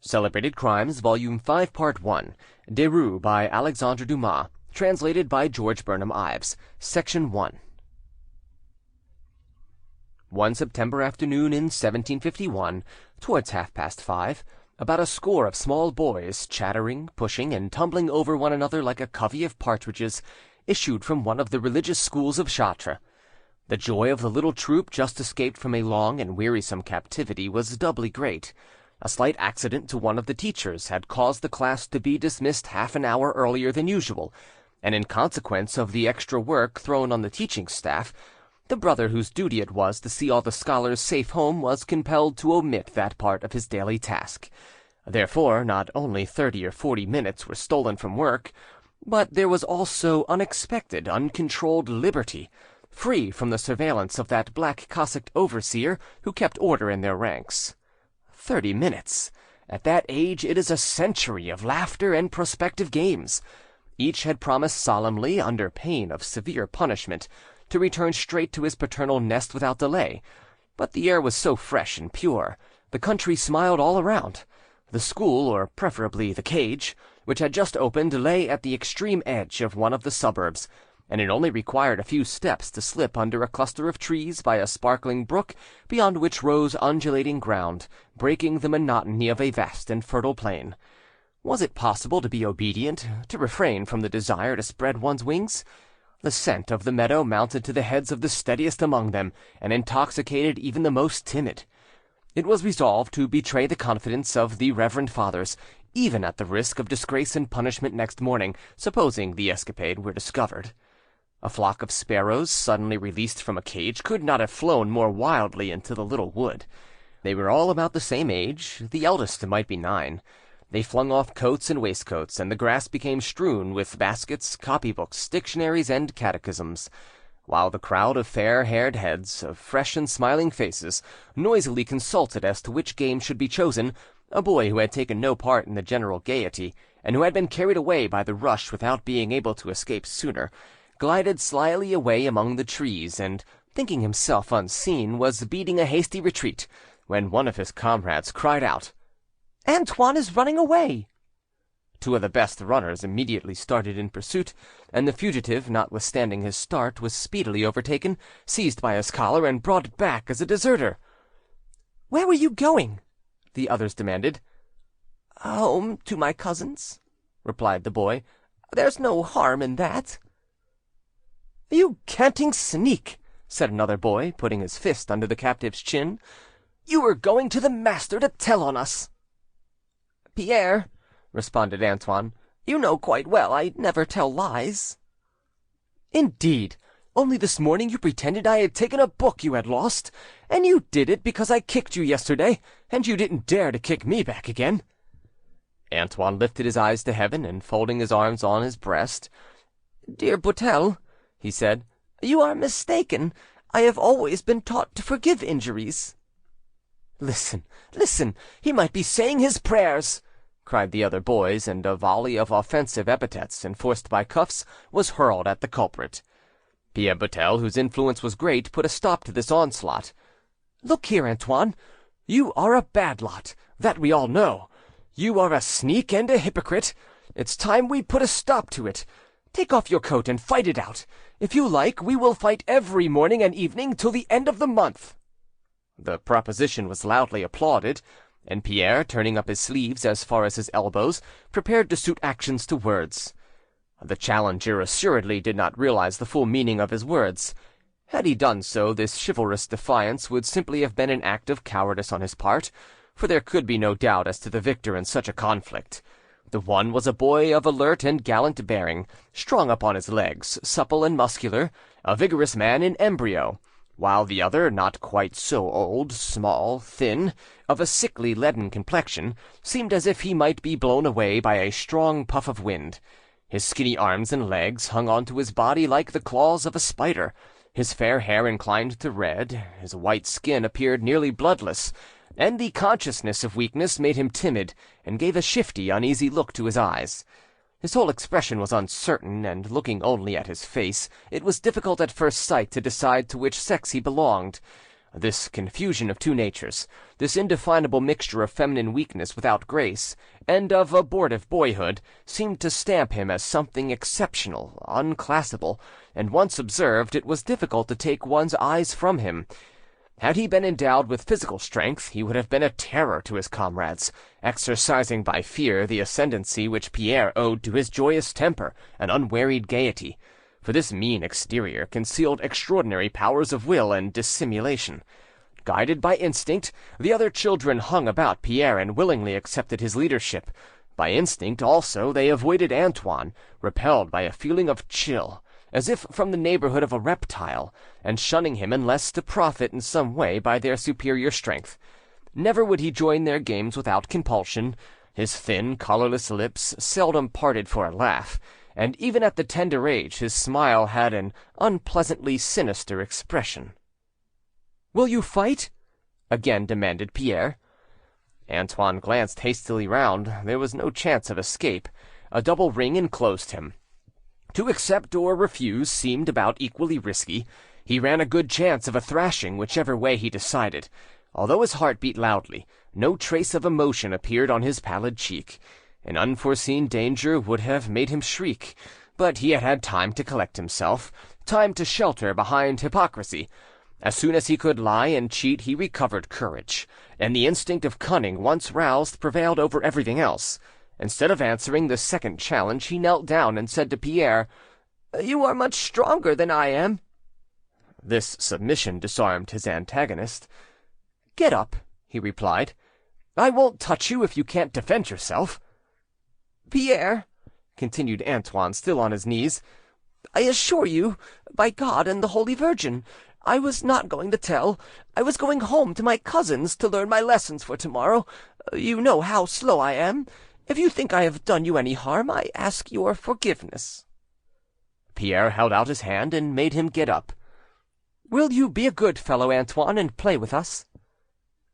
Celebrated Crimes, Volume 5, Part 1. Derues by Alexandre Dumas. Translated by George Burnham Ives. Section 1. One September afternoon in 1751, towards 5:30, about a score of small boys, chattering, pushing, and tumbling over one another like a covey of partridges, issued from one of the religious schools of Chartres. The joy of the little troop just escaped from a long and wearisome captivity was doubly great. A slight accident to one of the teachers had caused the class to be dismissed half an hour earlier than usual, and in consequence of the extra work thrown on the teaching staff, the brother whose duty it was to see all the scholars safe home was compelled to omit that part of his daily task. Therefore, not only 30 or 40 minutes were stolen from work, but there was also unexpected, uncontrolled liberty, free from the surveillance of that black cassocked overseer who kept order in their ranks. 30 minutes! At that age it is a century of laughter and prospective games. Each had promised solemnly, under pain of severe punishment, to return straight to his paternal nest without delay. But the air was so fresh and pure, the country smiled all around. The school, or preferably the cage, which had just opened, lay at the extreme edge of one of the suburbs, and it only required a few steps to slip under a cluster of trees by a sparkling brook beyond which rose undulating ground, breaking the monotony of a vast and fertile plain. Was it possible to be obedient, to refrain from the desire to spread one's wings? The scent of the meadow mounted to the heads of the steadiest among them, and intoxicated even the most timid. It was resolved to betray the confidence of the reverend fathers, even at the risk of disgrace and punishment next morning, supposing the escapade were discovered. A flock of sparrows, suddenly released from a cage, could not have flown more wildly into the little wood. They were all about the same age, the eldest might be 9. They flung off coats and waistcoats, and the grass became strewn with baskets, copybooks, dictionaries, and catechisms, while the crowd of fair-haired heads, of fresh and smiling faces, noisily consulted as to which game should be chosen. A boy who had taken no part in the general gaiety, and who had been carried away by the rush without being able to escape sooner, glided slyly away among the trees, and, thinking himself unseen, was beating a hasty retreat, when one of his comrades cried out, "Antoine is running away!" 2 of the best runners immediately started in pursuit, and the fugitive, notwithstanding his start, was speedily overtaken, seized by his collar, and brought back as a deserter. "Where were you going?" the others demanded. "Home to my cousins," replied the boy. "There's no harm in that." "You canting sneak!" said another boy, putting his fist under the captive's chin. "You were going to the master to tell on us." "Pierre," responded Antoine, "you know quite well I never tell lies." "Indeed! Only this morning you pretended I had taken a book you had lost, and you did it because I kicked you yesterday, and you didn't dare to kick me back again." Antoine lifted his eyes to heaven, and folding his arms on his breast, "Dear Boutel," he said, "you are mistaken. I have always been taught to forgive injuries." "Listen, listen! He might be saying his prayers!" cried the other boys, and a volley of offensive epithets, enforced by cuffs, was hurled at the culprit. Pierre Boutel, whose influence was great, put a stop to this onslaught. "Look here, Antoine, you are a bad lot, that we all know. You are a sneak and a hypocrite. It's time we put a stop to it. Take off your coat and fight it out. If you like, we will fight every morning and evening till the end of the month." The proposition was loudly applauded, and Pierre, turning up his sleeves as far as his elbows, prepared to suit actions to words. The challenger assuredly did not realize the full meaning of his words. Had he done so, this chivalrous defiance would simply have been an act of cowardice on his part, for there could be no doubt as to the victor in such a conflict. The one was a boy of alert and gallant bearing, strong upon his legs, supple and muscular, a vigorous man in embryo, while the other, not quite so old, small, thin, of a sickly leaden complexion, seemed as if he might be blown away by a strong puff of wind. His skinny arms and legs hung on to his body like the claws of a spider, his fair hair inclined to red, his white skin appeared nearly bloodless, and the consciousness of weakness made him timid, and gave a shifty, uneasy look to his eyes. His whole expression was uncertain, and looking only at his face, it was difficult at first sight to decide to which sex he belonged. This confusion of two natures, this indefinable mixture of feminine weakness without grace, and of abortive boyhood, seemed to stamp him as something exceptional, unclassable, and once observed, it was difficult to take one's eyes from him. Had he been endowed with physical strength, he would have been a terror to his comrades, exercising by fear the ascendancy which Pierre owed to his joyous temper and unwearied gaiety, for this mean exterior concealed extraordinary powers of will and dissimulation. Guided by instinct, the other children hung about Pierre and willingly accepted his leadership. By instinct, also, they avoided Antoine, repelled by a feeling of chill, as if from the neighbourhood of a reptile, and shunning him unless to profit in some way by their superior strength. Never would he join their games without compulsion. His thin, colourless lips seldom parted for a laugh, and even at the tender age his smile had an unpleasantly sinister expression. "Will you fight?" again demanded Pierre. Antoine glanced hastily round. There was no chance of escape. A double ring enclosed him. To accept or refuse seemed about equally risky. He ran a good chance of a thrashing whichever way he decided. Although his heart beat loudly, no trace of emotion appeared on his pallid cheek. An unforeseen danger would have made him shriek, but he had had time to collect himself, time to shelter behind hypocrisy. As soon as he could lie and cheat, he recovered courage, and the instinct of cunning, once roused, prevailed over everything else. Instead of answering the second challenge, he knelt down and said to Pierre, "You are much stronger than I am." This submission disarmed his antagonist. "Get up," he replied. "I won't touch you if you can't defend yourself." "Pierre," continued Antoine, still on his knees, "I assure you, by God and the Holy Virgin, I was not going to tell. I was going home to my cousins to learn my lessons for tomorrow. You know how slow I am. If you think I have done you any harm, I ask your forgiveness." Pierre held out his hand and made him get up. "Will you be a good fellow, Antoine, and play with us?"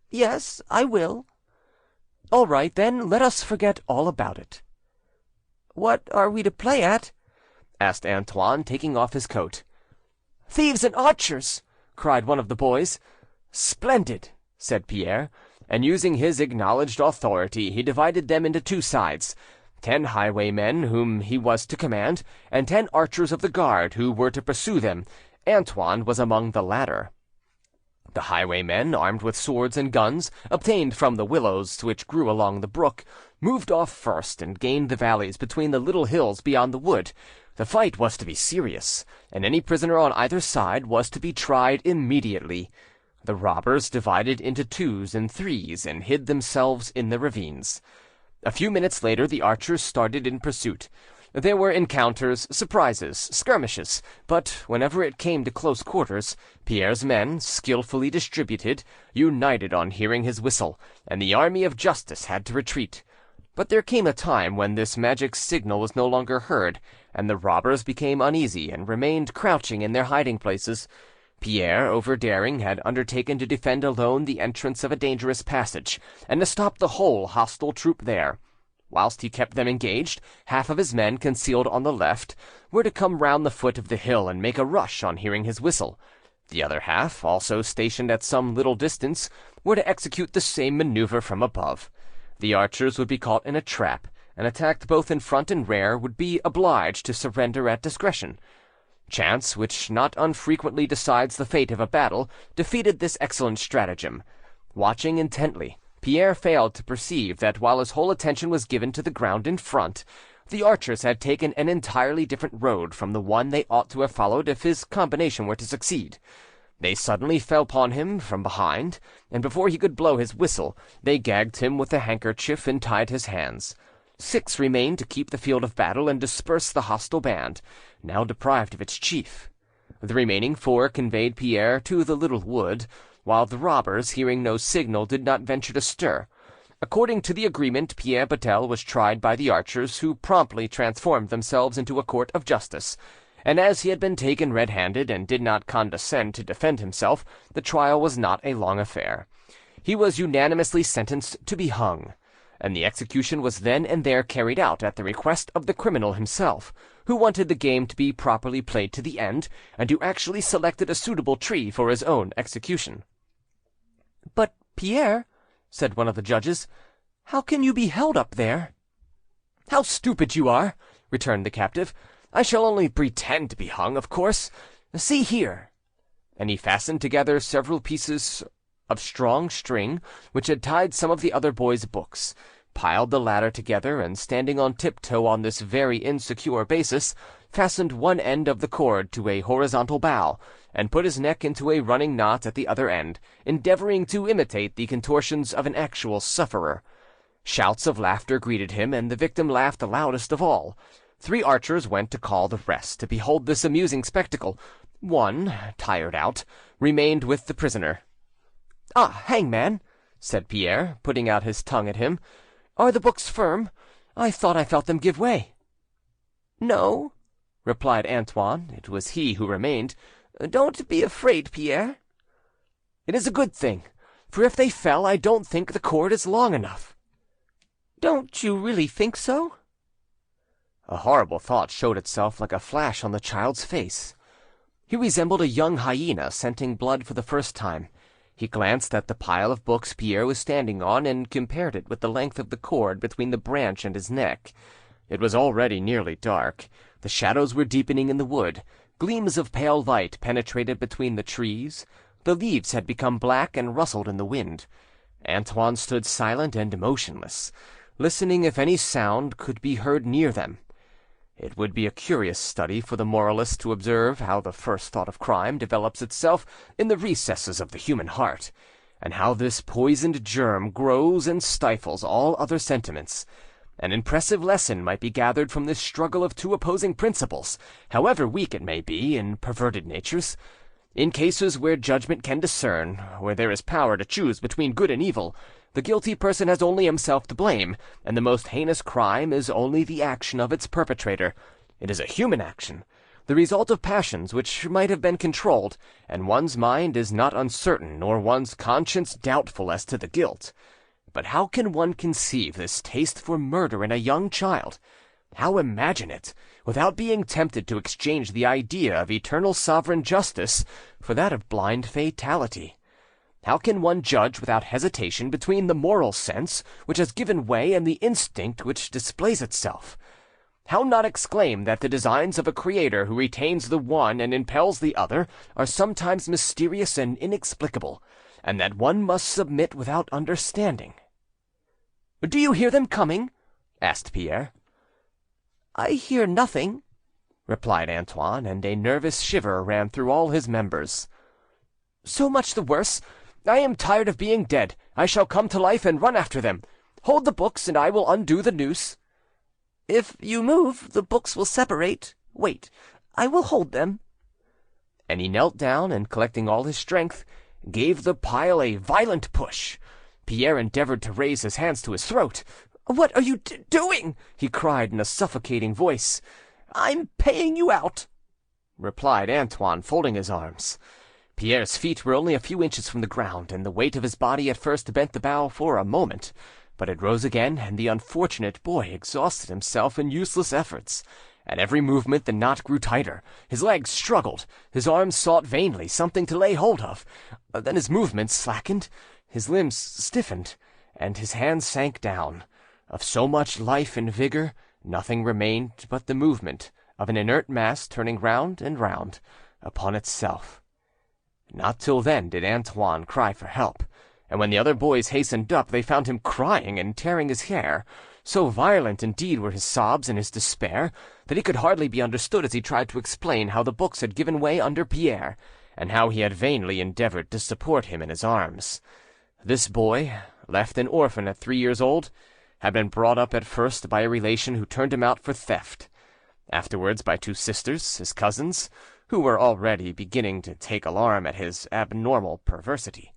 "Yes, I will." "All right, then let us forget all about it." "What are we to play at?" asked Antoine, taking off his coat. "Thieves and archers!" cried one of the boys. "Splendid!" said Pierre, and using his acknowledged authority, he divided them into two sides: 10 highwaymen whom he was to command, and 10 archers of the guard who were to pursue them. Antoine was among the latter. The highwaymen, armed with swords and guns, obtained from the willows which grew along the brook, moved off first and gained the valleys between the little hills beyond the wood. The fight was to be serious, and any prisoner on either side was to be tried immediately. The robbers divided into 2s and 3s and hid themselves in the ravines. A few minutes later the archers started in pursuit. There were encounters, surprises, skirmishes, but whenever it came to close quarters, Pierre's men, skilfully distributed, united on hearing his whistle, and the army of justice had to retreat. But there came a time when this magic signal was no longer heard, and the robbers became uneasy and remained crouching in their hiding places. Pierre, overdaring, had undertaken to defend alone the entrance of a dangerous passage, and to stop the whole hostile troop there. Whilst he kept them engaged, half of his men, concealed on the left, were to come round the foot of the hill and make a rush on hearing his whistle. The other half, also stationed at some little distance, were to execute the same manoeuvre from above. The archers would be caught in a trap, and attacked both in front and rear, would be obliged to surrender at discretion. Chance, which not unfrequently decides the fate of a battle, defeated this excellent stratagem. Watching intently, Pierre failed to perceive that while his whole attention was given to the ground in front, the archers had taken an entirely different road from the one they ought to have followed if his combination were to succeed. They suddenly fell upon him from behind, and before he could blow his whistle, they gagged him with a handkerchief and tied his hands. 6 remained to keep the field of battle and disperse the hostile band, now deprived of its chief. The remaining 4 conveyed Pierre to the little wood, while the robbers, hearing no signal, did not venture to stir. According to the agreement, Pierre Batel was tried by the archers, who promptly transformed themselves into a court of justice, and as he had been taken red-handed and did not condescend to defend himself, the trial was not a long affair. He was unanimously sentenced to be hung, and the execution was then and there carried out at the request of the criminal himself, who wanted the game to be properly played to the end, and who actually selected a suitable tree for his own execution. "But, Pierre," said one of the judges, "how can you be held up there?" "How stupid you are!" returned the captive. "I shall only pretend to be hung, of course. See here." And he fastened together several pieces of strong string which had tied some of the other boys' books, piled the latter together, and standing on tiptoe on this very insecure basis, fastened one end of the cord to a horizontal bough, and put his neck into a running knot at the other end, endeavouring to imitate the contortions of an actual sufferer. Shouts of laughter greeted him, and the victim laughed the loudest of all. 3 archers went to call the rest to behold this amusing spectacle. One, tired out, remained with the prisoner. "Ah, hangman," said Pierre, putting out his tongue at him, "are the books firm? I thought I felt them give way." "No," replied Antoine. It was he who remained. "Don't be afraid, Pierre." "It is a good thing, for if they fell, I don't think the cord is long enough." "Don't you really think so?" A horrible thought showed itself like a flash on the child's face. He resembled a young hyena scenting blood for the first time. He glanced at the pile of books Pierre was standing on, and compared it with the length of the cord between the branch and his neck. It was already nearly dark. The shadows were deepening in the wood. Gleams of pale light penetrated between the trees. The leaves had become black and rustled in the wind. Antoine stood silent and motionless, listening if any sound could be heard near them. It would be a curious study for the moralist to observe how the first thought of crime develops itself in the recesses of the human heart, and how this poisoned germ grows and stifles all other sentiments. An impressive lesson might be gathered from this struggle of 2 opposing principles, however weak it may be, in perverted natures. In cases where judgment can discern, where there is power to choose between good and evil, the guilty person has only himself to blame, and the most heinous crime is only the action of its perpetrator. It is a human action, the result of passions which might have been controlled, and one's mind is not uncertain nor one's conscience doubtful as to the guilt. But how can one conceive this taste for murder in a young child? How imagine it, without being tempted to exchange the idea of eternal sovereign justice for that of blind fatality? How can one judge without hesitation between the moral sense which has given way and the instinct which displays itself? How not exclaim that the designs of a Creator who retains the one and impels the other are sometimes mysterious and inexplicable, and that one must submit without understanding? "Do you hear them coming?" asked Pierre. "I hear nothing," replied Antoine, and a nervous shiver ran through all his members. "So much the worse. I am tired of being dead. I shall come to life and run after them. Hold the books, and I will undo the noose." "If you move, the books will separate. Wait, I will hold them." And he knelt down, and collecting all his strength, gave the pile a violent push. Pierre endeavoured to raise his hands to his throat. "What are you doing?" he cried in a suffocating voice. "I'm paying you out," replied Antoine, folding his arms. Pierre's feet were only a few inches from the ground, and the weight of his body at first bent the bough for a moment, but it rose again, and the unfortunate boy exhausted himself in useless efforts. At every movement the knot grew tighter, his legs struggled, his arms sought vainly something to lay hold of. Then his movements slackened, his limbs stiffened, and his hands sank down. Of so much life and vigour, nothing remained but the movement of an inert mass turning round and round upon itself. Not till then did Antoine cry for help, and when the other boys hastened up, they found him crying and tearing his hair. So violent indeed were his sobs and his despair that he could hardly be understood as he tried to explain how the books had given way under Pierre, and how he had vainly endeavoured to support him in his arms. This boy, left an orphan at 3 years old, had been brought up at first by a relation who turned him out for theft, afterwards by 2 sisters, his cousins, who were already beginning to take alarm at his abnormal perversity.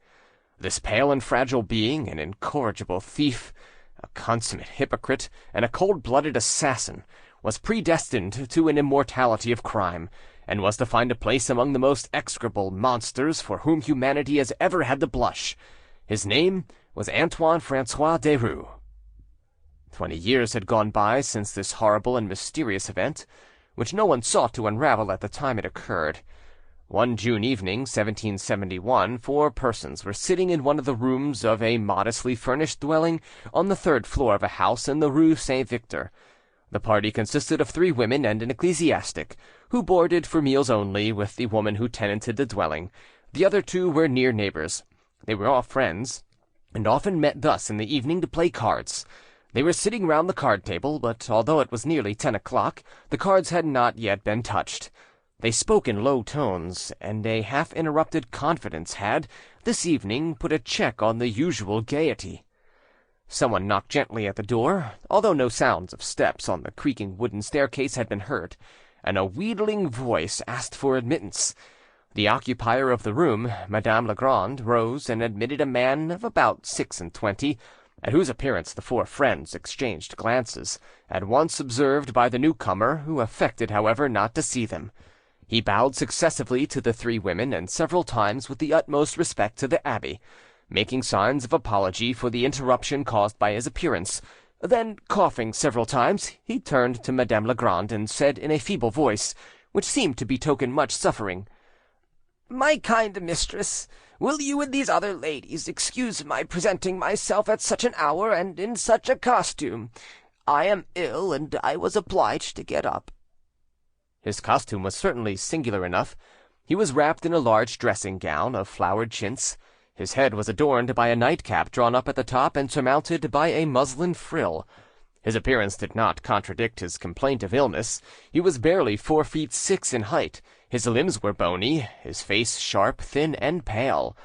This pale and fragile being, an incorrigible thief, a consummate hypocrite, and a cold-blooded assassin, was predestined to an immortality of crime, and was to find a place among the most execrable monsters for whom humanity has ever had to blush. His name was Antoine-Francois Desrues. 20 years had gone by since this horrible and mysterious event, which no one sought to unravel at the time it occurred. One June evening, 1771, 4 persons were sitting in one of the rooms of a modestly furnished dwelling on the third floor of a house in the Rue Saint-Victor. The party consisted of 3 women and an ecclesiastic, who boarded for meals only with the woman who tenanted the dwelling. The other 2 were near neighbours. They were all friends, and often met thus in the evening to play cards. They were sitting round the card table, but although it was nearly 10 o'clock, the cards had not yet been touched. They spoke in low tones, and a half-interrupted confidence had, this evening, put a check on the usual gaiety. Someone knocked gently at the door, although no sounds of steps on the creaking wooden staircase had been heard, and a wheedling voice asked for admittance. The occupier of the room, Madame Legrand, rose and admitted a man of about 26, at whose appearance the 4 friends exchanged glances, at once observed by the newcomer, who affected, however, not to see them. He bowed successively to the 3 women, and several times with the utmost respect to the abbé, making signs of apology for the interruption caused by his appearance. Then, coughing several times, he turned to Madame Legrand and said in a feeble voice, which seemed to betoken much suffering, "My kind mistress, will you and these other ladies excuse my presenting myself at such an hour and in such a costume? I am ill, and I was obliged to get up." His costume was certainly singular enough. He was wrapped in a large dressing-gown of flowered chintz. His head was adorned by a nightcap drawn up at the top and surmounted by a muslin frill. His appearance did not contradict his complaint of illness. He was barely 4 feet 6 in height. His limbs were bony, his face sharp, thin, and pale.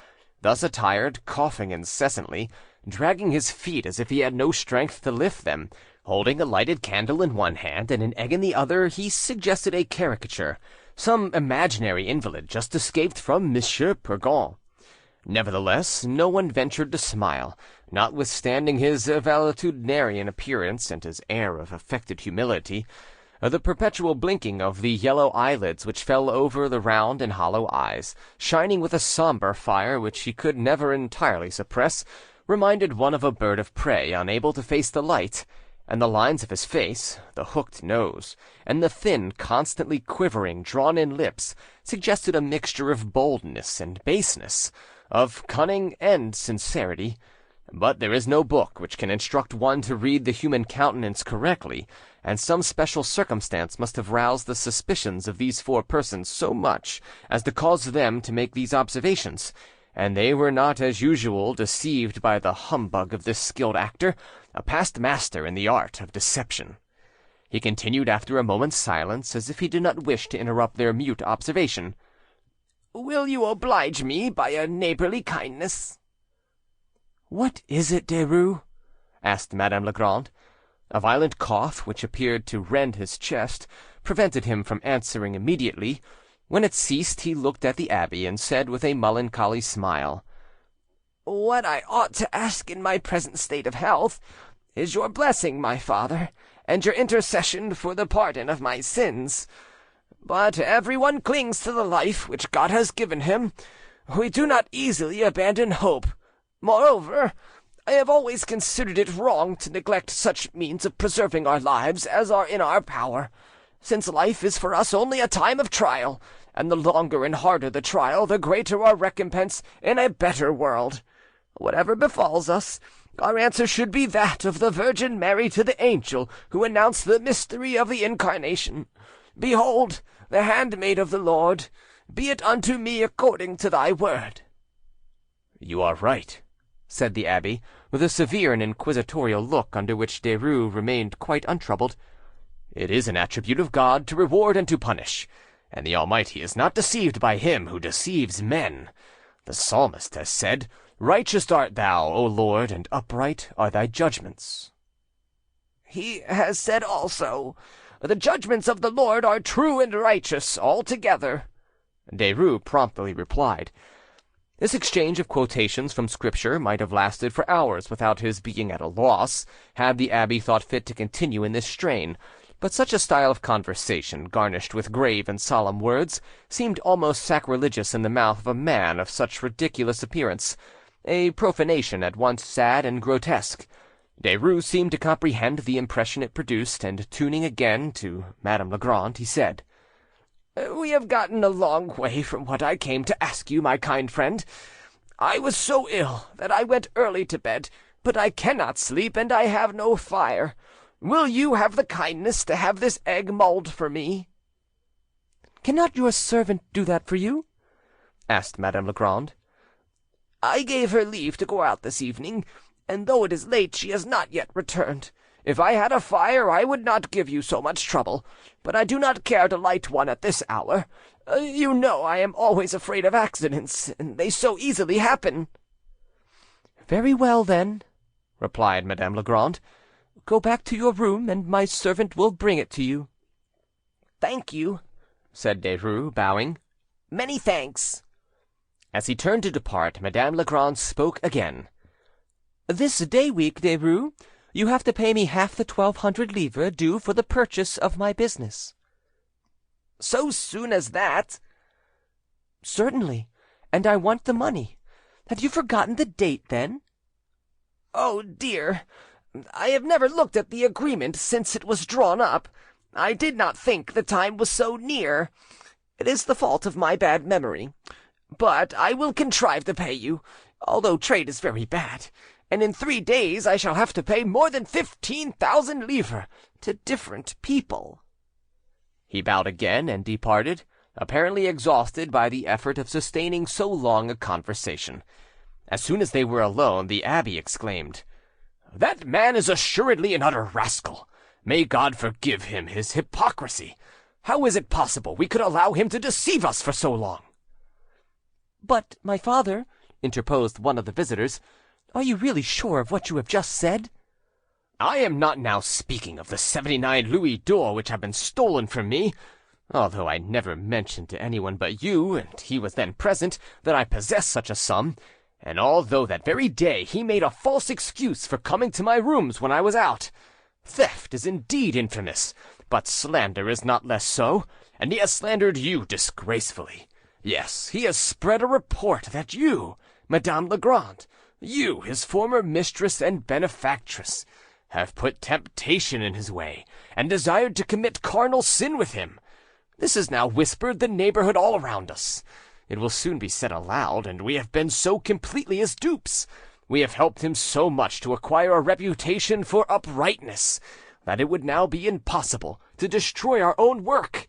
Thus attired, coughing incessantly, dragging his feet as if he had no strength to lift them, holding a lighted candle in one hand and an egg in the other, he suggested a caricature, some imaginary invalid just escaped from Monsieur Purgon. Nevertheless, no one ventured to smile, notwithstanding his valetudinarian appearance and his air of affected humility. The perpetual blinking of the yellow eyelids which fell over the round and hollow eyes, shining with a sombre fire which he could never entirely suppress, reminded one of a bird of prey unable to face the light, and the lines of his face, the hooked nose, and the thin, constantly quivering, drawn-in lips suggested a mixture of boldness and baseness, of cunning and sincerity. But there is no book which can instruct one to read the human countenance correctly, and some special circumstance must have roused the suspicions of these 4 persons so much as to cause them to make these observations, and they were not as usual deceived by the humbug of this skilled actor, a past master in the art of deception. He continued after a moment's silence, as if he did not wish to interrupt their mute observation. "Will you oblige me by a neighbourly kindness?" "What is it, Derues?" asked Madame Legrand. A violent cough, which appeared to rend his chest, prevented him from answering immediately. When it ceased, he looked at the abbé and said with a melancholy smile, "What I ought to ask in my present state of health is your blessing, my father, and your intercession for the pardon of my sins. But everyone clings to the life which God has given him. We do not easily abandon hope. Moreover, I have always considered it wrong to neglect such means of preserving our lives as are in our power, since life is for us only a time of trial, and the longer and harder the trial, the greater our recompense in a better world. Whatever befalls us, our answer should be that of the Virgin Mary to the angel who announced the mystery of the Incarnation. Behold, the handmaid of the Lord, be it unto me according to thy word." "You are right," said the abbé, with a severe and inquisitorial look under which Derues remained quite untroubled. "It is an attribute of God to reward and to punish, and the Almighty is not deceived by him who deceives men. The psalmist has said, 'Righteous art thou, O Lord, and upright are thy judgments.'" "He has said also, 'The judgments of the Lord are true and righteous altogether,'" Derues promptly replied. This exchange of quotations from Scripture might have lasted for hours without his being at a loss, had the abbé thought fit to continue in this strain, but such a style of conversation, garnished with grave and solemn words, seemed almost sacrilegious in the mouth of a man of such ridiculous appearance, a profanation at once sad and grotesque. Derues seemed to comprehend the impression it produced, and turning again to Madame Legrand, he said, We have gotten a long way from what I came to ask you, my kind friend. I was so ill that I went early to bed, but I cannot sleep, and I have no fire. Will you have the kindness to have this egg mulled for me?" "Cannot your servant do that for you?" asked Madame Legrand. "I gave her leave to go out this evening, and though it is late she has not yet returned. If I had a fire I would not give you so much trouble, but I do not care to light one at this hour. You know I am always afraid of accidents, and they so easily happen." "Very well, then," replied Madame Legrand. "Go back to your room, and my servant will bring it to you." "Thank you," said Derues, bowing. "Many thanks." As he turned to depart, Madame Legrand spoke again. "This day week, Derues, you have to pay me half the 1,200 livres due for the purchase of my business." "So soon as that?" "Certainly, and I want the money. Have you forgotten the date, then?" "Oh, dear, I have never looked at the agreement since it was drawn up. I did not think the time was so near. It is the fault of my bad memory. But I will contrive to pay you, although trade is very bad, and in 3 days I shall have to pay more than 15,000 livres to different people." He bowed again and departed, apparently exhausted by the effort of sustaining so long a conversation. As soon as they were alone, the abbe exclaimed, "That man is assuredly an utter rascal. May God forgive him his hypocrisy. How is it possible we could allow him to deceive us for so long?" "But, my father," interposed one of the visitors, "are you really sure of what you have just said?" "I am not now speaking of the 79 louis d'or which have been stolen from me, although I never mentioned to anyone but you, and he was then present, that I possess such a sum, and although that very day he made a false excuse for coming to my rooms when I was out. Theft is indeed infamous, but slander is not less so, and he has slandered you disgracefully. Yes, he has spread a report that you, Madame Legrand, you, his former mistress and benefactress, have put temptation in his way, and desired to commit carnal sin with him. This is now whispered the neighbourhood all around us. It will soon be said aloud, and we have been so completely his dupes. We have helped him so much to acquire a reputation for uprightness, that it would now be impossible to destroy our own work.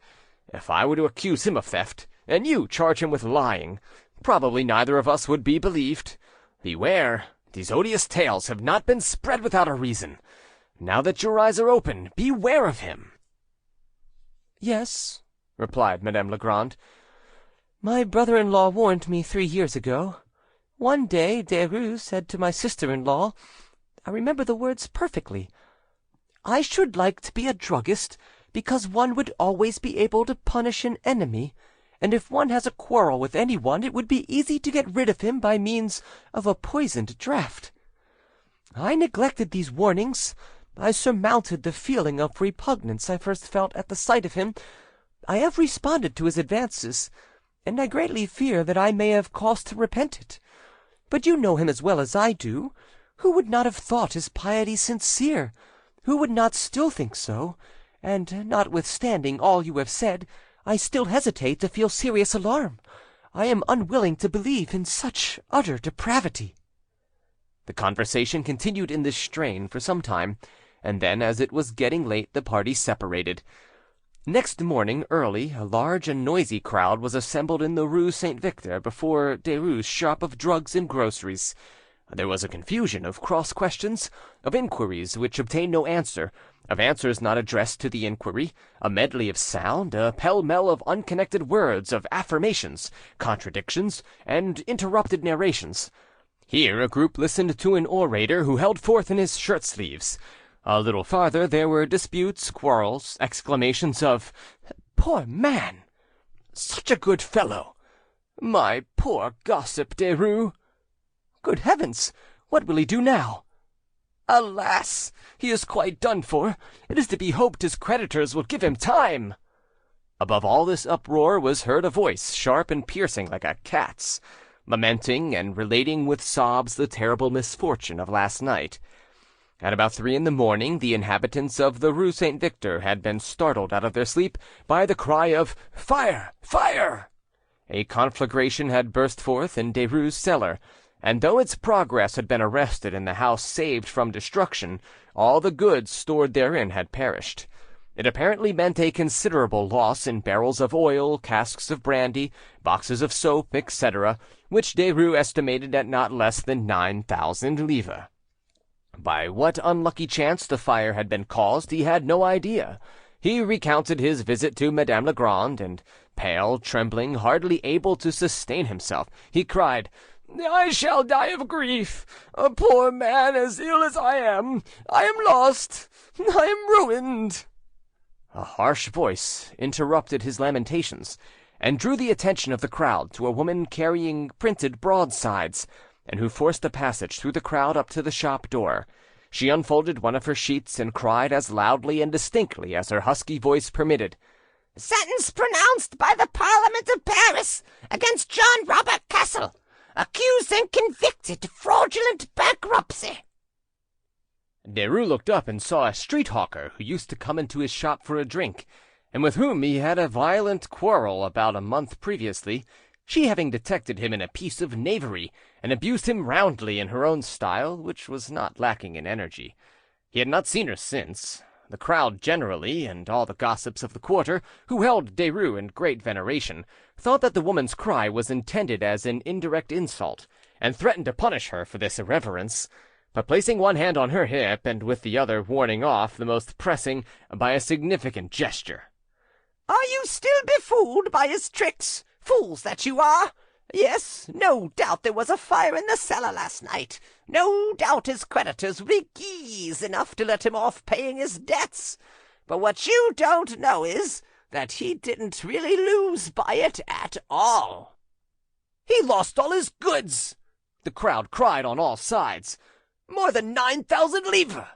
If I were to accuse him of theft, and you charge him with lying, probably neither of us would be believed. Beware, these odious tales have not been spread without a reason. Now that your eyes are open, beware of him." "Yes," replied Madame Legrand. "My brother-in-law warned me 3 years ago. One day Derues said to my sister-in-law, I remember the words perfectly, 'I should like to be a druggist, because one would always be able to punish an enemy, and if one has a quarrel with anyone it would be easy to get rid of him by means of a poisoned draught.' I neglected these warnings. I surmounted the feeling of repugnance I first felt at the sight of him. I have responded to his advances, and I greatly fear that I may have cause to repent it. But you know him as well as I do. Who would not have thought his piety sincere? Who would not still think so? And, notwithstanding all you have said, I still hesitate to feel serious alarm. I am unwilling to believe in such utter depravity." The conversation continued in this strain for some time, and then, as it was getting late, the party separated. Next morning early, a large and noisy crowd was assembled in the rue Saint Victor before Derues' shop of drugs and groceries. There was a confusion of cross questions, of inquiries which obtained no answer, of answers not addressed to the inquiry, a medley of sound, a pell-mell of unconnected words, of affirmations, contradictions, and interrupted narrations. Here a group listened to an orator who held forth in his shirt-sleeves. A little farther there were disputes, quarrels, exclamations of "Poor man!" "Such a good fellow!" "My poor gossip Derues!" "Good heavens! What will he do now?" "Alas! He is quite done for. It is to be hoped his creditors will give him time." Above all this uproar was heard a voice, sharp and piercing like a cat's, lamenting and relating with sobs the terrible misfortune of last night. At about 3 in the morning, the inhabitants of the Rue Saint Victor had been startled out of their sleep by the cry of "Fire! Fire!" A conflagration had burst forth in Derues' cellar, and though its progress had been arrested and the house saved from destruction, all the goods stored therein had perished. It apparently meant a considerable loss in barrels of oil, casks of brandy, boxes of soap, etc., which Derues estimated at not less than 9,000 livres. By what unlucky chance the fire had been caused he had no idea. He recounted his visit to Madame Legrand, and, pale, trembling, hardly able to sustain himself, he cried, "I shall die of grief. A poor man, as ill as I am lost. I am ruined." A harsh voice interrupted his lamentations, and drew the attention of the crowd to a woman carrying printed broadsides, and who forced a passage through the crowd up to the shop door. She unfolded one of her sheets and cried as loudly and distinctly as her husky voice permitted, "Sentence pronounced by the Parliament of Paris against John Robert Castle, accused and convicted of fraudulent bankruptcy." Derues looked up and saw a street hawker who used to come into his shop for a drink, and with whom he had a violent quarrel about a month previously, she having detected him in a piece of knavery, and abused him roundly in her own style, which was not lacking in energy. He had not seen her since. The crowd generally, and all the gossips of the quarter, who held Derues in great veneration, thought that the woman's cry was intended as an indirect insult, and threatened to punish her for this irreverence. But placing one hand on her hip, and with the other warning off the most pressing by a significant gesture. "Are you still befooled by his tricks, fools that you are? Yes, no doubt there was a fire in the cellar last night. No doubt his creditors were geese enough to let him off paying his debts. But what you don't know is that he didn't really lose by it at all." "He lost all his goods!" the crowd cried on all sides. "More than 9,000 livres!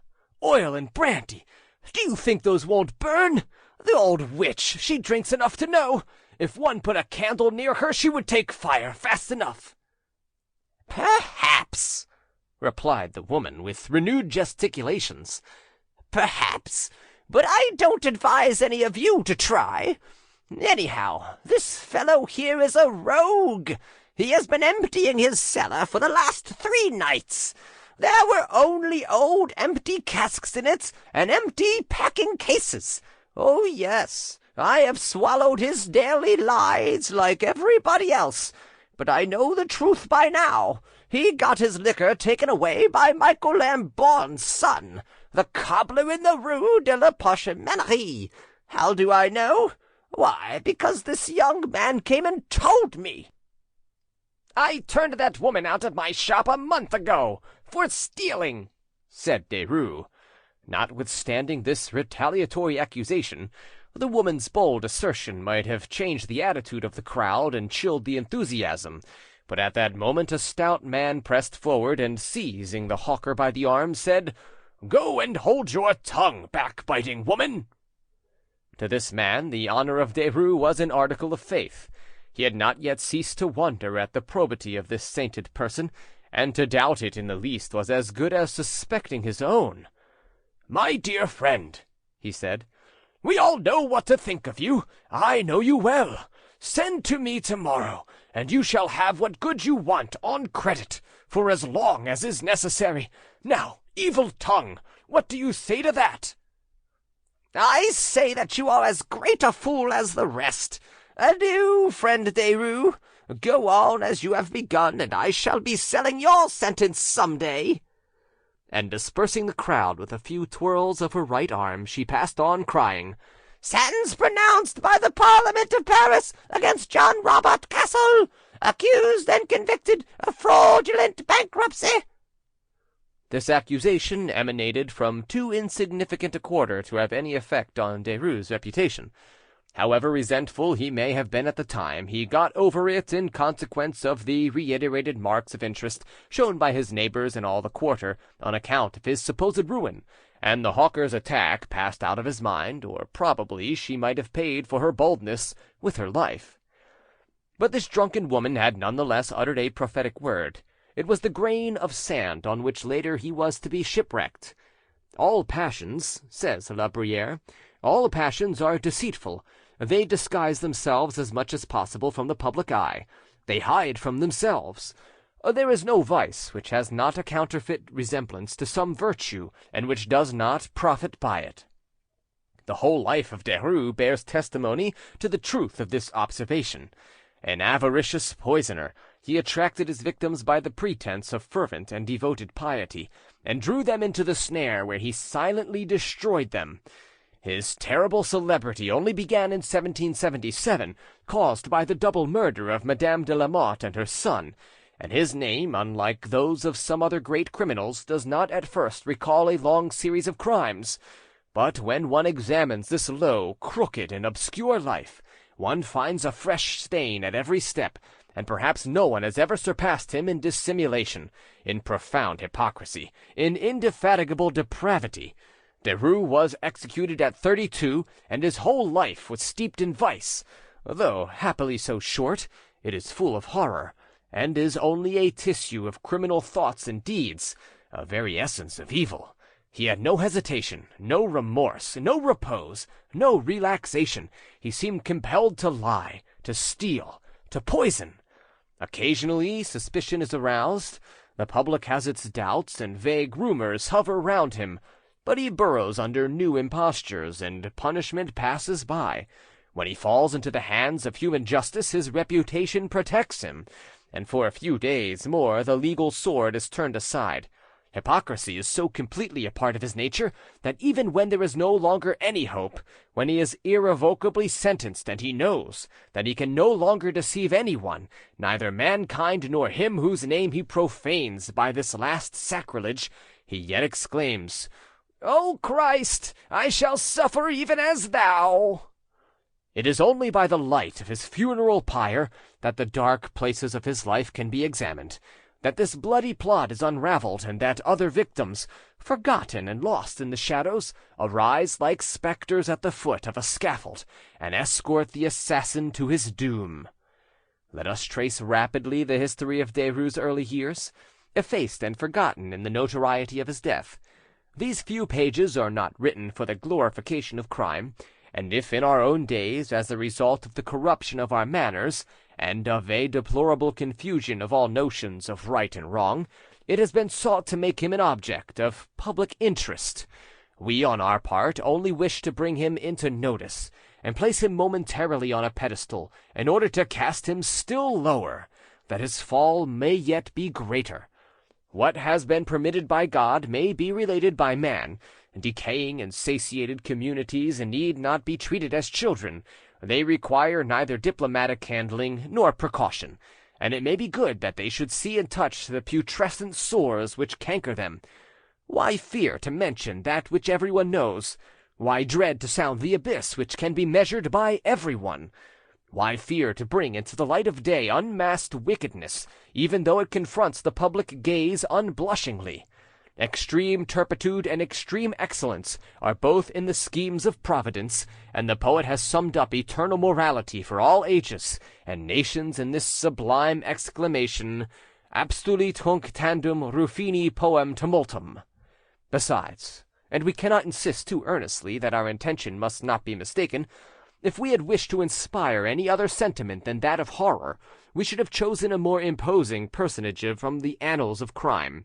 Oil and brandy! Do you think those won't burn? The old witch, she drinks enough to know. If one put a candle near her, she would take fire fast enough." "Perhaps," replied the woman, with renewed gesticulations. "Perhaps, but I don't advise any of you to try. Anyhow, this fellow here is a rogue. He has been emptying his cellar for the last 3 nights. There were only old empty casks in it, and empty packing cases. Oh, yes, I have swallowed his daily lies like everybody else, but I know the truth by now. He got his liquor taken away by Michael Lambourne's son, the cobbler in the Rue de la Pocheminerie. How do I know? Why, because this young man came and told me." "I turned that woman out of my shop a month ago for stealing," said Derues. Notwithstanding this retaliatory accusation, the woman's bold assertion might have changed the attitude of the crowd and chilled the enthusiasm, but at that moment a stout man pressed forward, and seizing the hawker by the arm, said, "Go and hold your tongue, backbiting woman." To this man the honour of Derues was an article of faith. He had not yet ceased to wonder at the probity of this sainted person, and to doubt it in the least was as good as suspecting his own. "My dear friend," he said, "we all know what to think of you. I know you well. Send to me tomorrow, and you shall have what goods you want on credit, for as long as is necessary. Now, evil tongue, what do you say to that?" "I say that you are as great a fool as the rest. Adieu, friend Derues. Go on as you have begun, and I shall be selling your sentence some day." And dispersing the crowd with a few twirls of her right arm, she passed on, crying, "Sentence pronounced by the Parliament of Paris against John Robert Castle, accused and convicted of fraudulent bankruptcy." This accusation emanated from too insignificant a quarter to have any effect on Derues' reputation. However resentful he may have been at the time, he got over it in consequence of the reiterated marks of interest shown by his neighbours in all the quarter on account of his supposed ruin, and the hawker's attack passed out of his mind, or probably she might have paid for her boldness with her life. But this drunken woman had none the less uttered a prophetic word. It was the grain of sand on which later he was to be shipwrecked. All passions, says La Bruyere, all passions are deceitful. They disguise themselves as much as possible from the public eye. They hide from themselves. There is no vice which has not a counterfeit resemblance to some virtue, and which does not profit by it. The whole life of Derues bears testimony to the truth of this observation. An avaricious poisoner, he attracted his victims by the pretence of fervent and devoted piety, and drew them into the snare where he silently destroyed them. His terrible celebrity only began in 1777, caused by the double murder of Madame de Lamotte and her son, and his name, unlike those of some other great criminals, does not at first recall a long series of crimes. But when one examines this low, crooked, and obscure life, one finds a fresh stain at every step, and perhaps no one has ever surpassed him in dissimulation, in profound hypocrisy, in indefatigable depravity. Derues was executed at 32, and his whole life was steeped in vice. Though happily so short, it is full of horror, and is only a tissue of criminal thoughts and deeds, a very essence of evil. He had no hesitation, no remorse, no repose, no relaxation. He seemed compelled to lie, to steal, to poison. Occasionally suspicion is aroused, the public has its doubts, and vague rumours hover round him, but he burrows under new impostures, and punishment passes by. When he falls into the hands of human justice, his reputation protects him, and for a few days more the legal sword is turned aside. Hypocrisy is so completely a part of his nature that even when there is no longer any hope, when he is irrevocably sentenced and he knows that he can no longer deceive anyone, neither mankind nor him whose name he profanes by this last sacrilege, he yet exclaims, "O Christ, I shall suffer even as thou!" It is only by the light of his funeral pyre that the dark places of his life can be examined, that this bloody plot is unravelled, and that other victims, forgotten and lost in the shadows, arise like spectres at the foot of a scaffold, and escort the assassin to his doom. Let us trace rapidly the history of Derues' early years, effaced and forgotten in the notoriety of his death. These few pages are not written for the glorification of crime, and if in our own days, as a result of the corruption of our manners, and of a deplorable confusion of all notions of right and wrong, it has been sought to make him an object of public interest, we on our part only wish to bring him into notice, and place him momentarily on a pedestal, in order to cast him still lower, that his fall may yet be greater. What has been permitted by God may be related by man. Decaying and satiated communities need not be treated as children. They require neither diplomatic handling nor precaution, and it may be good that they should see and touch the putrescent sores which canker them. Why fear to mention that which everyone knows? Why dread to sound the abyss which can be measured by everyone? Why fear to bring into the light of day unmasked wickedness, even though it confronts the public gaze unblushingly? Extreme turpitude and extreme excellence are both in the schemes of Providence, and the poet has summed up eternal morality for all ages and nations in this sublime exclamation, "Abstulit hunc tandem Rufini poem tumultum." Besides, and we cannot insist too earnestly that our intention must not be mistaken, if we had wished to inspire any other sentiment than that of horror, we should have chosen a more imposing personage from the annals of crime.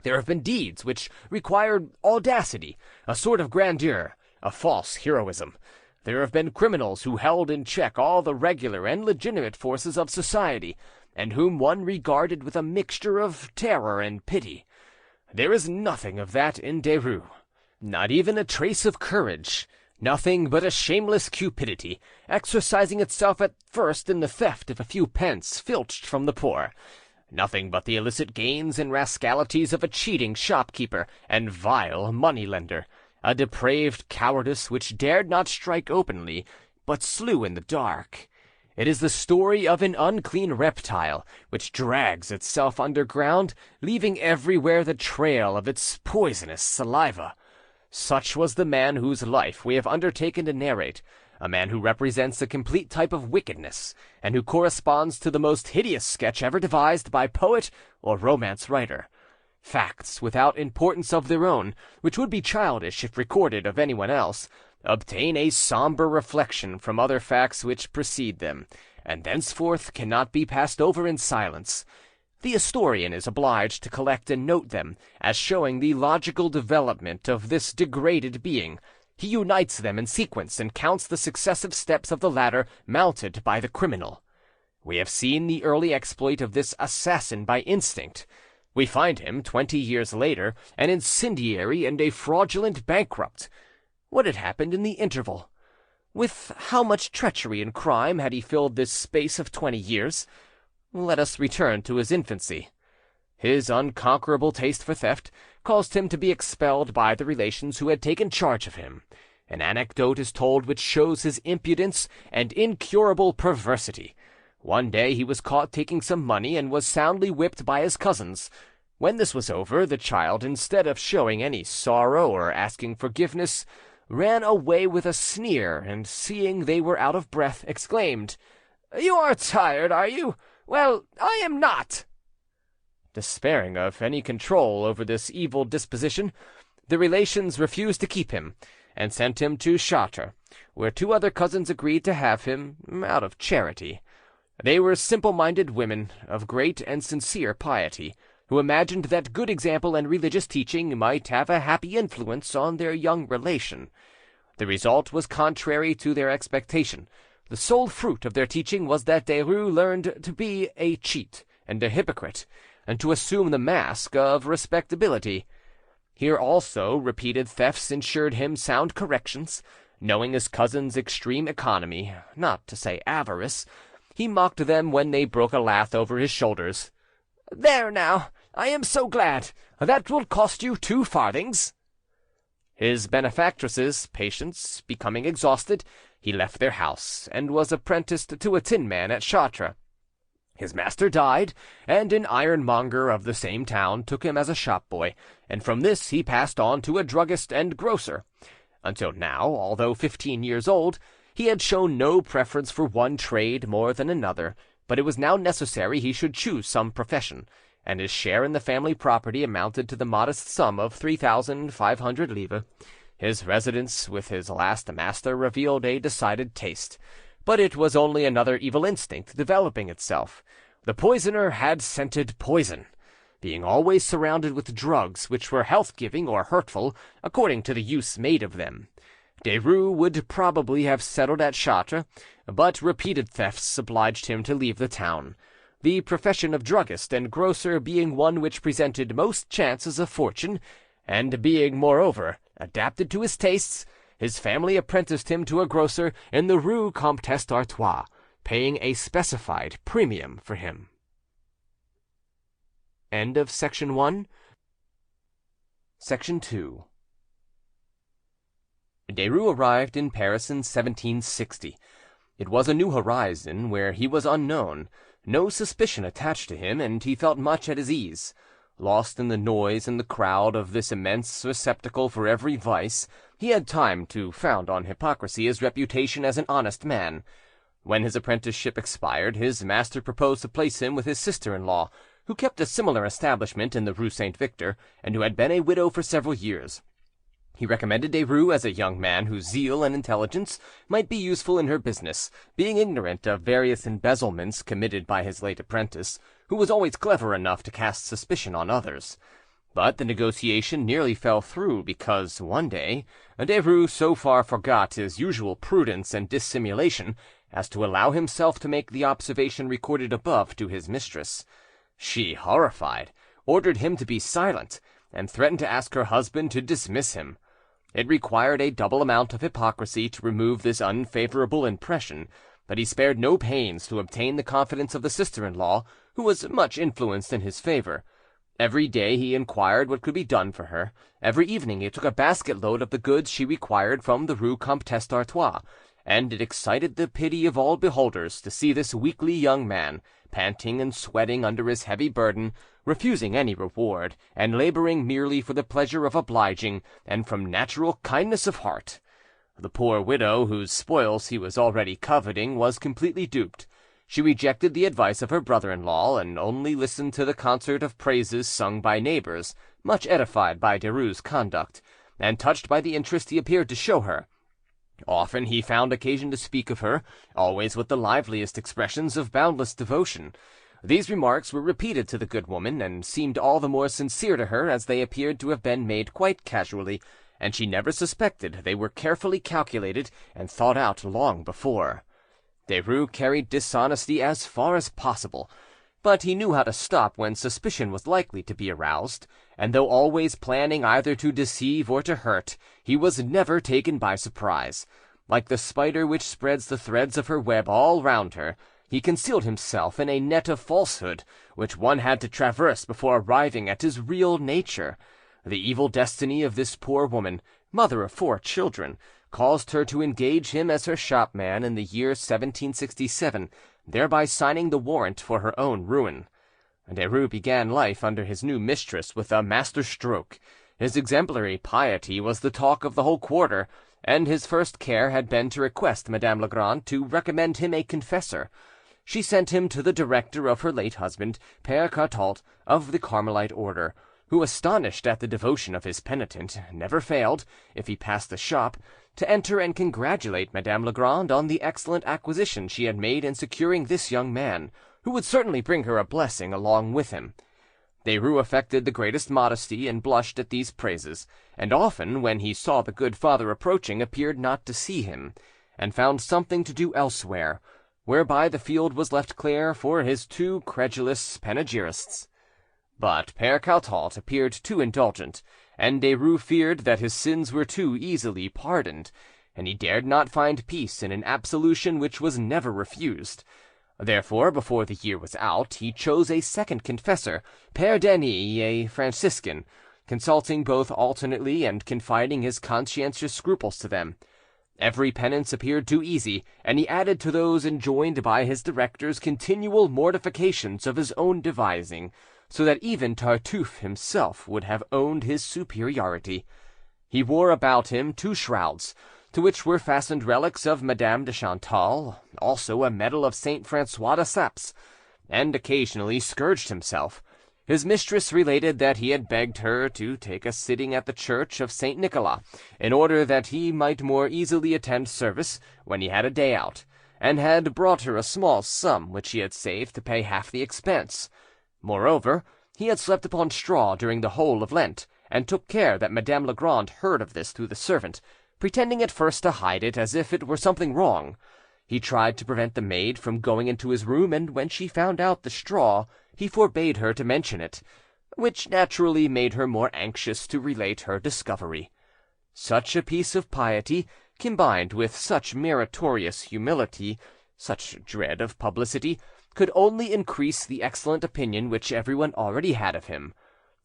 There have been deeds which required audacity, a sort of grandeur, a false heroism. There have been criminals who held in check all the regular and legitimate forces of society, and whom one regarded with a mixture of terror and pity. There is nothing of that in Derues, not even a trace of courage, nothing but a shameless cupidity, exercising itself at first in the theft of a few pence filched from the poor. Nothing but the illicit gains and rascalities of a cheating shopkeeper and vile money-lender, a depraved cowardice which dared not strike openly, but slew in the dark. It is the story of an unclean reptile which drags itself underground, leaving everywhere the trail of its poisonous saliva. Such was the man whose life we have undertaken to narrate, a man who represents a complete type of wickedness, and who corresponds to the most hideous sketch ever devised by poet or romance writer. facts without importance of their own, which would be childish if recorded of anyone else, obtain a sombre reflection from other facts which precede them, and thenceforth cannot be passed over in silence. The historian is obliged to collect and note them, as showing the logical development of this degraded being. He unites them in sequence and counts the successive steps of the ladder mounted by the criminal. We have seen the early exploit of this assassin by instinct. We find him, 20 years later, an incendiary and a fraudulent bankrupt. What had happened in the interval? With how much treachery and crime had he filled this space of 20 years? Let us return to his infancy. His unconquerable taste for theft caused him to be expelled by the relations who had taken charge of him. An anecdote is told which shows his impudence and incurable perversity. One day he was caught taking some money and was soundly whipped by his cousins. When this was over, the child, instead of showing any sorrow or asking forgiveness, ran away with a sneer, and seeing they were out of breath, exclaimed, "You are tired, are you? Well, I am not." Despairing of any control over this evil disposition, the relations refused to keep him, and sent him to Chartres, where 2 other cousins agreed to have him out of charity. They were simple-minded women of great and sincere piety, who imagined that good example and religious teaching might have a happy influence on their young relation. The result was contrary to their expectation. The sole fruit of their teaching was that Derues learned to be a cheat and a hypocrite, and to assume the mask of respectability. Here also repeated thefts ensured him sound corrections. Knowing his cousins' extreme economy, not to say avarice, he mocked them when they broke a lath over his shoulders. "There now, I am so glad. That will cost you 2 farthings." His benefactresses' patience becoming exhausted, he left their house, and was apprenticed to a tin man at Chartres. His master died, and an ironmonger of the same town took him as a shop-boy, and from this he passed on to a druggist and grocer. Until now, although 15 years old, he had shown no preference for one trade more than another, but it was now necessary he should choose some profession, and his share in the family property amounted to the modest sum of 3,500 livres. His residence with his last master revealed a decided taste, but it was only another evil instinct developing itself. The poisoner had scented poison, being always surrounded with drugs which were health-giving or hurtful, according to the use made of them. Derues would probably have settled at Chartres, but repeated thefts obliged him to leave the town, the profession of druggist and grocer being one which presented most chances of fortune, and being, moreover, adapted to his tastes. His family apprenticed him to a grocer in the Rue Comtesse d'Artois, paying a specified premium for him. End of Section 1. Section 2. Derues arrived in Paris in 1760. It was a new horizon where he was unknown. No suspicion attached to him, and he felt much at his ease. Lost in the noise and the crowd of this immense receptacle for every vice, he had time to found on hypocrisy his reputation as an honest man. When his apprenticeship expired, his master proposed to place him with his sister-in-law, who kept a similar establishment in the Rue Saint-Victor, and who had been a widow for several years. He recommended Derues as a young man whose zeal and intelligence might be useful in her business, being ignorant of various embezzlements committed by his late apprentice, who was always clever enough to cast suspicion on others. But the negotiation nearly fell through because, one day, Derues so far forgot his usual prudence and dissimulation as to allow himself to make the observation recorded above to his mistress. She, horrified, ordered him to be silent, and threatened to ask her husband to dismiss him. It required a double amount of hypocrisy to remove this unfavourable impression, but he spared no pains to obtain the confidence of the sister-in-law, who was much influenced in his favour. Every day he inquired what could be done for her. Every evening he took a basket-load of the goods she required from the Rue Comtesse d'Artois, and it excited the pity of all beholders to see this weakly young man, panting and sweating under his heavy burden, refusing any reward, and labouring merely for the pleasure of obliging, and from natural kindness of heart. The poor widow, whose spoils he was already coveting, was completely duped. She rejected the advice of her brother-in-law, and only listened to the concert of praises sung by neighbours, much edified by Derues' conduct, and touched by the interest he appeared to show her. Often he found occasion to speak of her, always with the liveliest expressions of boundless devotion. These remarks were repeated to the good woman, and seemed all the more sincere to her as they appeared to have been made quite casually, and she never suspected they were carefully calculated and thought out long before. Derues carried dishonesty as far as possible, but he knew how to stop when suspicion was likely to be aroused, and though always planning either to deceive or to hurt, he was never taken by surprise. Like the spider which spreads the threads of her web all round her, he concealed himself in a net of falsehood, which one had to traverse before arriving at his real nature. The evil destiny of this poor woman, mother of 4 children, caused her to engage him as her shopman in the year 1767, thereby signing the warrant for her own ruin. Derues began life under his new mistress with a master stroke. His exemplary piety was the talk of the whole quarter, and his first care had been to request Madame Legrand to recommend him a confessor. She sent him to the director of her late husband, Père Cartault, of the Carmelite order, who, astonished at the devotion of his penitent, never failed, if he passed the shop, to enter and congratulate Madame Legrand on the excellent acquisition she had made in securing this young man, who would certainly bring her a blessing along with him. Derues affected the greatest modesty, and blushed at these praises, and often, when he saw the good father approaching, appeared not to see him, and found something to do elsewhere, whereby the field was left clear for his 2 credulous panegyrists. But Père Cartault appeared too indulgent, and Derues feared that his sins were too easily pardoned, and he dared not find peace in an absolution which was never refused. Therefore, before the year was out, he chose a second confessor, Père Denis, a Franciscan, consulting both alternately and confiding his conscientious scruples to them. Every penance appeared too easy, and he added to those enjoined by his directors continual mortifications of his own devising, so that even Tartuffe himself would have owned his superiority. He wore about him 2 shrouds, to which were fastened relics of Madame de Chantal, also a medal of Saint Francois de Saps, and occasionally scourged himself. His mistress related that he had begged her to take a sitting at the church of Saint Nicholas, in order that he might more easily attend service when he had a day out, and had brought her a small sum which he had saved to pay half the expense. Moreover, he had slept upon straw during the whole of Lent, and took care that Madame Legrand heard of this through the servant, pretending at first to hide it as if it were something wrong. He tried to prevent the maid from going into his room, and when she found out the straw, he forbade her to mention it, which naturally made her more anxious to relate her discovery. Such a piece of piety, combined with such meritorious humility, such dread of publicity, could only increase the excellent opinion which everyone already had of him.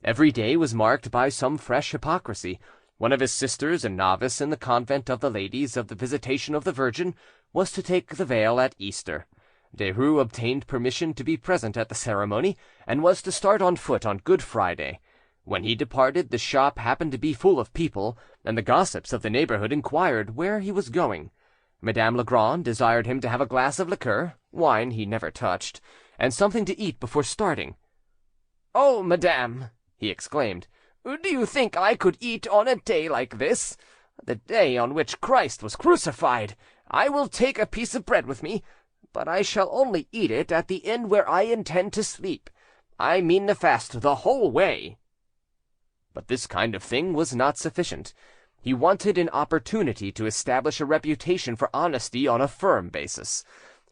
Every day was marked by some fresh hypocrisy. One of his sisters, a novice in the convent of the Ladies of the Visitation of the Virgin, was to take the veil at Easter. Derues obtained permission to be present at the ceremony, and was to start on foot on Good Friday. When he departed, the shop happened to be full of people, and the gossips of the neighbourhood inquired where he was going. Madame Legrand desired him to have a glass of liqueur, wine he never touched, and something to eat before starting. "Oh, madame," he exclaimed, "do you think I could eat on a day like this? The day on which Christ was crucified. I will take a piece of bread with me, but I shall only eat it at the inn where I intend to sleep. I mean to fast the whole way." But this kind of thing was not sufficient. He wanted an opportunity to establish a reputation for honesty on a firm basis.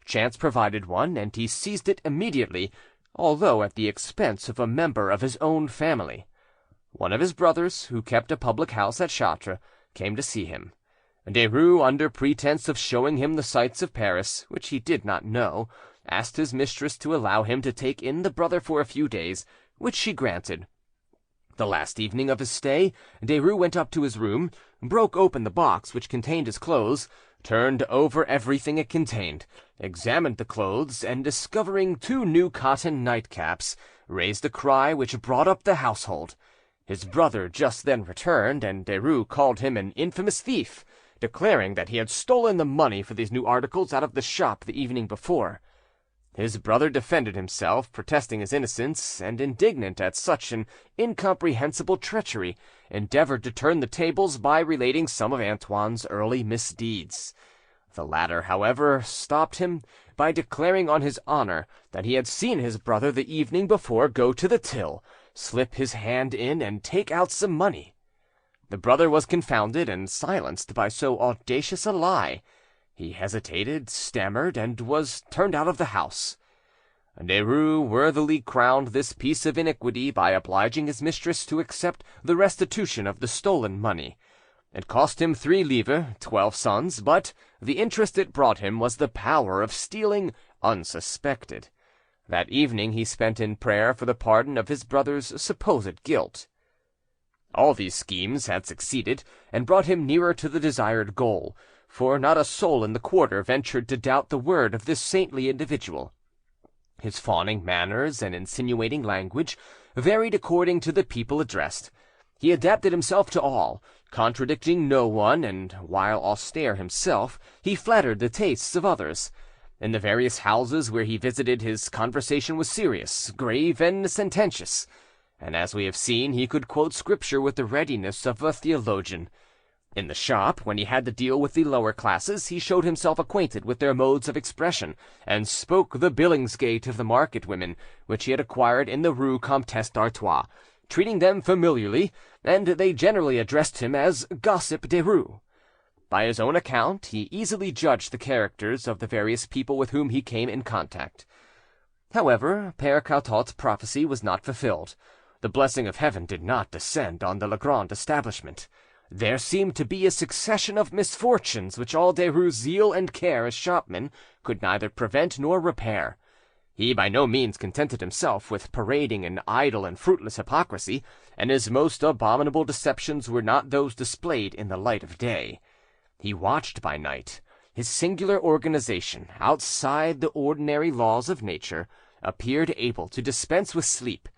Chance provided one, and he seized it immediately, although at the expense of a member of his own family. One of his brothers, who kept a public house at Chartres, came to see him. Derues, under pretence of showing him the sights of Paris, which he did not know, asked his mistress to allow him to take in the brother for a few days, which she granted. The last evening of his stay, Derues went up to his room, broke open the box which contained his clothes, turned over everything it contained, examined the clothes, and discovering 2 new cotton nightcaps, raised a cry which brought up the household. His brother just then returned, and Derues called him an infamous thief, declaring that he had stolen the money for these new articles out of the shop the evening before. His brother defended himself, protesting his innocence, and, indignant at such an incomprehensible treachery, endeavoured to turn the tables by relating some of Antoine's early misdeeds. The latter, however, stopped him by declaring on his honour that he had seen his brother the evening before go to the till, slip his hand in, and take out some money. The brother was confounded and silenced by so audacious a lie. He hesitated, stammered, and was turned out of the house. Derues worthily crowned this piece of iniquity by obliging his mistress to accept the restitution of the stolen money. It cost him 3 livres, 12 sons, but the interest it brought him was the power of stealing unsuspected. That evening he spent in prayer for the pardon of his brother's supposed guilt. All these schemes had succeeded, and brought him nearer to the desired goal, for not a soul in the quarter ventured to doubt the word of this saintly individual. His fawning manners and insinuating language varied according to the people addressed. He adapted himself to all, contradicting no one, and, while austere himself, he flattered the tastes of others. In the various houses where he visited his conversation was serious, grave, and sententious, and, as we have seen, he could quote Scripture with the readiness of a theologian. In the shop, when he had to deal with the lower classes, he showed himself acquainted with their modes of expression, and spoke the Billingsgate of the market women, which he had acquired in the Rue Comtesse d'Artois, treating them familiarly, and they generally addressed him as Gossip Derues. By his own account, he easily judged the characters of the various people with whom he came in contact. However, Père Cartault's prophecy was not fulfilled. The blessing of heaven did not descend on the Legrand establishment. There seemed to be a succession of misfortunes which all Derues' zeal and care as shopman could neither prevent nor repair. He by no means contented himself with parading an idle and fruitless hypocrisy, and his most abominable deceptions were not those displayed in the light of day. He watched by night. His singular organization, outside the ordinary laws of nature, appeared able to dispense with sleep.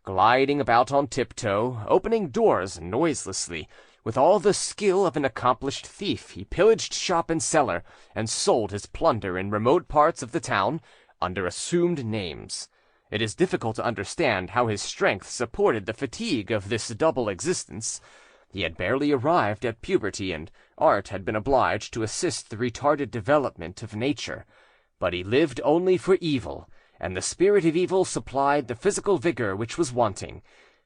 Gliding about on tiptoe, opening doors noiselessly, with all the skill of an accomplished thief, he pillaged shop and cellar, and sold his plunder in remote parts of the town under assumed names. It is difficult to understand how his strength supported the fatigue of this double existence. He had barely arrived at puberty, and art had been obliged to assist the retarded development of nature. But he lived only for evil, and the spirit of evil supplied the physical vigour which was wanting.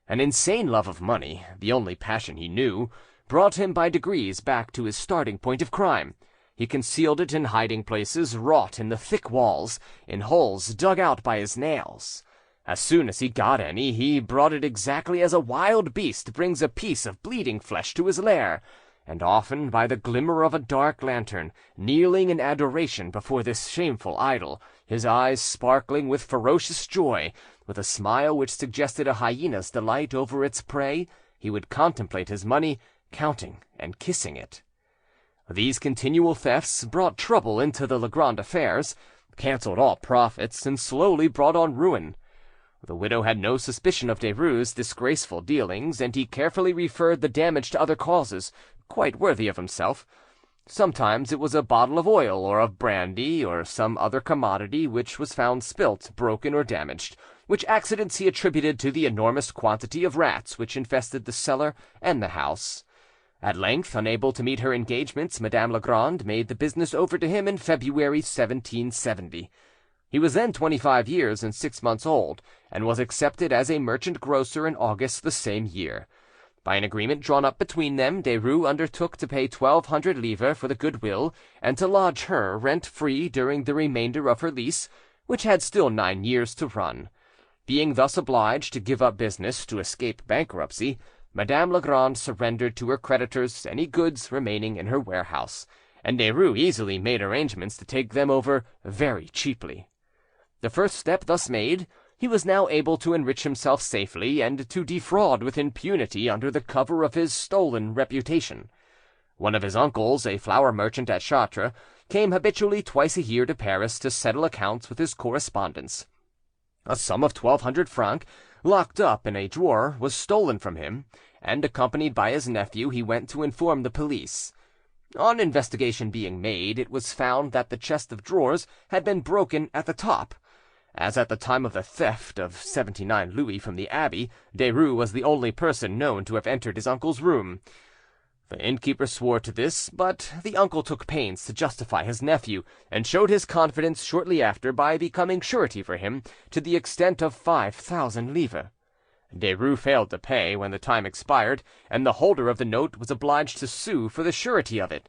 An insane love of money, the only passion he knew, brought him by degrees back to his starting point of crime. He concealed it in hiding places wrought in the thick walls, in holes dug out by his nails. As soon as he got any, he brought it exactly as a wild beast brings a piece of bleeding flesh to his lair, and often by the glimmer of a dark lantern, kneeling in adoration before this shameful idol, his eyes sparkling with ferocious joy, with a smile which suggested a hyena's delight over its prey, he would contemplate his money, counting and kissing it. These continual thefts brought trouble into the Legrand affairs, cancelled all profits, and slowly brought on ruin. The widow had no suspicion of Derues' disgraceful dealings, and he carefully referred the damage to other causes, quite worthy of himself. Sometimes it was a bottle of oil, or of brandy, or some other commodity which was found spilt, broken, or damaged, which accidents he attributed to the enormous quantity of rats which infested the cellar and the house. At length, unable to meet her engagements, Madame Legrand made the business over to him in February 1770. He was then 25 years and 6 months old, and was accepted as a merchant grocer in August the same year. By an agreement drawn up between them, Derues undertook to pay 1,200 livres for the goodwill, and to lodge her rent-free during the remainder of her lease, which had still 9 years to run. Being thus obliged to give up business to escape bankruptcy, Madame Legrand surrendered to her creditors any goods remaining in her warehouse, and Derues easily made arrangements to take them over very cheaply. The first step thus made, he was now able to enrich himself safely, and to defraud with impunity under the cover of his stolen reputation. One of his uncles, a flour merchant at Chartres, came habitually twice a year to Paris to settle accounts with his correspondents. A sum of 1,200 francs, locked up in a drawer, was stolen from him, and, accompanied by his nephew, he went to inform the police. On investigation being made, it was found that the chest of drawers had been broken at the top, As at the time of the theft of 79 louis from the abbey, Derues was the only person known to have entered his uncle's room. The innkeeper swore to this, but the uncle took pains to justify his nephew, and showed his confidence shortly after by becoming surety for him to the extent of 5,000 livres. Derues failed to pay when the time expired, and the holder of the note was obliged to sue for the surety of it.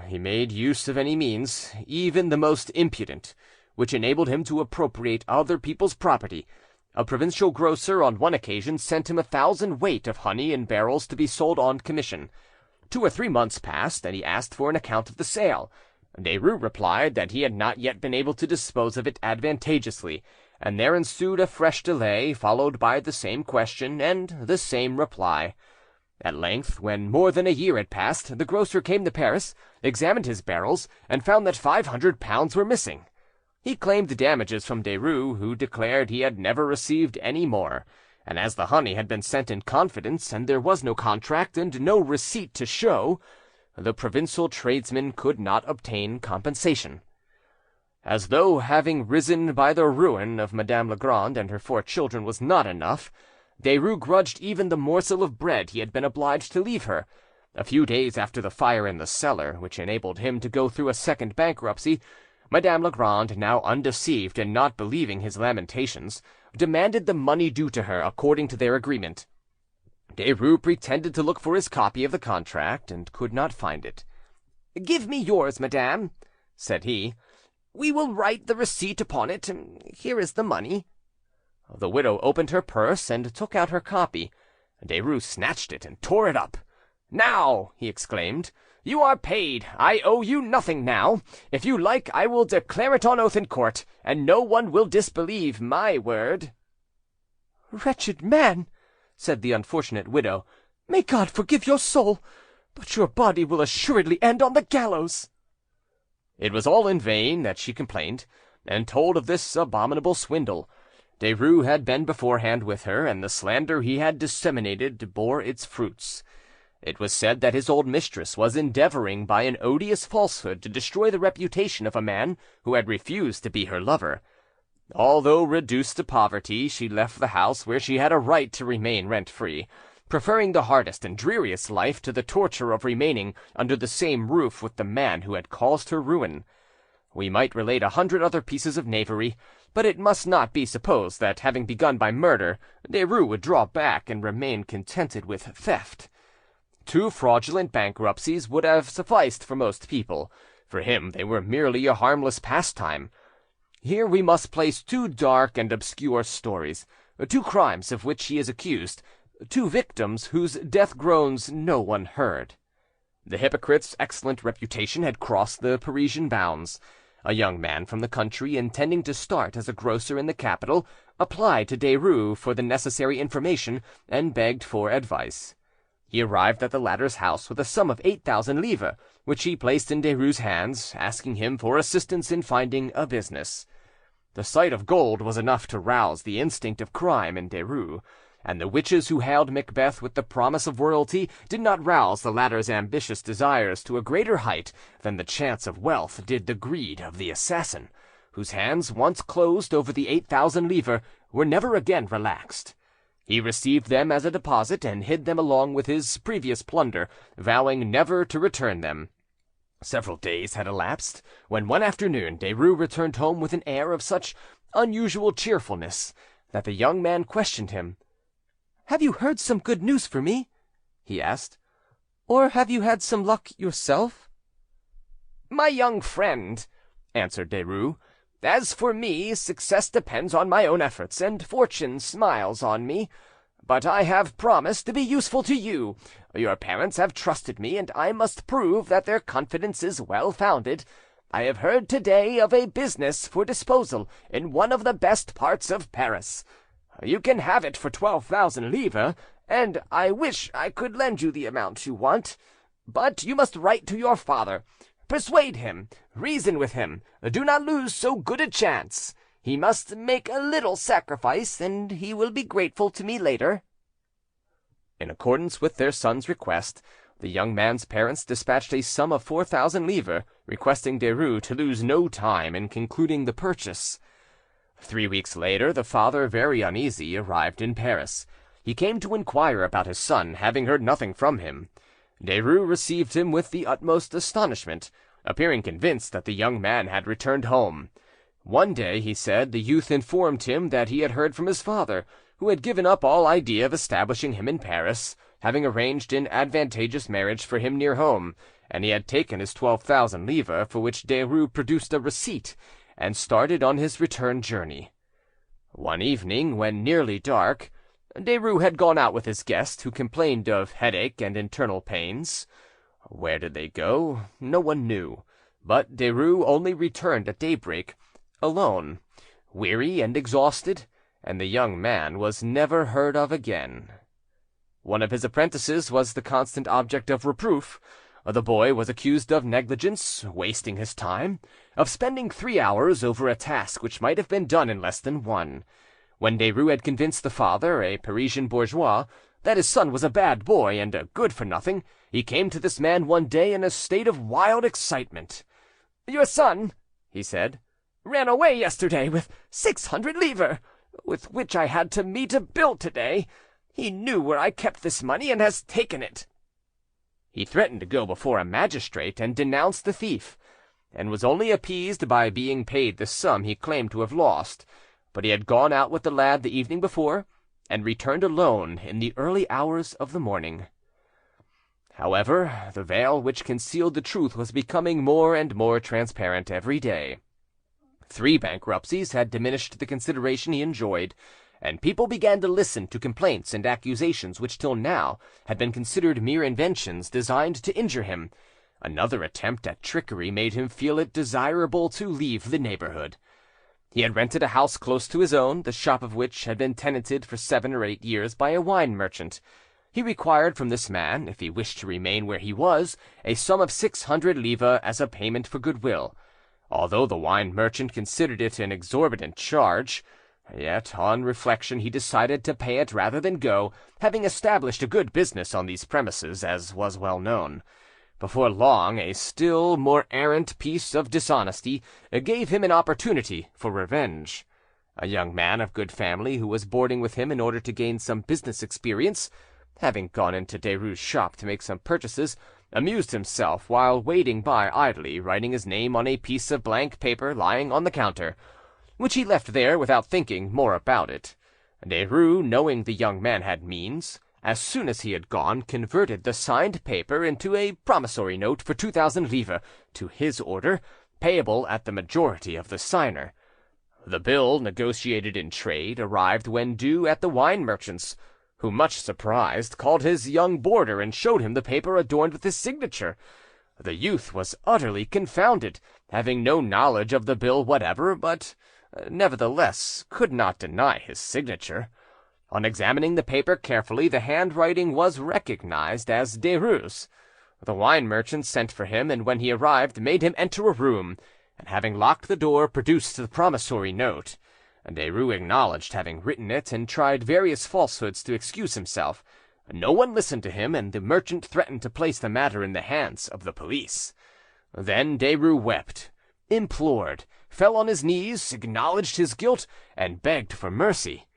He made use of any means, even the most impudent, which enabled him to appropriate other people's property. A provincial grocer on one occasion sent him 1,000 weight of honey in barrels to be sold on commission. 2 or 3 months passed, and he asked for an account of the sale. Derues replied that he had not yet been able to dispose of it advantageously, and there ensued a fresh delay, followed by the same question and the same reply. At length, when more than a year had passed, the grocer came to Paris, examined his barrels, and found that 500 pounds were missing. He claimed damages from Derues, who declared he had never received any more, and as the honey had been sent in confidence, and there was no contract and no receipt to show, the provincial tradesman could not obtain compensation. As though having risen by the ruin of Madame Legrand and her 4 children was not enough, Derues grudged even the morsel of bread he had been obliged to leave her. A few days after the fire in the cellar, which enabled him to go through a second bankruptcy, Madame Legrand, now undeceived and not believing his lamentations, demanded the money due to her according to their agreement. Derues pretended to look for his copy of the contract, and could not find it. "Give me yours, madame," said he. "We will write the receipt upon it. Here is the money." The widow opened her purse and took out her copy. Derues snatched it and tore it up. "Now," he exclaimed, "you are paid. I owe you nothing now. If you like, I will declare it on oath in court, and no one will disbelieve my word." "Wretched man," said the unfortunate widow, "may God forgive your soul, but your body will assuredly end on the gallows." It was all in vain that she complained, and told of this abominable swindle. Derues had been beforehand with her, and the slander he had disseminated bore its fruits. It was said that his old mistress was endeavouring by an odious falsehood to destroy the reputation of a man who had refused to be her lover. Although reduced to poverty, she left the house where she had a right to remain rent-free, preferring the hardest and dreariest life to the torture of remaining under the same roof with the man who had caused her ruin. We might relate 100 other pieces of knavery, but it must not be supposed that, having begun by murder, Derues would draw back and remain contented with theft. 2 fraudulent bankruptcies would have sufficed for most people. For him they were merely a harmless pastime. Here we must place 2 dark and obscure stories, 2 crimes of which he is accused, 2 victims whose death groans no one heard. The hypocrite's excellent reputation had crossed the Parisian bounds. A young man from the country, intending to start as a grocer in the capital, applied to Derues for the necessary information and begged for advice. He arrived at the latter's house with a sum of 8,000 livres, which he placed in Derues' hands, asking him for assistance in finding a business. The sight of gold was enough to rouse the instinct of crime in Derues, and the witches who hailed Macbeth with the promise of royalty did not rouse the latter's ambitious desires to a greater height than the chance of wealth did the greed of the assassin, whose hands, once closed over the 8,000 livres, were never again relaxed. He received them as a deposit, and hid them along with his previous plunder, vowing never to return them. Several days had elapsed, when one afternoon Derues returned home with an air of such unusual cheerfulness that the young man questioned him. "Have you heard some good news for me?" he asked. "Or have you had some luck yourself?" "My young friend," answered Derues, "as for me, success depends on my own efforts, and fortune smiles on me. But I have promised to be useful to you. Your parents have trusted me, and I must prove that their confidence is well founded. I have heard today of a business for disposal in one of the best parts of Paris. You can have it for 12,000 livres, and I wish I could lend you the amount you want. But you must write to your father. Persuade him, reason with him. Do not lose so good a chance. He must make a little sacrifice, and he will be grateful to me later." In accordance with their son's request, the young man's parents dispatched a sum of 4,000 livres, requesting Derues to lose no time in concluding the purchase. 3 weeks later, the father, very uneasy, arrived in Paris. He came to inquire about his son, having heard nothing from him. Derues received him with the utmost astonishment, appearing convinced that the young man had returned home. One day, he said, the youth informed him that he had heard from his father, who had given up all idea of establishing him in Paris, having arranged an advantageous marriage for him near home, and he had taken his 12,000 livres, for which Derues produced a receipt, and started on his return journey. One evening, when nearly dark, Derues had gone out with his guest, who complained of headache and internal pains. Where did they go? No one knew, but Derues only returned at daybreak, alone, weary and exhausted, and the young man was never heard of again. One of his apprentices was the constant object of reproof. The boy was accused of negligence, wasting his time, of spending 3 hours over a task which might have been done in less than one. When Derues had convinced the father, a Parisian bourgeois, that his son was a bad boy and a good-for-nothing, he came to this man one day in a state of wild excitement. "Your son," he said, "ran away yesterday with 600 livres, with which I had to meet a bill today. He knew where I kept this money and has taken it." He threatened to go before a magistrate and denounce the thief, and was only appeased by being paid the sum he claimed to have lost. But he had gone out with the lad the evening before, and returned alone in the early hours of the morning. However, the veil which concealed the truth was becoming more and more transparent every day. 3 bankruptcies had diminished the consideration he enjoyed, and people began to listen to complaints and accusations which till now had been considered mere inventions designed to injure him. Another attempt at trickery made him feel it desirable to leave the neighbourhood. He had rented a house close to his own, the shop of which had been tenanted for 7 or 8 years by a wine merchant. He required from this man, if he wished to remain where he was, a sum of 600 livres as a payment for goodwill. Although the wine merchant considered it an exorbitant charge, yet on reflection he decided to pay it rather than go, having established a good business on these premises, as was well known. Before long, a still more arrant piece of dishonesty gave him an opportunity for revenge. A young man of good family, who was boarding with him in order to gain some business experience, having gone into Derues' shop to make some purchases, amused himself while waiting by idly, writing his name on a piece of blank paper lying on the counter, which he left there without thinking more about it. Derues, knowing the young man had means, as soon as he had gone, converted the signed paper into a promissory note for 2,000 livres to his order, payable at the majority of the signer. The bill, negotiated in trade, arrived when due at the wine merchant's, who, much surprised, called his young boarder and showed him the paper adorned with his signature. The youth was utterly confounded, having no knowledge of the bill whatever, but nevertheless could not deny his signature. On examining the paper carefully, the handwriting was recognized as Derues'. The wine merchant sent for him, and when he arrived made him enter a room, and having locked the door, produced the promissory note. Derues acknowledged having written it, and tried various falsehoods to excuse himself. No one listened to him, and the merchant threatened to place the matter in the hands of the police. Then Derues wept, implored, fell on his knees, acknowledged his guilt, and begged for mercy.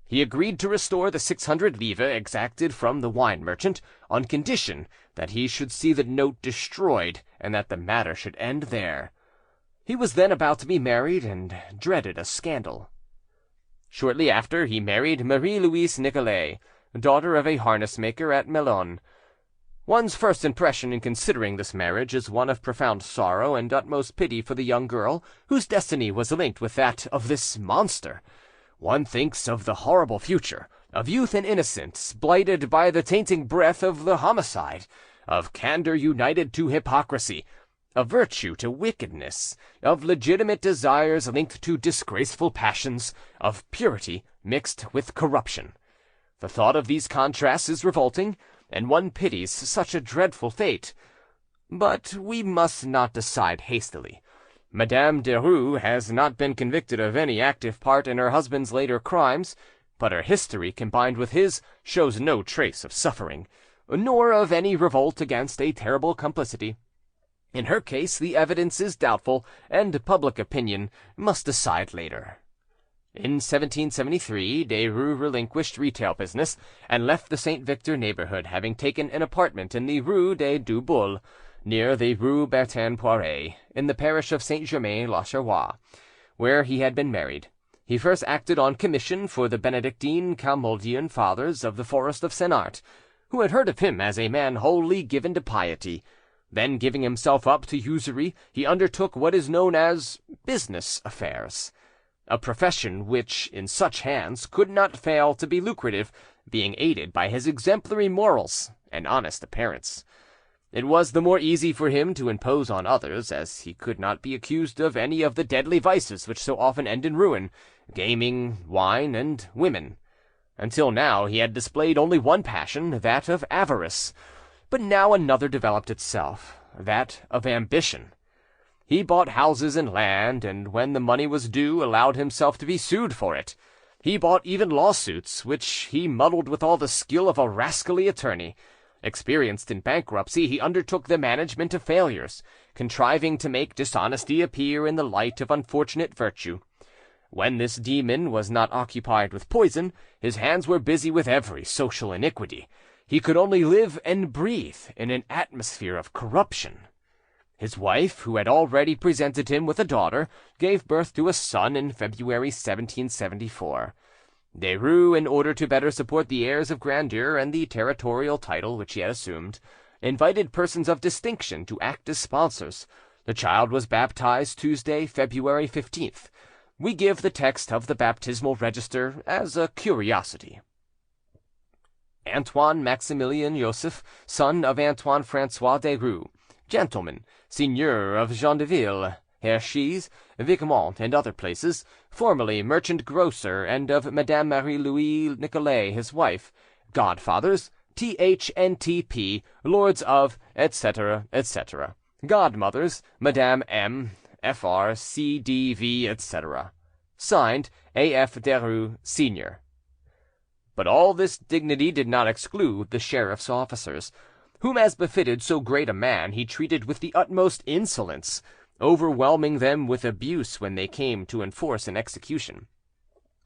He agreed to restore the 600 livres exacted from the wine merchant, on condition that he should see the note destroyed, and that the matter should end there. He was then about to be married, and dreaded a scandal. Shortly after, he married Marie-Louise Nicolet, daughter of a harness-maker at Melun. One's first impression in considering this marriage is one of profound sorrow and utmost pity for the young girl whose destiny was linked with that of this monster. One thinks of the horrible future, of youth and innocence blighted by the tainting breath of the homicide, of candour united to hypocrisy, of virtue to wickedness, of legitimate desires linked to disgraceful passions, of purity mixed with corruption. The thought of these contrasts is revolting, and one pities such a dreadful fate. But we must not decide hastily. Madame Derues has not been convicted of any active part in her husband's later crimes, but her history, combined with his, shows no trace of suffering, nor of any revolt against a terrible complicity. In her case the evidence is doubtful, and public opinion must decide later. In 1773 Derues relinquished retail business and left the St. Victor neighbourhood, having taken an apartment in the rue des Deux Boules, near the rue Bertin-Poiré, in the parish of Saint-Germain-l'Auxerrois, where he had been married. He first acted on commission for the Benedictine Camaldian fathers of the forest of Senart, who had heard of him as a man wholly given to piety. Then, giving himself up to usury, he undertook what is known as business affairs, a profession which, in such hands, could not fail to be lucrative, being aided by his exemplary morals and honest appearance. It was the more easy for him to impose on others, as he could not be accused of any of the deadly vices which so often end in ruin: gaming, wine, and women. Until now he had displayed only one passion, that of avarice, but now another developed itself, that of ambition. He bought houses and land, and when the money was due, allowed himself to be sued for it. He bought even lawsuits, which he muddled with all the skill of a rascally attorney. Experienced in bankruptcy, he undertook the management of failures, contriving to make dishonesty appear in the light of unfortunate virtue. When this demon was not occupied with poison, his hands were busy with every social iniquity. He could only live and breathe in an atmosphere of corruption. His wife, who had already presented him with a daughter, gave birth to a son in February 1774. Derues, in order to better support the airs of grandeur and the territorial title which he had assumed, invited persons of distinction to act as sponsors. The child was baptized Tuesday, February 15th. We give the text of the baptismal register as a curiosity. Antoine Maximilien Joseph, son of Antoine-Francois Desrues, gentleman, seigneur of Gendeville, Herchies, Vicomont, and other places, formerly merchant grocer, and of Madame Marie-Louise Nicolet, his wife, godfathers, Th and T.P., lords of, etc., etc., godmothers, Madame M., Fr., C.D.V., etc. Signed, A.F. Derues, Senior. But all this dignity did not exclude the sheriff's officers, whom, as befitted so great a man, he treated with the utmost insolence, overwhelming them with abuse when they came to enforce an execution.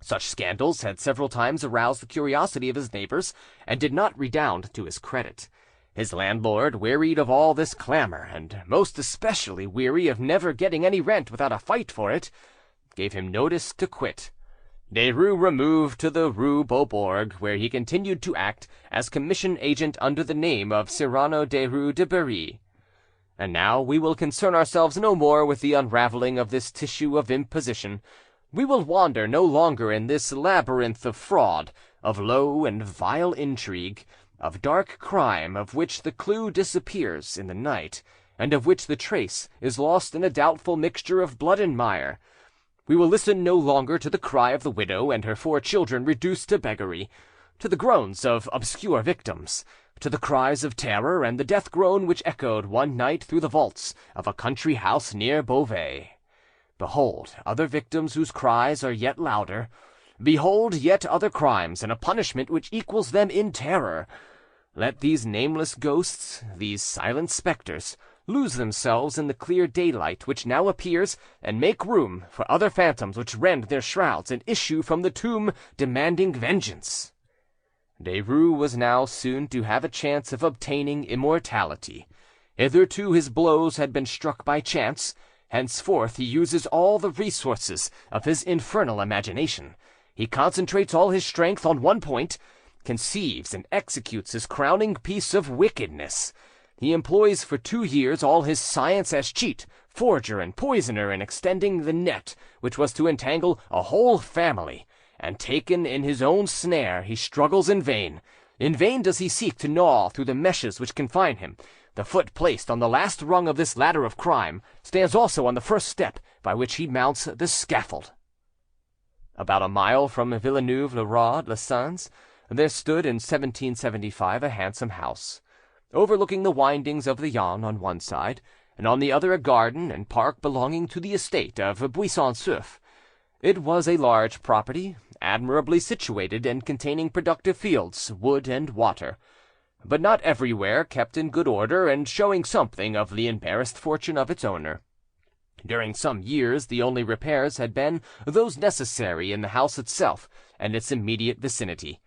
Such scandals had several times aroused the curiosity of his neighbours, and did not redound to his credit. His landlord, wearied of all this clamour, and most especially weary of never getting any rent without a fight for it, gave him notice to quit. Derues removed to the rue Beaubourg, where he continued to act as commission agent under the name of Cyrano Derues de Berry. And now we will concern ourselves no more with the unravelling of this tissue of imposition. We will wander no longer in this labyrinth of fraud, of low and vile intrigue, of dark crime, of which the clue disappears in the night, and of which the trace is lost in a doubtful mixture of blood and mire. We will listen no longer to the cry of the widow and her 4 children reduced to beggary, to the groans of obscure victims, to the cries of terror and the death groan which echoed one night through the vaults of a country house near Beauvais. Behold other victims whose cries are yet louder. Behold yet other crimes, and a punishment which equals them in terror. Let these nameless ghosts, these silent spectres, lose themselves in the clear daylight which now appears, and make room for other phantoms which rend their shrouds and issue from the tomb demanding vengeance. Derues was now soon to have a chance of obtaining immortality. Hitherto his blows had been struck by chance. Henceforth he uses all the resources of his infernal imagination. He concentrates all his strength on one point, conceives and executes his crowning piece of wickedness. He employs for 2 years all his science as cheat, forger, and poisoner in extending the net which was to entangle a whole family, and taken in his own snare, he struggles in vain. In vain does he seek to gnaw through the meshes which confine him. The foot placed on the last rung of this ladder of crime stands also on the first step by which he mounts the scaffold. About a mile from Villeneuve-le-Roi-les-Sens there stood in 1775 a handsome house, overlooking the windings of the Yonne on one side, and on the other a garden and park belonging to the estate of Buisson-Souef. It was a large property, admirably situated and containing productive fields, wood, and water, but not everywhere kept in good order, and showing something of the embarrassed fortune of its owner. During some years the only repairs had been those necessary in the house itself and its immediate vicinity.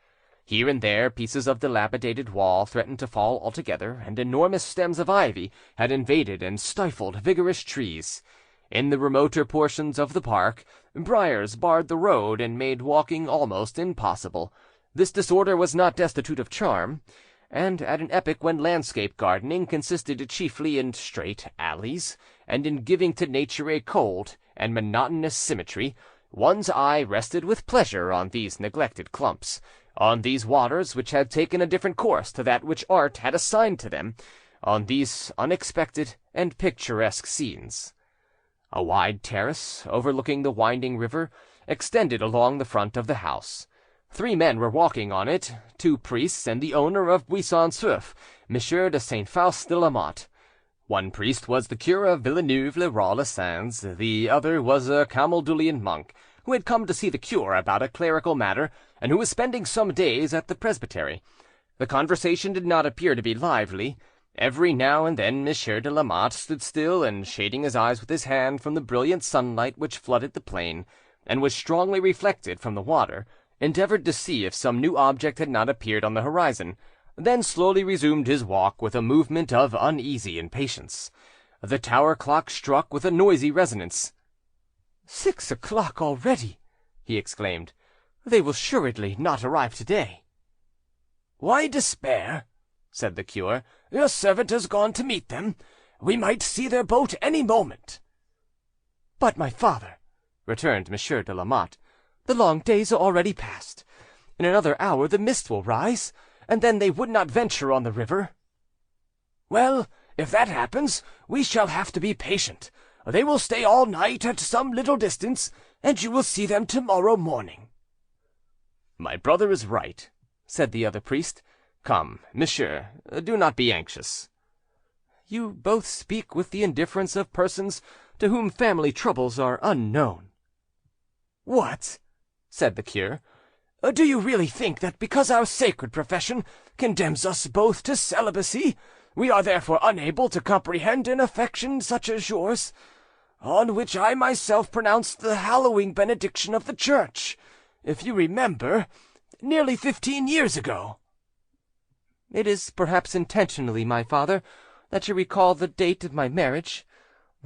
Here and there pieces of dilapidated wall threatened to fall altogether, and enormous stems of ivy had invaded and stifled vigorous trees. In the remoter portions of the park, briars barred the road and made walking almost impossible. This disorder was not destitute of charm, and at an epoch when landscape gardening consisted chiefly in straight alleys, and in giving to nature a cold and monotonous symmetry, one's eye rested with pleasure on these neglected clumps, on these waters which had taken a different course to that which art had assigned to them, on these unexpected and picturesque scenes. A wide terrace, overlooking the winding river, extended along the front of the house. 3 men were walking on it, 2 priests and the owner of Buisson-Souef, Monsieur de Saint-Faust de Lamotte. One priest was the cure of Villeneuve-le-Roi-les-Sens, the other was a Camaldulian monk, who had come to see the cure about a clerical matter, and who was spending some days at the presbytery. The conversation did not appear to be lively. Every now and then Monsieur de Lamotte stood still, and shading his eyes with his hand from the brilliant sunlight which flooded the plain, and was strongly reflected from the water, endeavoured to see if some new object had not appeared on the horizon, then slowly resumed his walk with a movement of uneasy impatience. The tower clock struck with a noisy resonance. 6 o'clock already, he exclaimed. They will assuredly not arrive today. Why despair? Said the cure. Your servant has gone to meet them. We might see their boat any moment. But, my father, returned Monsieur de Lamotte, the long days are already past. In another hour the mist will rise, and then they would not venture on the river. Well, if that happens, we shall have to be patient. They will stay all night at some little distance, and you will see them tomorrow morning. My brother is right, said the other priest. Come, monsieur, do not be anxious. You both speak with the indifference of persons to whom family troubles are unknown. What? Said the cure. Do you really think that because our sacred profession condemns us both to celibacy, we are therefore unable to comprehend an affection such as yours, on which I myself pronounced the hallowing benediction of the Church, if you remember, nearly 15 years ago? It is perhaps intentionally, my father, that you recall the date of my marriage.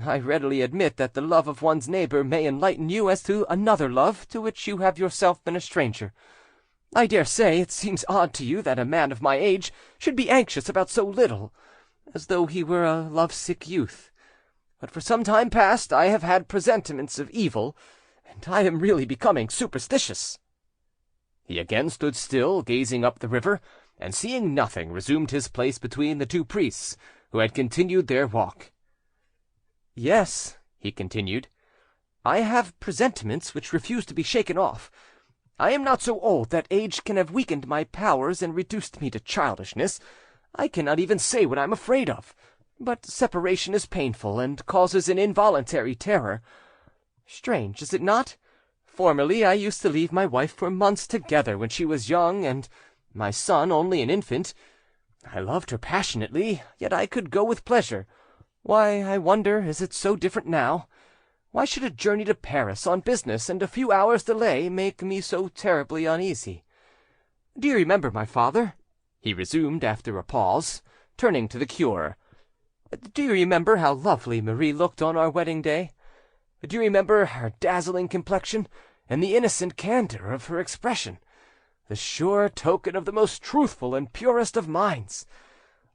I readily admit that the love of one's neighbour may enlighten you as to another love to which you have yourself been a stranger. I dare say it seems odd to you that a man of my age should be anxious about so little, as though he were a love-sick youth. But for some time past I have had presentiments of evil, and I am really becoming superstitious. He again stood still, gazing up the river, and seeing nothing, resumed his place between the 2 priests, who had continued their walk. Yes, he continued, I have presentiments which refuse to be shaken off. I am not so old that age can have weakened my powers and reduced me to childishness. I cannot even say what I am afraid of, but separation is painful and causes an involuntary terror. Strange, is it not? Formerly I used to leave my wife for months together when she was young, and my son only an infant. I loved her passionately, yet I could go with pleasure. Why, I wonder, is it so different now? Why should a journey to Paris on business and a few hours' delay make me so terribly uneasy? Do you remember, my father, he resumed after a pause, turning to the cure, do you remember how lovely Marie looked on our wedding day? Do you remember her dazzling complexion and the innocent candour of her expression, the sure token of the most truthful and purest of minds?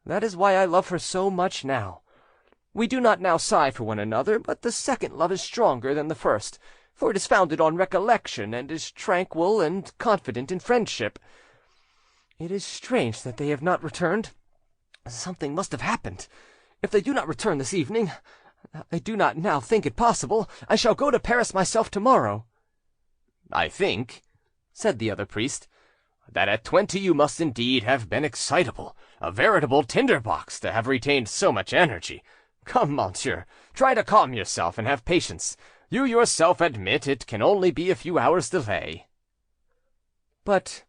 That is why I love her so much now. We do not now sigh for one another, but the second love is stronger than the first, for it is founded on recollection, and is tranquil and confident in friendship. It is strange that they have not returned. Something must have happened. If they do not return this evening, I do not now think it possible, I shall go to Paris myself tomorrow. I think, said the other priest, that at 20 you must indeed have been excitable, a veritable tinder-box to have retained so much energy. Come, monsieur, try to calm yourself and have patience. You yourself admit it can only be a few hours' delay. But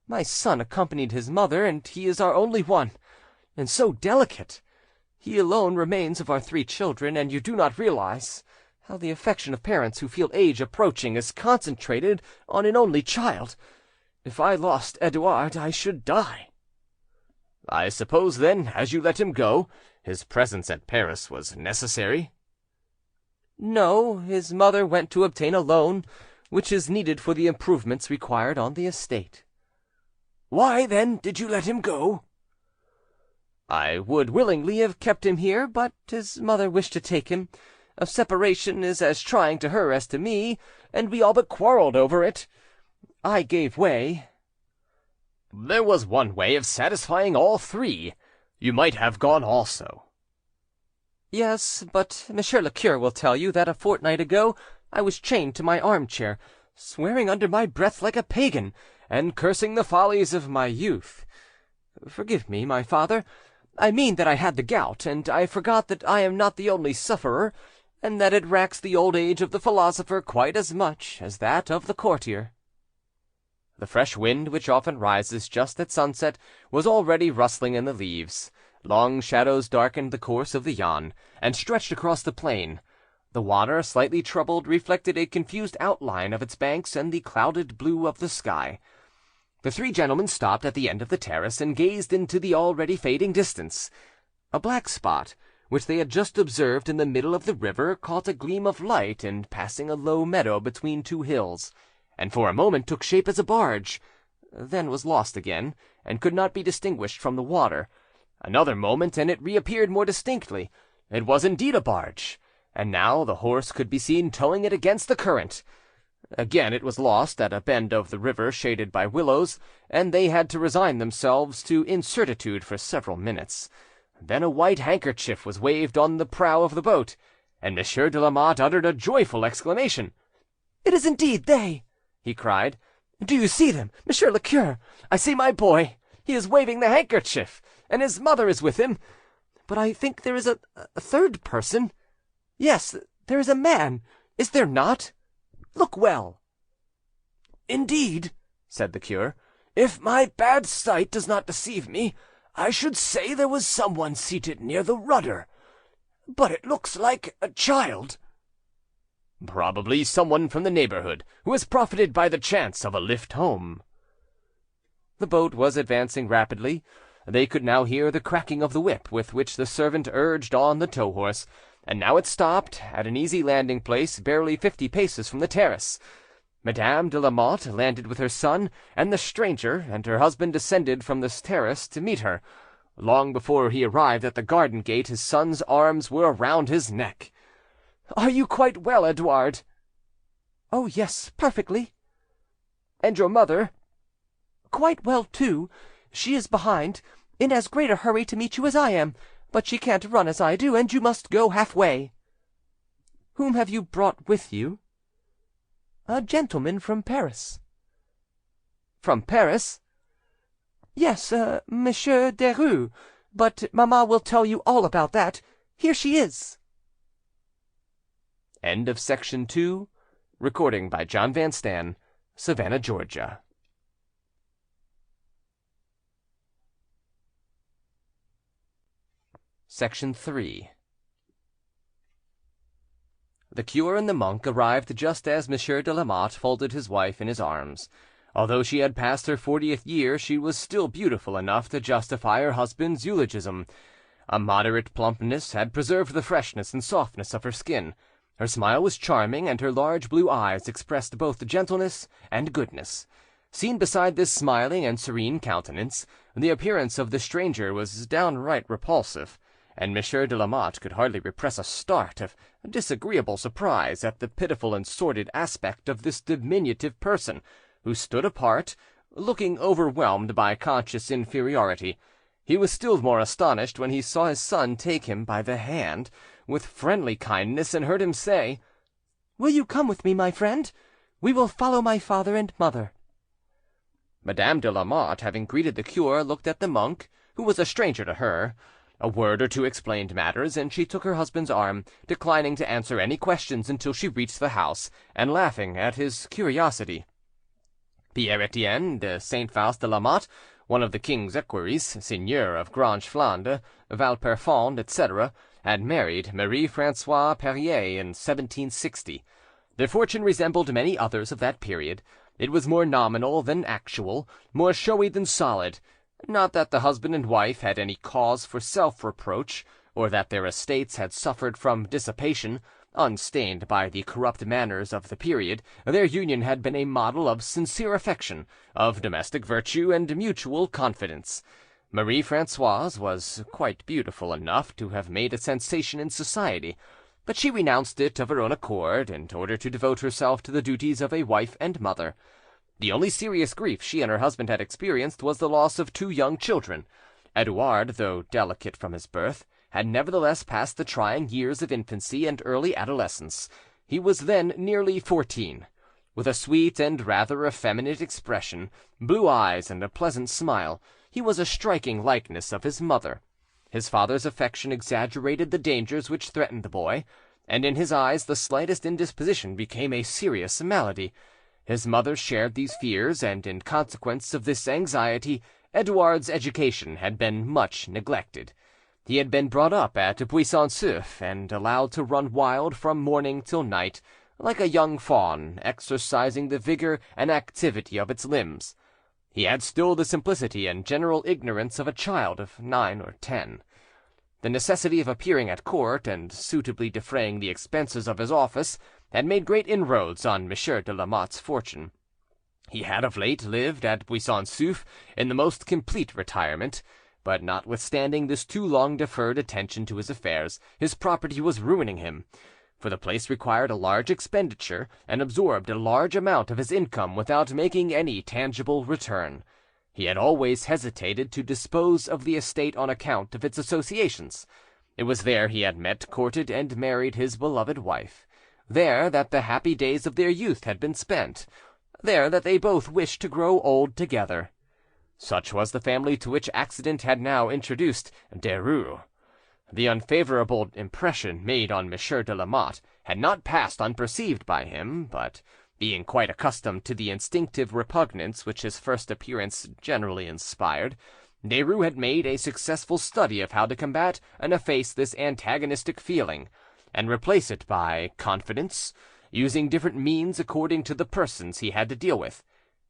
my son accompanied his mother, and he is our only one, and so delicate. He alone remains of our 3 children, and you do not realize, How the affection of parents who feel age approaching is concentrated on an only child! If I lost Edouard, I should die." "I suppose, then, as you let him go, his presence at Paris was necessary?" "No, his mother went to obtain a loan, which is needed for the improvements required on the estate." "Why, then, did you let him go?" "I would willingly have kept him here, but his mother wished to take him. A separation is as trying to her as to me, and we all but quarrelled over it. I gave way." "There was one way of satisfying all three. You might have gone also." "Yes, but Monsieur le Cure will tell you that a fortnight ago I was chained to my armchair, swearing under my breath like a pagan, and cursing the follies of my youth. Forgive me, my father. I mean that I had the gout, and I forgot that I am not the only sufferer, and that it racks the old age of the philosopher quite as much as that of the courtier." The fresh wind, which often rises just at sunset, was already rustling in the leaves. Long shadows darkened the course of the Yonne, and stretched across the plain. The water, slightly troubled, reflected a confused outline of its banks and the clouded blue of the sky. The three gentlemen stopped at the end of the terrace and gazed into the already fading distance. A black spot, which they had just observed in the middle of the river, caught a gleam of light in passing a low meadow between two hills, and for a moment took shape as a barge, then was lost again, and could not be distinguished from the water. Another moment, and it reappeared more distinctly. It was indeed a barge, and now the horse could be seen towing it against the current. Again it was lost at a bend of the river shaded by willows, and they had to resign themselves to incertitude for several minutes. Then a white handkerchief was waved on the prow of the boat, and Monsieur de Lamotte uttered a joyful exclamation. "It is indeed they!" he cried. "Do you see them, Monsieur le Cure? I see my boy. He is waving the handkerchief, and his mother is with him. But I think there is a third person. Yes, there is a man, is there not? Look well." "Indeed," said the cure, "if my bad sight does not deceive me, I should say there was someone seated near the rudder. But it looks like a child." "Probably someone from the neighbourhood, who has profited by the chance of a lift home." The boat was advancing rapidly. They could now hear the cracking of the whip with which the servant urged on the tow horse, and now it stopped at an easy landing place barely 50 paces from the terrace. Madame de Lamotte landed with her son, and the stranger and her husband descended from this terrace to meet her. Long before he arrived at the garden gate his son's arms were around his neck. "Are you quite well, Edouard?" "Oh, yes, perfectly." "And your mother?" "Quite well, too. She is behind, in as great a hurry to meet you as I am, but she can't run as I do, and you must go halfway." "Whom have you brought with you?" "A gentleman from Paris." "From Paris?" "Yes, Monsieur Derues, but mamma will tell you all about that. Here she is." End of Section 2. Recording by jvanstan, Savannah, Georgia. Section 3. The cure and the monk arrived just as Monsieur de Lamotte folded his wife in his arms. Although she had passed her 40th year, she was still beautiful enough to justify her husband's eulogism. A moderate plumpness had preserved the freshness and softness of her skin. Her smile was charming, and her large blue eyes expressed both gentleness and goodness. Seen beside this smiling and serene countenance, the appearance of the stranger was downright repulsive, and Monsieur de Lamotte could hardly repress a start of disagreeable surprise at the pitiful and sordid aspect of this diminutive person, who stood apart, looking overwhelmed by conscious inferiority. He was still more astonished when he saw his son take him by the hand with friendly kindness, and heard him say, "Will you come with me, my friend? We will follow my father and mother." Madame de Lamotte, having greeted the cure, looked at the monk, who was a stranger to her. A word or two explained matters, and she took her husband's arm, declining to answer any questions until she reached the house, and laughing at his curiosity. Pierre Etienne de Saint Faust de Lamotte, one of the king's equerries, seigneur of Grange Flandre, Valperfond, etc., had married Marie-Françoise Perrier in 1760. Their fortune resembled many others of that period. It was more nominal than actual, more showy than solid. Not that the husband and wife had any cause for self-reproach, or that their estates had suffered from dissipation. Unstained by the corrupt manners of the period, their union had been a model of sincere affection, of domestic virtue and mutual confidence. Marie-Françoise was quite beautiful enough to have made a sensation in society, but she renounced it of her own accord in order to devote herself to the duties of a wife and mother. The only serious grief she and her husband had experienced was the loss of two young children. Edouard, though delicate from his birth, had nevertheless passed the trying years of infancy and early adolescence. He was then nearly 14. With a sweet and rather effeminate expression, blue eyes, and a pleasant smile, he was a striking likeness of his mother. His father's affection exaggerated the dangers which threatened the boy, and in his eyes the slightest indisposition became a serious malady. His mother shared these fears, and in consequence of this anxiety, Edouard's education had been much neglected. He had been brought up at Buisson-Souef, and allowed to run wild from morning till night, like a young fawn, exercising the vigour and activity of its limbs. He had still the simplicity and general ignorance of a child of 9 or 10. The necessity of appearing at court, and suitably defraying the expenses of his office, had made great inroads on Monsieur de Lamotte's fortune. He had of late lived at Buisson-Souef in the most complete retirement, but notwithstanding this too long deferred attention to his affairs, his property was ruining him, for the place required a large expenditure, and absorbed a large amount of his income without making any tangible return. He had always hesitated to dispose of the estate on account of its associations. It was there he had met, courted, and married his beloved wife; there that the happy days of their youth had been spent; there that they both wished to grow old together. Such was the family to which accident had now introduced Derues. The unfavourable impression made on Monsieur de Lamotte had not passed unperceived by him, but, being quite accustomed to the instinctive repugnance which his first appearance generally inspired, Derues had made a successful study of how to combat and efface this antagonistic feeling, and replace it by confidence, using different means according to the persons he had to deal with.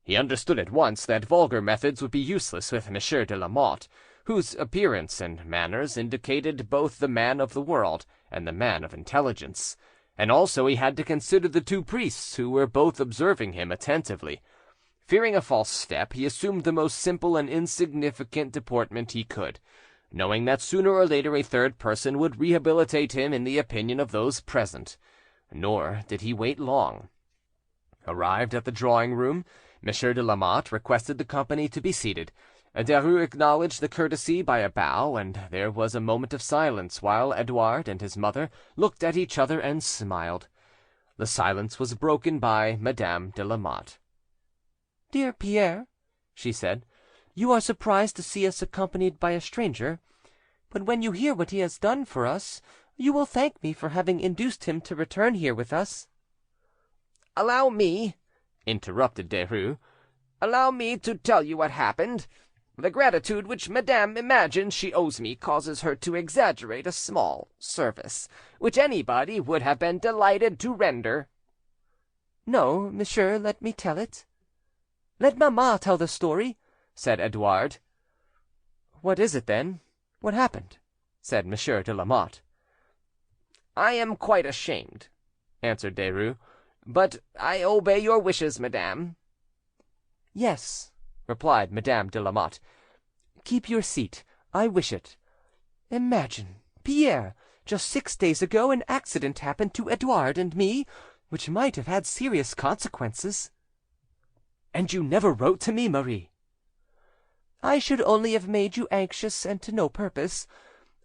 He understood at once that vulgar methods would be useless with Monsieur de Lamotte, whose appearance and manners indicated both the man of the world and the man of intelligence, and also he had to consider the two priests, who were both observing him attentively. Fearing a false step, he assumed the most simple and insignificant deportment he could, knowing that sooner or later a third person would rehabilitate him in the opinion of those present. Nor did he wait long. Arrived at the drawing-room, Monsieur de Lamotte requested the company to be seated. Derues acknowledged the courtesy by a bow, and there was a moment of silence while Edouard and his mother looked at each other and smiled. The silence was broken by Madame de Lamotte. "Dear Pierre," she said, "you are surprised to see us accompanied by a stranger, but when you hear what he has done for us, you will thank me for having induced him to return here with us." "Allow me," interrupted Derues, "allow me to tell you what happened. The gratitude which Madame imagines she owes me causes her to exaggerate a small service which anybody would have been delighted to render." "No, monsieur, let me tell it." "Let mamma tell the story," said Edouard. "What is it, then? What happened?" said Monsieur de Lamotte. "I am quite ashamed," answered Derues, "but I obey your wishes, madame." "Yes," replied Madame de Lamotte. "Keep your seat. I wish it. Imagine, Pierre, just 6 days ago an accident happened to Edouard and me, which might have had serious consequences." "And you never wrote to me, Marie?" "I should only have made you anxious, and to no purpose.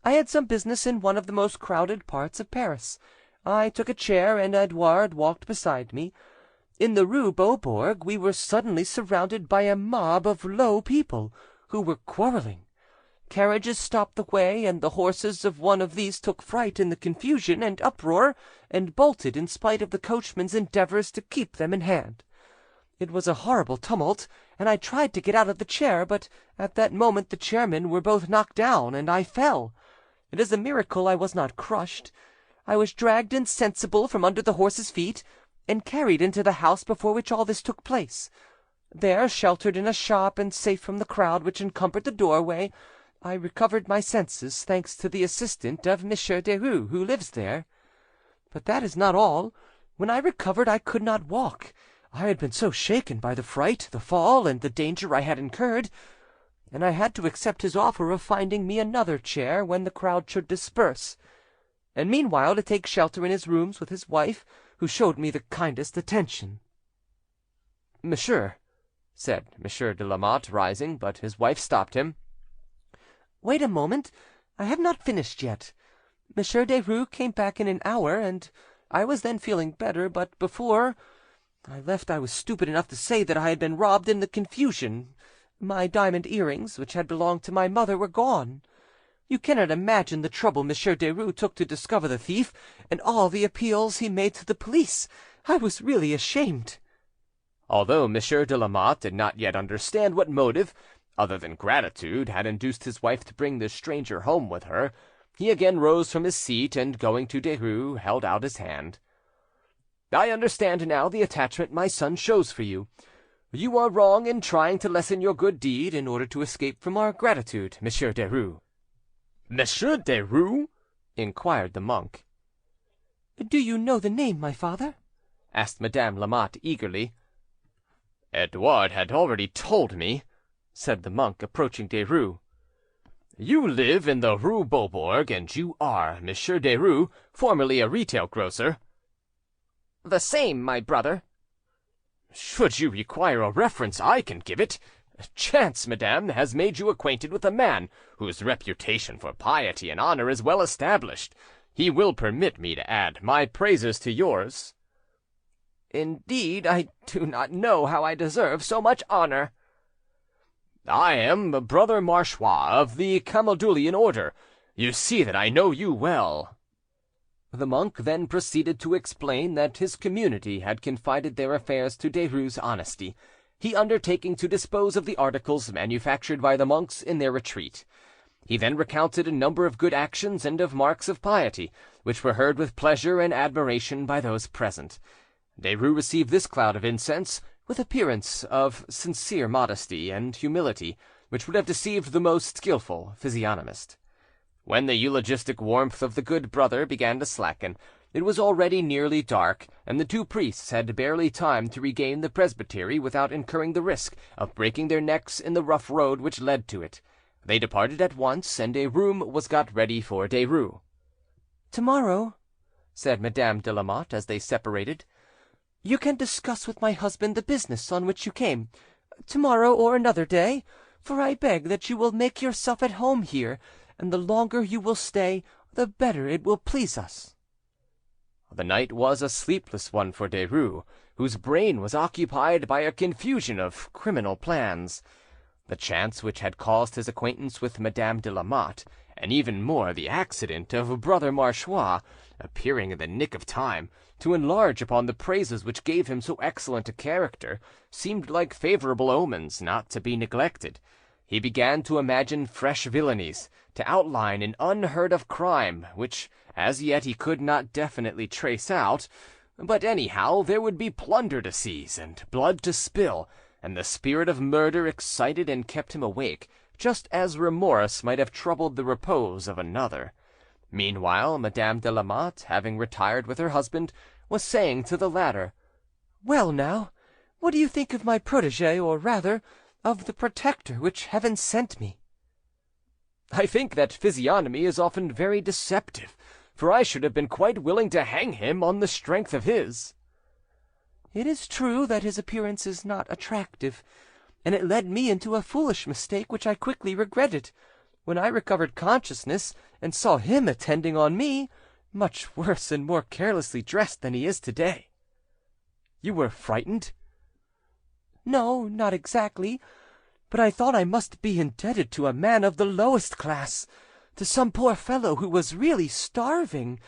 I had some business in one of the most crowded parts of Paris. I took a chair, and Edouard walked beside me. In the rue Beaubourg we were suddenly surrounded by a mob of low people, who were quarrelling. Carriages stopped the way, and the horses of one of these took fright in the confusion and uproar, and bolted in spite of the coachman's endeavours to keep them in hand. It was a horrible tumult, and I tried to get out of the chair, but at that moment the chairmen were both knocked down, and I fell. It is a miracle I was not crushed. I was dragged insensible from under the horse's feet, and carried into the house before which all this took place. There, sheltered in a shop and safe from the crowd which encumbered the doorway, I recovered my senses, thanks to the assistance of Monsieur Derues, who lives there. But that is not all. When I recovered I could not walk. I had been so shaken by the fright, the fall, and the danger I had incurred, and I had to accept his offer of finding me another chair when the crowd should disperse, and meanwhile to take shelter in his rooms with his wife, who showed me the kindest attention." "Monsieur," said Monsieur de Lamotte, rising, but his wife stopped him. "Wait a moment, I have not finished yet. Monsieur Derues came back in an hour, and I was then feeling better, but before I left I was stupid enough to say that I had been robbed in the confusion. My diamond earrings, which had belonged to my mother, were gone. You cannot imagine the trouble Monsieur Derues took to discover the thief, and all the appeals he made to the police. I was really ashamed." Although Monsieur de Lamotte did not yet understand what motive, other than gratitude, had induced his wife to bring this stranger home with her, he again rose from his seat, and going to Derues, held out his hand. "I understand now the attachment my son shows for you. You are wrong in trying to lessen your good deed in order to escape from our gratitude, Monsieur Derues." "Monsieur Derues?" inquired the monk. "Do you know the name, my father?" asked Madame Lamotte eagerly. "Edouard had already told me," said the monk, approaching Derues. "You live in the rue Beaubourg, and you are Monsieur Derues, formerly a retail grocer?" "The same, my brother." "Should you require a reference, I can give it. Chance, madame, has made you acquainted with a man whose reputation for piety and honour is well established. He will permit me to add my praises to yours." "Indeed, I do not know how I deserve so much honour." "I am Brother Marchois of the Camaldulian order. You see that I know you well." The monk then proceeded to explain that his community had confided their affairs to Derues' honesty, he undertaking to dispose of the articles manufactured by the monks in their retreat. He then recounted a number of good actions and of marks of piety, which were heard with pleasure and admiration by those present. Derues received this cloud of incense with appearance of sincere modesty and humility, which would have deceived the most skilful physiognomist. When the eulogistic warmth of the good brother began to slacken, it was already nearly dark, and the two priests had barely time to regain the presbytery without incurring the risk of breaking their necks in the rough road which led to it. They departed at once, and a room was got ready for Derues. "Tomorrow," said Madame de Lamotte as they separated, "you can discuss with my husband the business on which you came. Tomorrow or another day, for I beg that you will make yourself at home here, and the longer you will stay, the better it will please us." The night was a sleepless one for Derues, whose brain was occupied by a confusion of criminal plans. The chance which had caused his acquaintance with Madame de Lamotte, and even more the accident of Brother Marchois appearing in the nick of time to enlarge upon the praises which gave him so excellent a character, seemed like favourable omens not to be neglected. He began to imagine fresh villainies, to outline an unheard-of crime, which as yet he could not definitely trace out, but anyhow there would be plunder to seize and blood to spill, and the spirit of murder excited and kept him awake, just as remorse might have troubled the repose of another. Meanwhile, Madame de Lamotte, having retired with her husband, was saying to the latter, "Well, now, what do you think of my protégé, or rather of the protector which Heaven sent me?" "I think that physiognomy is often very deceptive, for I should have been quite willing to hang him on the strength of his." "It is true that his appearance is not attractive, and it led me into a foolish mistake which I quickly regretted. When I recovered consciousness and saw him attending on me, much worse and more carelessly dressed than he is today." "You were frightened?" "No, not exactly, but I thought I must be indebted to a man of the lowest class, to some poor fellow who was really starving,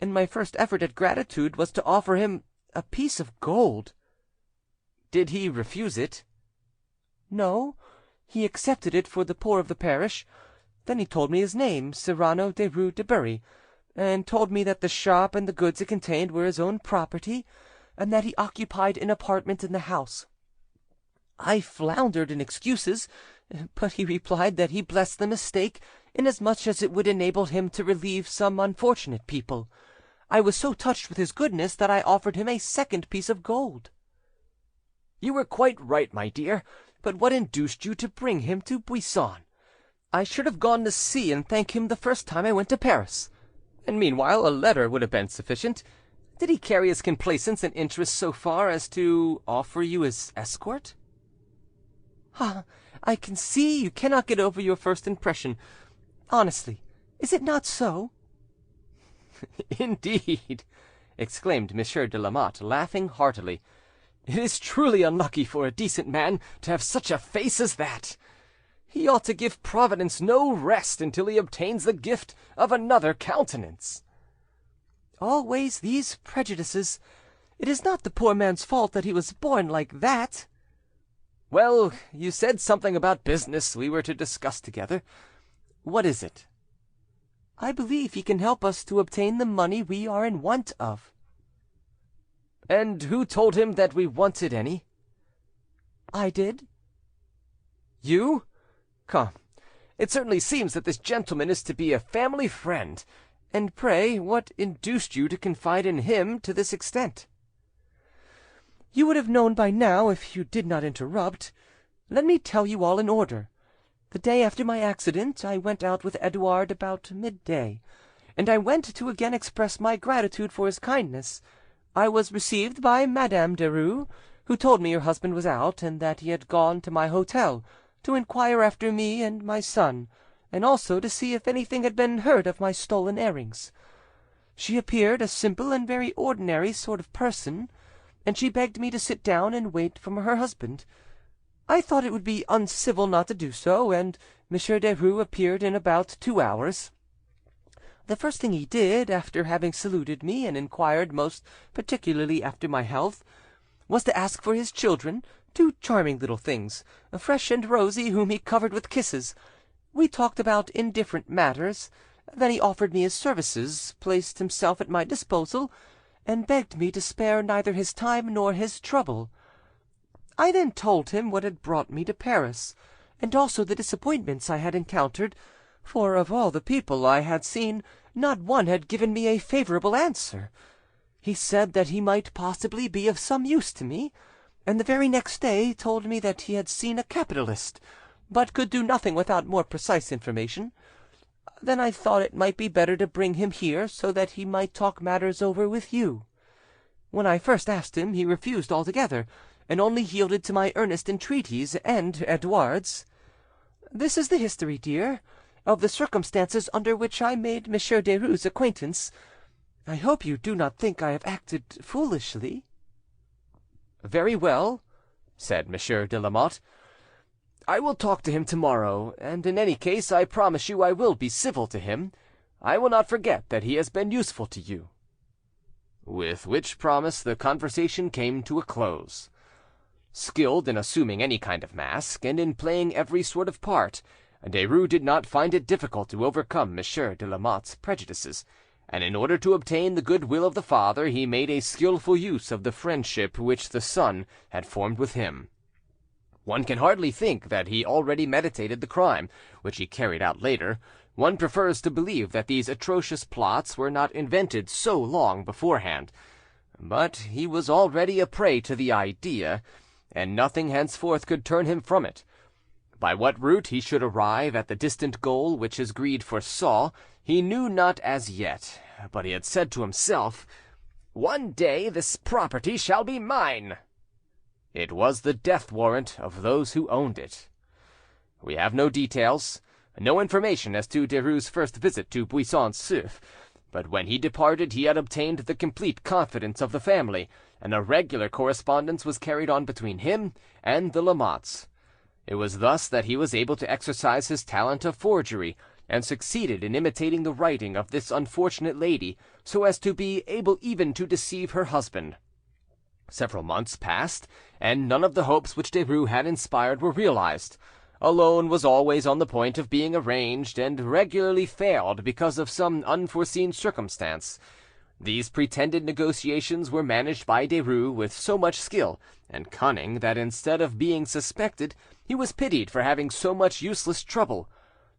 and my first effort at gratitude was to offer him a piece of gold." "Did he refuse it?" "No, he accepted it for the poor of the parish. Then he told me his name, Cyrano Derues de Bury, and told me that the shop and the goods it contained were his own property, and that he occupied an apartment in the house. I floundered in excuses, but he replied that he blessed the mistake, inasmuch as it would enable him to relieve some unfortunate people. I was so touched with his goodness that I offered him a second piece of gold." "You were quite right, my dear. But what induced you to bring him to Buisson? I should have gone to see and thank him the first time I went to Paris, and meanwhile a letter would have been sufficient. Did he carry his complaisance and interest so far as to offer you his escort?" "Ah, I can see you cannot get over your first impression. Honestly, is it not so?" "Indeed," exclaimed Monsieur de Lamotte, laughing heartily, "it is truly unlucky for a decent man to have such a face as that. He ought to give Providence no rest until he obtains the gift of another countenance." "Always these prejudices. It is not the poor man's fault that he was born like that." "Well, you said something about business we were to discuss together. What is it?" "I believe he can help us to obtain the money we are in want of." "And who told him that we wanted any?" "I did." "You? Come, it certainly seems that this gentleman is to be a family friend. And pray, what induced you to confide in him to this extent?" "You would have known by now if you did not interrupt. Let me tell you all in order. The day after my accident I went out with Edouard about midday, and I went to again express my gratitude for his kindness. I was received by Madame Derues, who told me her husband was out, and that he had gone to my hotel to inquire after me and my son, and also to see if anything had been heard of my stolen earrings. She appeared a simple and very ordinary sort of person, and she begged me to sit down and wait for her husband. I thought it would be uncivil not to do so, and Monsieur Derues appeared in about 2 hours. The first thing he did, after having saluted me and inquired most particularly after my health, was to ask for his children, 2 charming little things, fresh and rosy, whom he covered with kisses. We talked about indifferent matters. Then he offered me his services, placed himself at my disposal, and begged me to spare neither his time nor his trouble. I then told him what had brought me to Paris, and also the disappointments I had encountered, for of all the people I had seen not one had given me a favourable answer. He said that he might possibly be of some use to me, and the very next day told me that he had seen a capitalist, but could do nothing without more precise information. Then I thought it might be better to bring him here, so that he might talk matters over with you. When I first asked him, he refused altogether, and only yielded to my earnest entreaties and Edouard's. This is the history, dear, of the circumstances under which I made Monsieur Derues' acquaintance. I hope you do not think I have acted foolishly." "Very well," said Monsieur de Lamotte. "I will talk to him tomorrow, and in any case I promise you I will be civil to him. I will not forget that he has been useful to you." With which promise the conversation came to a close. Skilled in assuming any kind of mask, and in playing every sort of part, Derues did not find it difficult to overcome Monsieur de Lamotte's prejudices, and in order to obtain the goodwill of the father he made a skilful use of the friendship which the son had formed with him. One can hardly think that he already meditated the crime which he carried out later. One prefers to believe that these atrocious plots were not invented so long beforehand. But he was already a prey to the idea, and nothing henceforth could turn him from it. By what route he should arrive at the distant goal which his greed foresaw, he knew not as yet, but he had said to himself, "One day this property shall be mine." It was the death warrant of those who owned it. We have no details, no information as to Derues' first visit to Buisson-Souef, but when he departed he had obtained the complete confidence of the family, and a regular correspondence was carried on between him and the Lamottes. It was thus that he was able to exercise his talent of forgery, and succeeded in imitating the writing of this unfortunate lady, so as to be able even to deceive her husband. Several months passed, and none of the hopes which Derues had inspired were realized. A loan was always on the point of being arranged, and regularly failed because of some unforeseen circumstance. These pretended negotiations were managed by Derues with so much skill and cunning that instead of being suspected, he was pitied for having so much useless trouble.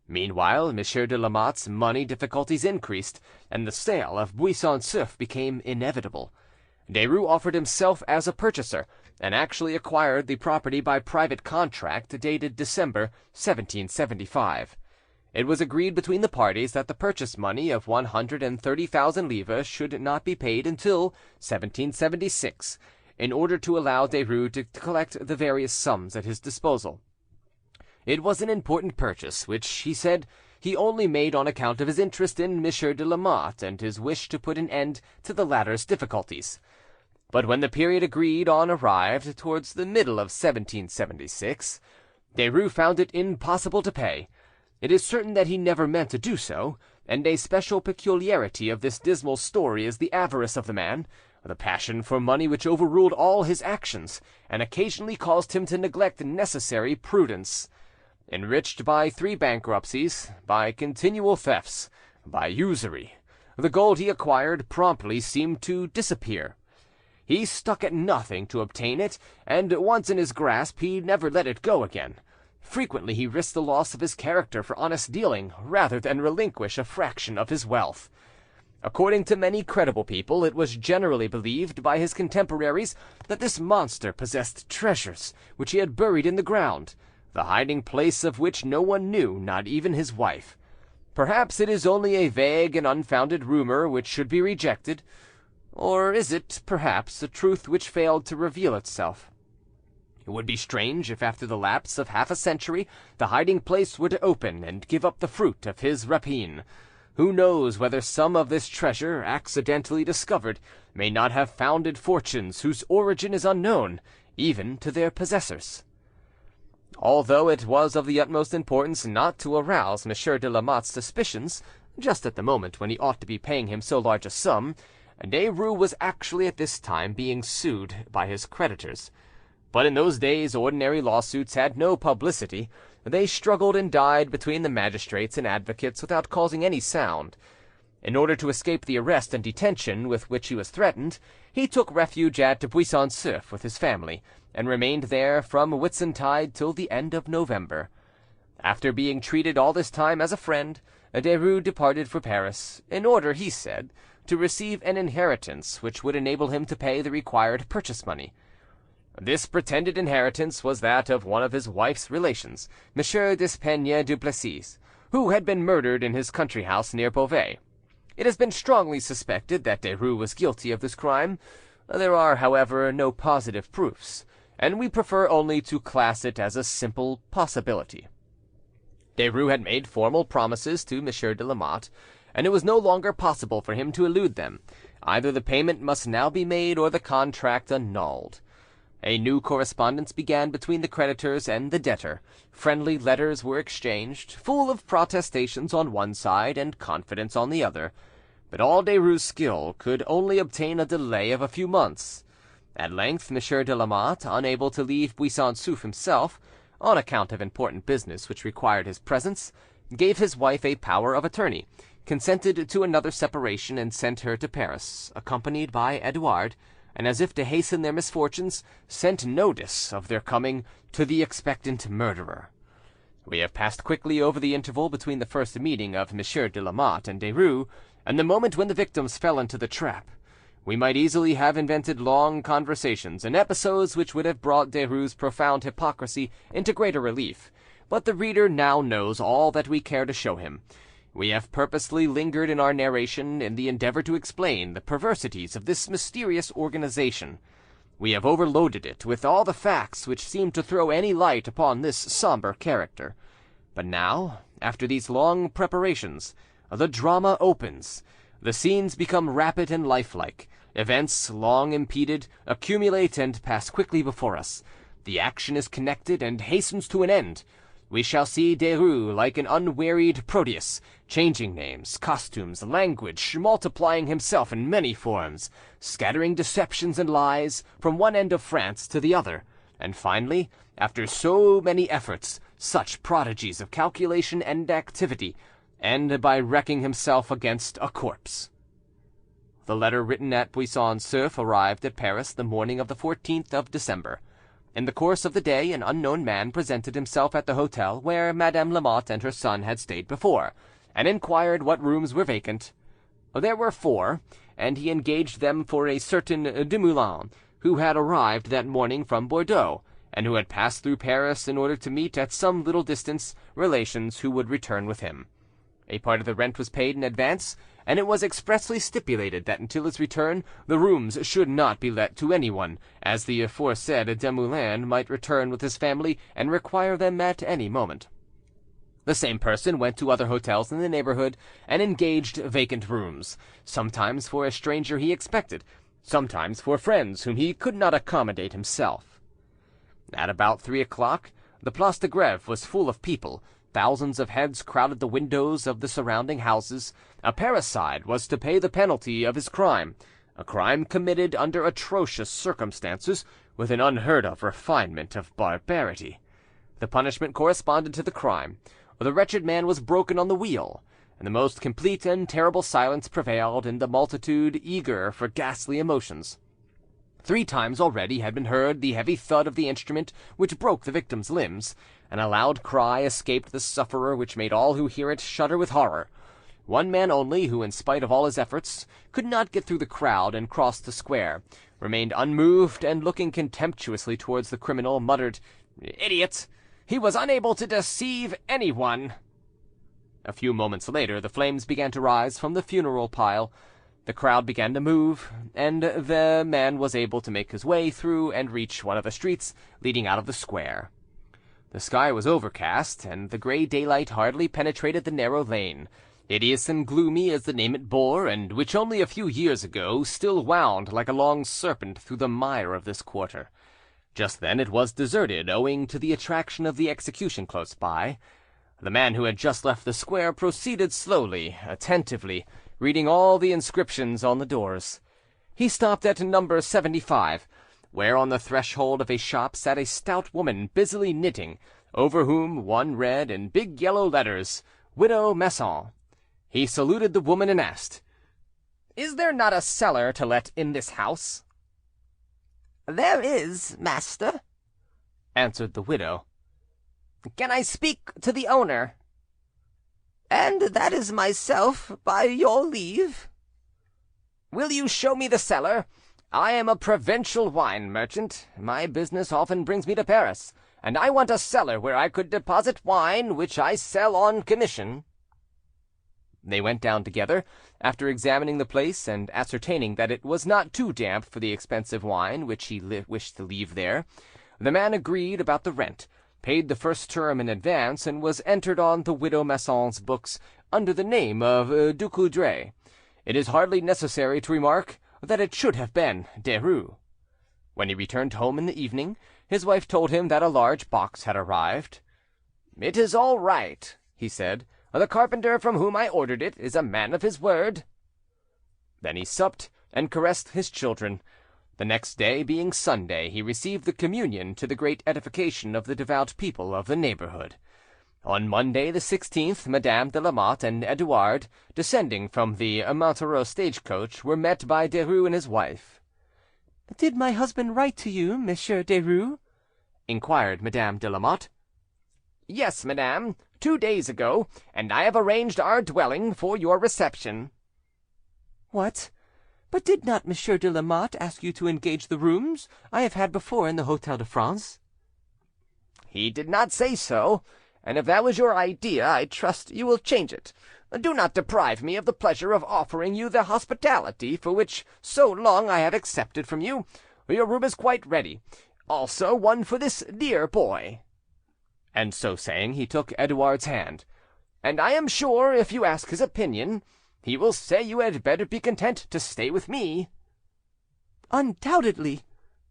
Meanwhile, Monsieur de Lamotte's money difficulties increased, and the sale of Buisson-Souef became inevitable. Derues offered himself as a purchaser, and actually acquired the property by private contract dated December 1775. It was agreed between the parties that the purchase money of 130,000 livres should not be paid until 1776, in order to allow Derues to collect the various sums at his disposal. It was an important purchase, which, he said, he only made on account of his interest in Monsieur de Lamotte and his wish to put an end to the latter's difficulties. But when the period agreed on arrived, towards the middle of 1776, Derues found it impossible to pay. It is certain that he never meant to do so, and a special peculiarity of this dismal story is the avarice of the man, the passion for money which overruled all his actions, and occasionally caused him to neglect necessary prudence. Enriched by 3 bankruptcies, by continual thefts, by usury, the gold he acquired promptly seemed to disappear. He stuck at nothing to obtain it, and once in his grasp he never let it go again. Frequently he risked the loss of his character for honest dealing, rather than relinquish a fraction of his wealth. According to many credible people, it was generally believed by his contemporaries that this monster possessed treasures which he had buried in the ground, the hiding place of which no one knew, not even his wife. Perhaps it is only a vague and unfounded rumour which should be rejected, or is it, perhaps, a truth which failed to reveal itself? It would be strange if after the lapse of half a century the hiding place were to open and give up the fruit of his rapine. Who knows whether some of this treasure, accidentally discovered, may not have founded fortunes whose origin is unknown, even to their possessors? Although it was of the utmost importance not to arouse Monsieur de Lamotte's suspicions, just at the moment when he ought to be paying him so large a sum, Derues was actually at this time being sued by his creditors. But in those days ordinary lawsuits had no publicity. They struggled and died between the magistrates and advocates without causing any sound. In order to escape the arrest and detention with which he was threatened, he took refuge at Buisson-Souef with his family, and remained there from Whitsuntide till the end of November. After being treated all this time as a friend, Derues departed for Paris, in order, he said, to receive an inheritance which would enable him to pay the required purchase money. This pretended inheritance was that of one of his wife's relations, Monsieur Despeigne du Plessis, who had been murdered in his country house near Beauvais. It has been strongly suspected that Derues was guilty of this crime. There are, however, no positive proofs, and we prefer only to class it as a simple possibility. Derues had made formal promises to Monsieur de Lamotte, and it was no longer possible for him to elude them. Either the payment must now be made or the contract annulled. A new correspondence began between the creditors and the debtor. Friendly letters were exchanged, full of protestations on one side and confidence on the other. But all Derues' skill could only obtain a delay of a few months. At length Monsieur de Lamotte, unable to leave Buisson-Souef himself, on account of important business which required his presence, gave his wife a power of attorney, consented to another separation, and sent her to Paris, accompanied by Edouard, and, as if to hasten their misfortunes, sent notice of their coming to the expectant murderer. We have passed quickly over the interval between the first meeting of Monsieur de Lamotte and Derues and the moment when the victims fell into the trap. We might easily have invented long conversations and episodes which would have brought Derues' profound hypocrisy into greater relief, but the reader now knows all that we care to show him. We have purposely lingered in our narration in the endeavour to explain the perversities of this mysterious organization. We have overloaded it with all the facts which seem to throw any light upon this sombre character. But now, after these long preparations, the drama opens. The scenes become rapid and lifelike. Events, long impeded, accumulate and pass quickly before us. The action is connected and hastens to an end. We shall see Derues like an unwearied Proteus, changing names, costumes, language, multiplying himself in many forms, scattering deceptions and lies from one end of France to the other, and finally, after so many efforts, such prodigies of calculation and activity, and by wrecking himself against a corpse. The letter written at Buisson-Souef arrived at Paris the morning of the 14th of December. In the course of the day an unknown man presented himself at the hotel where Madame Lamotte and her son had stayed before, and inquired what rooms were vacant. There were 4, and he engaged them for a certain Dumoulin, who had arrived that morning from Bordeaux, and who had passed through Paris in order to meet at some little distance relations who would return with him. A part of the rent was paid in advance, and it was expressly stipulated that until his return the rooms should not be let to anyone, as the aforesaid Dumoulin might return with his family and require them at any moment. The same person went to other hotels in the neighbourhood and engaged vacant rooms, sometimes for a stranger he expected, sometimes for friends whom he could not accommodate himself. At about 3 o'clock the Place de Grève was full of people. Thousands of heads crowded the windows of the surrounding houses. A parricide was to pay the penalty of his crime, a crime committed under atrocious circumstances, with an unheard-of refinement of barbarity. The punishment corresponded to the crime. The wretched man was broken on the wheel, and the most complete and terrible silence prevailed in the multitude eager for ghastly emotions. 3 times already had been heard the heavy thud of the instrument which broke the victim's limbs, and a loud cry escaped the sufferer which made all who hear it shudder with horror. One man only, who in spite of all his efforts could not get through the crowd and cross the square, remained unmoved, and looking contemptuously towards the criminal, muttered, "Idiot! He was unable to deceive anyone." A few moments later the flames began to rise from the funeral pile. The crowd began to move, and the man was able to make his way through and reach one of the streets leading out of the square. The sky was overcast, and the grey daylight hardly penetrated the narrow lane, hideous and gloomy as the name it bore, and which only a few years ago still wound like a long serpent through the mire of this quarter. Just then it was deserted, owing to the attraction of the execution close by. The man who had just left the square proceeded slowly, attentively, reading all the inscriptions on the doors. He stopped at number 75, where on the threshold of a shop sat a stout woman busily knitting, over whom one read in big yellow letters, "Widow Masson." He saluted the woman and asked, "Is there not a cellar to let in this house?" "There is, master," answered the widow. "Can I speak to the owner?" "And that is myself, by your leave." "Will you show me the cellar? I am a provincial wine merchant. My business often brings me to Paris, and I want a cellar where I could deposit wine which I sell on commission." They went down together, after examining the place and ascertaining that it was not too damp for the expensive wine which he wished to leave there. The man agreed about the rent, paid the first term in advance, and was entered on the widow Masson's books under the name of Ducoudray. It is hardly necessary to remark that it should have been Derues. When he returned home in the evening, his wife told him that a large box had arrived. "It is all right," he said. "The carpenter from whom I ordered it is a man of his word." Then he supped and caressed his children. The next day, being Sunday, he received the communion, to the great edification of the devout people of the neighbourhood. On Monday the 16th, Madame de Lamotte and Edouard, descending from the Montereau stagecoach, were met by Derues and his wife. "Did my husband write to you, Monsieur Derues?" inquired Madame de Lamotte. "Yes, madame, 2 days ago, and I have arranged our dwelling for your reception." "What? But did not Monsieur de Lamotte ask you to engage the rooms I have had before in the Hotel de France?" "He did not say so, and if that was your idea, I trust you will change it. Do not deprive me of the pleasure of offering you the hospitality for which so long I have accepted from you. Your room is quite ready, also one for this dear boy." And so saying, he took Edouard's hand. "And I am sure, if you ask his opinion, he will say you had better be content to stay with me." "Undoubtedly,"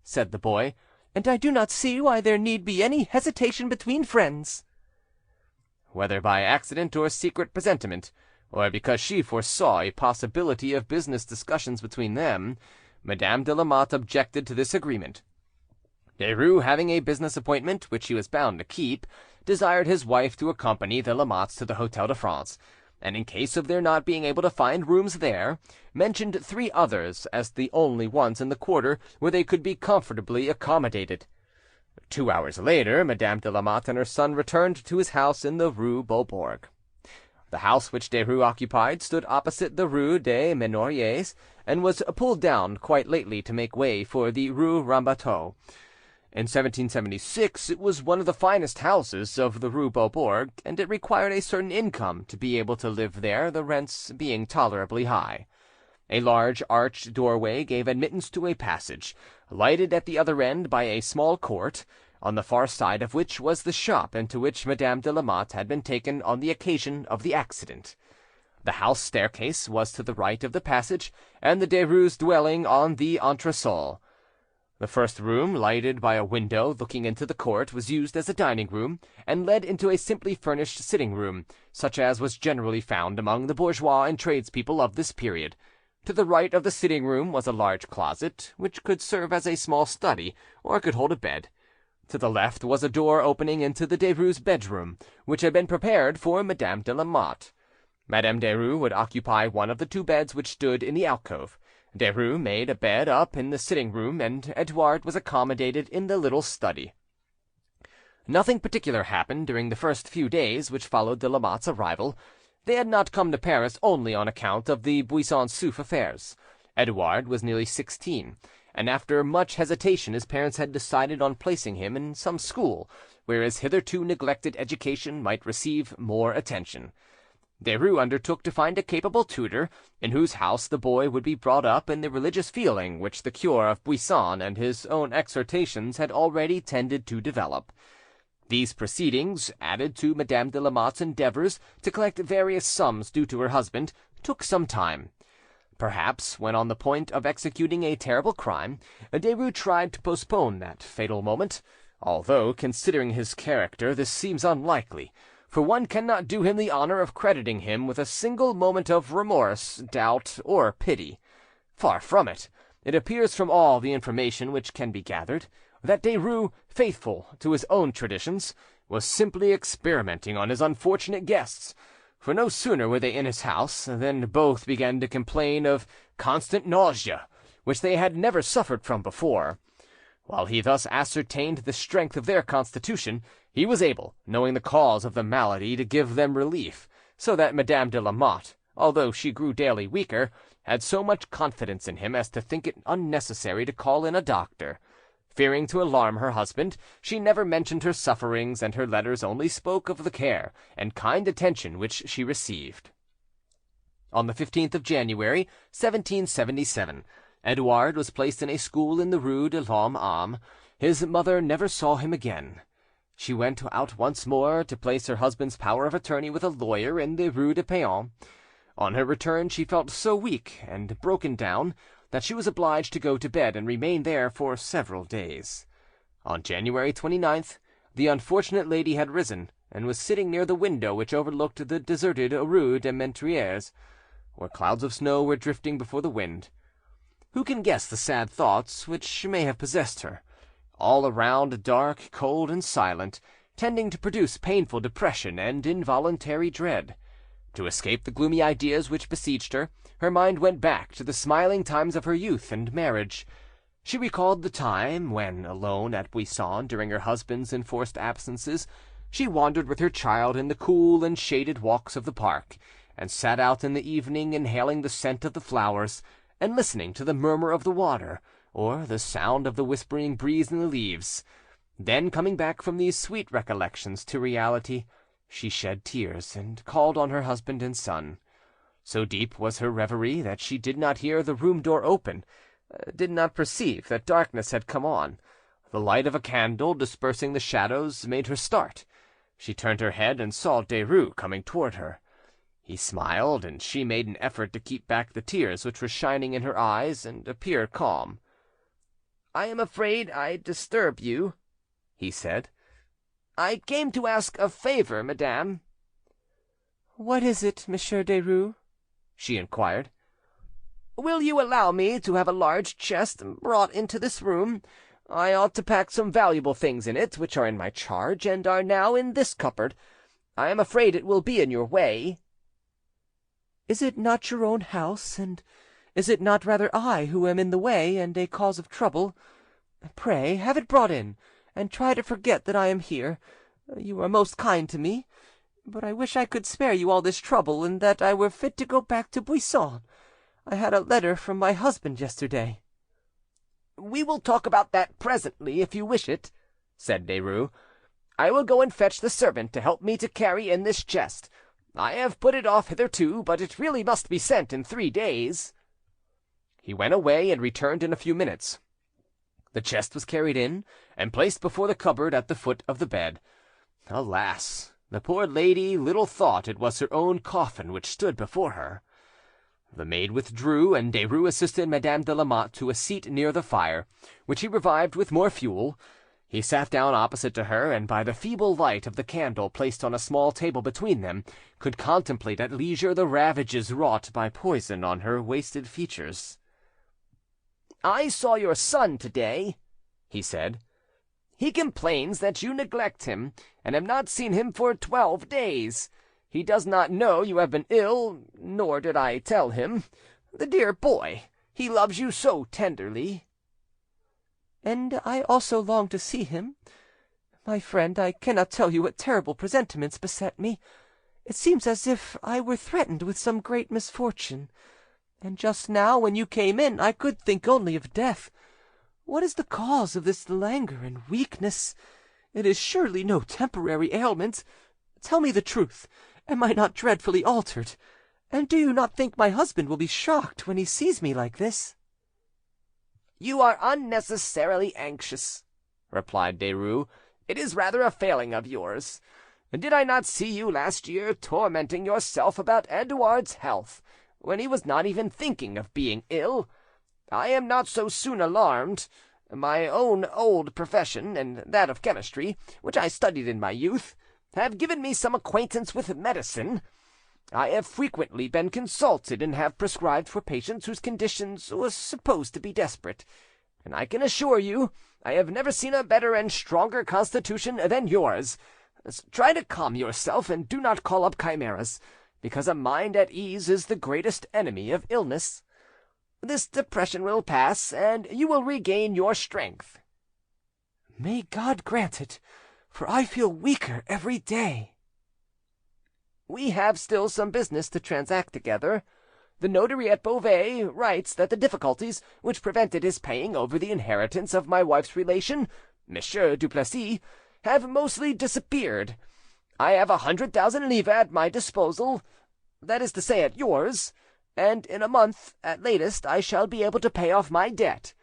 said the boy, "and I do not see why there need be any hesitation between friends." Whether by accident or secret presentiment, or because she foresaw a possibility of business discussions between them, Madame de Lamotte objected to this agreement. Derues, having a business appointment which he was bound to keep, desired his wife to accompany the Lamottes to the Hotel de France, and in case of their not being able to find rooms there, mentioned three others as the only ones in the quarter where they could be comfortably accommodated. 2 hours later, Madame de Lamotte and her son returned to his house in the rue Beaubourg. The house which Derues occupied stood opposite the rue des Menoriers, and was pulled down quite lately to make way for the rue Rambuteau. In 1776 it was one of the finest houses of the rue Beaubourg, and it required a certain income to be able to live there, the rents being tolerably high. A large arched doorway gave admittance to a passage, lighted at the other end by a small court, on the far side of which was the shop into which Madame de Lamotte had been taken on the occasion of the accident. The house staircase was to the right of the passage, and the Derues' dwelling on the entresol. The first room, lighted by a window looking into the court, was used as a dining room, and led into a simply furnished sitting room, such as was generally found among the bourgeois and tradespeople of this period. To the right of the sitting room was a large closet, which could serve as a small study, or could hold a bed. To the left was a door opening into the Derues' bedroom, which had been prepared for Madame de Lamotte. Madame Derues would occupy one of the two beds which stood in the alcove. Derues made a bed up in the sitting room, and Edouard was accommodated in the little study. Nothing particular happened during the first few days which followed the Lamotte's arrival. They had not come to Paris only on account of the Buisson-Souef affairs. Edouard was nearly 16, and after much hesitation his parents had decided on placing him in some school where his hitherto neglected education might receive more attention. Derues undertook to find a capable tutor, in whose house the boy would be brought up in the religious feeling which the cure of Buisson and his own exhortations had already tended to develop. These proceedings, added to Madame de Lamotte's endeavours to collect various sums due to her husband, took some time. Perhaps, when on the point of executing a terrible crime, Derues tried to postpone that fatal moment, although, considering his character, this seems unlikely, for one cannot do him the honour of crediting him with a single moment of remorse, doubt, or pity. Far from it. It appears from all the information which can be gathered that Derues, faithful to his own traditions, was simply experimenting on his unfortunate guests, for no sooner were they in his house than both began to complain of constant nausea, which they had never suffered from before. While he thus ascertained the strength of their constitution, he was able, knowing the cause of the malady, to give them relief, so that Madame de Lamotte, although she grew daily weaker, had so much confidence in him as to think it unnecessary to call in a doctor. Fearing to alarm her husband, she never mentioned her sufferings, and her letters only spoke of the care and kind attention which she received. On the 15th of January, 1777, Edouard was placed in a school in the rue de l'Homme-Arme. His mother never saw him again. She went out once more to place her husband's power of attorney with a lawyer in the rue de Paon. On her return she felt so weak and broken down that she was obliged to go to bed and remain there for several days. On January 29th, the unfortunate lady had risen, and was sitting near the window which overlooked the deserted rue des Menetriers, where clouds of snow were drifting before the wind. Who can guess the sad thoughts which may have possessed her? All around dark, cold, and silent, tending to produce painful depression and involuntary dread. To escape the gloomy ideas which besieged her, her mind went back to the smiling times of her youth and marriage. She recalled the time when, alone at Buisson during her husband's enforced absences, she wandered with her child in the cool and shaded walks of the park, and sat out in the evening inhaling the scent of the flowers, and listening to the murmur of the water, or the sound of the whispering breeze in the leaves. Then, coming back from these sweet recollections to reality, she shed tears, and called on her husband and son. So deep was her reverie that she did not hear the room door open, did not perceive that darkness had come on. The light of a candle, dispersing the shadows, made her start. She turned her head and saw Derues coming toward her. He smiled, and she made an effort to keep back the tears which were shining in her eyes, and appear calm. "I am afraid I disturb you," he said. "I came to ask a favour, madame." "What is it, Monsieur Derues?" she inquired. "Will you allow me to have a large chest brought into this room? I ought to pack some valuable things in it, which are in my charge, and are now in this cupboard. I am afraid it will be in your way." "Is it not your own house, and is it not rather I who am in the way and a cause of trouble? Pray have it brought in, and try to forget that I am here. You are most kind to me, but I wish I could spare you all this trouble, and that I were fit to go back to Buisson. I had a letter from my husband yesterday." "We will talk about that presently, if you wish it," said Derues. "I will go and fetch the servant to help me to carry in this chest. I have put it off hitherto, but it really must be sent in 3 days." He went away and returned in a few minutes. The chest was carried in and placed before the cupboard at the foot of the bed. Alas! The poor lady little thought it was her own coffin which stood before her. The maid withdrew, and Derues assisted Madame de Lamotte to a seat near the fire, which he revived with more fuel. He sat down opposite to her, and by the feeble light of the candle placed on a small table between them, could contemplate at leisure the ravages wrought by poison on her wasted features. "I saw your son to-day," he said. "He complains that you neglect him, and have not seen him for 12 days. He does not know you have been ill, nor did I tell him. The dear boy! He loves you so tenderly." "And I also long to see him. My friend, I cannot tell you what terrible presentiments beset me. It seems as if I were threatened with some great misfortune, and just now, when you came in, I could think only of death. What is the cause of this languor and weakness? It is surely no temporary ailment. Tell me the truth. Am I not dreadfully altered? And do you not think my husband will be shocked when he sees me like this?" "You are unnecessarily anxious," replied Derues. "It is rather a failing of yours. Did I not see you last year tormenting yourself about Edouard's health, when he was not even thinking of being ill? I am not so soon alarmed. My own old profession, and that of chemistry, which I studied in my youth, have given me some acquaintance with medicine. I have frequently been consulted, and have prescribed for patients whose conditions was supposed to be desperate, and I can assure you I have never seen a better and stronger constitution than yours. Try to calm yourself, and do not call up chimeras, because a mind at ease is the greatest enemy of illness. This depression will pass, and you will regain your strength." "May God grant it, for I feel weaker every day." "We have still some business to transact together. The notary at Beauvais writes that the difficulties which prevented his paying over the inheritance of my wife's relation, Monsieur Duplessis, have mostly disappeared. I have 100,000 livres at my disposal, that is to say, at yours, and in a month at latest I shall be able to pay off my debt.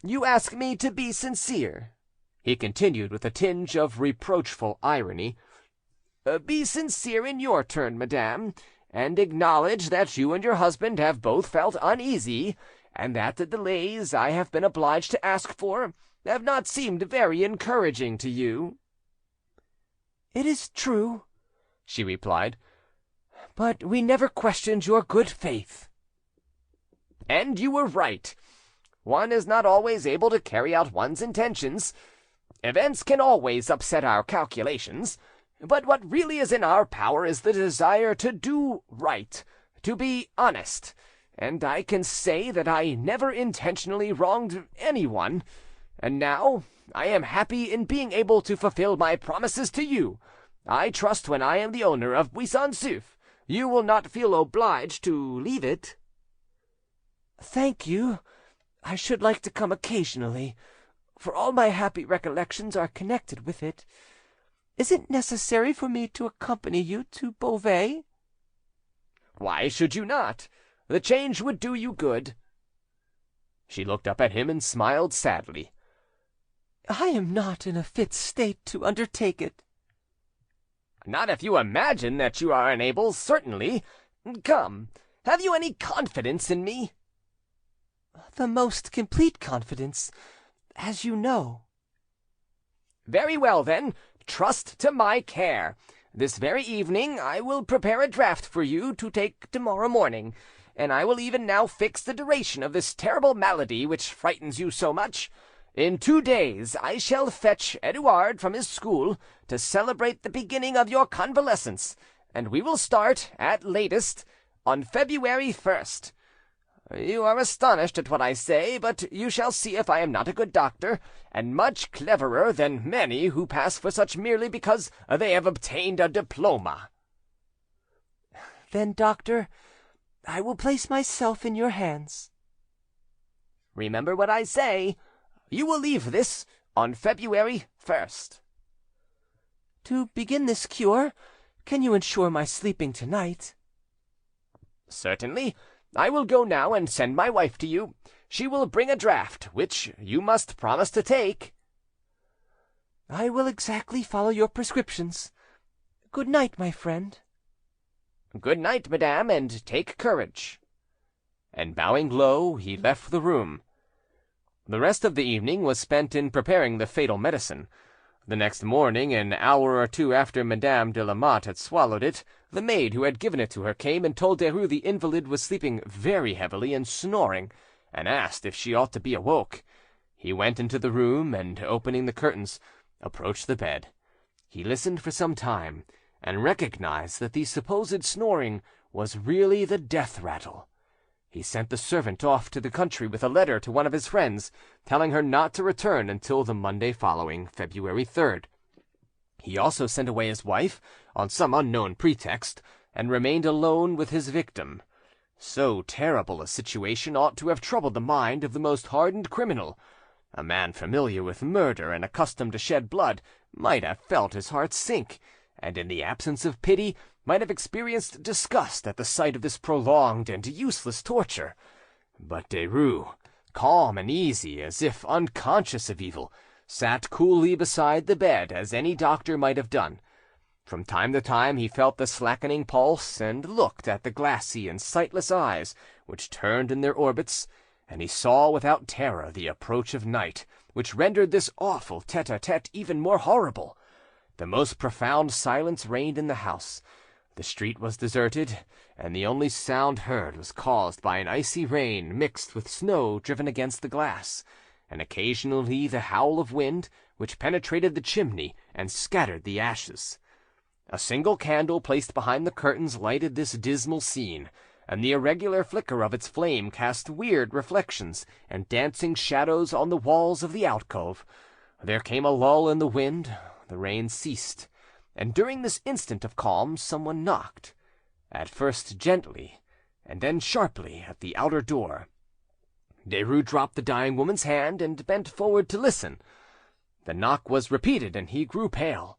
You ask me to be sincere," he continued with a tinge of reproachful irony. "Be sincere in your turn, madame, and acknowledge that you and your husband have both felt uneasy, and that the delays I have been obliged to ask for have not seemed very encouraging to you." "It is true," she replied, "but we never questioned your good faith." "And you were right. One is not always able to carry out one's intentions. Events can always upset our calculations. But what really is in our power is the desire to do right, to be honest, and I can say that I never intentionally wronged anyone. And now I am happy in being able to fulfil my promises to you. I trust when I am the owner of Buisson-Souef, you will not feel obliged to leave it." "Thank you. I should like to come occasionally, for all my happy recollections are connected with it. Is it necessary for me to accompany you to Beauvais?" "Why should you not? The change would do you good." She looked up at him and smiled sadly. "I am not in a fit state to undertake it." "Not if you imagine that you are unable, certainly. Come, have you any confidence in me?" "The most complete confidence, as you know." "Very well, then. Trust to my care. This very evening I will prepare a draught for you to take tomorrow morning, and I will even now fix the duration of this terrible malady which frightens you so much. In 2 days I shall fetch Edouard from his school to celebrate the beginning of your convalescence, and we will start, at latest, on February 1st. You are astonished at what I say, but you shall see if I am not a good doctor, and much cleverer than many who pass for such merely because they have obtained a diploma." "Then, doctor, I will place myself in your hands." "Remember what I say. You will leave this on February 1st. "To begin this cure, can you ensure my sleeping tonight?" "Certainly. I will go now and send my wife to you. She will bring a draught, which you must promise to take." "I will exactly follow your prescriptions. Good night, my friend." "Good night, madame, and take courage." And bowing low, he left the room. The rest of the evening was spent in preparing the fatal medicine. The next morning, an hour or two after Madame de Lamotte had swallowed it, the maid who had given it to her came and told Derues the invalid was sleeping very heavily and snoring, and asked if she ought to be awoke. He went into the room, and, opening the curtains, approached the bed. He listened for some time, and recognized that the supposed snoring was really the death rattle. He sent the servant off to the country with a letter to one of his friends, telling her not to return until the Monday following, February 3rd. He also sent away his wife, on some unknown pretext, and remained alone with his victim. So terrible a situation ought to have troubled the mind of the most hardened criminal. A man familiar with murder and accustomed to shed blood might have felt his heart sink, and in the absence of pity might have experienced disgust at the sight of this prolonged and useless torture. But Derues, calm and easy, as if unconscious of evil, sat coolly beside the bed, as any doctor might have done. From time to time he felt the slackening pulse, and looked at the glassy and sightless eyes which turned in their orbits, and he saw without terror the approach of night, which rendered this awful tete-a-tete even more horrible. The most profound silence reigned in the house. The street was deserted, and the only sound heard was caused by an icy rain mixed with snow driven against the glass, and occasionally the howl of wind, which penetrated the chimney and scattered the ashes. A single candle placed behind the curtains lighted this dismal scene, and the irregular flicker of its flame cast weird reflections and dancing shadows on the walls of the alcove. There came a lull in the wind, the rain ceased, and during this instant of calm someone knocked, at first gently, and then sharply, at the outer door. Derues dropped the dying woman's hand and bent forward to listen. The knock was repeated, and he grew pale.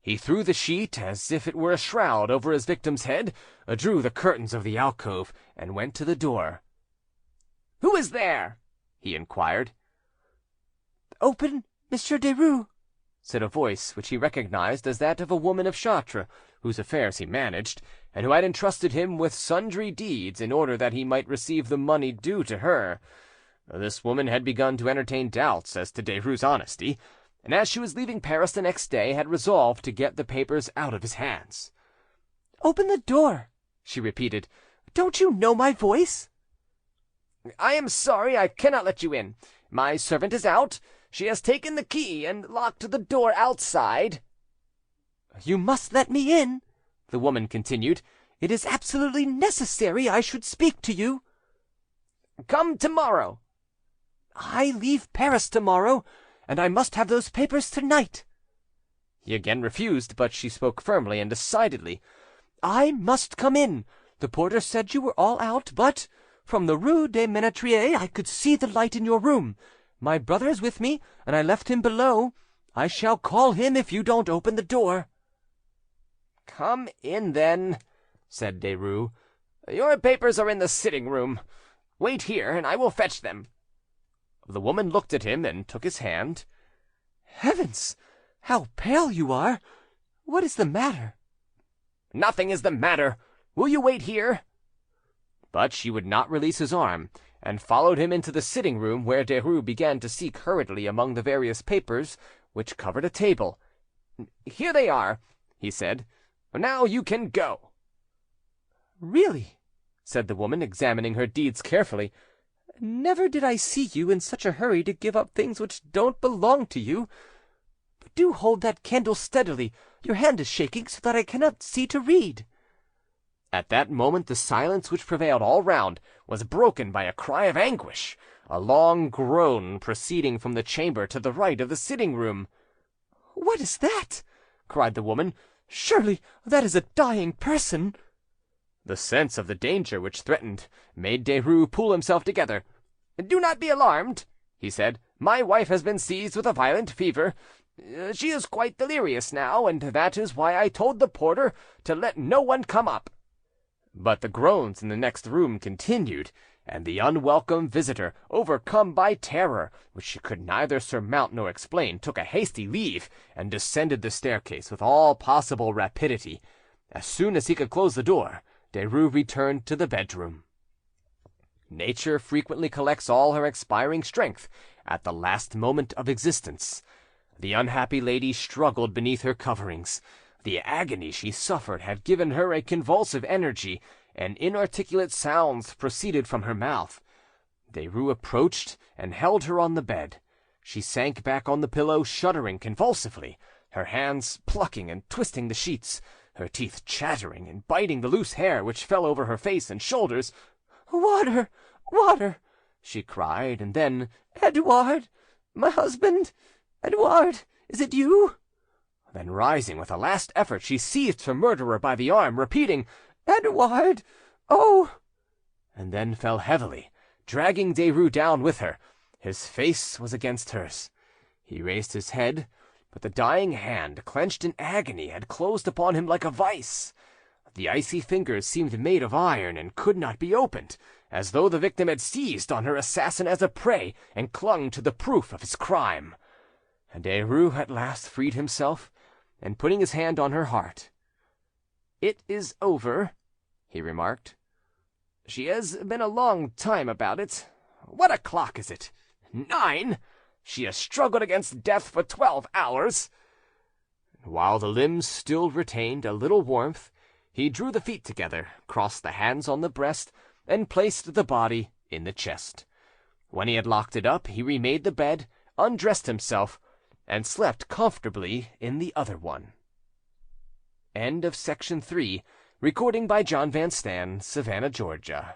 He threw the sheet, as if it were a shroud, over his victim's head, drew the curtains of the alcove, and went to the door. "Who is there?" he inquired. "Open, Monsieur Derues," said a voice which he recognized as that of a woman of Chartres, whose affairs he managed, and who had entrusted him with sundry deeds in order that he might receive the money due to her. This woman had begun to entertain doubts as to Derues' honesty, and as she was leaving Paris the next day, had resolved to get the papers out of his hands. "Open the door," she repeated. "Don't you know my voice?" "I am sorry I cannot let you in. My servant is out. She has taken the key and locked the door outside." "You must let me in," the woman continued. "It is absolutely necessary I should speak to you." "Come tomorrow." "I leave Paris tomorrow, and I must have those papers tonight." He again refused, but she spoke firmly and decidedly. "I must come in. The porter said you were all out, but from the rue des Menetriers I could see the light in your room. My brother is with me, and I left him below. I shall call him if you don't open the door." "Come in, then," said Derues. "Your papers are in the sitting-room. Wait here, and I will fetch them." The woman looked at him and took his hand. "Heavens, how pale you are! What is the matter?" "Nothing is the matter. Will you wait here?" But she would not release his arm, and followed him into the sitting-room, where Derues began to seek hurriedly among the various papers which covered a table. "Here they are," he said. "Now you can go." "Really," said the woman, examining her deeds carefully, Never did I see you in such a hurry to give up things which don't belong to you. But do hold that candle steadily. Your hand is shaking so that I cannot see to read." At that moment the silence which prevailed all round was broken by a cry of anguish, a long groan proceeding from the chamber to the right of the sitting-room. "What is that?" cried the woman. "Surely that is a dying person." The sense of the danger which threatened made Derues pull himself together. "Do not be alarmed," he said. "My wife has been seized with a violent fever. She is quite delirious now, and that is why I told the porter to let no one come up." But the groans in the next room continued, and the unwelcome visitor, overcome by terror, which she could neither surmount nor explain, took a hasty leave, and descended the staircase with all possible rapidity. As soon as he could close the door, Derues returned to the bedroom. Nature frequently collects all her expiring strength at the last moment of existence. The unhappy lady struggled beneath her coverings. The agony she suffered had given her a convulsive energy, and inarticulate sounds proceeded from her mouth. Derues approached and held her on the bed. She sank back on the pillow, shuddering convulsively, her hands plucking and twisting the sheets, her teeth chattering and biting the loose hair which fell over her face and shoulders. "Water, water!" she cried, and then, "Edouard, my husband! Edouard, is it you?" Then, rising with a last effort, she seized her murderer by the arm, repeating, "Edouard! Oh!" and then fell heavily, dragging Derues down with her. His face was against hers. He raised his head, but the dying hand, clenched in agony, had closed upon him like a vice. The icy fingers seemed made of iron and could not be opened, as though the victim had seized on her assassin as a prey and clung to the proof of his crime. And Derues at last freed himself, and putting his hand on her heart, "It is over," he remarked. "She has been a long time about it. What o'clock is it? 9? She has struggled against death for 12 hours." While the limbs still retained a little warmth, he drew the feet together, crossed the hands on the breast, and placed the body in the chest. When he had locked it up, he remade the bed, undressed himself, and slept comfortably in the other one. End of Section 3. Recording by jvanstan, Savannah, Georgia.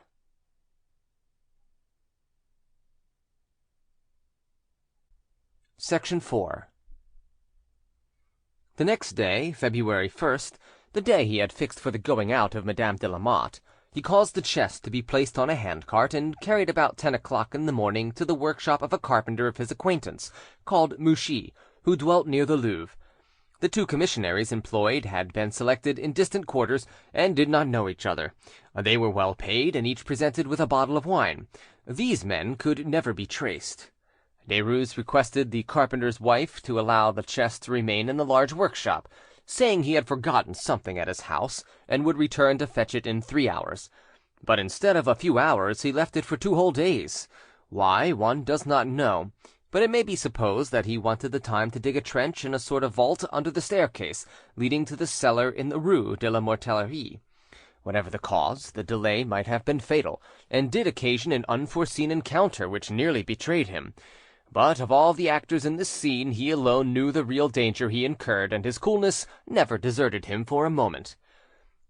Section 4. The next day, February 1st, the day he had fixed for the going out of Madame de Lamotte, he caused the chest to be placed on a handcart and carried about 10 o'clock in the morning to the workshop of a carpenter of his acquaintance, called Mouchy, who dwelt near the Louvre. The two commissionaries employed had been selected in distant quarters and did not know each other. They were well paid, and each presented with a bottle of wine. These men could never be traced. Derues requested the carpenter's wife to allow the chest to remain in the large workshop, saying he had forgotten something at his house and would return to fetch it in 3 hours. But instead of a few hours, he left it for 2 whole days. Why, one does not know, but it may be supposed that he wanted the time to dig a trench in a sort of vault under the staircase leading to the cellar in the Rue de la Mortellerie. Whatever the cause, the delay might have been fatal, and did occasion an unforeseen encounter which nearly betrayed him. But of all the actors in this scene, he alone knew the real danger he incurred, and his coolness never deserted him for a moment.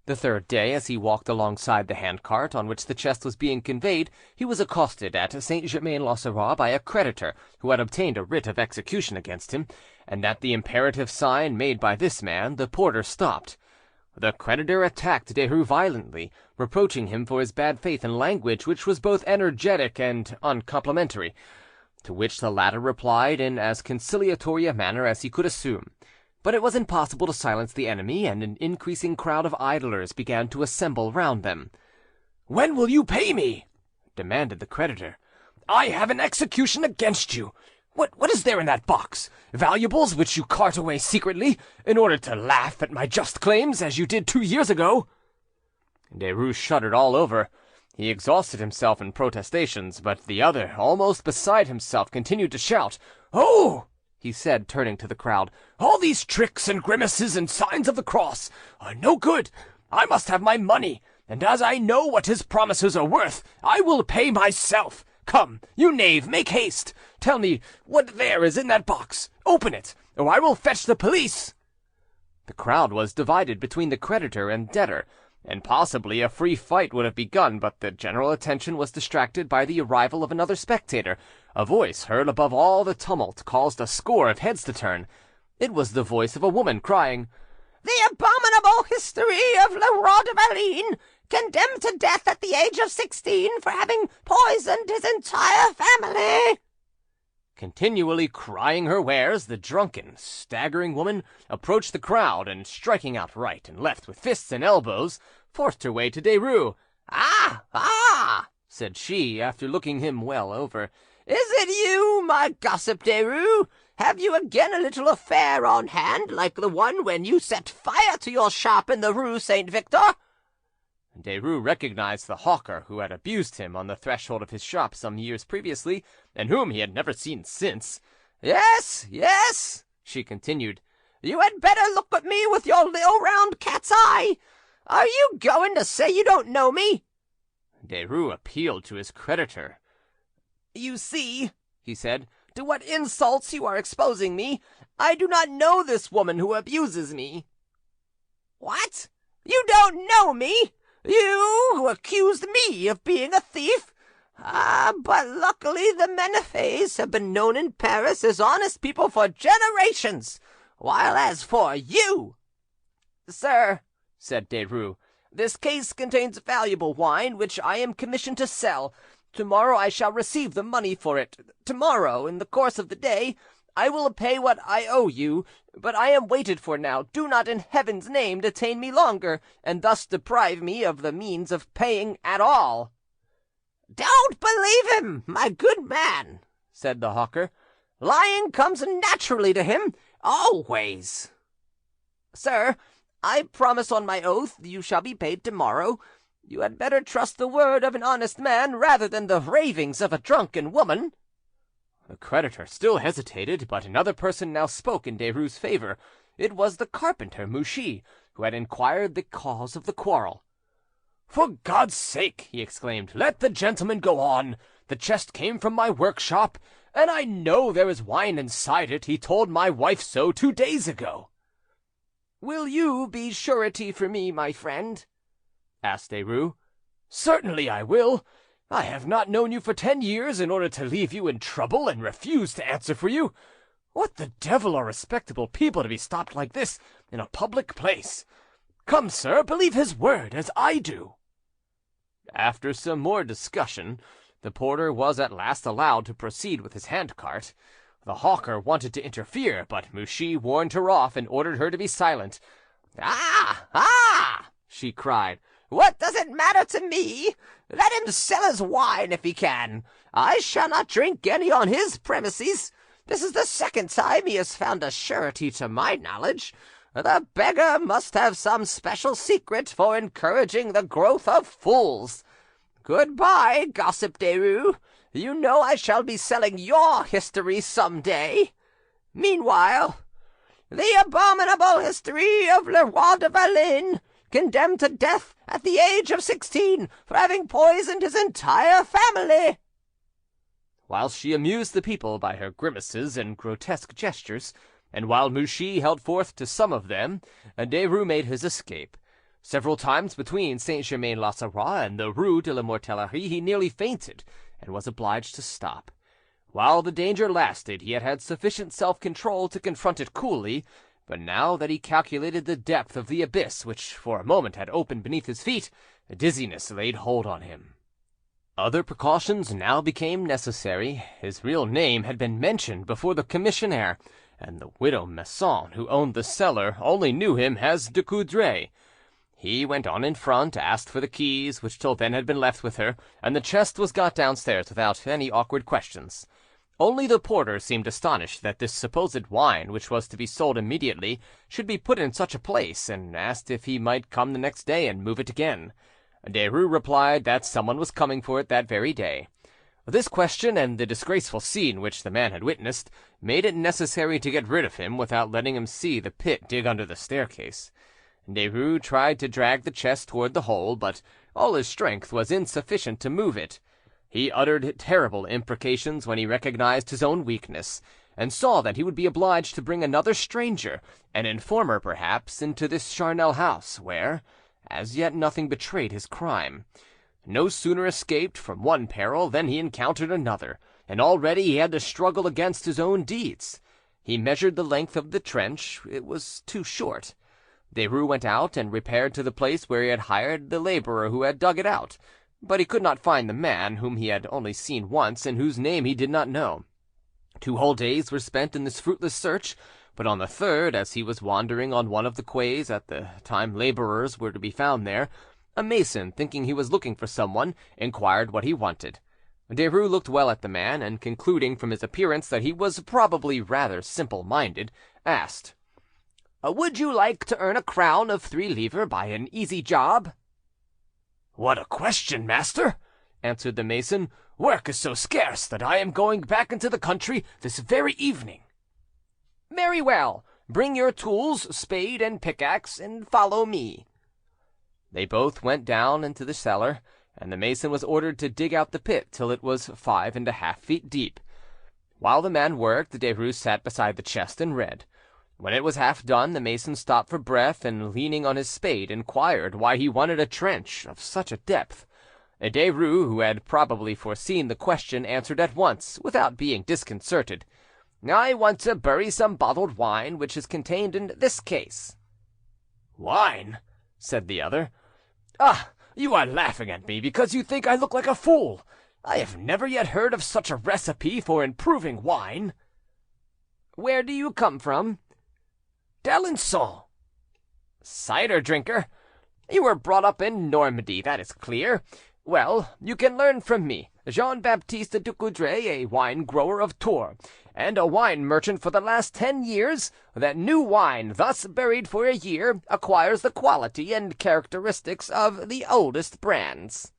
The third day, as he walked alongside the handcart on which the chest was being conveyed, he was accosted at Saint-Germain-l'Auxerrois by a creditor who had obtained a writ of execution against him, and at the imperative sign made by this man, the porter stopped. The creditor attacked Derues violently, reproaching him for his bad faith in language which was both energetic and uncomplimentary, to which the latter replied in as conciliatory a manner as he could assume. But it was impossible to silence the enemy, and an increasing crowd of idlers began to assemble round them. "When will you pay me?" demanded the creditor. "I have an execution against you. What is there in that box? Valuables which you cart away secretly, in order to laugh at my just claims, as you did 2 years ago?" Derues shuddered all over. He exhausted himself in protestations, but the other, almost beside himself, continued to shout. "Oh!" he said, turning to the crowd, "all these tricks and grimaces and signs of the cross are no good. I must have my money, and as I know what his promises are worth, I will pay myself. Come, you knave, make haste! Tell me what there is in that box. Open it, or I will fetch the police!" The crowd was divided between the creditor and debtor, and possibly a free fight would have begun, but the general attention was distracted by the arrival of another spectator. A voice heard above all the tumult caused a score of heads to turn. It was the voice of a woman crying, "The abominable history of Le Roi de Valine, condemned to death at the age of 16 for having poisoned his entire family." Continually crying her wares, the drunken, staggering woman approached the crowd, and striking out right and left with fists and elbows, forced her way to Derues. "Ah, ah!" said she, after looking him well over. "Is it you, my gossip Derues? Have you again a little affair on hand, like the one when you set fire to your shop in the Rue Saint-Victor?" Derues recognized the hawker who had abused him on the threshold of his shop some years previously, and whom he had never seen since. "Yes, yes," she continued. "You had better look at me with your little round cat's eye. Are you going to say you don't know me?" Derues appealed to his creditor. "You see," he said, "to what insults you are exposing me. I do not know this woman who abuses me." "What? You don't know me? You, who accused me of being a thief? Ah, but luckily the Menefes have been known in Paris as honest people for generations, while as for you—" "Sir," said Derues, "this case contains valuable wine, which I am commissioned to sell. Tomorrow I shall receive the money for it. Tomorrow, in the course of the day, I will pay what I owe you, but I am waited for now. Do not in heaven's name detain me longer, and thus deprive me of the means of paying at all." "Don't believe him, my good man," said the hawker. "Lying comes naturally to him, always." "Sir, I promise on my oath you shall be paid tomorrow. You had better trust the word of an honest man rather than the ravings of a drunken woman." The creditor still hesitated, but another person now spoke in Derues' favour. It was the carpenter Mouchy, who had inquired the cause of the quarrel. "For God's sake," he exclaimed, "let the gentleman go on. The chest came from my workshop, and I know there is wine inside it. He told my wife so 2 days ago." "Will you be surety for me, my friend?" asked Derues. "Certainly I will. I have not known you for 10 years in order to leave you in trouble and refuse to answer for you. What the devil are respectable people to be stopped like this in a public place? Come, sir, believe his word, as I do." After some more discussion, the porter was at last allowed to proceed with his handcart. The hawker wanted to interfere, but Mouchy warned her off and ordered her to be silent. "Ah, ah!" she cried. "What does it matter to me? Let him sell his wine if he can. I shall not drink any on his premises. This is the second time he has found a surety to my knowledge. The beggar must have some special secret for encouraging the growth of fools. Goodbye, gossip Derues. You know I shall be selling your history some day. Meanwhile, the abominable history of Le Roi de Valine, condemned to death at the age of 16 for having poisoned his entire family." While she amused the people by her grimaces and grotesque gestures, and while Mouchy held forth to some of them, Derues made his escape. Several times between Saint-Germain-l'Auxerrois and the Rue de la Mortellerie he nearly fainted, and was obliged to stop. While the danger lasted, he had had sufficient self-control to confront it coolly, but now that he calculated the depth of the abyss which for a moment had opened beneath his feet, dizziness laid hold on him. Other precautions now became necessary. His real name had been mentioned before the commissionaire, and the widow Masson, who owned the cellar, only knew him as de Coudray. He went on in front, asked for the keys, which till then had been left with her, and the chest was got downstairs without any awkward questions. Only the porter seemed astonished that this supposed wine, which was to be sold immediately, should be put in such a place, and asked if he might come the next day and move it again. Derues replied that someone was coming for it that very day. This question, and the disgraceful scene which the man had witnessed, made it necessary to get rid of him without letting him see the pit dig under the staircase. Derues tried to drag the chest toward the hole, but all his strength was insufficient to move it. He uttered terrible imprecations when he recognized his own weakness, and saw that he would be obliged to bring another stranger, an informer perhaps, into this charnel house, where, as yet, nothing betrayed his crime. No sooner escaped from one peril than he encountered another, and already he had to struggle against his own deeds. He measured the length of the trench; it was too short. Derues went out and repaired to the place where he had hired the labourer who had dug it out, but he could not find the man, whom he had only seen once, and whose name he did not know. 2 whole days were spent in this fruitless search, but on the third, as he was wandering on one of the quays at the time labourers were to be found there, a mason, thinking he was looking for someone, inquired what he wanted. Derues looked well at the man, and concluding from his appearance that he was probably rather simple-minded, asked, "Would you like to earn a crown of 3 livres by an easy job?" "What a question, master!" answered the mason. "Work is so scarce that I am going back into the country this very evening." "Very well. Bring your tools, spade and pickaxe, and follow me." They both went down into the cellar, and the mason was ordered to dig out the pit till it was 5½ feet deep. While the man worked, Derues sat beside the chest and read. When it was half done, the mason stopped for breath, and leaning on his spade, inquired why he wanted a trench of such a depth. Derues, who had probably foreseen the question, answered at once, without being disconcerted, "I want to bury some bottled wine which is contained in this case." "Wine?" said the other. "Ah, you are laughing at me because you think I look like a fool. I have never yet heard of such a recipe for improving wine." "Where do you come from?" "D'Alençon." "Cider drinker? You were brought up in Normandy, that is clear. Well, you can learn from me, Jean-Baptiste Ducoudray, a wine-grower of Tours, and a wine merchant for the last 10 years, that new wine, thus buried for a year, acquires the quality and characteristics of the oldest brands."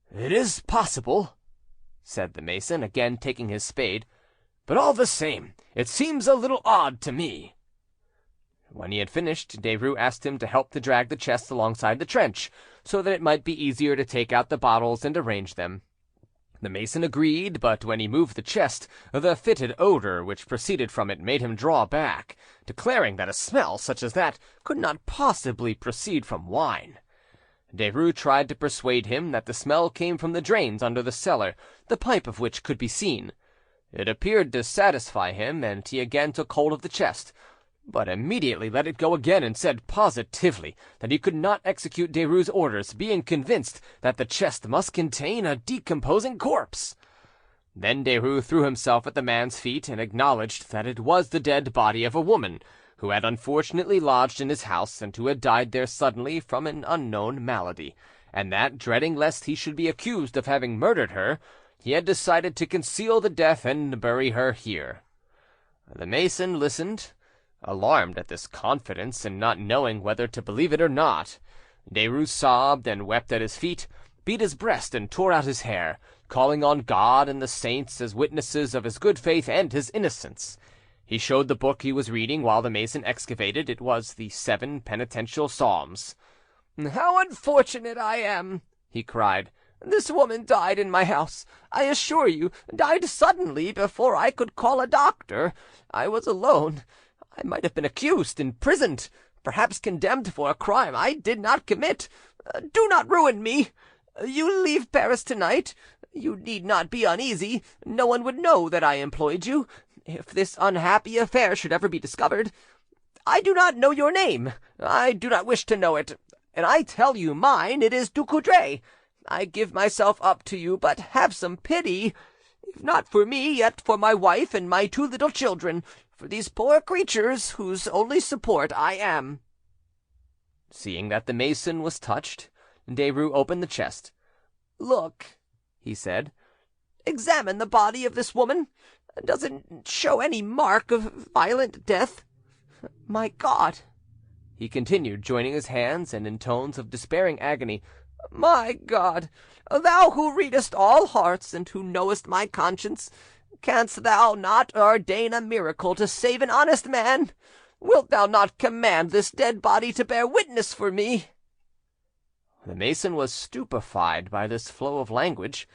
"It is possible," said the mason, again taking his spade, "but all the same, it seems a little odd to me." When he had finished, Derues asked him to help to drag the chest alongside the trench, so that it might be easier to take out the bottles and arrange them. The mason agreed, but when he moved the chest, the fetid odour which proceeded from it made him draw back, declaring that a smell such as that could not possibly proceed from wine. Derues tried to persuade him that the smell came from the drains under the cellar, the pipe of which could be seen. It appeared to satisfy him, and he again took hold of the chest, but immediately let it go again, and said positively that he could not execute Derues' orders, being convinced that the chest must contain a decomposing corpse. Then Derues threw himself at the man's feet, and acknowledged that it was the dead body of a woman, who had unfortunately lodged in his house, and who had died there suddenly from an unknown malady, and that, dreading lest he should be accused of having murdered her, he had decided to conceal the death and bury her here. The mason listened, alarmed at this confidence, and not knowing whether to believe it or not. Derues sobbed and wept at his feet, beat his breast, and tore out his hair, calling on God and the saints as witnesses of his good faith and his innocence. He showed the book he was reading while the mason excavated. It was the 7 penitential psalms. "How unfortunate I am!" he cried. "This woman died in my house, I assure you, died suddenly, before I could call a doctor. I was alone. I might have been accused, imprisoned, perhaps condemned for a crime I did not commit. Do not ruin me. You leave Paris tonight. You need not be uneasy. No one would know that I employed you, if this unhappy affair should ever be discovered. I do not know your name. I do not wish to know it. And I tell you mine, it is Ducoudray. I give myself up to you, but have some pity, if not for me, yet for my wife and my 2 little children, for these poor creatures whose only support I am." Seeing that the mason was touched, Derues opened the chest. "Look," he said, "examine the body of this woman. Does it show any mark of violent death? My God," he continued, joining his hands, and in tones of despairing agony, "my God, thou who readest all hearts, and who knowest my conscience, canst thou not ordain a miracle to save an honest man? Wilt thou not command this dead body to bear witness for me?" The mason was stupefied by this flow of language.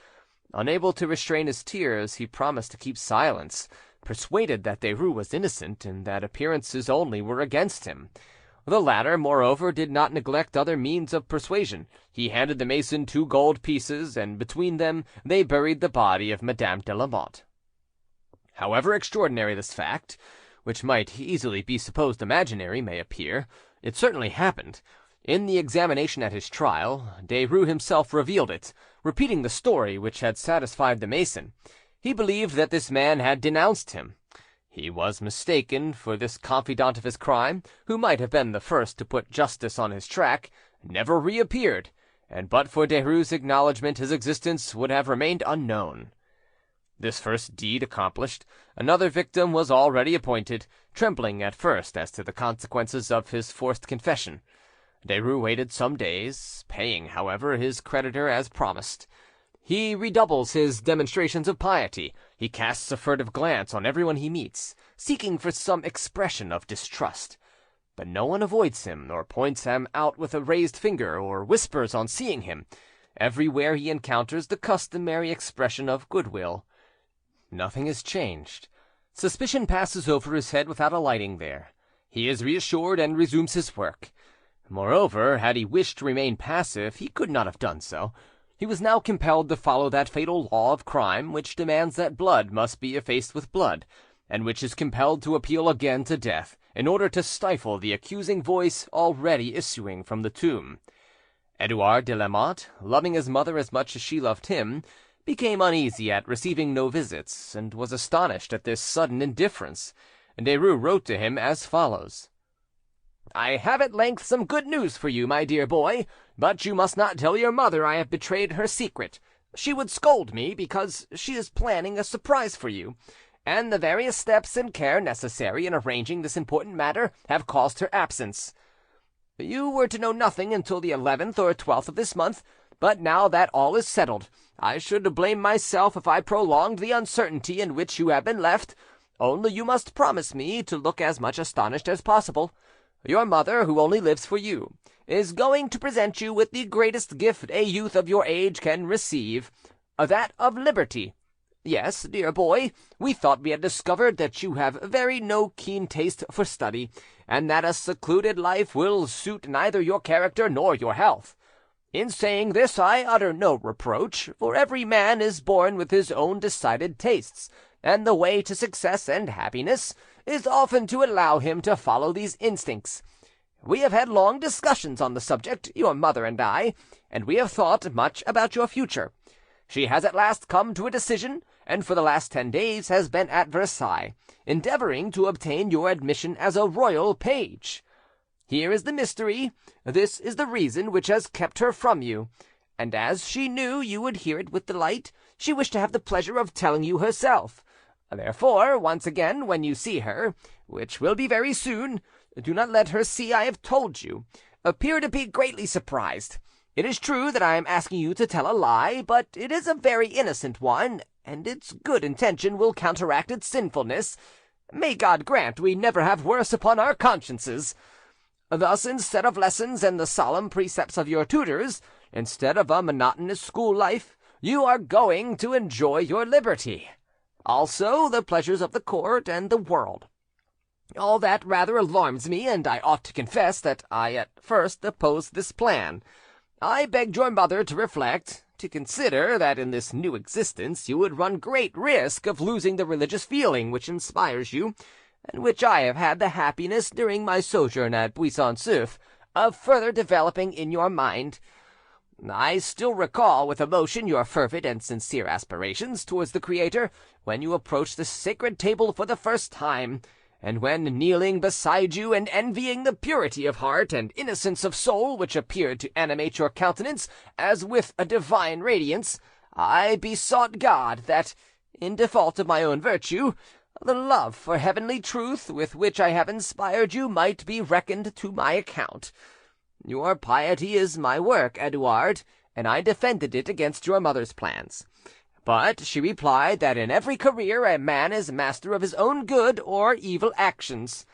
Unable to restrain his tears, he promised to keep silence, persuaded that Derues was innocent and that appearances only were against him. The latter, moreover, did not neglect other means of persuasion. He handed the mason 2 gold pieces, and between them they buried the body of Madame de Lamotte. However extraordinary this fact, which might easily be supposed imaginary, may appear, it certainly happened. In the examination at his trial, Derues himself revealed it, repeating the story which had satisfied the mason. He believed that this man had denounced him. He was mistaken, for this confidant of his crime, who might have been the first to put justice on his track, never reappeared, and but for Derues' acknowledgment his existence would have remained unknown. This first deed accomplished, another victim was already appointed, trembling at first as to the consequences of his forced confession. Derues waited some days, paying, however, his creditor as promised. He redoubles his demonstrations of piety. He casts a furtive glance on everyone he meets, seeking for some expression of distrust. But no one avoids him, nor points him out with a raised finger, or whispers on seeing him. Everywhere he encounters the customary expression of goodwill. Nothing has changed. Suspicion passes over his head without alighting there. He is reassured and resumes his work. Moreover, had he wished to remain passive, he could not have done so. He was now compelled to follow that fatal law of crime which demands that blood must be effaced with blood, and which is compelled to appeal again to death, in order to stifle the accusing voice already issuing from the tomb. Edouard de Lamotte, loving his mother as much as she loved him, became uneasy at receiving no visits, and was astonished at this sudden indifference. Derues wrote to him as follows: "I have at length some good news for you, my dear boy, but you must not tell your mother I have betrayed her secret. She would scold me, because she is planning a surprise for you, and the various steps and care necessary in arranging this important matter have caused her absence. You were to know nothing until the 11th or 12th of this month, but now that all is settled, I should blame myself if I prolonged the uncertainty in which you have been left. Only you must promise me to look as much astonished as possible. Your mother, who only lives for you, is going to present you with the greatest gift a youth of your age can receive, that of liberty. Yes, dear boy, we thought we had discovered that you have no keen taste for study, and that a secluded life will suit neither your character nor your health. In saying this, I utter no reproach, for every man is born with his own decided tastes, and the way to success and happiness is often to allow him to follow these instincts. We have had long discussions on the subject, your mother and I, and we have thought much about your future. She has at last come to a decision, and for the last 10 days has been at Versailles, endeavouring to obtain your admission as a royal page. Here is the mystery, this is the reason which has kept her from you, and as she knew you would hear it with delight, she wished to have the pleasure of telling you herself. Therefore, once again, when you see her, which will be very soon, do not let her see I have told you. Appear to be greatly surprised. It is true that I am asking you to tell a lie, but it is a very innocent one, and its good intention will counteract its sinfulness. May God grant we never have worse upon our consciences. Thus, instead of lessons and the solemn precepts of your tutors, instead of a monotonous school life, you are going to enjoy your liberty. Also the pleasures of the court and the world. All that rather alarms me, and I ought to confess that I at first opposed this plan. I begged your mother to reflect, to consider that in this new existence you would run great risk of losing the religious feeling which inspires you, and which I have had the happiness during my sojourn at Buisson-Souef of further developing in your mind. I still recall with emotion your fervid and sincere aspirations towards the Creator when you approached the sacred table for the first time, and when, kneeling beside you and envying the purity of heart and innocence of soul which appeared to animate your countenance as with a divine radiance, I besought God that, in default of my own virtue, the love for heavenly truth with which I have inspired you might be reckoned to my account. Your piety is my work, Edouard, and I defended it against your mother's plans. But she replied that in every career a man is master of his own good or evil actions,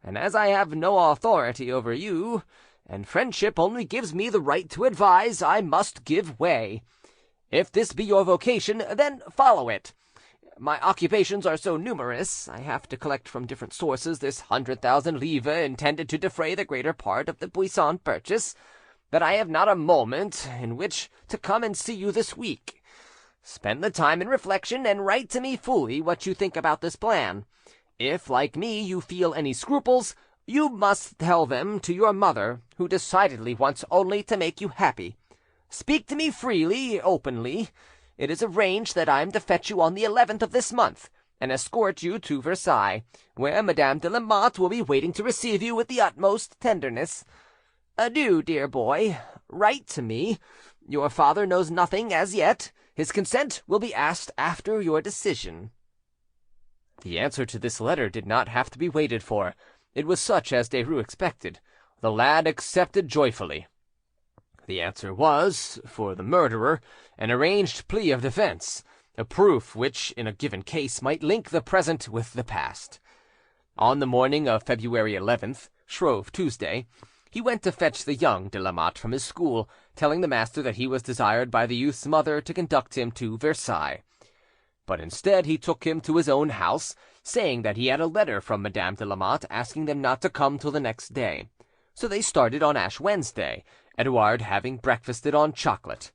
and as I have no authority over you, and friendship only gives me the right to advise, I must give way. If this be your vocation, then follow it. My occupations are so numerous, I have to collect from different sources this 100,000 livres intended to defray the greater part of the Buisson purchase, that I have not a moment in which to come and see you this week. Spend the time in reflection, and write to me fully what you think about this plan. If, like me, you feel any scruples, you must tell them to your mother, who decidedly wants only to make you happy. Speak to me freely, openly. It is arranged that I am to fetch you on the 11th of this month, and escort you to Versailles, where Madame de Lamotte will be waiting to receive you with the utmost tenderness. Adieu, dear boy. Write to me. Your father knows nothing as yet. His consent will be asked after your decision." The answer to this letter did not have to be waited for. It was such as Derues expected. The lad accepted joyfully. The answer was, for the murderer, an arranged plea of defence, a proof which, in a given case, might link the present with the past. On the morning of February 11th, Shrove Tuesday, he went to fetch the young de Lamotte from his school, telling the master that he was desired by the youth's mother to conduct him to Versailles. But instead he took him to his own house, saying that he had a letter from Madame de Lamotte asking them not to come till the next day. So they started on Ash Wednesday, Edouard having breakfasted on chocolate.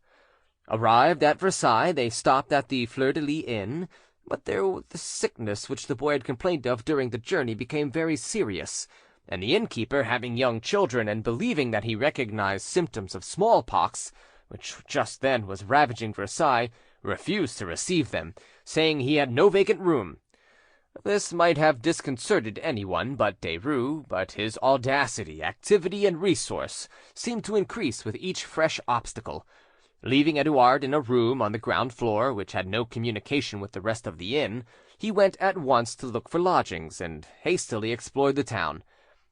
Arrived at Versailles, they stopped at the Fleur-de-Lis inn, but the sickness which the boy had complained of during the journey became very serious, and the innkeeper, having young children, and believing that he recognized symptoms of smallpox, which just then was ravaging Versailles, refused to receive them, saying he had no vacant room. This might have disconcerted anyone but Derues, but his audacity, activity, and resource seemed to increase with each fresh obstacle. Leaving Edouard in a room on the ground floor, which had no communication with the rest of the inn, he went at once to look for lodgings, and hastily explored the town.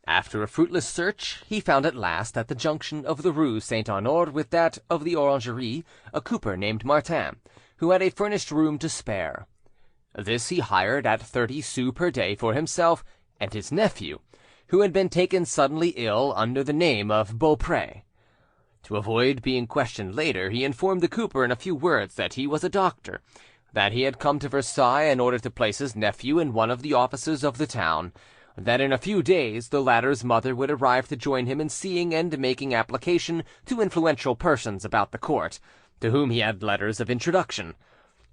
After a fruitless search, he found at last, at the junction of the rue Saint-Honore with that of the Orangerie, a cooper named Martin, who had a furnished room to spare. This he hired at 30 sous per day for himself and his nephew, who had been taken suddenly ill under the name of Beaupré. To avoid being questioned later, he informed the cooper in a few words that he was a doctor, that he had come to Versailles in order to place his nephew in one of the offices of the town, that in a few days the latter's mother would arrive to join him in seeing and making application to influential persons about the court, to whom he had letters of introduction.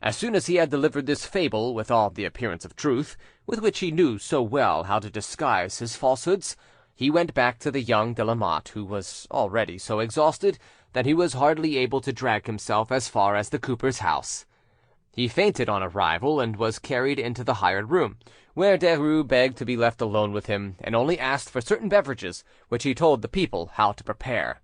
As soon as he had delivered this fable with all the appearance of truth, with which he knew so well how to disguise his falsehoods, he went back to the young de Lamotte, who was already so exhausted that he was hardly able to drag himself as far as the cooper's house. He fainted on arrival, and was carried into the hired room, where Derues begged to be left alone with him, and only asked for certain beverages, which he told the people how to prepare.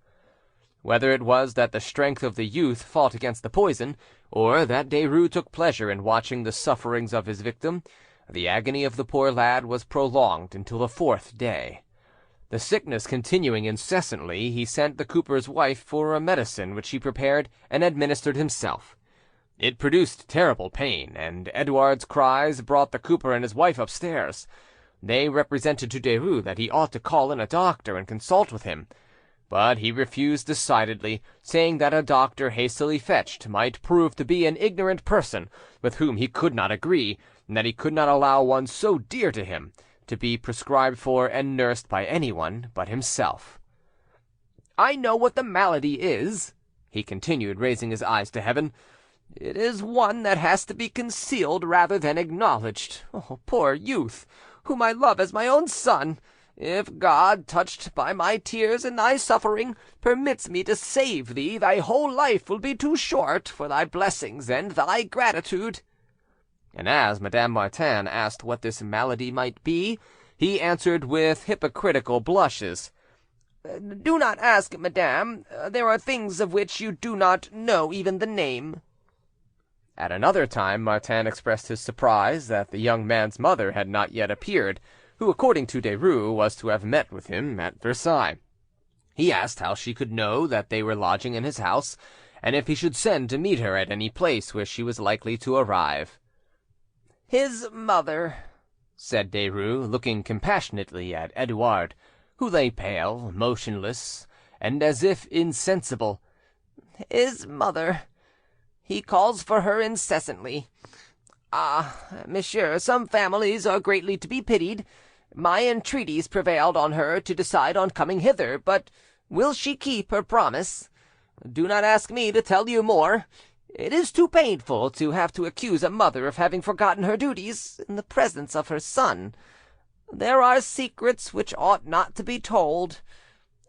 Whether it was that the strength of the youth fought against the poison, or that Derues took pleasure in watching the sufferings of his victim, the agony of the poor lad was prolonged until the 4th day. The sickness continuing incessantly, he sent the cooper's wife for a medicine which he prepared and administered himself. It produced terrible pain, and Edouard's cries brought the cooper and his wife upstairs. They represented to Derues that he ought to call in a doctor and consult with him, but he refused decidedly, saying that a doctor hastily fetched might prove to be an ignorant person with whom he could not agree, and that he could not allow one so dear to him to be prescribed for and nursed by anyone but himself. "I know what the malady is," he continued, raising his eyes to heaven. "It is one that has to be concealed rather than acknowledged. Oh, poor youth, whom I love as my own son! If God, touched by my tears and thy suffering, permits me to save thee, thy whole life will be too short for thy blessings and thy gratitude." And as Madame Martin asked what this malady might be, he answered with hypocritical blushes, "Do not ask, madame. There are things of which you do not know even the name." At another time Martin expressed his surprise that the young man's mother had not yet appeared, who, according to Derues, was to have met with him at Versailles. He asked how she could know that they were lodging in his house, and if he should send to meet her at any place where she was likely to arrive. "His mother," said Derues, looking compassionately at Edouard, who lay pale, motionless, and as if insensible. "His mother. He calls for her incessantly. Ah, monsieur, some families are greatly to be pitied. My entreaties prevailed on her to decide on coming hither, but will she keep her promise? Do not ask me to tell you more. It is too painful to have to accuse a mother of having forgotten her duties in the presence of her son. There are secrets which ought not to be told.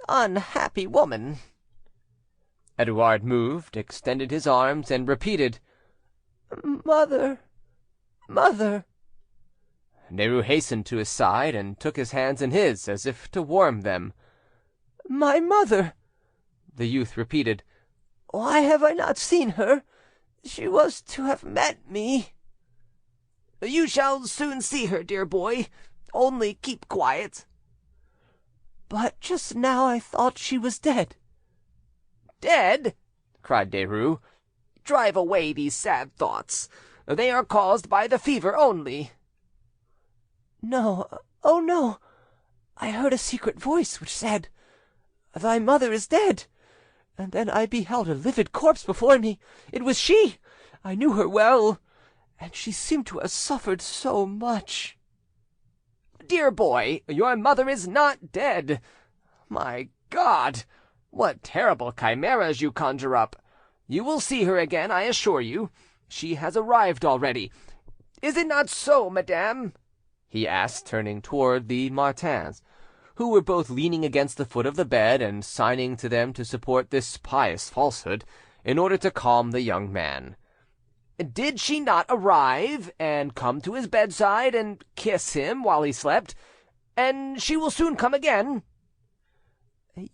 Unhappy woman!" Edouard moved, extended his arms, and repeated, "Mother, mother." Derues hastened to his side and took his hands in his, as if to warm them. "My mother!" the youth repeated. "Why have I not seen her? She was to have met me." "You shall soon see her, dear boy. Only keep quiet." "But just now I thought she was dead." "Dead!" cried Derues. "Drive away these sad thoughts. They are caused by the fever only." "No, oh no! I heard a secret voice which said, 'Thy mother is dead.' And then I beheld a livid corpse before me. It was she! I knew her well, and she seemed to have suffered so much." "Dear boy, your mother is not dead. My God! What terrible chimeras you conjure up! You will see her again, I assure you. She has arrived already. Is it not so, madame?" he asked, turning toward the Martins, who were both leaning against the foot of the bed and signing to them to support this pious falsehood, in order to calm the young man. "Did she not arrive, and come to his bedside, and kiss him while he slept? And she will soon come again?"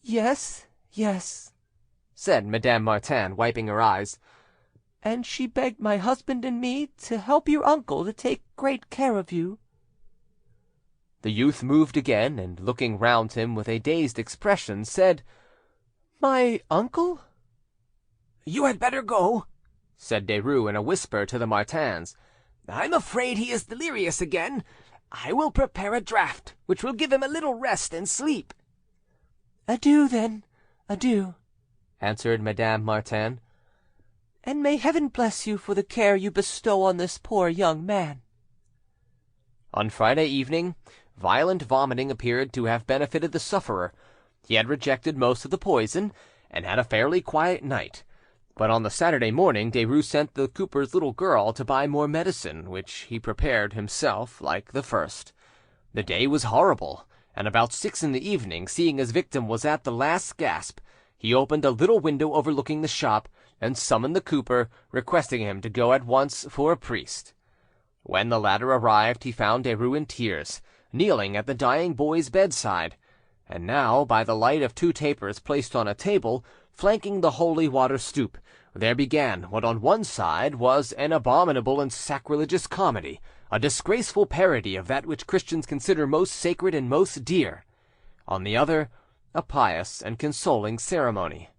"Yes, yes," said Madame Martin, wiping her eyes. "And she begged my husband and me to help your uncle to take great care of you." The youth moved again, and looking round him with a dazed expression, said, "My uncle?" "You had better go," said Derues in a whisper to the Martins. "I'm afraid he is delirious again. I will prepare a draught which will give him a little rest and sleep." "Adieu, then, adieu," answered Madame Martin. "And may Heaven bless you for the care you bestow on this poor young man." On Friday evening, violent vomiting appeared to have benefited the sufferer. He had rejected most of the poison, and had a fairly quiet night. But on the Saturday morning Derues sent the cooper's little girl to buy more medicine, which he prepared himself like the first. The day was horrible, and about 6 in the evening, seeing his victim was at the last gasp, he opened a little window overlooking the shop, and summoned the cooper, requesting him to go at once for a priest. When the latter arrived, he found Derues in tears, kneeling at the dying boy's bedside, and now, by the light of 2 tapers placed on a table, flanking the holy water stoup, there began what on one side was an abominable and sacrilegious comedy, a disgraceful parody of that which Christians consider most sacred and most dear; on the other, a pious and consoling ceremony.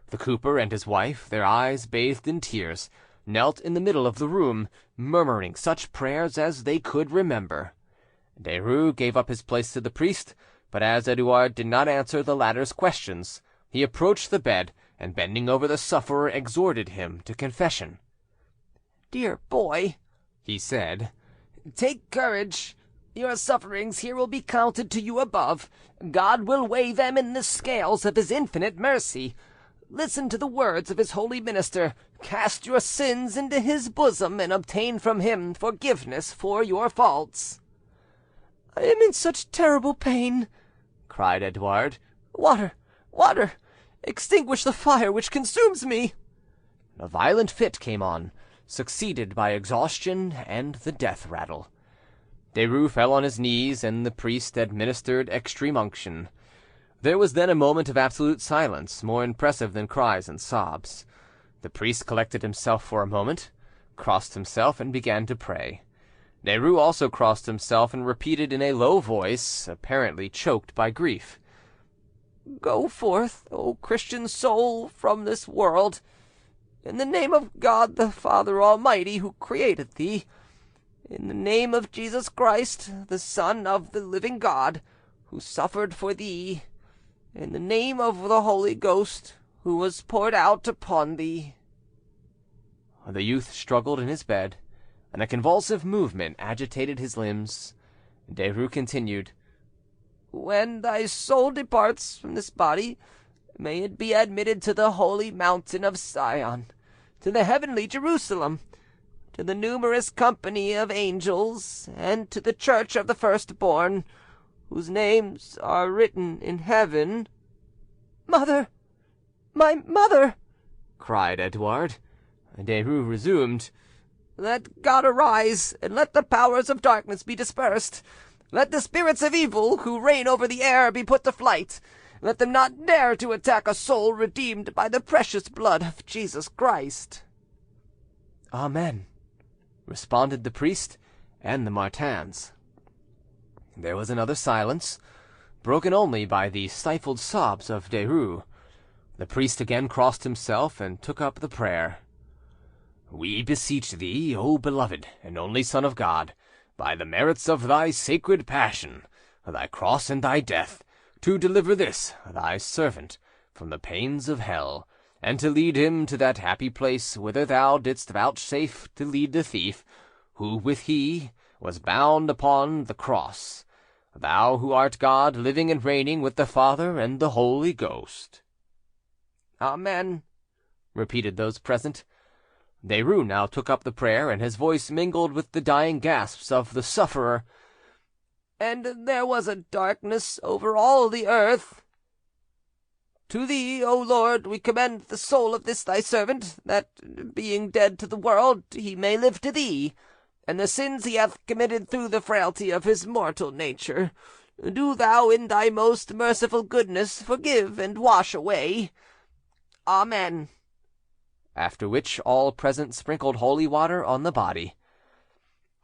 The cooper and his wife, their eyes bathed in tears, knelt in the middle of the room, murmuring such prayers as they could remember. Derues gave up his place to the priest, but as Edouard did not answer the latter's questions, he approached the bed, and bending over the sufferer, exhorted him to confession. "Dear boy," he said, "take courage. Your sufferings here will be counted to you above. God will weigh them in the scales of his infinite mercy. Listen to the words of his holy minister. Cast your sins into his bosom, and obtain from him forgiveness for your faults." "I am in such terrible pain," cried Edouard. "Water, water! Extinguish the fire which consumes me." A violent fit came on, succeeded by exhaustion and the death rattle. Derues fell on his knees, and the priest administered extreme unction. There was then a moment of absolute silence, more impressive than cries and sobs. The priest collected himself for a moment, crossed himself, and began to pray. Derues also crossed himself and repeated in a low voice, apparently choked by grief, "Go forth, O Christian soul, from this world, in the name of God the Father Almighty, who created thee, in the name of Jesus Christ, the Son of the living God, who suffered for thee, in the name of the Holy Ghost, who was poured out upon thee." The youth struggled in his bed, and a convulsive movement agitated his limbs. Derues continued, "When thy soul departs from this body, may it be admitted to the holy mountain of Sion, to the heavenly Jerusalem, to the numerous company of angels, and to the church of the firstborn, whose names are written in heaven." "Mother! My mother!" cried Edouard. Derues resumed, "Let God arise, and let the powers of darkness be dispersed. Let the spirits of evil, who reign over the air, be put to flight. Let them not dare to attack a soul redeemed by the precious blood of Jesus Christ." "Amen," responded the priest and the Martins. There was another silence, broken only by the stifled sobs of Derues. The priest again crossed himself and took up the prayer. "We beseech thee, O beloved and only Son of God, by the merits of thy sacred passion, thy cross and thy death, to deliver this thy servant from the pains of hell, and to lead him to that happy place whither thou didst vouchsafe to lead the thief, who with he was bound upon the cross, thou who art God, living and reigning with the Father and the Holy Ghost." "Amen," repeated those present. Derues now took up the prayer, and his voice mingled with the dying gasps of the sufferer. "And there was a darkness over all the earth. To thee, O Lord, we commend the soul of this thy servant, that, being dead to the world, he may live to thee, and the sins he hath committed through the frailty of his mortal nature, do thou in thy most merciful goodness forgive and wash away. Amen." After which all present sprinkled holy water on the body.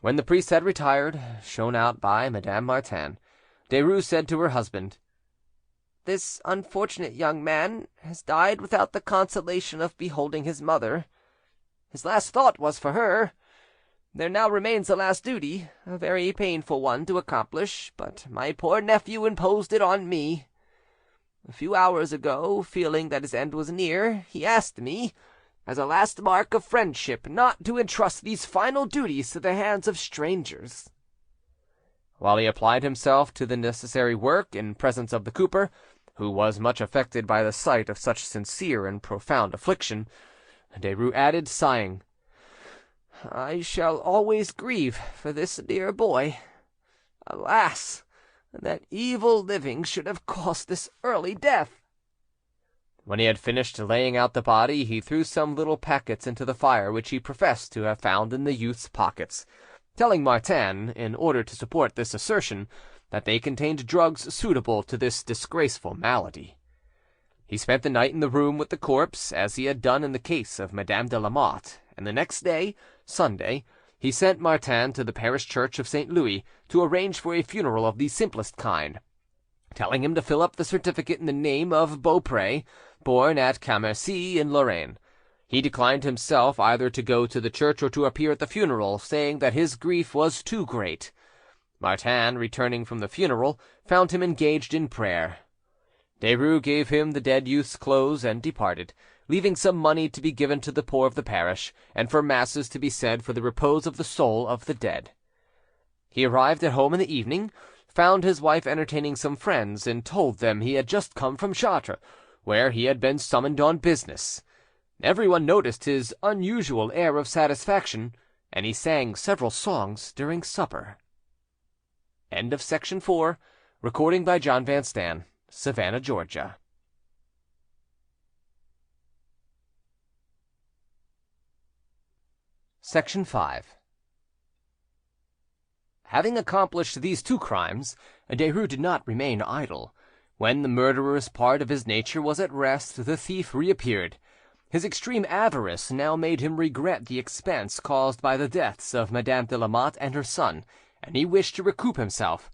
When the priest had retired, shown out by Madame Martin, Derues said to her husband, "This unfortunate young man has died without the consolation of beholding his mother. His last thought was for her. There now remains a last duty, a very painful one to accomplish, but my poor nephew imposed it on me. A few hours ago, feeling that his end was near, he asked me, as a last mark of friendship, not to entrust these final duties to the hands of strangers." While he applied himself to the necessary work in presence of the cooper, who was much affected by the sight of such sincere and profound affliction, Derues added, sighing, "I shall always grieve for this dear boy. Alas, that evil living should have caused this early death." When he had finished laying out the body, he threw some little packets into the fire which he professed to have found in the youth's pockets, telling Martin, in order to support this assertion, that they contained drugs suitable to this disgraceful malady. He spent the night in the room with the corpse, as he had done in the case of Madame de Lamotte, and the next day, Sunday, he sent Martin to the parish church of St. Louis to arrange for a funeral of the simplest kind, telling him to fill up the certificate in the name of Beaupré, born at Cammercy in Lorraine. He declined himself either to go to the church or to appear at the funeral, saying that his grief was too great. Martin, returning from the funeral, found him engaged in prayer. Derues gave him the dead youth's clothes and departed, leaving some money to be given to the poor of the parish, and for masses to be said for the repose of the soul of the dead. He arrived at home in the evening, found his wife entertaining some friends, and told them he had just come from Chartres, where he had been summoned on business. Everyone noticed his unusual air of satisfaction, and he sang several songs during supper. End of Section 4. Recording by jvanstan, Savannah, Georgia. Section 5. Having accomplished these two crimes, Derues did not remain idle. When the murderer's part of his nature was at rest, the thief reappeared. His extreme avarice now made him regret the expense caused by the deaths of Madame de Lamotte and her son, and he wished to recoup himself.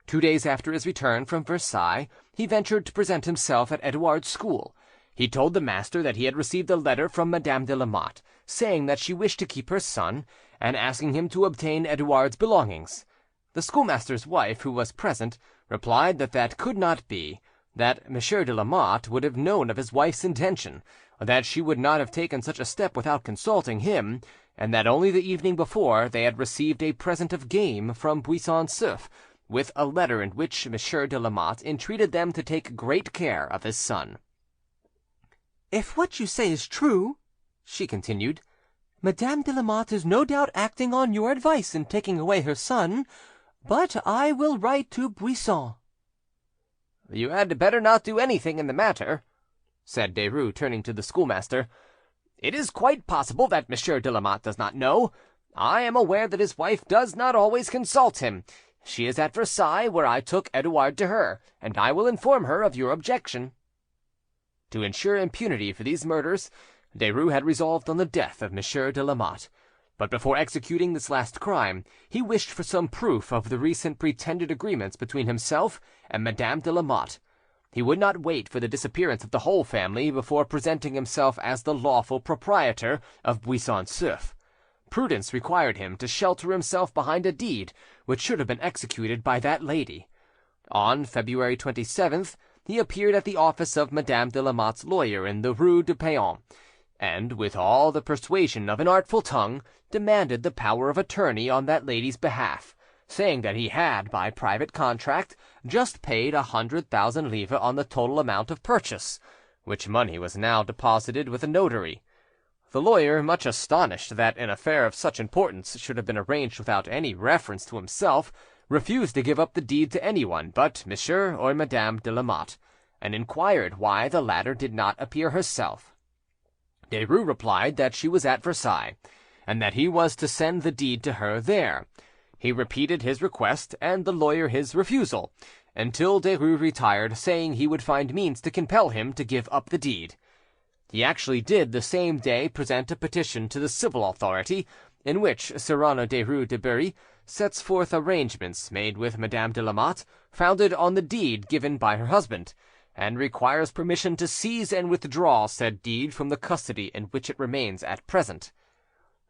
2 days after his return from Versailles, he ventured to present himself at Edouard's school. He told the master that he had received a letter from Madame de Lamotte, saying that she wished to keep her son, and asking him to obtain Edouard's belongings. The schoolmaster's wife, who was present, replied that that could not be, that Monsieur de Lamotte would have known of his wife's intention, that she would not have taken such a step without consulting him, and that only the evening before they had received a present of game from Buisson-Souef, with a letter in which Monsieur de Lamotte entreated them to take great care of his son. "If what you say is true," she continued, "Madame de Lamotte is no doubt acting on your advice in taking away her son, but I will write to Buisson." "You had better not do anything in the matter," said Derues, turning to the schoolmaster. "It is quite possible that Monsieur de Lamotte does not know. I am aware that his wife does not always consult him. She is at Versailles, where I took Edouard to her, and I will inform her of your objection." To ensure impunity for these murders, Derues had resolved on the death of Monsieur de Lamotte, but before executing this last crime, he wished for some proof of the recent pretended agreements between himself and Madame de Lamotte. He would not wait for the disappearance of the whole family before presenting himself as the lawful proprietor of Buisson-Souef. Prudence required him to shelter himself behind a deed which should have been executed by that lady. On February 27th, he appeared at the office of Madame de Lamotte's lawyer in the Rue de Paon, and, with all the persuasion of an artful tongue, demanded the power of attorney on that lady's behalf, saying that he had, by private contract, just paid 100,000 livres on the total amount of purchase, which money was now deposited with a notary. The lawyer, much astonished that an affair of such importance should have been arranged without any reference to himself, refused to give up the deed to anyone but Monsieur or Madame de Lamotte, and inquired why the latter did not appear herself. Derues replied that she was at Versailles, and that he was to send the deed to her there. He repeated his request, and the lawyer his refusal, until Derues retired, saying he would find means to compel him to give up the deed. He actually did the same day present a petition to the civil authority, in which Cyrano Derues de Bury sets forth arrangements made with Madame de Lamotte, founded on the deed given by her husband, and requires permission to seize and withdraw said deed from the custody in which it remains at present.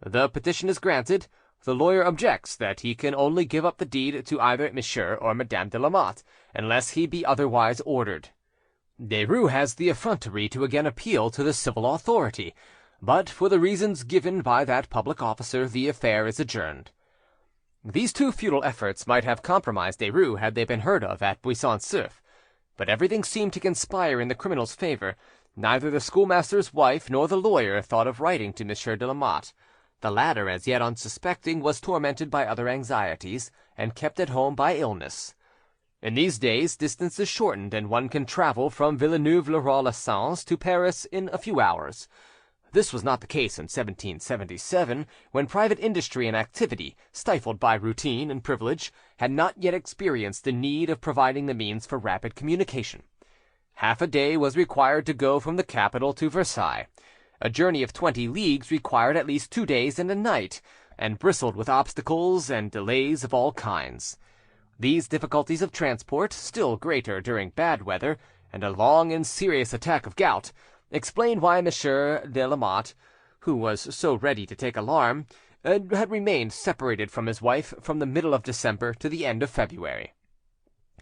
The petition is granted. The lawyer objects that he can only give up the deed to either Monsieur or Madame de Lamotte, unless he be otherwise ordered. Derues has the effrontery to again appeal to the civil authority, but for the reasons given by that public officer the affair is adjourned. These two futile efforts might have compromised Derues had they been heard of at Buisson-Souef, but everything seemed to conspire in the criminal's favour. Neither the schoolmaster's wife nor the lawyer thought of writing to Monsieur de Lamotte. The latter, as yet unsuspecting, was tormented by other anxieties, and kept at home by illness. In these days distance is shortened, and one can travel from Villeneuve-le-Roi-les-Sens to Paris in a few hours. This was not the case in 1777, when private industry and activity, stifled by routine and privilege, had not yet experienced the need of providing the means for rapid communication. Half a day was required to go from the capital to Versailles. A journey of 20 leagues required at least 2 days and a night, and bristled with obstacles and delays of all kinds. These difficulties of transport, still greater during bad weather, and a long and serious attack of gout, explained why Monsieur de Lamotte, who was so ready to take alarm, had remained separated from his wife from the middle of December to the end of February.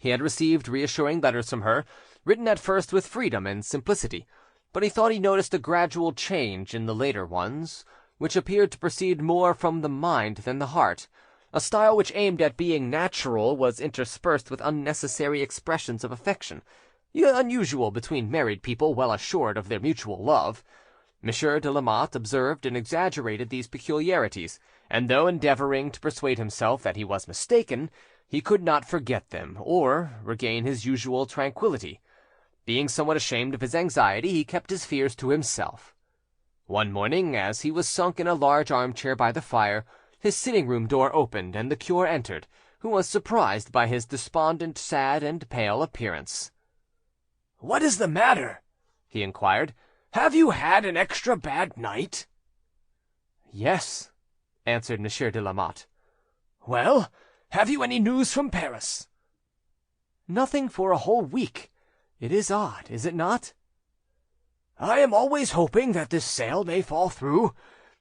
He had received reassuring letters from her, written at first with freedom and simplicity, but he thought he noticed a gradual change in the later ones, which appeared to proceed more from the mind than the heart. A style which aimed at being natural was interspersed with unnecessary expressions of affection, unusual between married people well assured of their mutual love. Monsieur de Lamotte observed and exaggerated these peculiarities, and though endeavouring to persuade himself that he was mistaken, he could not forget them, or regain his usual tranquillity. Being somewhat ashamed of his anxiety, he kept his fears to himself. One morning, as he was sunk in a large armchair by the fire, his sitting-room door opened, and the cure entered, who was surprised by his despondent, sad, and pale appearance. "What is the matter?" he inquired. "Have you had an extra bad night?" "Yes," answered Monsieur de Lamotte. "Well, have you any news from Paris?" "Nothing for a whole week. It is odd, is it not?" "I am always hoping that this sale may fall through.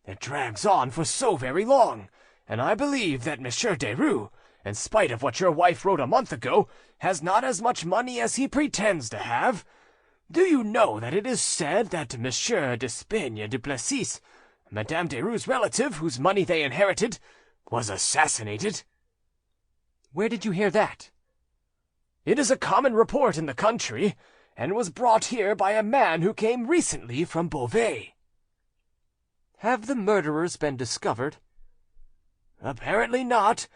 It drags on for so very long, and I believe that Monsieur Derues, in spite of what your wife wrote a month ago, has not as much money as he pretends to have. Do you know that it is said that Monsieur d'Espagne du Plessis, Madame Derues' relative, whose money they inherited, was assassinated?" "Where did you hear that?" "It is a common report in the country, and was brought here by a man who came recently from Beauvais." "Have the murderers been discovered?" "Apparently not.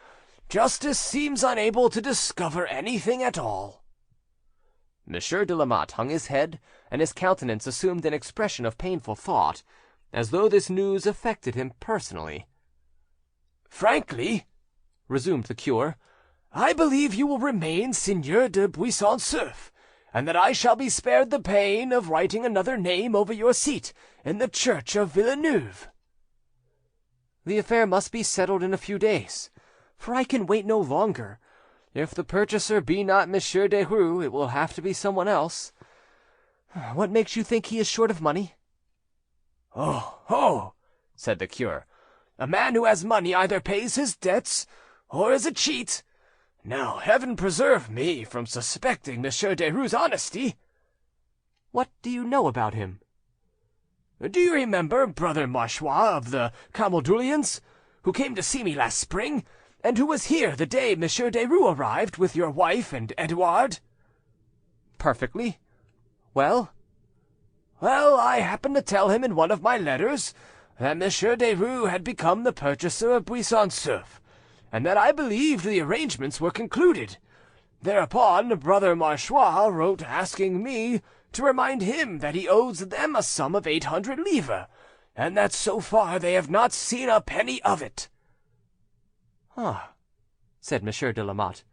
Justice seems unable to discover anything at all." Monsieur de Lamotte hung his head, and his countenance assumed an expression of painful thought, as though this news affected him personally. "Frankly," resumed the cure, "I believe you will remain Seigneur de Buisson-Souef, and that I shall be spared the pain of writing another name over your seat in the church of Villeneuve." "The affair must be settled in a few days, for I can wait no longer. If the purchaser be not Monsieur Derues, it will have to be someone else. What makes you think he is short of money?" "Oh, oh!" said the cure, "a man who has money either pays his debts or is a cheat. Now, Heaven preserve me from suspecting Monsieur Derues' honesty." "What do you know about him?" "Do you remember Brother Marchois of the Camaldulians, who came to see me last spring, and who was here the day Monsieur Derues arrived with your wife and Edouard?" "Perfectly. Well?" "Well, I happened to tell him in one of my letters that Monsieur Derues had become the purchaser of Buisson-Souef, and that I believed the arrangements were concluded. Thereupon Brother Marchois wrote asking me to remind him that he owes them a sum of 800 livres, and that so far they have not seen a penny of it." "Ah," said Monsieur de Lamotte,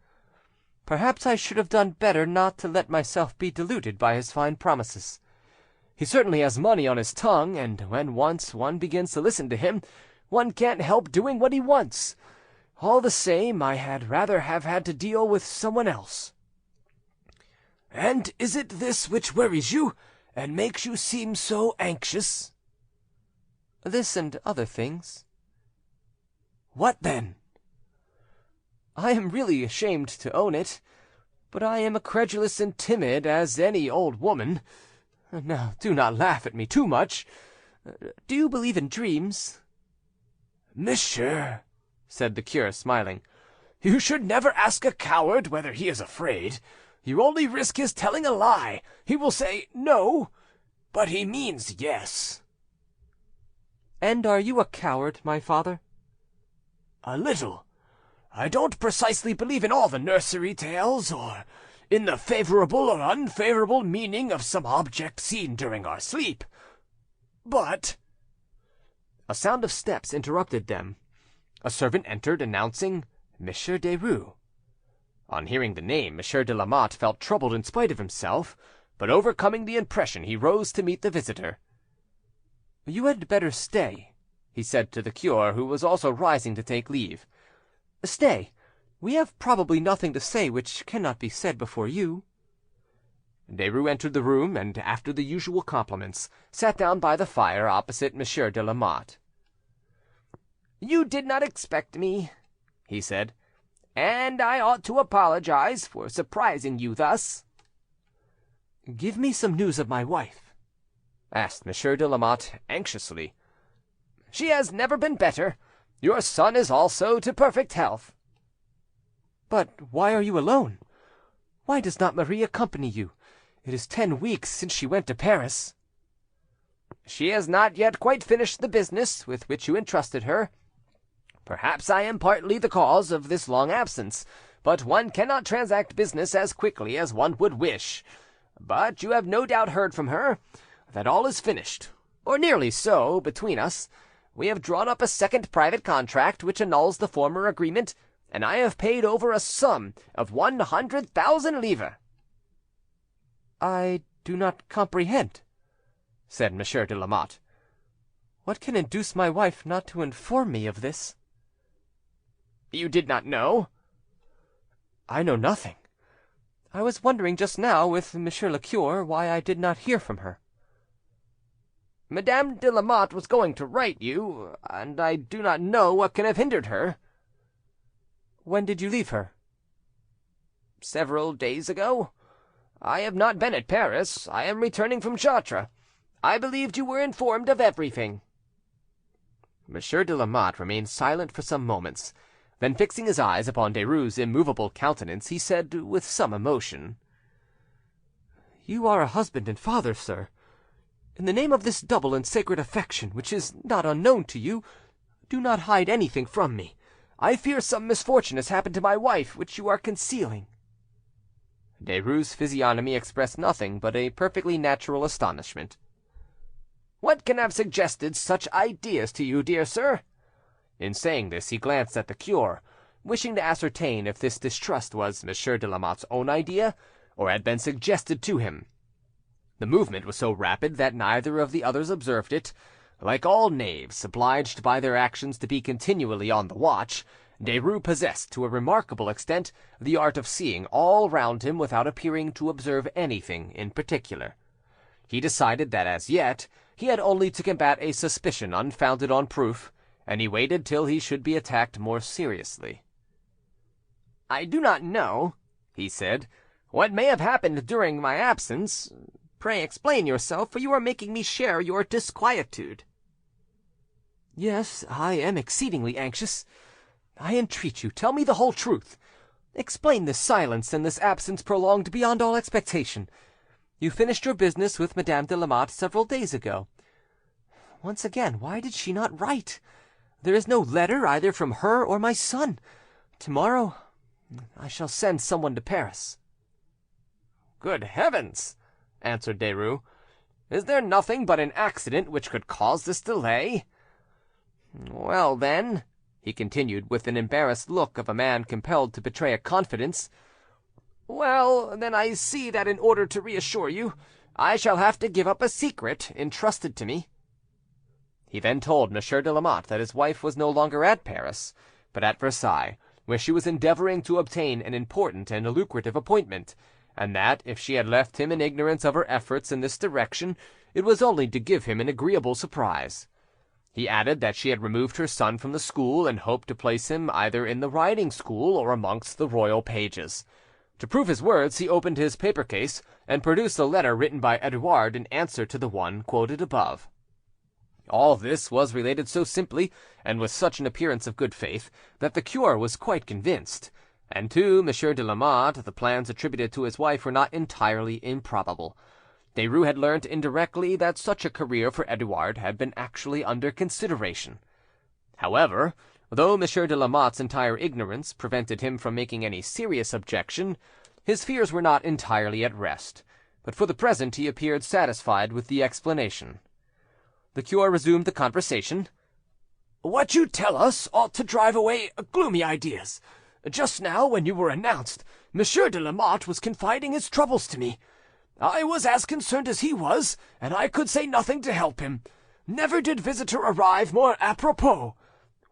"perhaps I should have done better not to let myself be deluded by his fine promises. He certainly has money on his tongue, and when once one begins to listen to him, one can't help doing what he wants. All the same, I had rather have had to deal with someone else." "And is it this which worries you, and makes you seem so anxious?" "This and other things." "What then?" "I am really ashamed to own it, but I am as credulous and timid as any old woman. Now, do not laugh at me too much. Do you believe in dreams?" "Monsieur," said the cure, smiling, "you should never ask a coward whether he is afraid. You only risk his telling a lie. He will say no, but he means yes." "And are you a coward, my father?" "A little. I don't precisely believe in all the nursery tales, or in the favourable or unfavourable meaning of some object seen during our sleep. But—" A sound of steps interrupted them. A servant entered, announcing Monsieur Derues. On hearing the name, Monsieur de Lamotte felt troubled in spite of himself, but overcoming the impression, he rose to meet the visitor. "You had better stay," he said to the cure, who was also rising to take leave. "Stay. We have probably nothing to say which cannot be said before you." Derues entered the room, and, after the usual compliments, sat down by the fire opposite Monsieur de Lamotte. "You did not expect me," he said, "and I ought to apologize for surprising you thus." "Give me some news of my wife," asked Monsieur de Lamotte anxiously. "She has never been better. Your son is also to perfect health." "But why are you alone? Why does not Marie accompany you? It is 10 weeks since she went to Paris." "She has not yet quite finished the business with which you entrusted her. Perhaps I am partly the cause of this long absence, but one cannot transact business as quickly as one would wish. But you have no doubt heard from her that all is finished, or nearly so, between us. We have drawn up a second private contract which annuls the former agreement, and I have paid over a sum of 100,000 livres." "I do not comprehend," said Monsieur de Lamotte. "What can induce my wife not to inform me of this?" "You did not know?" "I know nothing. I was wondering just now with Monsieur le cure why I did not hear from her." "Madame de Lamotte was going to write you, and I do not know what can have hindered her." "When did you leave her?" "Several days ago. I have not been at Paris. I am returning from Chartres. I believed you were informed of everything." Monsieur de Lamotte remained silent for some moments. Then, fixing his eyes upon Derues' immovable countenance, he said with some emotion— "You are a husband and father, sir. In the name of this double and sacred affection, which is not unknown to you, do not hide anything from me. I fear some misfortune has happened to my wife, which you are concealing." Derues' physiognomy expressed nothing but a perfectly natural astonishment. "What can have suggested such ideas to you, dear sir?" In saying this, he glanced at the cure, wishing to ascertain if this distrust was Monsieur de Lamotte's own idea, or had been suggested to him. The movement was so rapid that neither of the others observed it. Like all knaves, obliged by their actions to be continually on the watch, Derues possessed to a remarkable extent the art of seeing all round him without appearing to observe anything in particular. He decided that as yet he had only to combat a suspicion unfounded on proof, and he waited till he should be attacked more seriously. "I do not know," he said, "what may have happened during my absence. Pray explain yourself, for you are making me share your disquietude." "Yes, I am exceedingly anxious. I entreat you, tell me the whole truth. Explain this silence and this absence prolonged beyond all expectation. You finished your business with Madame de Lamotte several days ago. Once again, why did she not write? There is no letter either from her or my son. Tomorrow I shall send someone to Paris." "Good heavens!" answered Derues. "Is there nothing but an accident which could cause this delay? Well, then," he continued, with an embarrassed look of a man compelled to betray a confidence, "well, then I see that in order to reassure you, I shall have to give up a secret entrusted to me." He then told Monsieur de Lamotte that his wife was no longer at Paris, but at Versailles, where she was endeavouring to obtain an important and lucrative appointment, and that, if she had left him in ignorance of her efforts in this direction, it was only to give him an agreeable surprise. He added that she had removed her son from the school, and hoped to place him either in the riding school or amongst the royal pages. To prove his words, he opened his paper case, and produced a letter written by Edouard in answer to the one quoted above. All this was related so simply, and with such an appearance of good faith, that the cure was quite convinced, and to Monsieur de Lamotte the plans attributed to his wife were not entirely improbable. Derues had learnt indirectly that such a career for Edouard had been actually under consideration. However, though Monsieur de Lamotte's entire ignorance prevented him from making any serious objection, his fears were not entirely at rest, but for the present he appeared satisfied with the explanation. The cure resumed the conversation. "What you tell us ought to drive away gloomy ideas. Just now, when you were announced, Monsieur de Lamotte was confiding his troubles to me. I was as concerned as he was, and I could say nothing to help him. Never did visitor arrive more apropos.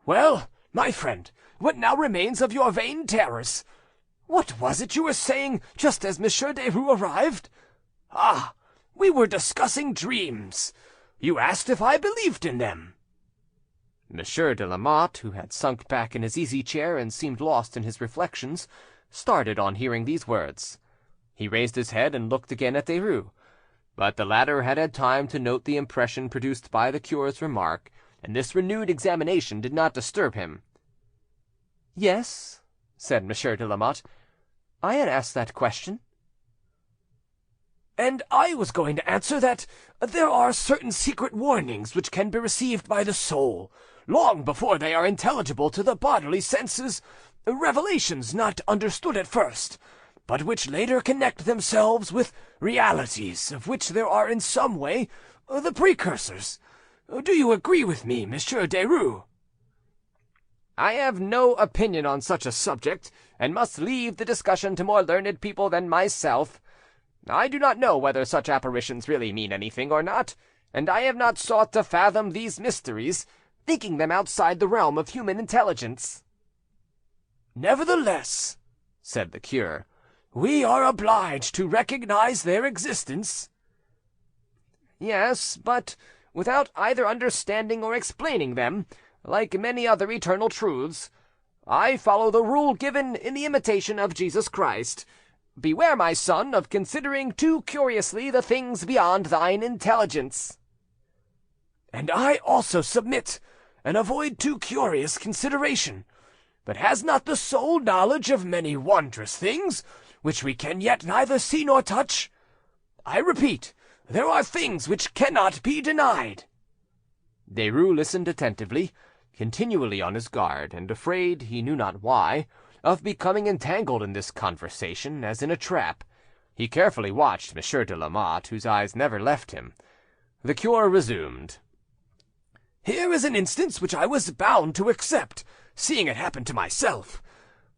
Well, my friend, what now remains of your vain terrors? What was it you were saying just as Monsieur Derues arrived? Ah, we were discussing dreams. You asked if I believed in them." Monsieur de Lamotte, who had sunk back in his easy chair and seemed lost in his reflections, started on hearing these words. He raised his head and looked again at Derues, but the latter had had time to note the impression produced by the cure's remark, and this renewed examination did not disturb him. "Yes," said Monsieur de Lamotte, "I had asked that question." "And I was going to answer that there are certain secret warnings which can be received by the soul, long before they are intelligible to the bodily senses, revelations not understood at first, but which later connect themselves with realities of which there are in some way the precursors. Do you agree with me, Monsieur Derues?" "I have no opinion on such a subject, and must leave the discussion to more learned people than myself. I do not know whether such apparitions really mean anything or not, and I have not sought to fathom these mysteries, thinking them outside the realm of human intelligence." "Nevertheless," said the cure, "we are obliged to recognize their existence." "Yes, but without either understanding or explaining them, like many other eternal truths. I follow the rule given in the Imitation of Jesus Christ. beware, my son, of considering too curiously the things beyond thine intelligence." "And I also submit, and avoid too curious consideration. But has not the soul knowledge of many wondrous things, which we can yet neither see nor touch? I repeat, there are things which cannot be denied." Derues listened attentively, continually on his guard, and afraid, he knew not why, of becoming entangled in this conversation as in a trap. He carefully watched Monsieur de Lamotte, whose eyes never left him. The cure resumed. "Here is an instance which I was bound to accept, seeing it happened to myself.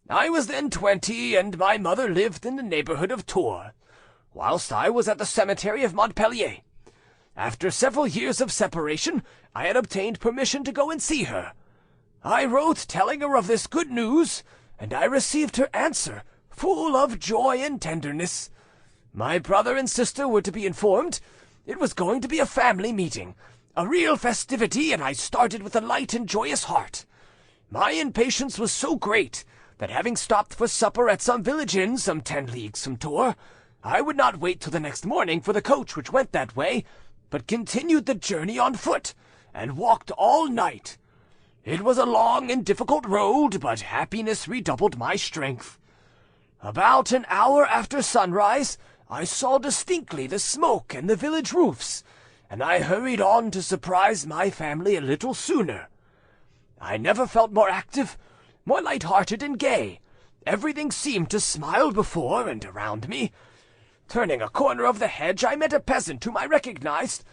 I was then 20, and my mother lived in the neighbourhood of Tours, whilst I was at the cemetery of Montpellier. After several years of separation, I had obtained permission to go and see her. I wrote telling her of this good news, and I received her answer, full of joy and tenderness. My brother and sister were to be informed. It was going to be a family meeting, a real festivity, and I started with a light and joyous heart. My impatience was so great that, having stopped for supper at some village inn some 10 leagues from Tours, I would not wait till the next morning for the coach which went that way, but continued the journey on foot, and walked all night. It was a long and difficult road, but happiness redoubled my strength. About an hour after sunrise, I saw distinctly the smoke and the village roofs, and I hurried on to surprise my family a little sooner. I never felt more active, more light-hearted and gay. Everything seemed to smile before and around me. Turning a corner of the hedge, I met a peasant whom I recognized.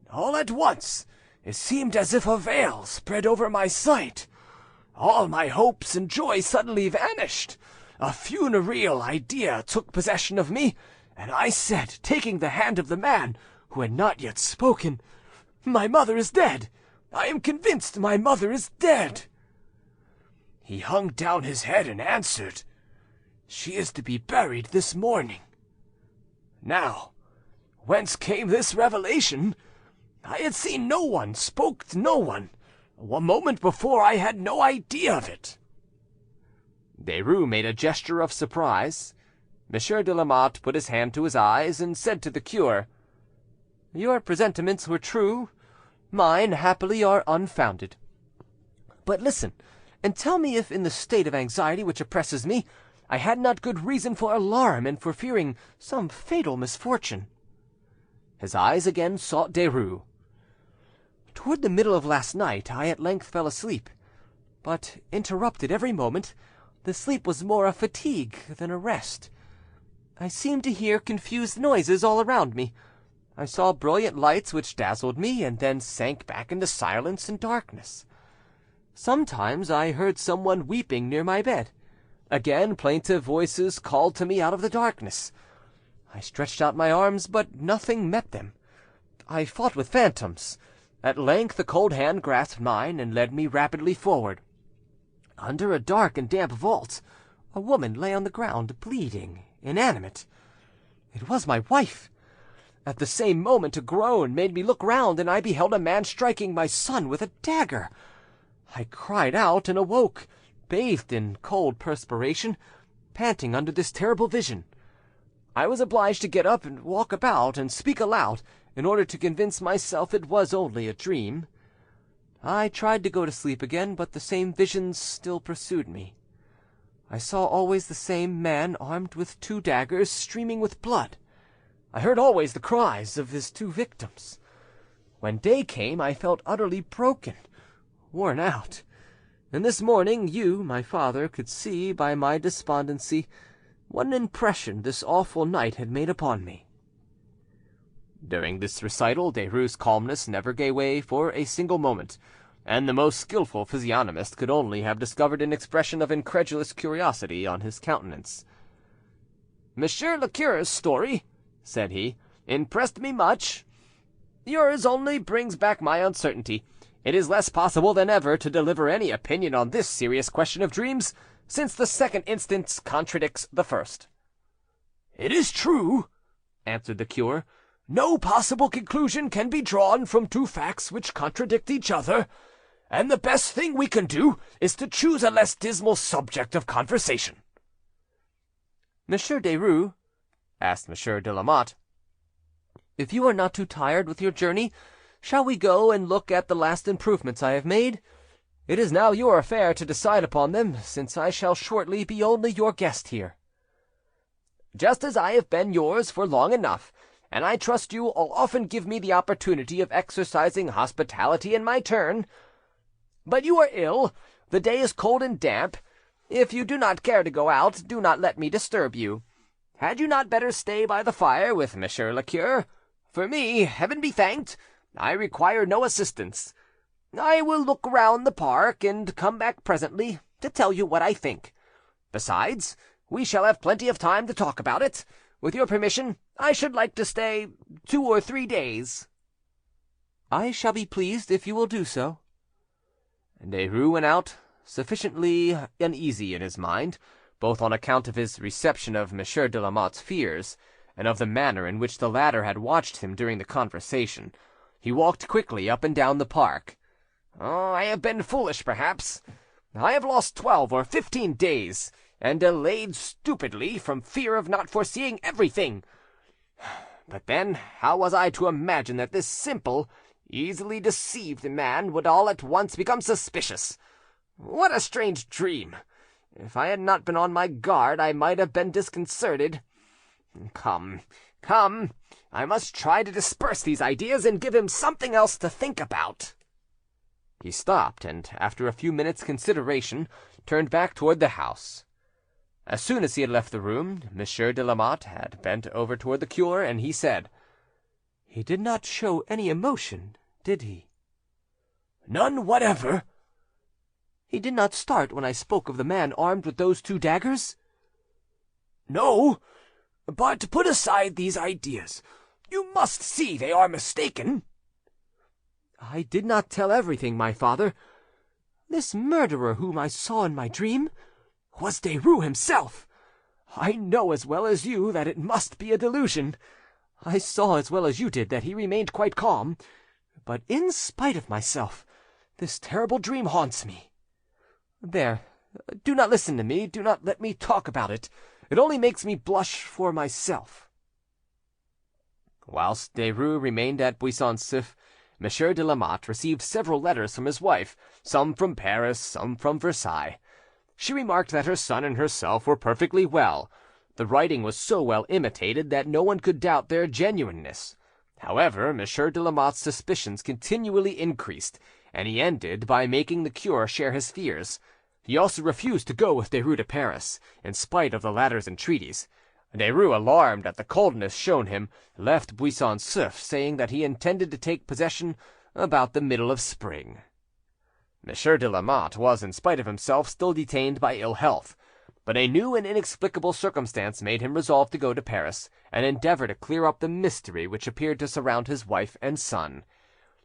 All at once, it seemed as if a veil spread over my sight. All my hopes and joy suddenly vanished. A funereal idea took possession of me, and I said, taking the hand of the man who had not yet spoken, "My mother is dead. I am convinced my mother is dead." He hung down his head and answered, "She is to be buried this morning." Now, whence came this revelation? I had seen no one, spoke to no one. A moment before I had no idea of it. Derues made a gesture of surprise. Monsieur de Lamotte put his hand to his eyes and said to the cure, "Your presentiments were true. Mine, happily, are unfounded. But listen, and tell me if in the state of anxiety which oppresses me, I had not good reason for alarm and for fearing some fatal misfortune." His eyes again sought Derues. "Toward the middle of last night I at length fell asleep, but interrupted every moment. The sleep was more a fatigue than a rest. I seemed to hear confused noises all around me. I saw brilliant lights which dazzled me, and then sank back into silence and darkness. Sometimes I heard someone weeping near my bed. Again plaintive voices called to me out of the darkness. I stretched out my arms, but nothing met them. I fought with phantoms. At length a cold hand grasped mine and led me rapidly forward. Under a dark and damp vault, a woman lay on the ground, bleeding, inanimate. It was my wife. At the same moment a groan made me look round, and I beheld a man striking my son with a dagger. I cried out and awoke, bathed in cold perspiration, panting under this terrible vision. I was obliged to get up and walk about and speak aloud, in order to convince myself it was only a dream. I tried to go to sleep again, but the same visions still pursued me. I saw always the same man armed with 2 daggers, streaming with blood. I heard always the cries of his 2 victims. When day came, I felt utterly broken, worn out. And this morning you, my father, could see by my despondency what an impression this awful night had made upon me." During this recital, Derues' calmness never gave way for a single moment, and the most skilful physiognomist could only have discovered an expression of incredulous curiosity on his countenance. "Monsieur le cure's story," said he, "impressed me much. Yours only brings back my uncertainty. It is less possible than ever to deliver any opinion on this serious question of dreams, since the second instance contradicts the first." "It is true," answered the cure. "No possible conclusion can be drawn from 2 facts which contradict each other, and the best thing we can do is to choose a less dismal subject of conversation." Monsieur Derues," asked Monsieur de Lamotte, "if you are not too tired with your journey, shall we go and look at the last improvements I have made? It is now your affair to decide upon them, since I shall shortly be only your guest here." "Just as I have been yours for long enough, and I trust you will often give me the opportunity of exercising hospitality in my turn. But you are ill, the day is cold and damp. If you do not care to go out, do not let me disturb you. Had you not better stay by the fire with Monsieur le Cure? For me, heaven be thanked, I require no assistance. I will look round the park, and come back presently to tell you what I think. Besides, we shall have plenty of time to talk about it. With your permission, I should like to stay 2 or 3 days." "I shall be pleased if you will do so." Derues went out, sufficiently uneasy in his mind, both on account of his reception of Monsieur de Lamotte's fears, and of the manner in which the latter had watched him during the conversation. He walked quickly up and down the park. "Oh, I have been foolish, perhaps. I have lost 12 or 15 days, and delayed stupidly from fear of not foreseeing everything. But then, how was I to imagine that this simple, easily deceived man would all at once become suspicious? What a strange dream! If I had not been on my guard, I might have been disconcerted. Come, come, I must try to disperse these ideas and give him something else to think about." He stopped, and after a few minutes' consideration, turned back toward the house. As soon as he had left the room, Monsieur de Lamotte had bent over toward the cure, and he said, "He did not show any emotion, did he?" "None whatever." "He did not start when I spoke of the man armed with those 2 daggers?" "No. But put aside these ideas. You must see they are mistaken." "I did not tell everything, my father. This murderer whom I saw in my dream was Derues himself. I know as well as you that it must be a delusion. I saw as well as you did that he remained quite calm, but in spite of myself, this terrible dream haunts me. There, do not listen to me, do not let me talk about it. It only makes me blush for myself." Whilst Derues remained at Buisson-Souef, Monsieur de Lamotte received several letters from his wife, some from Paris, some from Versailles. She remarked that her son and herself were perfectly well. The writing was so well imitated that no one could doubt their genuineness. However, Monsieur de Lamotte's suspicions continually increased, and he ended by making the cure share his fears. He also refused to go with Derues to Paris, in spite of the latter's entreaties. Derues, alarmed at the coldness shown him, left Buisson-Souef, saying that he intended to take possession about the middle of spring. Monsieur de Lamotte was, in spite of himself, still detained by ill health, but a new and inexplicable circumstance made him resolve to go to Paris, and endeavour to clear up the mystery which appeared to surround his wife and son.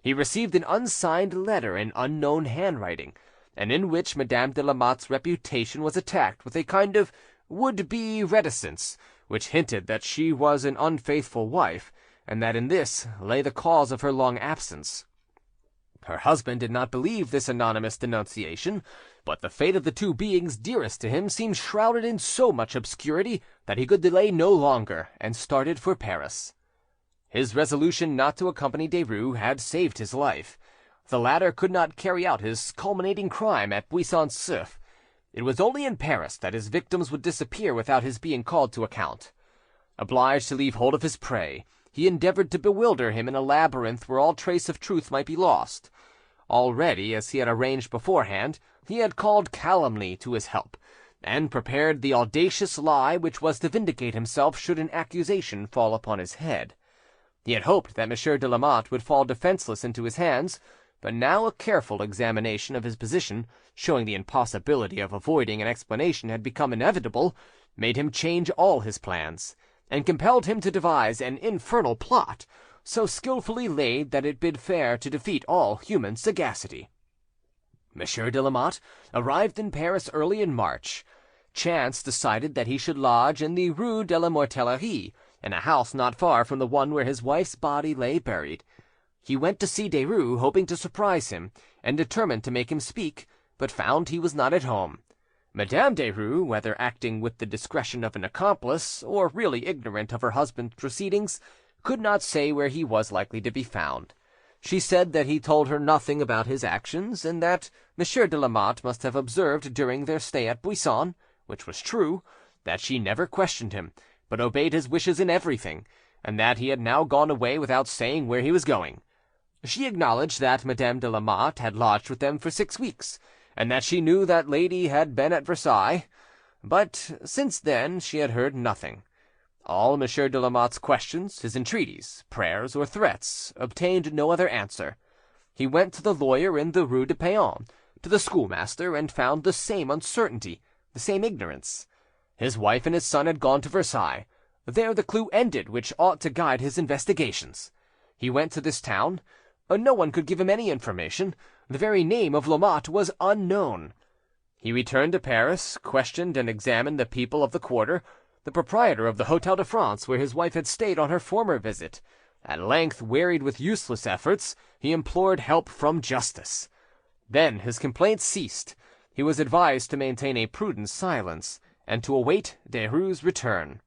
He received an unsigned letter in unknown handwriting, and in which Madame de Lamotte's reputation was attacked with a kind of would-be reticence, which hinted that she was an unfaithful wife, and that in this lay the cause of her long absence. Her husband did not believe this anonymous denunciation, but the fate of the 2 beings dearest to him seemed shrouded in so much obscurity that he could delay no longer, and started for Paris. His resolution not to accompany Derues had saved his life. The latter could not carry out his culminating crime at Buisson-Souef. It was only in Paris that his victims would disappear without his being called to account. Obliged to leave hold of his prey, he endeavoured to bewilder him in a labyrinth where all trace of truth might be lost. Already, as he had arranged beforehand, he had called calumny to his help, and prepared the audacious lie which was to vindicate himself should an accusation fall upon his head. He had hoped that Monsieur de Lamotte would fall defenceless into his hands, but now a careful examination of his position, showing the impossibility of avoiding an explanation had become inevitable, made him change all his plans, and compelled him to devise an infernal plot, so skilfully laid that it bid fair to defeat all human sagacity. Monsieur de Lamotte arrived in Paris early in March. Chance decided that he should lodge in the rue de la Mortellerie, in a house not far from the one where his wife's body lay buried. He went to see Derues, hoping to surprise him, and determined to make him speak, but found he was not at home. Madame Derues, whether acting with the discretion of an accomplice, or really ignorant of her husband's proceedings, could not say where he was likely to be found. She said that he told her nothing about his actions, and that Monsieur de Lamotte must have observed during their stay at Buisson, which was true, that she never questioned him, but obeyed his wishes in everything, and that he had now gone away without saying where he was going. She acknowledged that Madame de Lamotte had lodged with them for 6 weeks, and that she knew that lady had been at Versailles, but since then she had heard nothing. All Monsieur de Lamotte's questions, his entreaties, prayers, or threats, obtained no other answer. He went to the lawyer in the Rue de Paon, to the schoolmaster, and found the same uncertainty, the same ignorance. His wife and his son had gone to Versailles. There the clue ended which ought to guide his investigations. He went to this town. No one could give him any information. The very name of Lamotte was unknown. He returned to Paris, questioned and examined the people of the quarter, the proprietor of the Hotel de France, where his wife had stayed on her former visit. At length, wearied with useless efforts, he implored help from justice. Then his complaints ceased. He was advised to maintain a prudent silence, and to await Derues' return.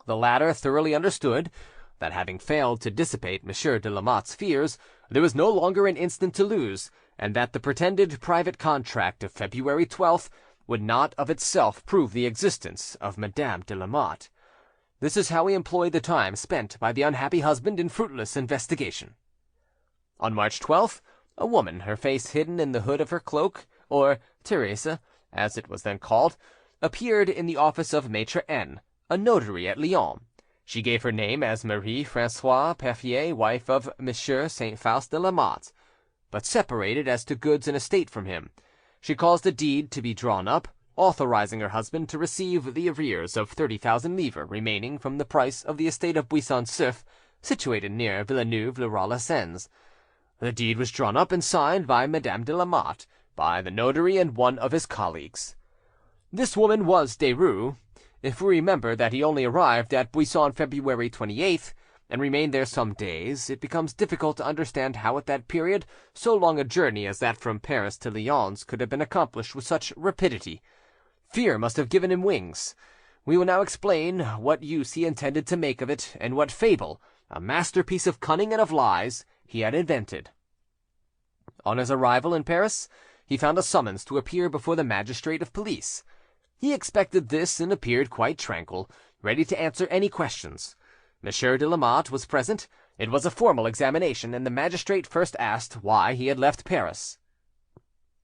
The latter thoroughly understood that, having failed to dissipate Monsieur de Lamotte's fears, there was no longer an instant to lose, and that the pretended private contract of February 12th would not of itself prove the existence of Madame de Lamotte. This is how he employed the time spent by the unhappy husband in fruitless investigation. On March 12th, a woman, her face hidden in the hood of her cloak, or Therese, as it was then called, appeared in the office of Maitre N, a notary at Lyons. She gave her name as Marie Francoise Perfier, wife of Monsieur Saint Faust de Lamotte, but separated as to goods and estate from him. She caused a deed to be drawn up, authorizing her husband to receive the arrears of 30,000 livres remaining from the price of the estate of Buisson-Souef, situated near Villeneuve-le-Roi-les-Sens. The deed was drawn up and signed by Madame de Lamotte, by the notary and one of his colleagues. This woman was Derues. If we remember that he only arrived at Buisson February 28th, and remained there some days, it becomes difficult to understand how at that period so long a journey as that from Paris to Lyons could have been accomplished with such rapidity. Fear must have given him wings. We will now explain what use he intended to make of it, and what fable, a masterpiece of cunning and of lies, he had invented. On his arrival in Paris, he found a summons to appear before the magistrate of police. He expected this and appeared quite tranquil, ready to answer any questions. Monsieur de Lamotte was present. It was a formal examination, and the magistrate first asked why he had left Paris.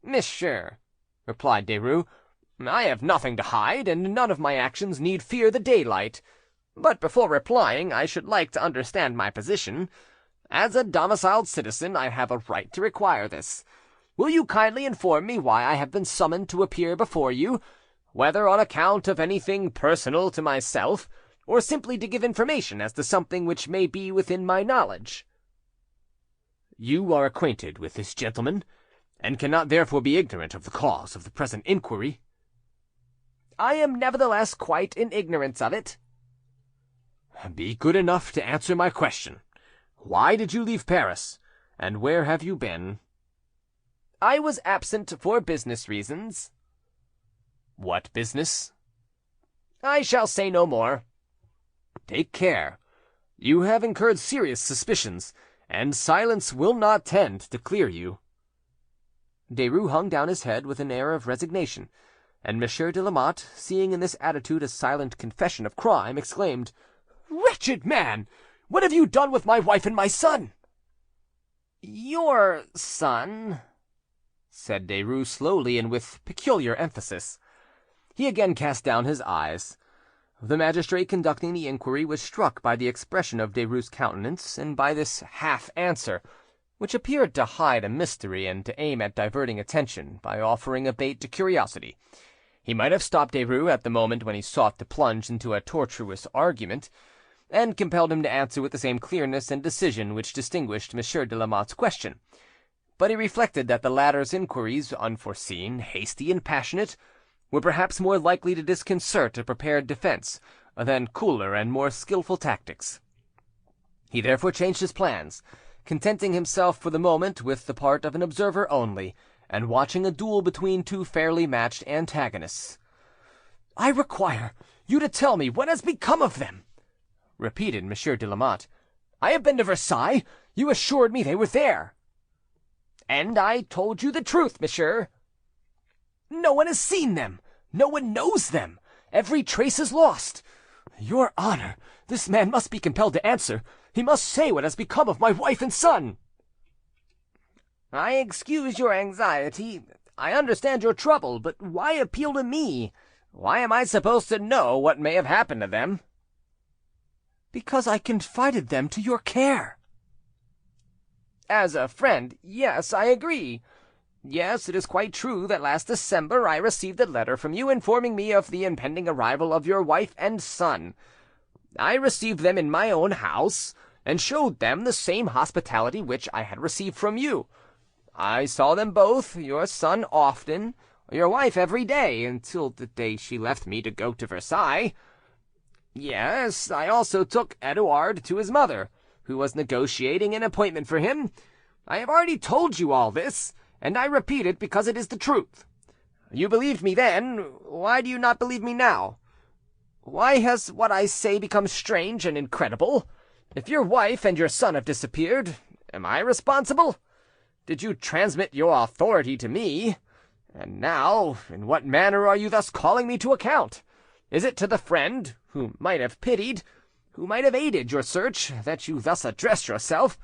"Monsieur," replied Derues, "I have nothing to hide, and none of my actions need fear the daylight. But before replying, I should like to understand my position. As a domiciled citizen, I have a right to require this. Will you kindly inform me why I have been summoned to appear before you, whether on account of anything personal to myself, or simply to give information as to something which may be within my knowledge?" "You are acquainted with this gentleman, and cannot therefore be ignorant of the cause of the present inquiry?" "I am nevertheless quite in ignorance of it." "Be good enough to answer my question. Why did you leave Paris, and where have you been?" "I was absent for business reasons." "What business?" "I shall say no more." "Take care. You have incurred serious suspicions, and silence will not tend to clear you." Derues hung down his head with an air of resignation, and Monsieur de Lamotte, seeing in this attitude a silent confession of crime, exclaimed, "Wretched man! What have you done with my wife and my son?" "Your son," said Derues slowly and with peculiar emphasis. He again cast down his eyes. The magistrate conducting the inquiry was struck by the expression of Derues' countenance, and by this half answer, which appeared to hide a mystery and to aim at diverting attention by offering a bait to curiosity. He might have stopped Derues at the moment when he sought to plunge into a tortuous argument, and compelled him to answer with the same clearness and decision which distinguished Monsieur de Lamotte's question. But he reflected that the latter's inquiries, unforeseen, hasty, and passionate, were perhaps more likely to disconcert a prepared defence than cooler and more skilful tactics. He therefore changed his plans, contenting himself for the moment with the part of an observer only, and watching a duel between two fairly matched antagonists. "I require you to tell me what has become of them," repeated Monsieur de Lamotte. "I have been to Versailles. You assured me they were there." "And I told you the truth, monsieur." "No one has seen them. No one knows them. Every trace is lost. Your Honor, this man must be compelled to answer. He must say what has become of my wife and son." "I excuse your anxiety. I understand your trouble, but why appeal to me? Why am I supposed to know what may have happened to them?" "Because I confided them to your care." "As a friend, yes, I agree. Yes, it is quite true that last December I received a letter from you informing me of the impending arrival of your wife and son. I received them in my own house, and showed them the same hospitality which I had received from you. I saw them both, your son often, your wife every day, until the day she left me to go to Versailles. Yes, I also took Edouard to his mother, who was negotiating an appointment for him. I have already told you all this, and I repeat it because it is the truth. You believed me then. Why do you not believe me now? Why has what I say become strange and incredible? If your wife and your son have disappeared, am I responsible? Did you transmit your authority to me? And now, in what manner are you thus calling me to account? Is it to the friend who might have pitied, who might have aided your search, that you thus address yourself?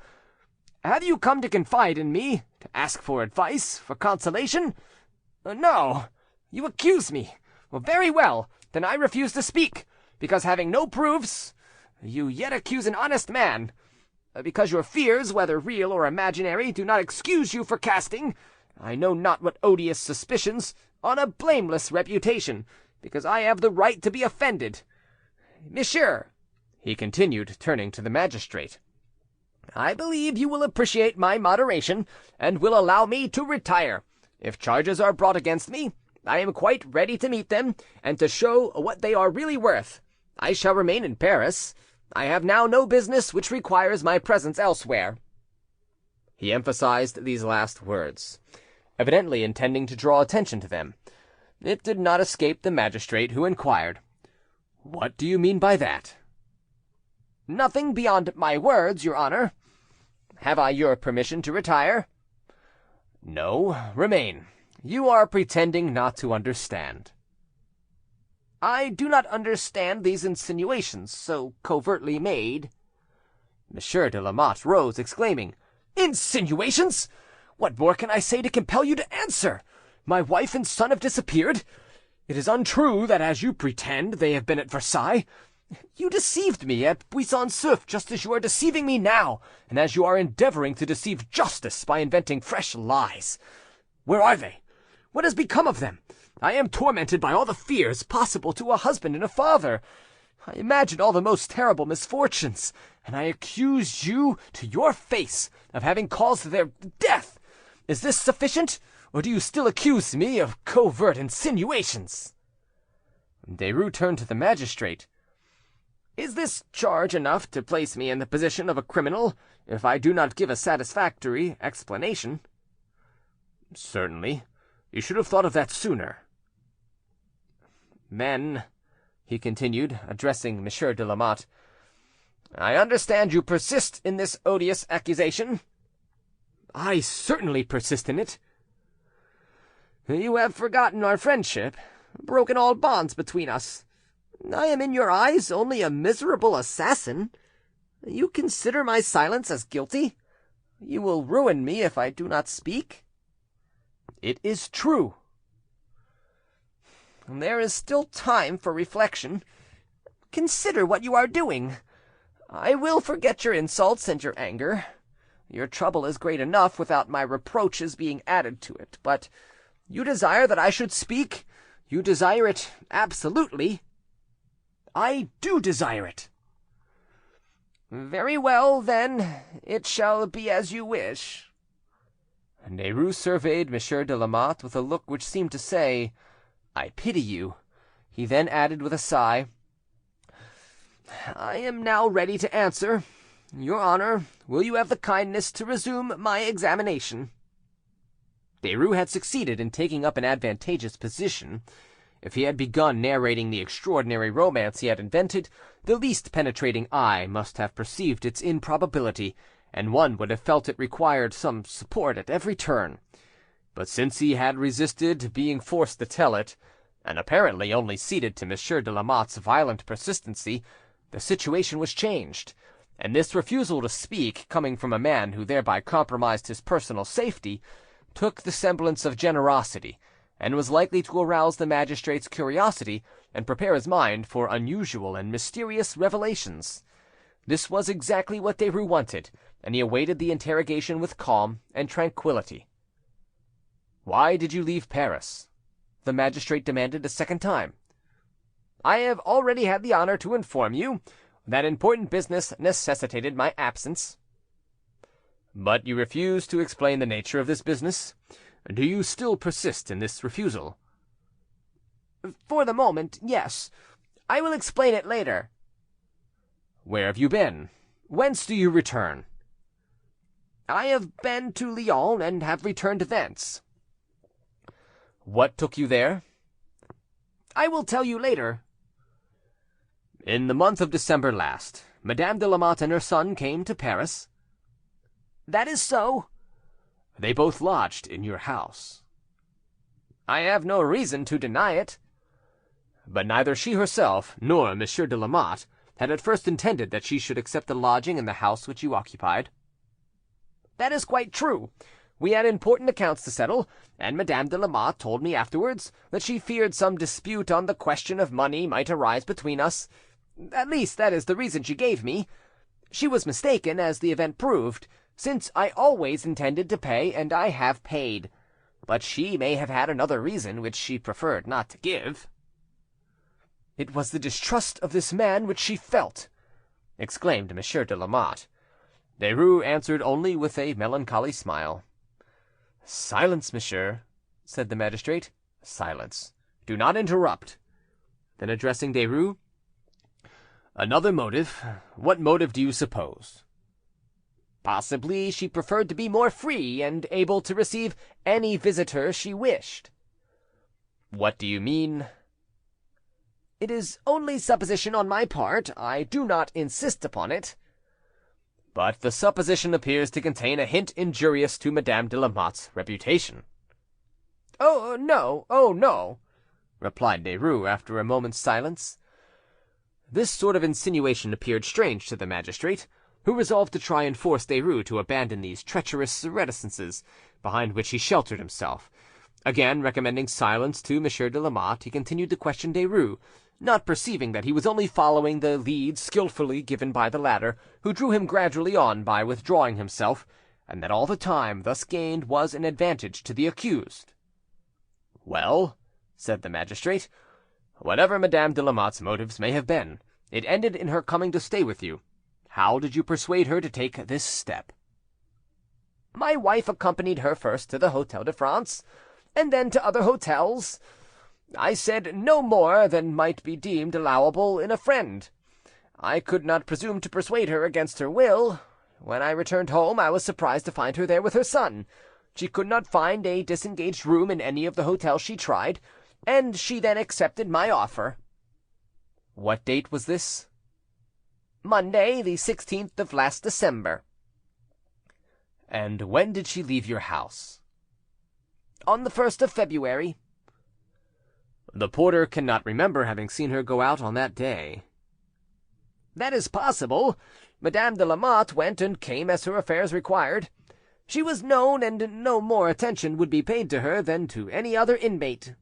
Have you come to confide in me, to ask for advice, for consolation? No, you accuse me. Well, very well, then I refuse to speak, because having no proofs, you yet accuse an honest man. Because your fears, whether real or imaginary, do not excuse you for casting, I know not what odious suspicions, on a blameless reputation, because I have the right to be offended. Monsieur," he continued, turning to the magistrate, "I believe you will appreciate my moderation, and will allow me to retire. If charges are brought against me, I am quite ready to meet them, and to show what they are really worth. I shall remain in Paris. I have now no business which requires my presence elsewhere." He emphasized these last words, evidently intending to draw attention to them. It did not escape the magistrate, who inquired, "What do you mean by that?" "Nothing beyond my words, your Honor. Have I your permission to retire?" "No, remain. You are pretending not to understand." "I do not understand these insinuations so covertly made." Monsieur de Lamotte rose, exclaiming, "Insinuations! What more can I say to compel you to answer? My wife and son have disappeared. It is untrue that, as you pretend, they have been at Versailles. You deceived me at Buisson-Souef, just as you are deceiving me now, and as you are endeavouring to deceive justice by inventing fresh lies. Where are they? What has become of them? I am tormented by all the fears possible to a husband and a father. I imagine all the most terrible misfortunes, and I accuse you to your face of having caused their death. Is this sufficient, or do you still accuse me of covert insinuations?" Derues turned to the magistrate. "Is this charge enough to place me in the position of a criminal, if I do not give a satisfactory explanation?" "Certainly. You should have thought of that sooner." "Then," he continued, addressing Monsieur de Lamotte, "I understand you persist in this odious accusation?" "I certainly persist in it." "You have forgotten our friendship, broken all bonds between us. I am in your eyes only a miserable assassin. You consider my silence as guilty? You will ruin me if I do not speak?" "It is true." "There is still time for reflection. Consider what you are doing. I will forget your insults and your anger. Your trouble is great enough without my reproaches being added to it. But you desire that I should speak? You desire it absolutely?" "I do desire it." "Very well, then, it shall be as you wish." Derues surveyed Monsieur de Lamotte with a look which seemed to say, "I pity you." He then added with a sigh, "I am now ready to answer. Your Honour, will you have the kindness to resume my examination?" Derues had succeeded in taking up an advantageous position. If he had begun narrating the extraordinary romance he had invented, the least penetrating eye must have perceived its improbability, and one would have felt it required some support at every turn. But since he had resisted being forced to tell it, and apparently only ceded to Monsieur de Lamotte's violent persistency, the situation was changed, and this refusal to speak, coming from a man who thereby compromised his personal safety, took the semblance of generosity, and was likely to arouse the magistrate's curiosity and prepare his mind for unusual and mysterious revelations. This was exactly what Derues wanted, and he awaited the interrogation with calm and tranquillity. "Why did you leave Paris?" the magistrate demanded a second time. "I have already had the honour to inform you that important business necessitated my absence." "But you refuse to explain the nature of this business. Do you still persist in this refusal?" "For the moment, yes. I will explain it later." "Where have you been? Whence do you return?" "I have been to Lyons, and have returned thence." "What took you there?" "I will tell you later." "In the month of December last, Madame de Lamotte and her son came to Paris?" "That is so." "They both lodged in your house?" "I have no reason to deny it." "But neither she herself nor Monsieur de Lamotte had at first intended that she should accept a lodging in the house which you occupied?" "That is quite true. We had important accounts to settle, and Madame de Lamotte told me afterwards that she feared some dispute on the question of money might arise between us. At least, that is the reason she gave me. She was mistaken, as the event proved, since I always intended to pay, and I have paid. But she may have had another reason which she preferred not to give." "It was the distrust of this man which she felt," exclaimed Monsieur de Lamotte. Derues answered only with a melancholy smile. "Silence, monsieur," said the magistrate. "Silence. Do not interrupt." Then addressing Derues, "Another motive. What motive do you suppose?" "Possibly she preferred to be more free, and able to receive any visitor she wished." "What do you mean?" "It is only supposition on my part. I do not insist upon it." "But the supposition appears to contain a hint injurious to Madame de Lamotte's reputation." "Oh no," replied Derues after a moment's silence. This sort of insinuation appeared strange to the magistrate, who resolved to try and force Derues to abandon these treacherous reticences, behind which he sheltered himself. Again recommending silence to Monsieur de Lamotte, he continued to question Derues, not perceiving that he was only following the lead skilfully given by the latter, who drew him gradually on by withdrawing himself, and that all the time thus gained was an advantage to the accused. "Well," said the magistrate, "whatever Madame de Lamotte's motives may have been, it ended in her coming to stay with you. How did you persuade her to take this step?" "My wife accompanied her first to the Hotel de France, and then to other hotels. I said no more than might be deemed allowable in a friend. I could not presume to persuade her against her will. When I returned home, I was surprised to find her there with her son. She could not find a disengaged room in any of the hotels she tried, and she then accepted my offer." "What date was this?" "Monday, the 16th of last December." "And when did she leave your house?" "On the 1st of February." "The porter cannot remember having seen her go out on that day." "That is possible. Madame de Lamotte went and came as her affairs required. She was known, and no more attention would be paid to her than to any other inmate."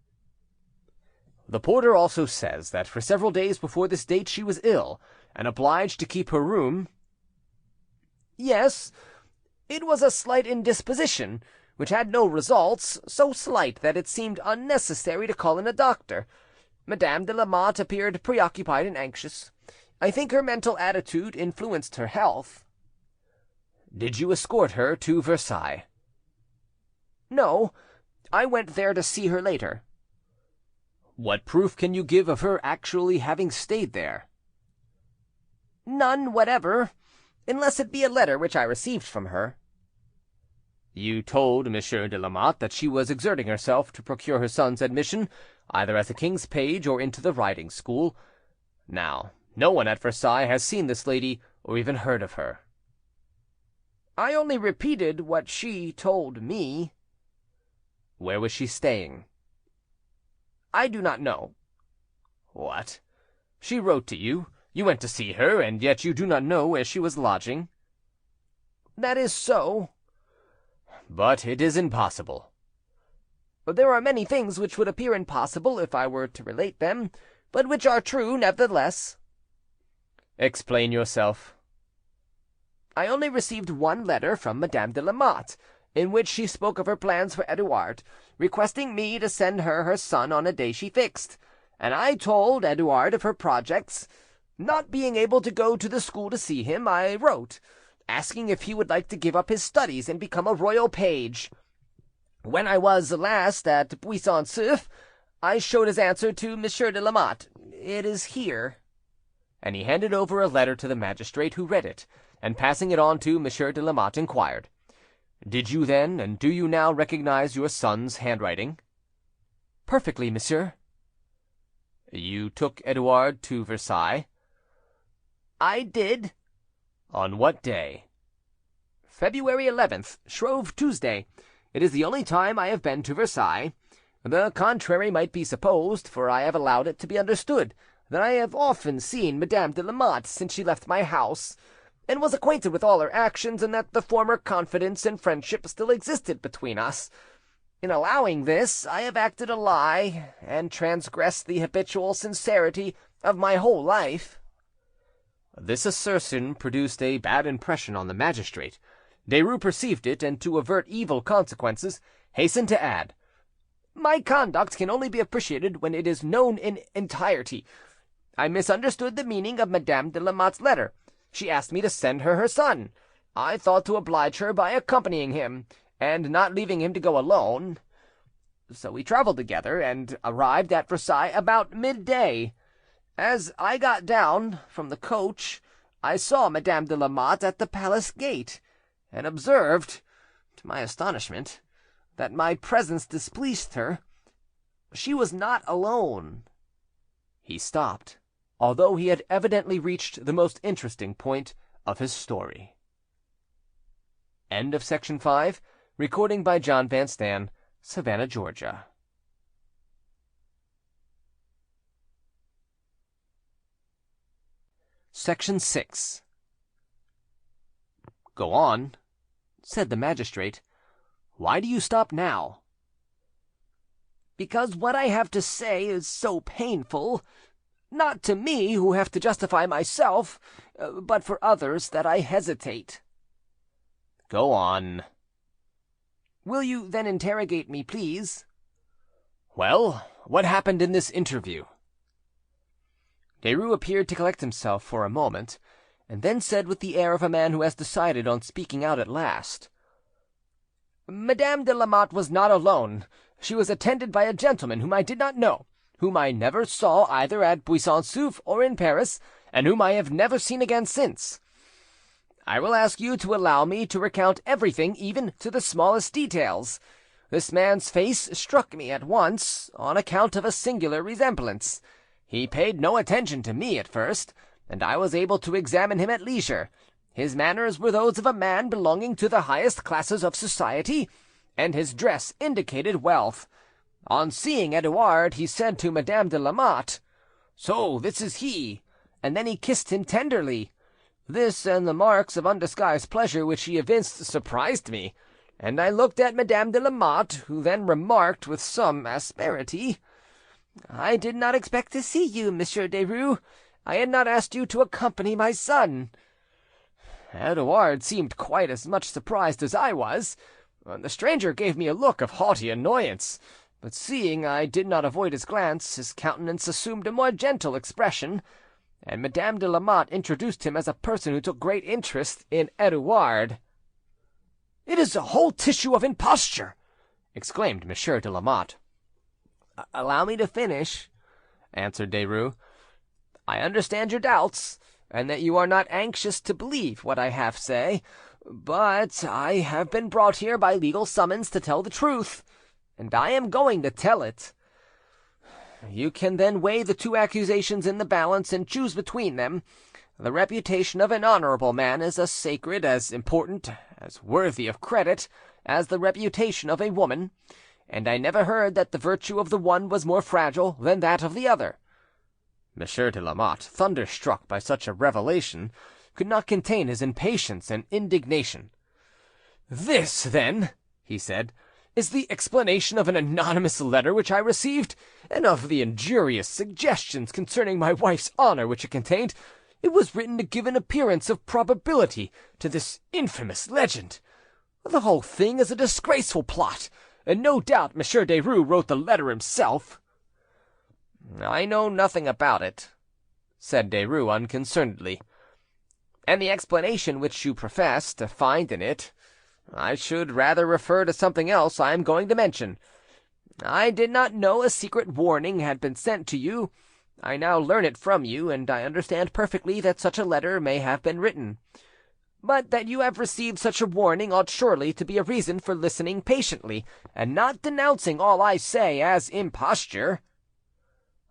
"The porter also says that for several days before this date she was ill, and obliged to keep her room." "Yes. It was a slight indisposition, which had no results, so slight that it seemed unnecessary to call in a doctor. Madame de Lamotte appeared preoccupied and anxious. I think her mental attitude influenced her health." "Did you escort her to Versailles?" "No, I went there to see her later." "What proof can you give of her actually having stayed there?" "None whatever, unless it be a letter which I received from her." You told Monsieur de Lamotte that she was exerting herself to procure her son's admission, either as a king's page or into the riding school. Now, no one at Versailles has seen this lady or even heard of her." "I only repeated what she told me." "Where was she staying?" "I do not know." "What? She wrote to you, you went to see her, and yet you do not know where she was lodging?" "That is so." "But it is impossible." "There are many things which would appear impossible if I were to relate them, but which are true nevertheless." "Explain yourself." "I only received one letter from Madame de Lamotte, in which she spoke of her plans for Edouard, requesting me to send her son on a day she fixed, and I told Edouard of her projects. Not being able to go to the school to see him, I wrote, asking if he would like to give up his studies and become a royal page. When I was last at Buisson-Souef, I showed his answer to Monsieur de Lamotte. It is here." And he handed over a letter to the magistrate, who read it, and passing it on to Monsieur de Lamotte, inquired, "Did you then, and do you now recognize your son's handwriting?" "Perfectly, monsieur." "You took Edouard to Versailles?" "I did." "On what day?" "February 11th, Shrove Tuesday. It is the only time I have been to Versailles. The contrary might be supposed, for I have allowed it to be understood that I have often seen Madame de Lamotte since she left my house, and was acquainted with all her actions, and that the former confidence and friendship still existed between us. In allowing this, I have acted a lie, and transgressed the habitual sincerity of my whole life." This assertion produced a bad impression on the magistrate. Derues perceived it, and to avert evil consequences, hastened to add, "My conduct can only be appreciated when it is known in entirety. I misunderstood the meaning of Madame de Lamotte's letter. She asked me to send her son. I thought to oblige her by accompanying him, and not leaving him to go alone. So we travelled together, and arrived at Versailles about midday. As I got down from the coach, I saw Madame de Lamotte at the palace gate, and observed, to my astonishment, that my presence displeased her. She was not alone." He stopped, although he had evidently reached the most interesting point of his story. End of Section 5. Recording by jvanstan, Savannah, Georgia. Section 6. "Go on," said the magistrate. "Why do you stop now?" "Because what I have to say is so painful, not to me, who have to justify myself, but for others, that I hesitate." "Go on." "Will you then interrogate me, please?" "Well, what happened in this interview?" Derues appeared to collect himself for a moment, and then said with the air of a man who has decided on speaking out at last— "Madame de Lamotte was not alone. She was attended by a gentleman whom I did not know, whom I never saw either at Buisson-Souef or in Paris, and whom I have never seen again since. I will ask you to allow me to recount everything, even to the smallest details. This man's face struck me at once, on account of a singular resemblance. He paid no attention to me at first, and I was able to examine him at leisure. His manners were those of a man belonging to the highest classes of society, and his dress indicated wealth. On seeing Edouard, he said to Madame de Lamotte, 'So this is he,' and then he kissed him tenderly. This and the marks of undisguised pleasure which he evinced surprised me, and I looked at Madame de Lamotte, who then remarked with some asperity— 'I did not expect to see you, Monsieur Derues. I had not asked you to accompany my son.' Edouard seemed quite as much surprised as I was. The stranger gave me a look of haughty annoyance, but seeing I did not avoid his glance, his countenance assumed a more gentle expression, and Madame de Lamotte introduced him as a person who took great interest in Edouard." "It is a whole tissue of imposture!" exclaimed Monsieur de Lamotte. "Allow me to finish," answered Derues. "I understand your doubts, and that you are not anxious to believe what I have say, but I have been brought here by legal summons to tell the truth, and I am going to tell it. You can then weigh the two accusations in the balance and choose between them. The reputation of an honourable man is as sacred, as important, as worthy of credit as the reputation of a woman, and I never heard that the virtue of the one was more fragile than that of the other." Monsieur de Lamotte, thunderstruck by such a revelation, could not contain his impatience and indignation. "This, then," he said, "is the explanation of an anonymous letter which I received, and of the injurious suggestions concerning my wife's honour which it contained. It was written to give an appearance of probability to this infamous legend. The whole thing is a disgraceful plot, and no doubt Monsieur Derues wrote the letter himself." "I know nothing about it," said Derues unconcernedly, "and the explanation which you profess to find in it, I should rather refer to something else I am going to mention. I did not know a secret warning had been sent to you. I now learn it from you, and I understand perfectly that such a letter may have been written. But that you have received such a warning ought surely to be a reason for listening patiently, and not denouncing all I say as imposture."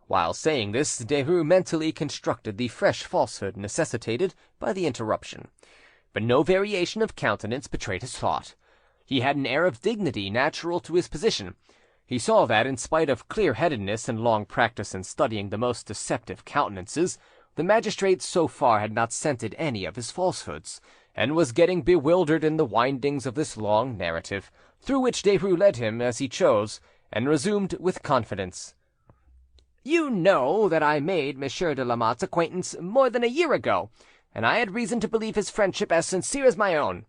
While saying this, Derues mentally constructed the fresh falsehood necessitated by the interruption, but no variation of countenance betrayed his thought. He had an air of dignity natural to his position. He saw that, in spite of clear-headedness and long practice in studying the most deceptive countenances, the magistrate so far had not scented any of his falsehoods, and was getting bewildered in the windings of this long narrative, through which Derues led him as he chose, and resumed with confidence. "You know that I made Monsieur de Lamotte's acquaintance more than a year ago, and I had reason to believe his friendship as sincere as my own.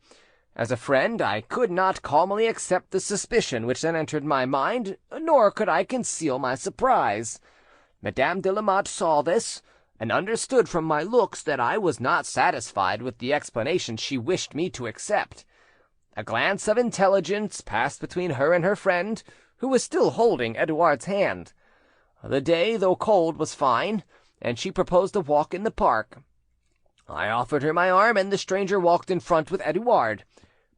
As a friend, I could not calmly accept the suspicion which then entered my mind, nor could I conceal my surprise. Madame de Lamotte saw this, and understood from my looks that I was not satisfied with the explanation she wished me to accept. A glance of intelligence passed between her and her friend, who was still holding Edouard's hand. The day, though cold, was fine, and she proposed a walk in the park. I offered her my arm, and the stranger walked in front with Edouard.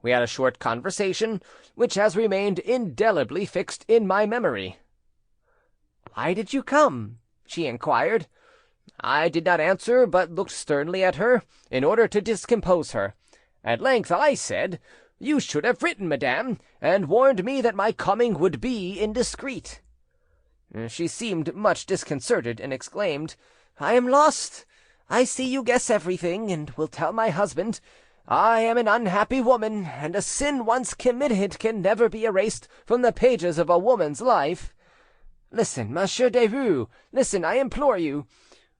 We had a short conversation, which has remained indelibly fixed in my memory. "Why did you come?" she inquired. I did not answer, but looked sternly at her, in order to discompose her. At length I said, "You should have written, madame, and warned me that my coming would be indiscreet." She seemed much disconcerted, and exclaimed, "I am lost. I see you guess everything, and will tell my husband. I am an unhappy woman, and a sin once committed can never be erased from the pages of a woman's life. Listen, Monsieur Derues, listen, I implore you.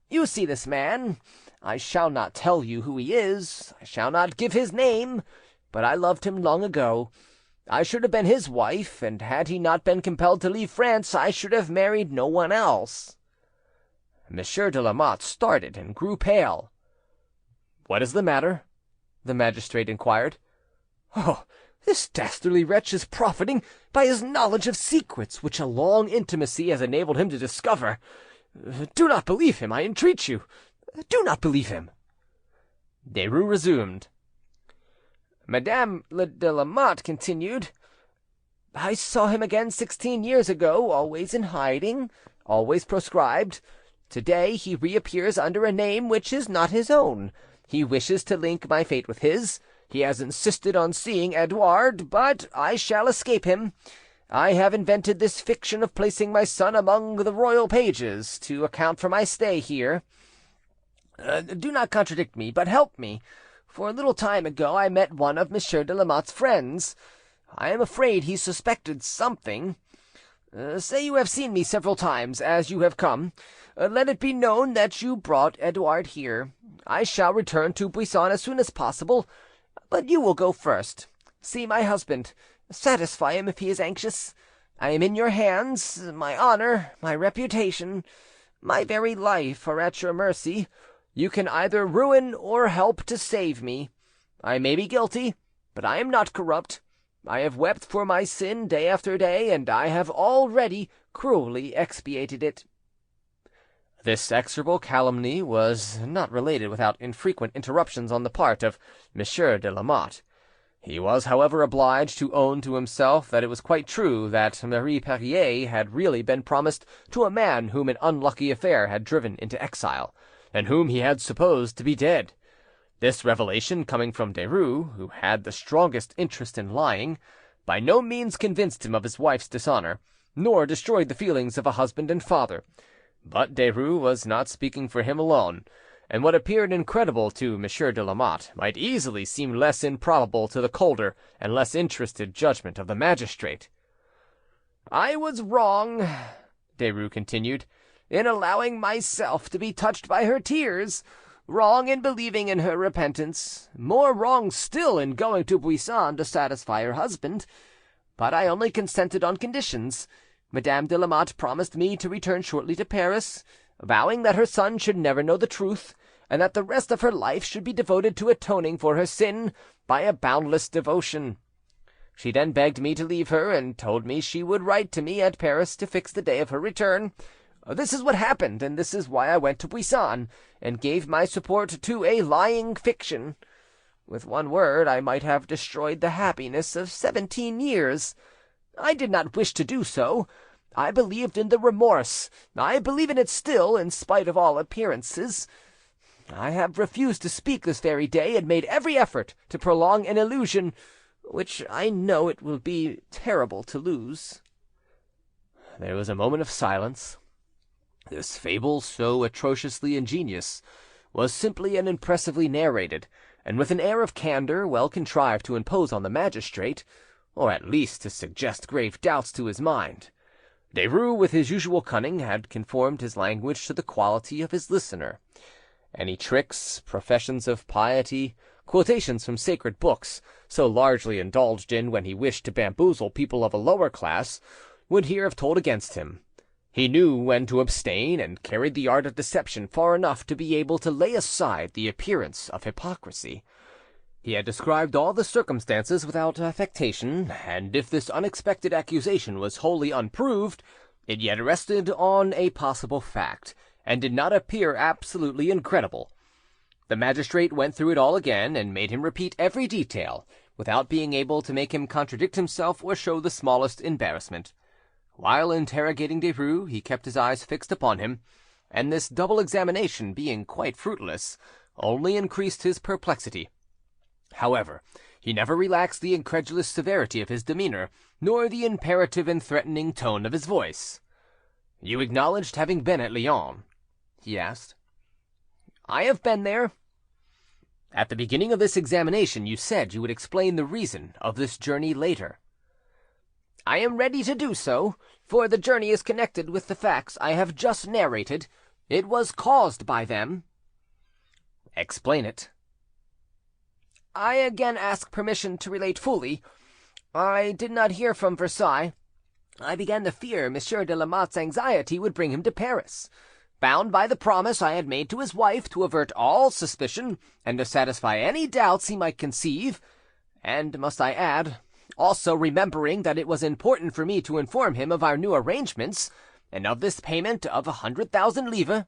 You see this man. I shall not tell you who he is, I shall not give his name, but I loved him long ago. I should have been his wife, and had he not been compelled to leave France, I should have married no one else." Monsieur de Lamotte started and grew pale. "What is the matter?" the magistrate inquired. "Oh, this dastardly wretch is profiting by his knowledge of secrets which a long intimacy has enabled him to discover. Do not believe him, I entreat you. Do not believe him." Derues resumed. Madame de Lamotte continued, "I saw him again 16 years ago, always in hiding, always proscribed. Today he reappears under a name which is not his own. He wishes to link my fate with his. He has insisted on seeing Edouard, but I shall escape him. I have invented this fiction of placing my son among the royal pages to account for my stay here. Do not contradict me, but help me. For a little time ago I met one of Monsieur de Lamotte's friends. I am afraid he suspected something. Say you have seen me several times as you have come. Let it be known that you brought Edouard here. I shall return to Buisson as soon as possible, but you will go first. See my husband. Satisfy him if he is anxious. I am in your hands. My honour, my reputation, my very life are at your mercy. You can either ruin or help to save me. I may be guilty, but I am not corrupt. I have wept for my sin day after day, and I have already cruelly expiated it." This execrable calumny was not related without infrequent interruptions on the part of Monsieur de Lamotte. He was, however, obliged to own to himself that it was quite true that Marie Perrier had really been promised to a man whom an unlucky affair had driven into exile, and whom he had supposed to be dead. This revelation, coming from Derues, who had the strongest interest in lying, by no means convinced him of his wife's dishonour, nor destroyed the feelings of a husband and father. But Derues was not speaking for him alone, and what appeared incredible to Monsieur de Lamotte might easily seem less improbable to the colder and less interested judgment of the magistrate. "I was wrong," Derues continued, "in allowing myself to be touched by her tears, wrong in believing in her repentance, more wrong still in going to Buisson to satisfy her husband. But I only consented on conditions. Madame de Lamotte promised me to return shortly to Paris, vowing that her son should never know the truth, and that the rest of her life should be devoted to atoning for her sin by a boundless devotion. She then begged me to leave her, and told me she would write to me at Paris to fix the day of her return. This is what happened, and this is why I went to Buisson, and gave my support to a lying fiction. With one word, I might have destroyed the happiness of 17 years. I did not wish to do so. I believed in the remorse. I believe in it still, in spite of all appearances. I have refused to speak this very day, and made every effort to prolong an illusion which I know it will be terrible to lose." There was a moment of silence. This fable, so atrociously ingenious, was simply and impressively narrated, and with an air of candour well contrived to impose on the magistrate, or at least to suggest grave doubts to his mind. Derues, with his usual cunning, had conformed his language to the quality of his listener. Any tricks, professions of piety, quotations from sacred books, so largely indulged in when he wished to bamboozle people of a lower class, would here have told against him. He knew when to abstain, and carried the art of deception far enough to be able to lay aside the appearance of hypocrisy. He had described all the circumstances without affectation, and if this unexpected accusation was wholly unproved, it yet rested on a possible fact, and did not appear absolutely incredible. The magistrate went through it all again, and made him repeat every detail, without being able to make him contradict himself or show the smallest embarrassment. While interrogating Derues, he kept his eyes fixed upon him, and this double examination, being quite fruitless, only increased his perplexity. However, he never relaxed the incredulous severity of his demeanour, nor the imperative and threatening tone of his voice. "You acknowledged having been at Lyons?" he asked. "I have been there." "At the beginning of this examination you said you would explain the reason of this journey later." "I am ready to do so, for the journey is connected with the facts I have just narrated. It was caused by them." "Explain it." "I again ask permission to relate fully. I did not hear from Versailles. I began to fear Monsieur de Lamotte's anxiety would bring him to Paris. Bound by the promise I had made to his wife to avert all suspicion, and to satisfy any doubts he might conceive, and, must I add, also remembering that it was important for me to inform him of our new arrangements, and of this payment of 100,000 livres—"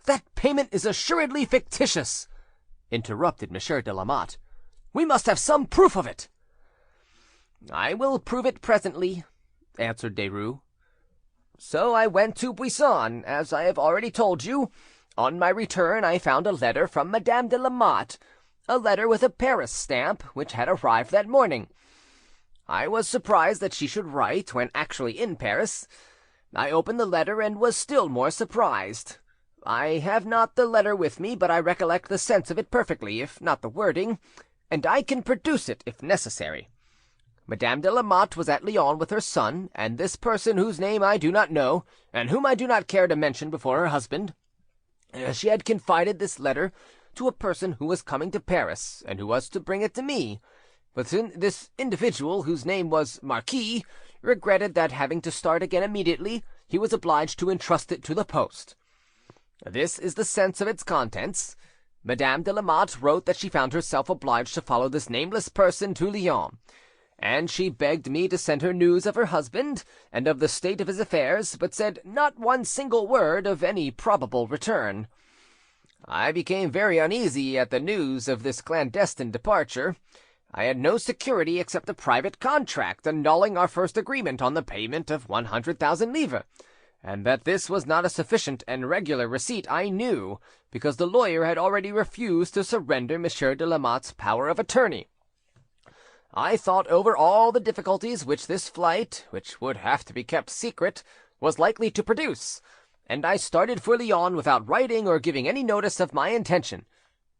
"That payment is assuredly fictitious," interrupted Monsieur de Lamotte. "We must have some proof of it." "I will prove it presently," answered Derues. "So I went to Buisson, as I have already told you. On my return I found a letter from Madame de Lamotte, a letter with a Paris stamp, which had arrived that morning. I was surprised that she should write when actually in Paris. I opened the letter and was still more surprised. I have not the letter with me, but I recollect the sense of it perfectly, if not the wording, and I can produce it if necessary. Madame de Lamotte was at Lyons with her son, and this person whose name I do not know, and whom I do not care to mention before her husband. She had confided this letter to a person who was coming to Paris, and who was to bring it to me. But this individual, whose name was Marquis, regretted that, having to start again immediately, he was obliged to entrust it to the post. This is the sense of its contents. Madame de Lamotte wrote that she found herself obliged to follow this nameless person to Lyons, and she begged me to send her news of her husband and of the state of his affairs, but said not one single word of any probable return. I became very uneasy at the news of this clandestine departure, I had no security except a private contract annulling our first agreement on the payment of 100,000 livres, and that this was not a sufficient and regular receipt I knew, because the lawyer had already refused to surrender Monsieur de Lamotte's power of attorney. I thought over all the difficulties which this flight, which would have to be kept secret, was likely to produce, and I started for Lyons without writing or giving any notice of my intention.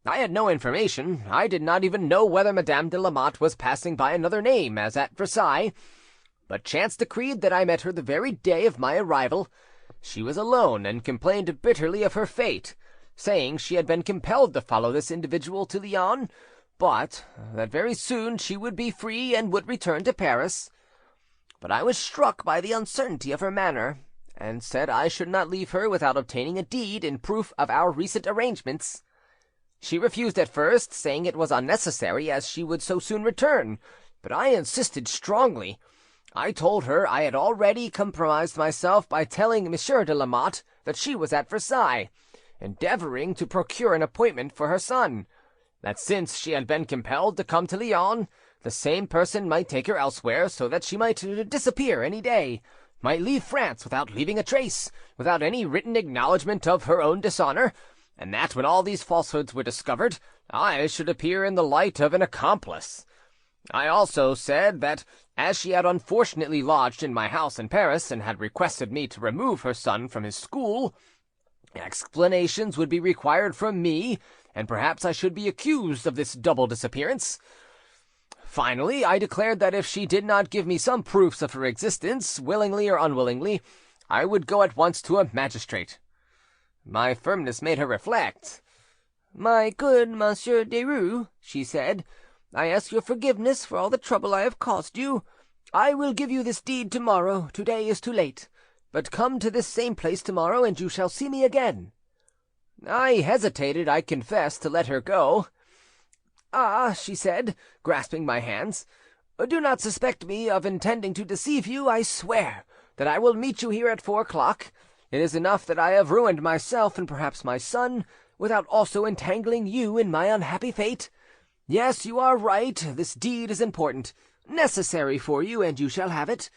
I had no information. I did not even know whether Madame de Lamotte was passing by another name, as at Versailles, but chance decreed that I met her the very day of my arrival. She was alone, and complained bitterly of her fate, saying she had been compelled to follow this individual to Lyons, but that very soon she would be free and would return to Paris. But I was struck by the uncertainty of her manner, and said I should not leave her without obtaining a deed in proof of our recent arrangements. She refused at first, saying it was unnecessary, as she would so soon return, but I insisted strongly. I told her I had already compromised myself by telling Monsieur de Lamotte that she was at Versailles, endeavouring to procure an appointment for her son, that since she had been compelled to come to Lyons, the same person might take her elsewhere, so that she might disappear any day, might leave France without leaving a trace, without any written acknowledgment of her own dishonour, and that when all these falsehoods were discovered, I should appear in the light of an accomplice. I also said that, as she had unfortunately lodged in my house in Paris, and had requested me to remove her son from his school, explanations would be required from me, and perhaps I should be accused of this double disappearance. Finally, I declared that if she did not give me some proofs of her existence, willingly or unwillingly, I would go at once to a magistrate. My firmness made her reflect. "My good Monsieur Derues," she said, "I ask your forgiveness for all the trouble I have caused you. I will give you this deed tomorrow. Today is too late, but come to this same place tomorrow, and you shall see me again." I hesitated, I confess, to let her go. "Ah," she said, grasping my hands, "do not suspect me of intending to deceive you. I swear that I will meet you here at 4 o'clock. It is enough that I have ruined myself and perhaps my son, without also entangling you in my unhappy fate. Yes, you are right, this deed is important, necessary for you, and you shall have it.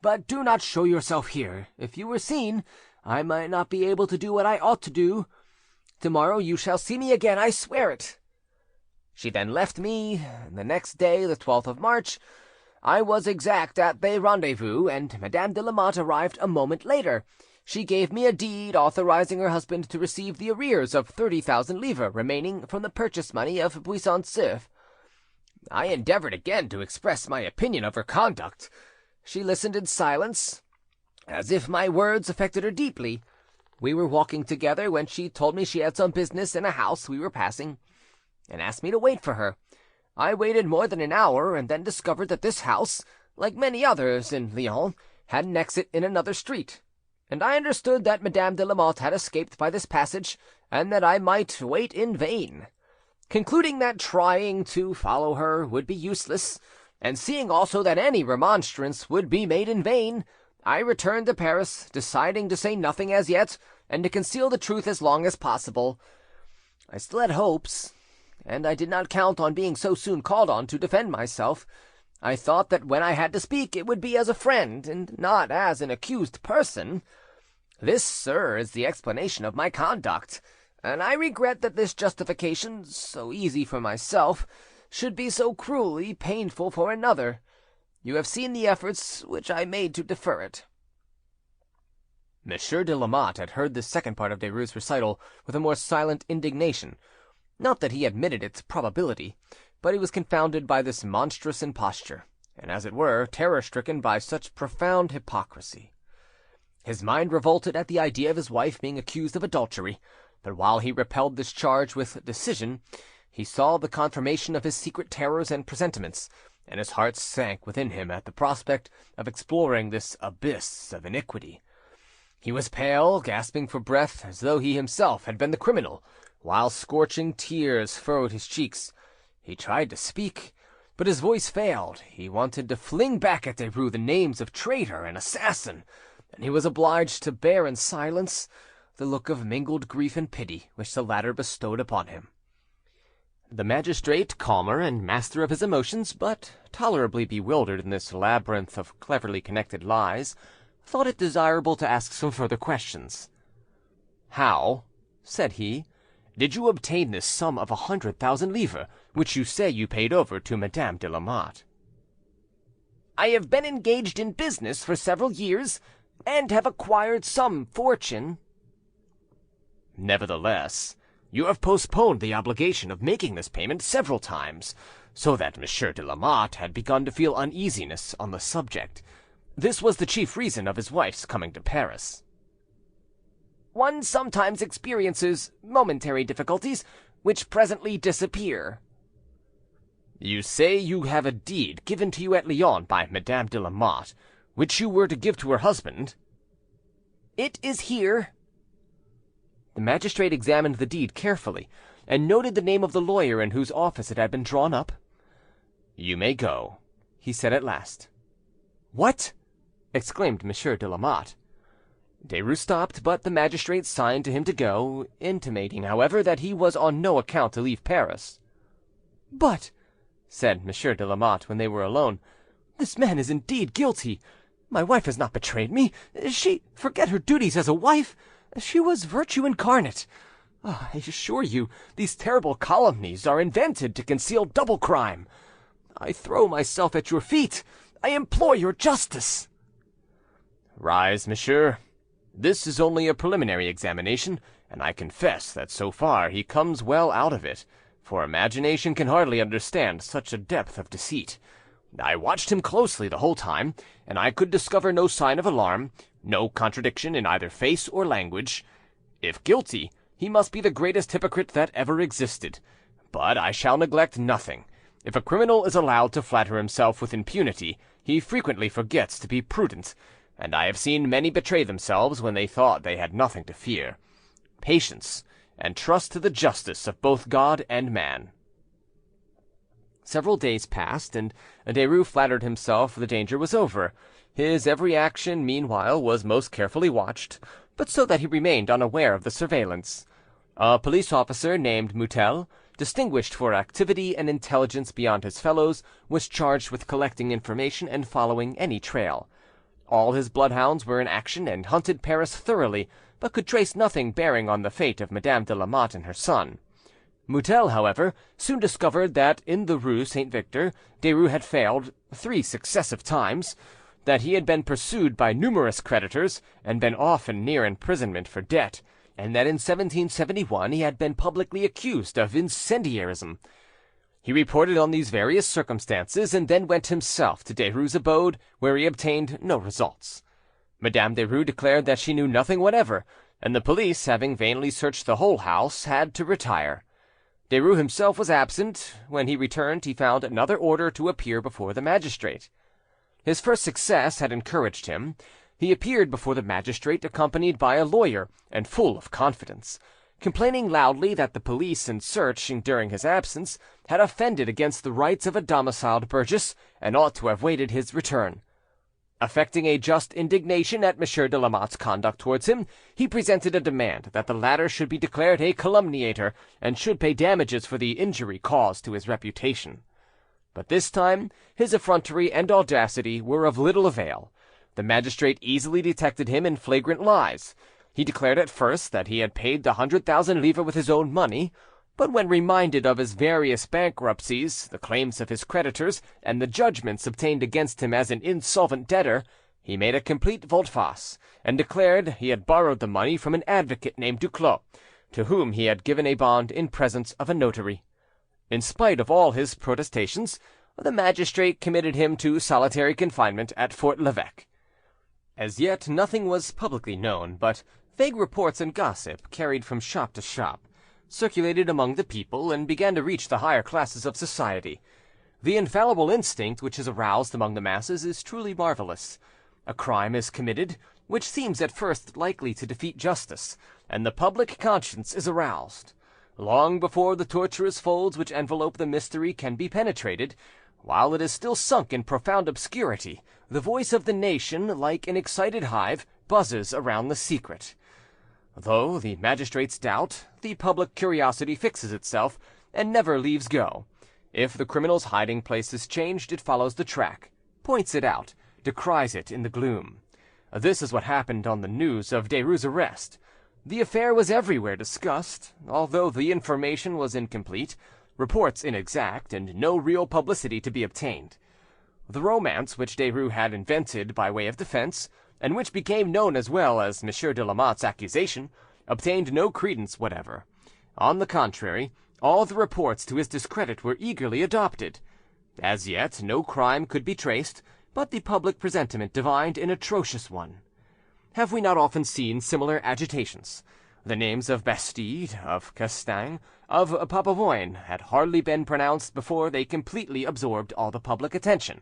But do not show yourself here. If you were seen, I might not be able to do what I ought to do. Tomorrow you shall see me again, I swear it." She then left me, and the next day, the 12th of March, I was exact at the rendezvous, and Madame de Lamotte arrived a moment later. She gave me a deed authorizing her husband to receive the arrears of 30,000 livres remaining from the purchase money of Buisson Souef. I endeavoured again to express my opinion of her conduct. She listened in silence, as if my words affected her deeply. We were walking together when she told me she had some business in a house we were passing, and asked me to wait for her. I waited more than an hour, and then discovered that this house, like many others in Lyons, had an exit in another street, and I understood that Madame de Lamotte had escaped by this passage, and that I might wait in vain. Concluding that trying to follow her would be useless, and seeing also that any remonstrance would be made in vain, I returned to Paris, deciding to say nothing as yet, and to conceal the truth as long as possible. I still had hopes, and I did not count on being so soon called on to defend myself. I thought that when I had to speak it would be as a friend, and not as an accused person. This, sir, is the explanation of my conduct, and I regret that this justification, so easy for myself, should be so cruelly painful for another. You have seen the efforts which I made to defer it." Monsieur de Lamotte had heard this second part of Derues' recital with a more silent indignation. Not that he admitted its probability, but he was confounded by this monstrous imposture, and, as it were, terror-stricken by such profound hypocrisy. His mind revolted at the idea of his wife being accused of adultery, but while he repelled this charge with decision, he saw the confirmation of his secret terrors and presentiments, and his heart sank within him at the prospect of exploring this abyss of iniquity. He was pale, gasping for breath, as though he himself had been the criminal, while scorching tears furrowed his cheeks. He tried to speak, but his voice failed. He wanted to fling back at Derues the names of traitor and assassin, and he was obliged to bear in silence the look of mingled grief and pity which the latter bestowed upon him. The magistrate, calmer and master of his emotions, but tolerably bewildered in this labyrinth of cleverly connected lies, thought it desirable to ask some further questions. "How," said he, "did you obtain this sum of 100,000 livres, which you say you paid over to Madame de Lamotte?" "I have been engaged in business for several years, and have acquired some fortune." "Nevertheless, you have postponed the obligation of making this payment several times, so that Monsieur de Lamotte had begun to feel uneasiness on the subject. This was the chief reason of his wife's coming to Paris." "One sometimes experiences momentary difficulties, which presently disappear." "You say you have a deed given to you at Lyons by Madame de Lamotte, which you were to give to her husband?" "It is here." The magistrate examined the deed carefully, and noted the name of the lawyer in whose office it had been drawn up. "You may go," he said at last. "What?" exclaimed Monsieur de Lamotte. Derues stopped, but the magistrate signed to him to go, intimating, however, that he was on no account to leave Paris. "But," said Monsieur de Lamotte when they were alone, "this man is indeed guilty. My wife has not betrayed me. She forget her duties as a wife. She was virtue incarnate. I assure you, these terrible calumnies are invented to conceal double crime. I throw myself at your feet. I implore your justice." "Rise, monsieur. This is only a preliminary examination, and I confess that so far he comes well out of it, for imagination can hardly understand such a depth of deceit. I watched him closely the whole time, and I could discover no sign of alarm, no contradiction in either face or language. If guilty, he must be the greatest hypocrite that ever existed. But I shall neglect nothing. If a criminal is allowed to flatter himself with impunity, he frequently forgets to be prudent, and I have seen many betray themselves when they thought they had nothing to fear. Patience, and trust to the justice of both God and man." Several days passed, and Derues flattered himself the danger was over. His every action, meanwhile, was most carefully watched, but so that he remained unaware of the surveillance. A police officer named Mutel, distinguished for activity and intelligence beyond his fellows, was charged with collecting information and following any trail. All his bloodhounds were in action and hunted Paris thoroughly, but could trace nothing bearing on the fate of Madame de Lamotte and her son. Mutel, however, soon discovered that in the rue Saint Victor Derues had failed 3 successive times, that he had been pursued by numerous creditors, and been often near imprisonment for debt, and that in 1771 he had been publicly accused of incendiarism. He reported on these various circumstances, and then went himself to Derues' abode, where he obtained no results. Madame Derues declared that she knew nothing whatever, and the police, having vainly searched the whole house, had to retire. Derues himself was absent. When he returned, he found another order to appear before the magistrate. His first success had encouraged him. He appeared before the magistrate accompanied by a lawyer, and full of confidence, complaining loudly that the police, in searching during his absence, had offended against the rights of a domiciled burgess, and ought to have waited his return. Affecting a just indignation at Monsieur de Lamotte's conduct towards him, he presented a demand that the latter should be declared a calumniator, and should pay damages for the injury caused to his reputation. But this time his effrontery and audacity were of little avail. The magistrate easily detected him in flagrant lies. He declared at first that he had paid the 100,000 livres with his own money, but when reminded of his various bankruptcies, the claims of his creditors, and the judgments obtained against him as an insolvent debtor, he made a complete volte-face, and declared he had borrowed the money from an advocate named Duclos, to whom he had given a bond in presence of a notary. In spite of all his protestations, the magistrate committed him to solitary confinement at Fort l'Evêque. As yet nothing was publicly known, but vague reports and gossip, carried from shop to shop, circulated among the people, and began to reach the higher classes of society. The infallible instinct which is aroused among the masses is truly marvellous. A crime is committed which seems at first likely to defeat justice, and the public conscience is aroused. Long before the tortuous folds which envelope the mystery can be penetrated, while it is still sunk in profound obscurity, the voice of the nation, like an excited hive, buzzes around the secret. Though the magistrates doubt, the public curiosity fixes itself, and never leaves go. If the criminal's hiding place is changed, it follows the track, points it out, decries it in the gloom. This is what happened on the news of Derues' arrest. The affair was everywhere discussed, although the information was incomplete, reports inexact, and no real publicity to be obtained. The romance which Derues had invented by way of defence, and which became known as well as Monsieur de Lamotte's accusation, obtained no credence whatever. On the contrary, all the reports to his discredit were eagerly adopted. As yet no crime could be traced, but the public presentiment divined an atrocious one. Have we not often seen similar agitations? The names of Bastide, of Castaing, of Papavoine had hardly been pronounced before they completely absorbed all the public attention,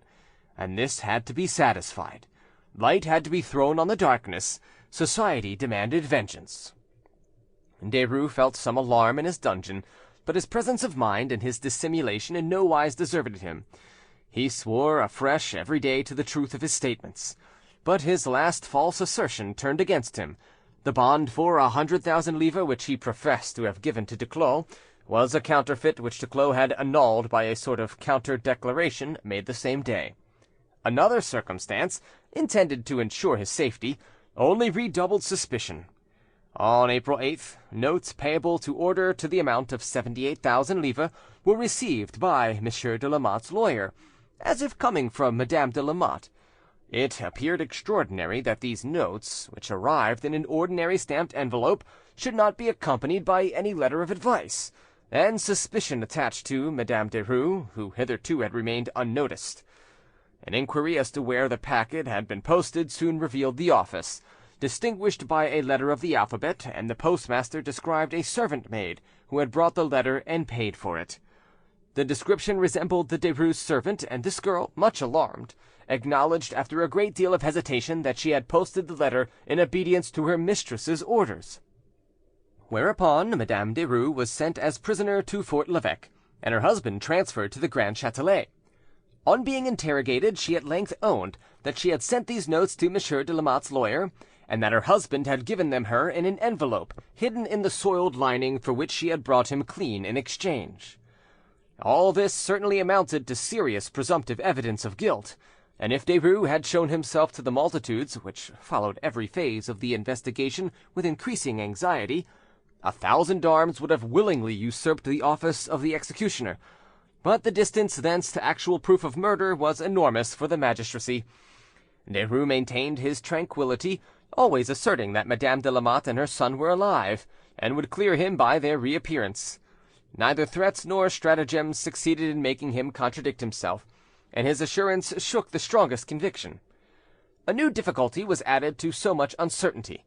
and this had to be satisfied. Light had to be thrown on the darkness. Society demanded vengeance. Derues felt some alarm in his dungeon, but his presence of mind and his dissimulation in no wise deserted him. He swore afresh every day to the truth of his statements. But his last false assertion turned against him. The bond for 100,000 livres which he professed to have given to Duclos was a counterfeit which Duclos had annulled by a sort of counter-declaration made the same day. Another circumstance, intended to ensure his safety, only redoubled suspicion. On April 8th, notes payable to order to the amount of 78,000 livres were received by Monsieur de Lamotte's lawyer, as if coming from Madame de Lamotte. It appeared extraordinary that these notes, which arrived in an ordinary stamped envelope, should not be accompanied by any letter of advice, and suspicion attached to Madame Derues, who hitherto had remained unnoticed. An inquiry as to where the packet had been posted soon revealed the office, distinguished by a letter of the alphabet, and the postmaster described a servant maid who had brought the letter and paid for it. The description resembled the Derues servant, and this girl, much alarmed, acknowledged after a great deal of hesitation that she had posted the letter in obedience to her mistress's orders. Whereupon Madame Derues was sent as prisoner to Fort l'Evêque, and her husband transferred to the Grand Châtelet. On being interrogated, she at length owned that she had sent these notes to Monsieur de Lamotte's lawyer, and that her husband had given them her in an envelope hidden in the soiled lining for which she had brought him clean in exchange. All this certainly amounted to serious presumptive evidence of guilt, and if Derues had shown himself to the multitudes, which followed every phase of the investigation with increasing anxiety, 1,000 arms would have willingly usurped the office of the executioner. But the distance thence to actual proof of murder was enormous for the magistracy. Derues maintained his tranquillity, always asserting that Madame de Lamotte and her son were alive, and would clear him by their reappearance. Neither threats nor stratagems succeeded in making him contradict himself, and his assurance shook the strongest conviction. A new difficulty was added to so much uncertainty.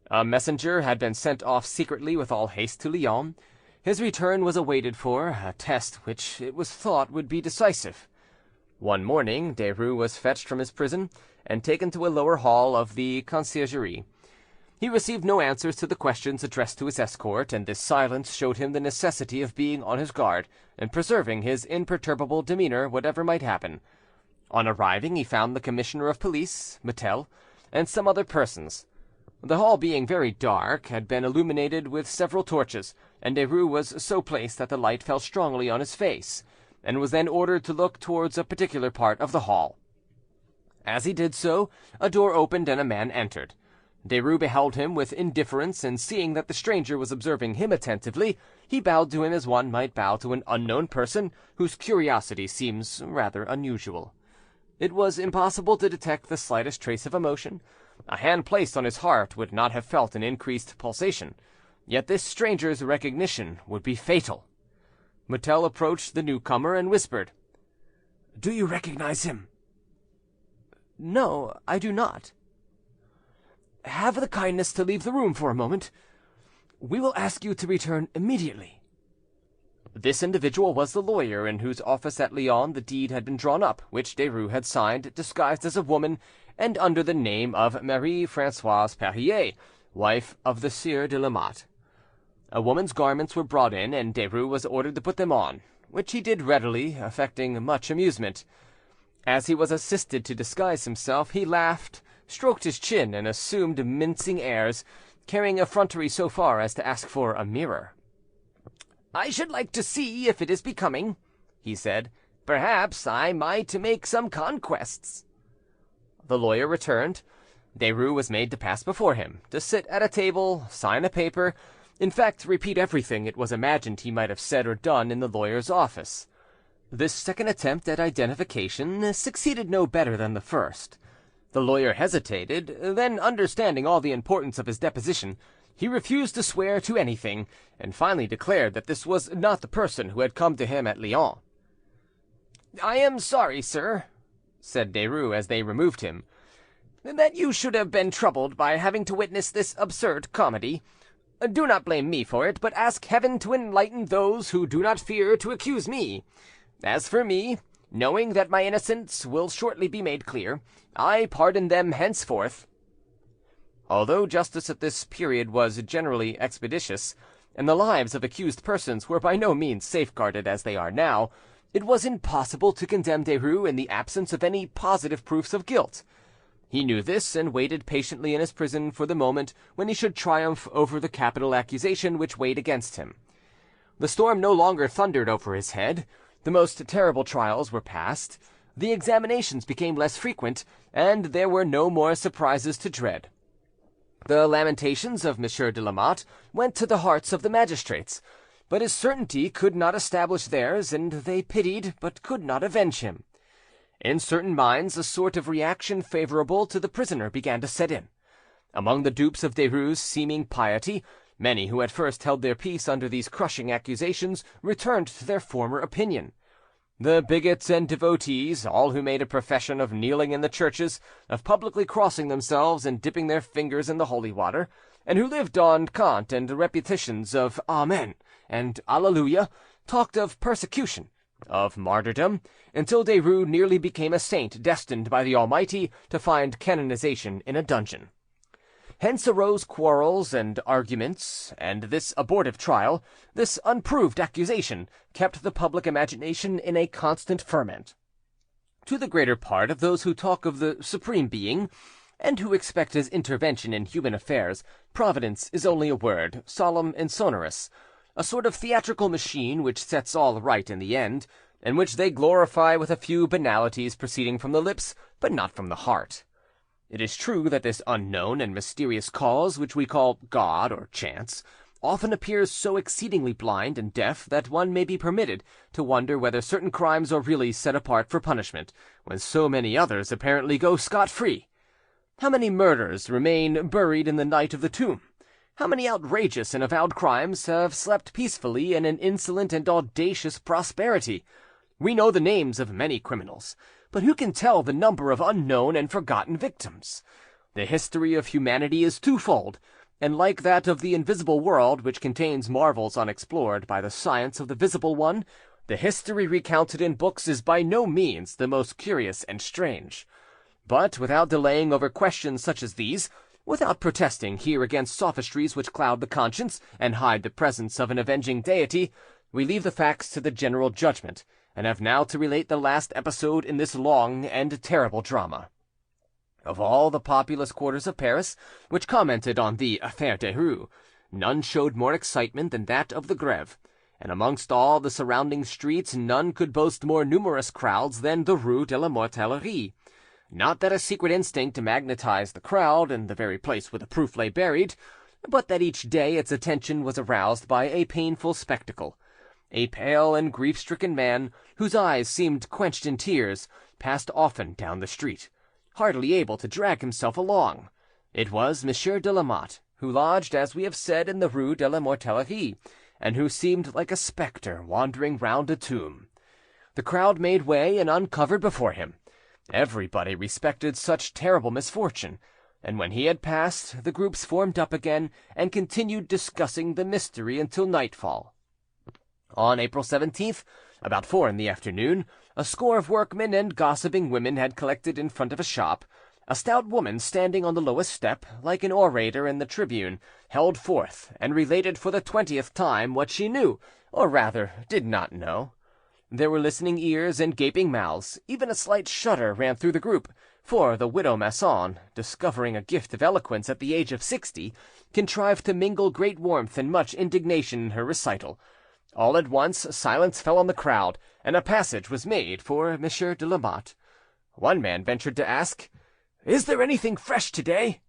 A messenger had been sent off secretly with all haste to Lyons. His return was awaited for a test which it was thought would be decisive. One morning Derues was fetched from his prison and taken to a lower hall of the Conciergerie. He received no answers to the questions addressed to his escort, and this silence showed him the necessity of being on his guard and preserving his imperturbable demeanour whatever might happen. On arriving, he found the commissioner of police, Mutel, and some other persons. The hall being very dark, had been illuminated with several torches, and Derues was so placed that the light fell strongly on his face, and was then ordered to look towards a particular part of the hall. As he did so, a door opened and a man entered. Derues beheld him with indifference, and seeing that the stranger was observing him attentively, he bowed to him as one might bow to an unknown person whose curiosity seems rather unusual. It was impossible to detect the slightest trace of emotion. A hand placed on his heart would not have felt an increased pulsation, yet this stranger's recognition would be fatal. Mutel approached the newcomer and whispered, "Do you recognize him?" "No, I do not." "Have the kindness to leave the room for a moment. We will ask you to return immediately." This individual was the lawyer in whose office at Lyons the deed had been drawn up, which Derues had signed, disguised as a woman, and under the name of Marie-Françoise Perrier, wife of the Sieur de Lamotte. A woman's garments were brought in, and Derues was ordered to put them on, which he did readily, affecting much amusement. As he was assisted to disguise himself, he laughed, stroked his chin, and assumed mincing airs, carrying effrontery so far as to ask for a mirror. "I should like to see if it is becoming," he said. "Perhaps I might make some conquests." The lawyer returned. Derues was made to pass before him, to sit at a table, sign a paper, in fact, repeat everything it was imagined he might have said or done in the lawyer's office. This second attempt at identification succeeded no better than the first. The lawyer hesitated, then, understanding all the importance of his deposition, he refused to swear to anything, and finally declared that this was not the person who had come to him at Lyons. "I am sorry, sir," said Derues as they removed him, "that you should have been troubled by having to witness this absurd comedy. Do not blame me for it, but ask Heaven to enlighten those who do not fear to accuse me. As for me, knowing that my innocence will shortly be made clear, I pardon them henceforth." Although justice at this period was generally expeditious, and the lives of accused persons were by no means safeguarded as they are now, it was impossible to condemn Derues in the absence of any positive proofs of guilt. He knew this, and waited patiently in his prison for the moment when he should triumph over the capital accusation which weighed against him. The storm no longer thundered over his head. The most terrible trials were past. The examinations became less frequent, and there were no more surprises to dread. The lamentations of Monsieur de Lamotte went to the hearts of the magistrates, but his certainty could not establish theirs, and they pitied but could not avenge him. In certain minds a sort of reaction favourable to the prisoner began to set in. Among the dupes of Derues' seeming piety, many who at first held their peace under these crushing accusations returned to their former opinion. The bigots and devotees, all who made a profession of kneeling in the churches, of publicly crossing themselves and dipping their fingers in the holy water, and who lived on cant and repetitions of Amen and Alleluia, talked of persecution, of martyrdom, until Derues nearly became a saint destined by the Almighty to find canonization in a dungeon. Hence arose quarrels and arguments, and this abortive trial, this unproved accusation, kept the public imagination in a constant ferment. To the greater part of those who talk of the Supreme Being, and who expect his intervention in human affairs, Providence is only a word, solemn and sonorous, a sort of theatrical machine which sets all right in the end, and which they glorify with a few banalities proceeding from the lips, but not from the heart. It is true that this unknown and mysterious cause, which we call God or chance, often appears so exceedingly blind and deaf that one may be permitted to wonder whether certain crimes are really set apart for punishment, when so many others apparently go scot-free. How many murders remain buried in the night of the tomb? How many outrageous and avowed crimes have slept peacefully in an insolent and audacious prosperity? We know the names of many criminals, but who can tell the number of unknown and forgotten victims? The history of humanity is twofold, and like that of the invisible world, which contains marvels unexplored by the science of the visible one, the history recounted in books is by no means the most curious and strange. But without delaying over questions such as these, without protesting here against sophistries which cloud the conscience and hide the presence of an avenging deity, we leave the facts to the general judgment, and have now to relate the last episode in this long and terrible drama. Of all the populous quarters of Paris which commented on the Affaire Derues, none showed more excitement than that of the Greve, and amongst all the surrounding streets none could boast more numerous crowds than the Rue de la Mortellerie. Not that a secret instinct magnetized the crowd in the very place where the proof lay buried, but that each day its attention was aroused by a painful spectacle. A pale and grief-stricken man, whose eyes seemed quenched in tears, passed often down the street, hardly able to drag himself along. It was Monsieur de Lamotte, who lodged, as we have said, in the Rue de la Mortellerie, and who seemed like a spectre wandering round a tomb. The crowd made way and uncovered before him. Everybody respected such terrible misfortune, and when he had passed, the groups formed up again and continued discussing the mystery until nightfall. On April 17th, about 4 in the afternoon, a score of workmen and gossiping women had collected in front of a shop. A stout woman, standing on the lowest step, like an orator in the tribune, held forth and related for the 20th time what she knew, or rather did not know. There were listening ears and gaping mouths. Even a slight shudder ran through the group, for the widow Masson, discovering a gift of eloquence at the age of 60, contrived to mingle great warmth and much indignation in her recital. All at once silence fell on the crowd, and a passage was made for Monsieur de Lamotte. One man ventured to ask, "Is there anything fresh today?"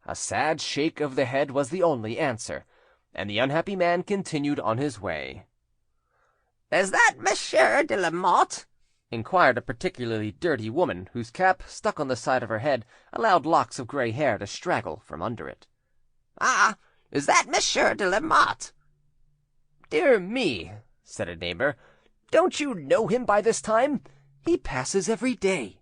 A sad shake of the head was the only answer, and the unhappy man continued on his way. "Is that Monsieur de Lamotte?" inquired a particularly dirty woman, whose cap, stuck on the side of her head, allowed locks of grey hair to straggle from under it. "Ah, is that Monsieur de Lamotte?" "Dear me," said a neighbour, "don't you know him by this time? He passes every day."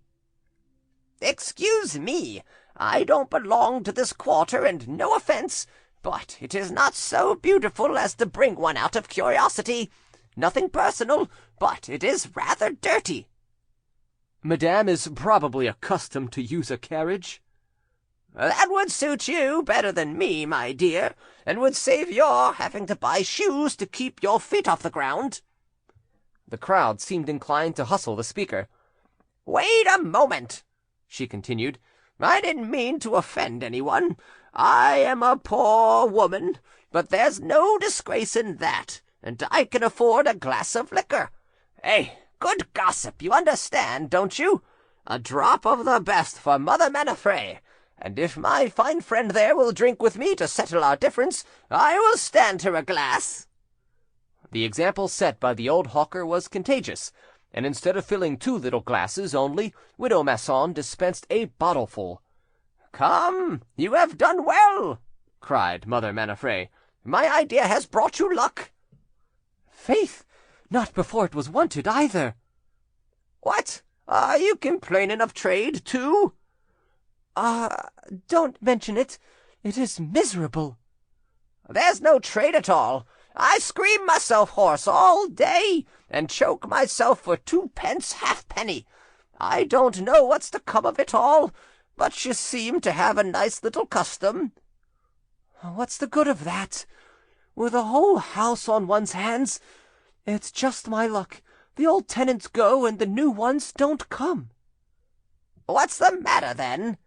"Excuse me, I don't belong to this quarter, and no offence, but it is not so beautiful as to bring one out of curiosity. Nothing personal, but it is rather dirty." "Madame is probably accustomed to use a carriage." "That would suit you better than me, my dear, and would save your having to buy shoes to keep your feet off the ground." The crowd seemed inclined to hustle the speaker. "Wait a moment," she continued. "I didn't mean to offend anyone. I am a poor woman, but there's no disgrace in that, and I can afford a glass of liquor. Good gossip, you understand, don't you? A drop of the best for Mother Manifret, and if my fine friend there will drink with me to settle our difference, I will stand her a glass." The example set by the old hawker was contagious, and instead of filling 2 little glasses only, Widow Masson dispensed a bottleful. "Come, you have done well," cried Mother Manifret. "My idea has brought you luck." "Faith, not before it was wanted, either." "What? Are you complaining of trade, too?" Don't mention it. It is miserable." "There's no trade at all. I scream myself hoarse all day, and choke myself for 2 pence halfpenny. I don't know what's to come of it all, but you seem to have a nice little custom." "What's the good of that? With a whole house on one's hands, it's just my luck. The old tenants go, and the new ones don't come." "What's the matter, then?"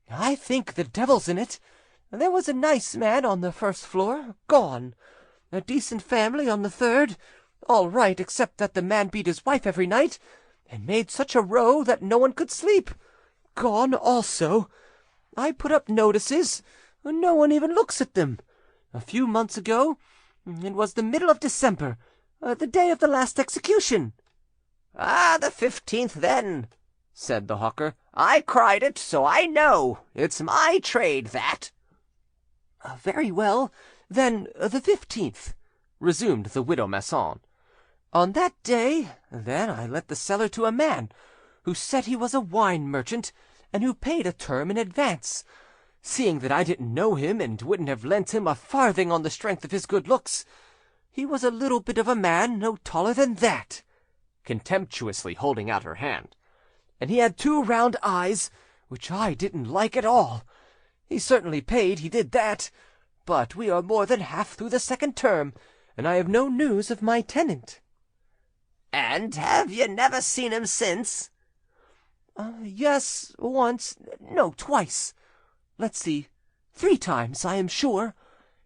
"I think the devil's in it. There was a nice man on the first floor, gone. A decent family on the third, all right, except that the man beat his wife every night, and made such a row that no one could sleep, gone also. I put up notices, no one even looks at them. A few months ago, it was the middle of December, the day of the last execution." "Ah, the 15th, then," said the hawker. "I cried it, so I know. It's my trade, that." "Very well, then the 15th," resumed the Widow Masson. "On that day, then, I let the cellar to a man who said he was a wine merchant, and who paid a term in advance. Seeing that I didn't know him, and wouldn't have lent him a farthing on the strength of his good looks, he was a little bit of a man, no taller than that," contemptuously holding out her hand, "and he had 2 round eyes, which I didn't like at all. He certainly paid, he did that, but we are more than half through the 2nd term, and I have no news of my tenant." "And have you never seen him since?" "Yes, once, no, twice. Let's see, 3 times, I am sure.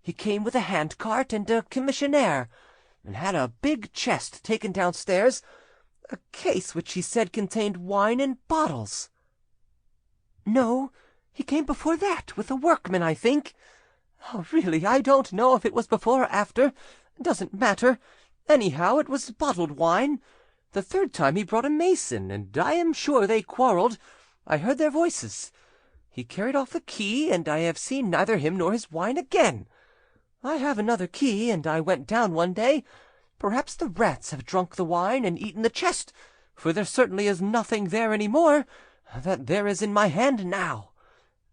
He came with a hand-cart and a commissionaire, and had a big chest taken downstairs, a case which he said contained wine in bottles. No, he came before that, with a workman, I think. Really, I don't know if it was before or after. Doesn't matter. Anyhow, it was bottled wine. The 3rd time he brought a mason, and I am sure they quarrelled. I heard their voices. He carried off the key, and I have seen neither him nor his wine again. I have another key, and I went down one day. Perhaps the rats have drunk the wine and eaten the chest, for there certainly is nothing there any more that there is in my hand now.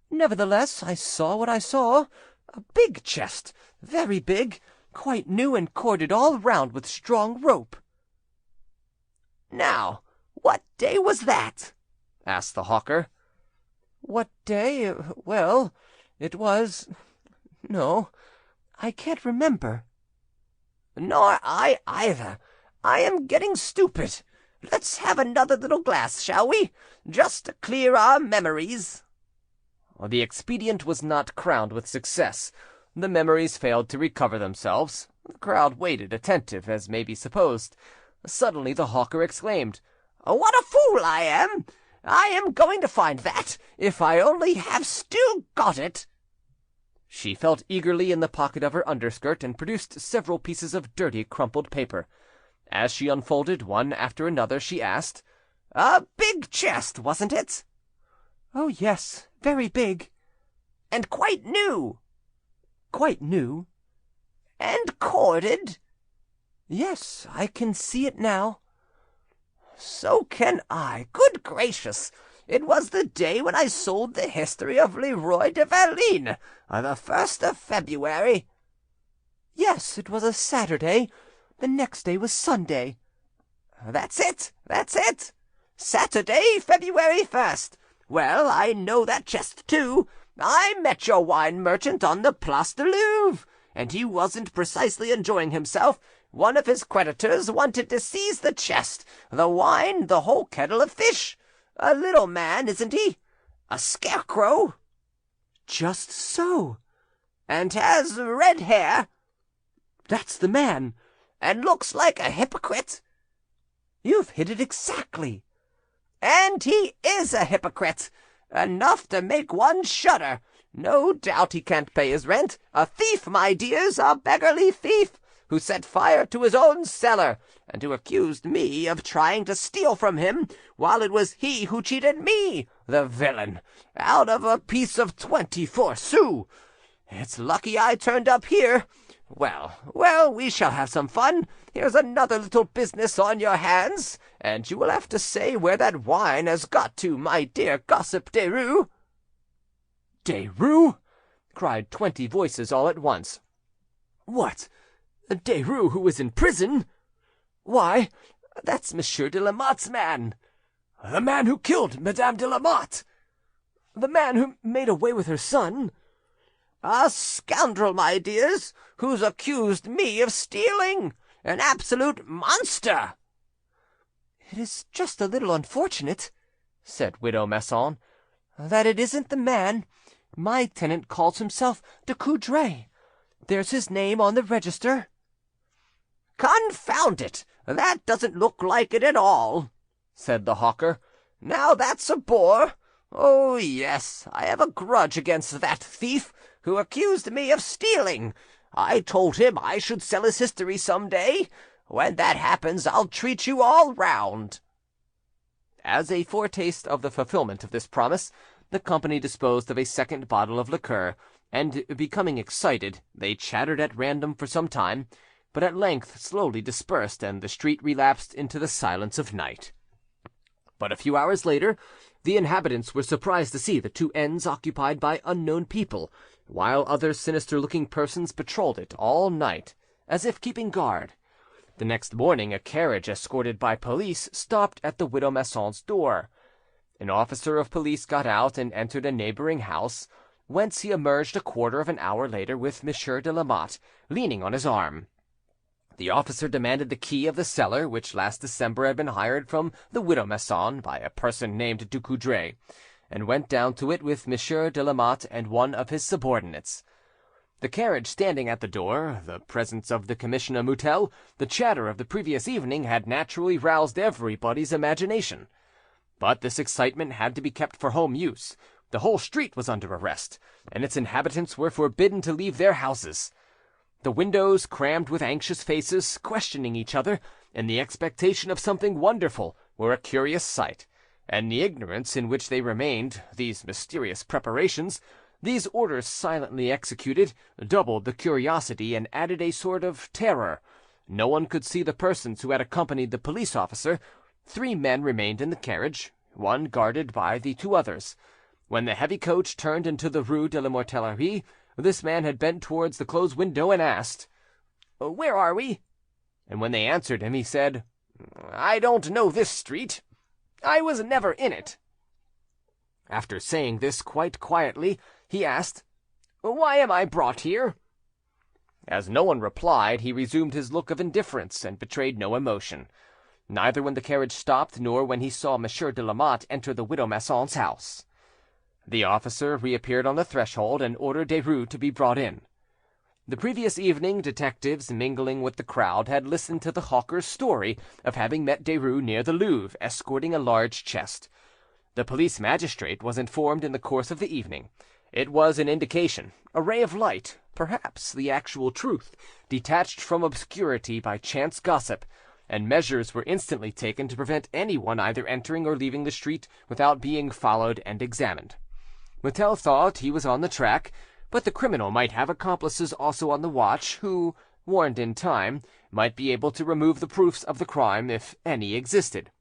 Nevertheless, I saw what I saw. A big chest, very big, quite new, and corded all round with strong rope." "Now, what day was that?" asked the hawker. "What day? Well, it was... No, I can't remember." "Nor I either. I am getting stupid. Let's have another little glass, shall we? Just to clear our memories." The expedient was not crowned with success. The memories failed to recover themselves. The crowd waited, attentive, as may be supposed. Suddenly the hawker exclaimed, "What a fool I am! I am going to find that, if I only have still got it." She felt eagerly in the pocket of her underskirt and produced several pieces of dirty, crumpled paper. As she unfolded one after another, she asked, "A big chest, wasn't it?" "Oh, yes, very big." "And quite new?" "Quite new." "And corded?" "Yes, I can see it now." "So can I. Good gracious! It was the day when I sold the history of Leroy de Verline, the 1st of February." "Yes, it was a Saturday. The next day was Sunday." That's it. Saturday, February 1st. Well, I know that chest too. I met your wine merchant on the Place du Louvre, and he wasn't precisely enjoying himself. One of his creditors wanted to seize the chest, the wine, the whole kettle of fish. A little man, isn't he? A scarecrow?" "Just so." "And has red hair?" "That's the man." "And looks like a hypocrite?" "You've hit it exactly." "And he is a hypocrite, enough to make one shudder. No doubt he can't pay his rent. A thief, my dears, a beggarly thief, who set fire to his own cellar, and who accused me of trying to steal from him, while it was he who cheated me, the villain, out of a piece of 24 sous. It's lucky I turned up here. Well, we shall have some fun. Here's another little business on your hands, and you will have to say where that wine has got to, my dear gossip Derues." "Derues!" cried 20 voices all at once. "What, Derues, who is in prison? Why, that's Monsieur de Lamotte's man." "The man who killed Madame de Lamotte?" "The man who made away with her son?" "A scoundrel, my dears, who's accused me of stealing. An absolute monster." "It is just a little unfortunate," said Widow Masson, "that it isn't the man. My tenant calls himself Ducoudray. There's his name on the register." "Confound it! That doesn't look like it at all," said the hawker. "Now that's a bore. Oh, yes, I have a grudge against that thief who accused me of stealing. I told him I should sell his history some day. When that happens, I'll treat you all round." As a foretaste of the fulfilment of this promise, the company disposed of a second bottle of liqueur, and, becoming excited, they chattered at random for some time, but at length slowly dispersed, and the street relapsed into the silence of night. But a few hours later, the inhabitants were surprised to see the two ends occupied by unknown people, while other sinister-looking persons patrolled it all night, as if keeping guard. The next morning a carriage escorted by police stopped at the widow Masson's door. An officer of police got out and entered a neighbouring house, whence he emerged a quarter of an hour later with Monsieur de Lamotte leaning on his arm. The officer demanded the key of the cellar, which last December had been hired from the widow Masson by a person named Ducoudray, and went down to it with Monsieur de Lamotte and one of his subordinates. The carriage standing at the door, the presence of the commissioner Mutel, the chatter of the previous evening had naturally roused everybody's imagination. But this excitement had to be kept for home use. The whole street was under arrest, and its inhabitants were forbidden to leave their houses. The windows, crammed with anxious faces, questioning each other, in the expectation of something wonderful, were a curious sight, and the ignorance in which they remained, these mysterious preparations, these orders silently executed, doubled the curiosity and added a sort of terror. No one could see the persons who had accompanied the police officer. 3 men remained in the carriage, one guarded by the 2 others. When the heavy coach turned into the rue de la Mortellerie, this man had bent towards the closed window and asked, "Where are we?" And when they answered him, he said, "I don't know this street. I was never in it." After saying this quite quietly, he asked, "Why am I brought here?" As no one replied, he resumed his look of indifference, and betrayed no emotion, neither when the carriage stopped nor when he saw Monsieur de Lamotte enter the widow Masson's house. The officer reappeared on the threshold, and ordered Derues to be brought in. The previous evening, detectives mingling with the crowd had listened to the hawker's story of having met Derues near the Louvre, escorting a large chest. The police magistrate was informed in the course of the evening. It was an indication, a ray of light, perhaps the actual truth, detached from obscurity by chance gossip, and measures were instantly taken to prevent anyone either entering or leaving the street without being followed and examined. Mutel thought he was on the track, but the criminal might have accomplices also on the watch, who, warned in time, might be able to remove the proofs of the crime if any existed.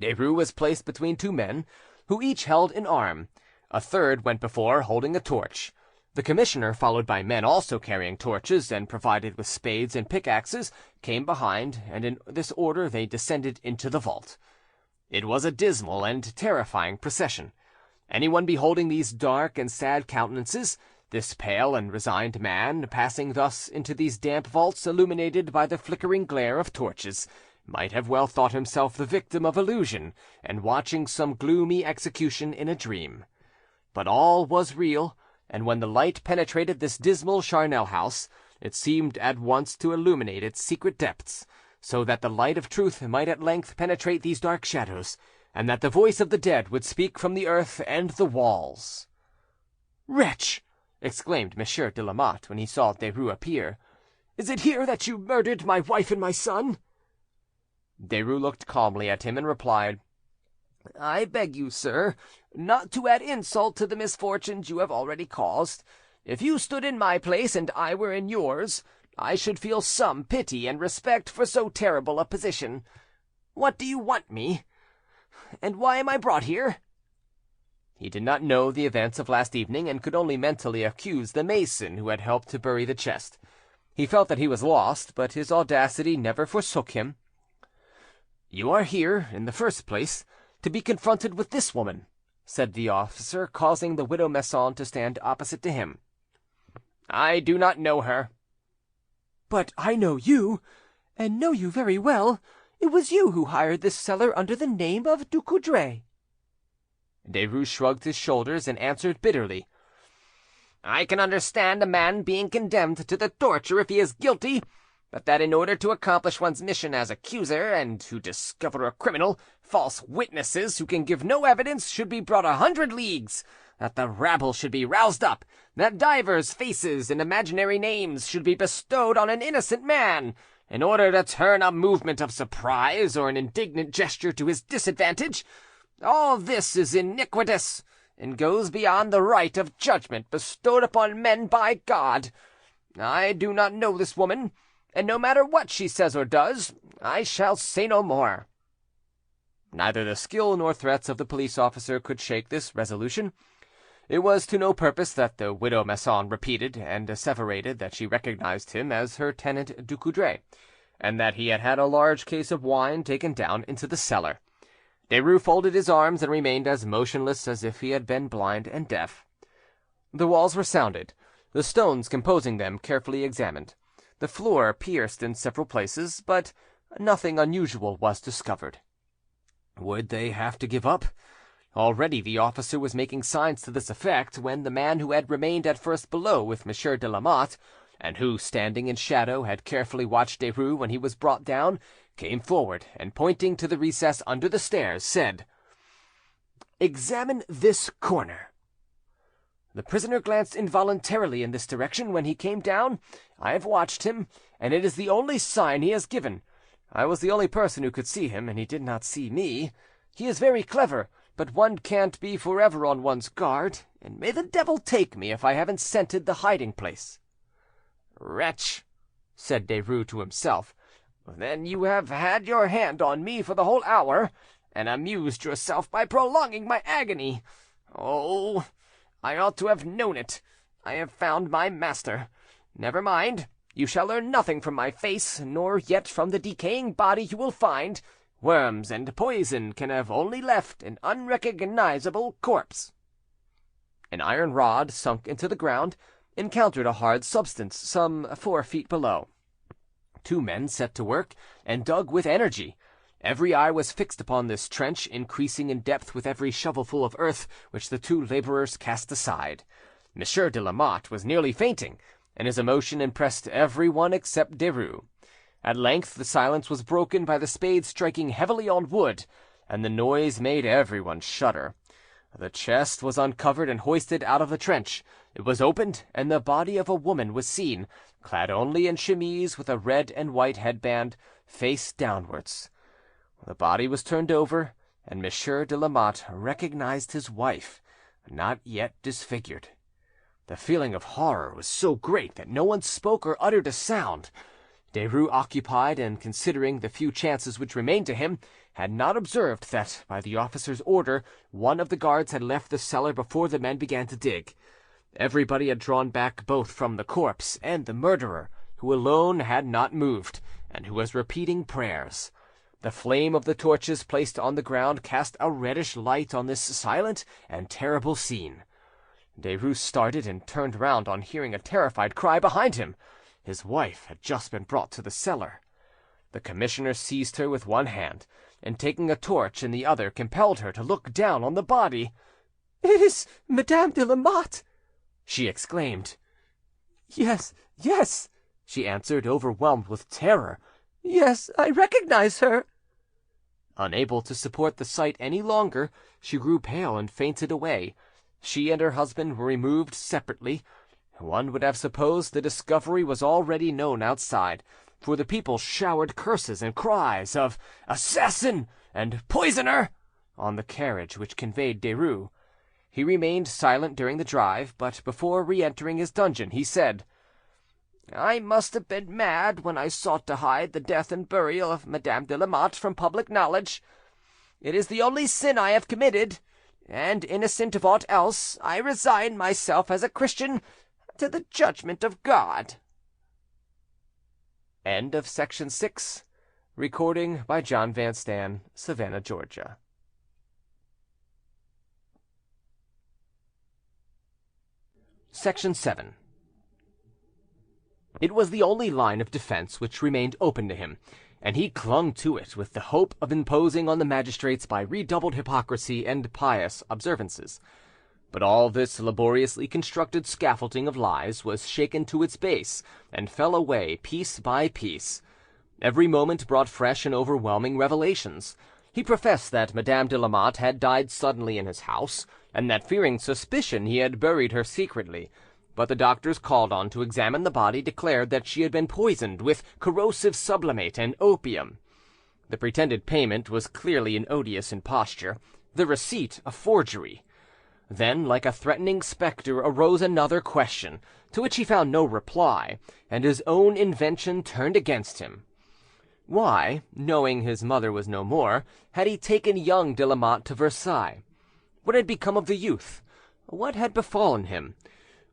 Derues was placed between two men, who each held an arm. A third went before, holding a torch. The commissioner, followed by men also carrying torches and provided with spades and pickaxes, came behind, and in this order they descended into the vault. It was a dismal and terrifying procession. Anyone beholding these dark and sad countenances, this pale and resigned man passing thus into these damp vaults illuminated by the flickering glare of torches, might have well thought himself the victim of illusion and watching some gloomy execution in a dream. But all was real, and when the light penetrated this dismal charnel house, it seemed at once to illuminate its secret depths, so that the light of truth might at length penetrate these dark shadows, and that the voice of the dead would speak from the earth and the walls. "Wretch!" exclaimed Monsieur de Lamotte when he saw Derues appear. "Is it here that you murdered my wife and my son?" Derues looked calmly at him and replied, "I beg you, sir, not to add insult to the misfortunes you have already caused. If you stood in my place and I were in yours, I should feel some pity and respect for so terrible a position. What do you want me? And why am I brought here?" He did not know the events of last evening, and could only mentally accuse the mason who had helped to bury the chest. He felt that he was lost, but his audacity never forsook him. "You are here, in the first place, to be confronted with this woman," said the officer, causing the widow Masson to stand opposite to him. "I do not know her." "But I know you, and know you very well. It was you who hired this cellar under the name of Ducoudray." Derues shrugged his shoulders and answered bitterly, "I can understand a man being condemned to the torture if he is guilty, but that in order to accomplish one's mission as accuser, and to discover a criminal, false witnesses who can give no evidence should be brought 100 leagues, that the rabble should be roused up, that divers faces and imaginary names should be bestowed on an innocent man, in order to turn a movement of surprise or an indignant gesture to his disadvantage. All this is iniquitous, and goes beyond the right of judgment bestowed upon men by God. I do not know this woman, and no matter what she says or does, I shall say no more." Neither the skill nor threats of the police officer could shake this resolution. It was to no purpose that the widow Masson repeated and asseverated that she recognized him as her tenant Ducoudray, and that he had had a large case of wine taken down into the cellar. Derues folded his arms and remained as motionless as if he had been blind and deaf. The walls were sounded, the stones composing them carefully examined, the floor pierced in several places, but nothing unusual was discovered. Would they have to give up? Already the officer was making signs to this effect, when the man who had remained at first below with Monsieur de Lamotte, and who, standing in shadow, had carefully watched Derues when he was brought down, came forward, and pointing to the recess under the stairs, said, "Examine this corner." The prisoner glanced involuntarily in this direction when he came down. I have watched him, and it is the only sign he has given. I was the only person who could see him, and he did not see me. He is very clever, but one can't be forever on one's guard, and may the devil take me if I haven't scented the hiding-place." "Wretch!" said Derues to himself. "Then you have had your hand on me for the whole hour, and amused yourself by prolonging my agony. Oh, I ought to have known it. I have found my master. Never mind, you shall learn nothing from my face, nor yet from the decaying body you will find. Worms and poison can have only left an unrecognizable corpse." An iron rod, sunk into the ground, encountered a hard substance some 4 feet below. 2 men set to work and dug with energy. Every eye was fixed upon this trench, increasing in depth with every shovelful of earth which the 2 labourers cast aside. Monsieur de Lamotte was nearly fainting, and his emotion impressed every one except Derues. At length the silence was broken by the spade striking heavily on wood, and the noise made everyone shudder. The chest was uncovered and hoisted out of the trench. It was opened, and the body of a woman was seen, clad only in chemise with a red and white headband, face downwards. The body was turned over, and Monsieur de Lamotte recognized his wife, not yet disfigured. The feeling of horror was so great that no one spoke or uttered a sound. Derues, occupied in considering the few chances which remained to him, had not observed that, by the officer's order, one of the guards had left the cellar before the men began to dig. Everybody had drawn back both from the corpse and the murderer, who alone had not moved, and who was repeating prayers. The flame of the torches placed on the ground cast a reddish light on this silent and terrible scene. Derues started and turned round on hearing a terrified cry behind him. His wife had just been brought to the cellar. The commissioner seized her with one hand, and taking a torch in the other, compelled her to look down on the body. "It is Madame de Lamotte!" she exclaimed. "Yes, yes," she answered, overwhelmed with terror. "Yes, I recognize her." Unable to support the sight any longer, she grew pale and fainted away. She and her husband were removed separately. One would have supposed the discovery was already known outside, for the people showered curses and cries of "Assassin" and "Poisoner" on the carriage which conveyed Derues. He remained silent during the drive, but before re-entering his dungeon he said, "I must have been mad when I sought to hide the death and burial of Madame de Lamotte from public knowledge. It is the only sin I have committed, and, innocent of aught else, I resign myself as a Christian to the judgment of God." End of section 6. Recording by jvanstan, Savannah, Georgia. Section 7. It was the only line of defence which remained open to him, and he clung to it with the hope of imposing on the magistrates by redoubled hypocrisy and pious observances. But all this laboriously constructed scaffolding of lies was shaken to its base, and fell away piece by piece. Every moment brought fresh and overwhelming revelations. He professed that Madame de Lamotte had died suddenly in his house, and that, fearing suspicion, he had buried her secretly. But the doctors called on to examine the body declared that she had been poisoned with corrosive sublimate and opium. The pretended payment was clearly an odious imposture, the receipt a forgery. Then, like a threatening spectre, arose another question, to which he found no reply, and his own invention turned against him. Why, knowing his mother was no more, had he taken young de Lamotte to Versailles? What had become of the youth? What had befallen him?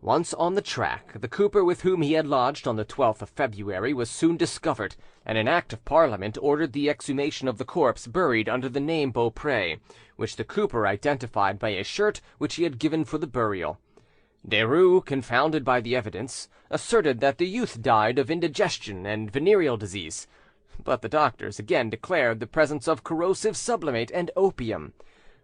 Once on the track, the cooper with whom he had lodged on the 12th of February was soon discovered, and an Act of Parliament ordered the exhumation of the corpse buried under the name Beaupré, which the cooper identified by a shirt which he had given for the burial. Derues, confounded by the evidence, asserted that the youth died of indigestion and venereal disease, but the doctors again declared the presence of corrosive sublimate and opium.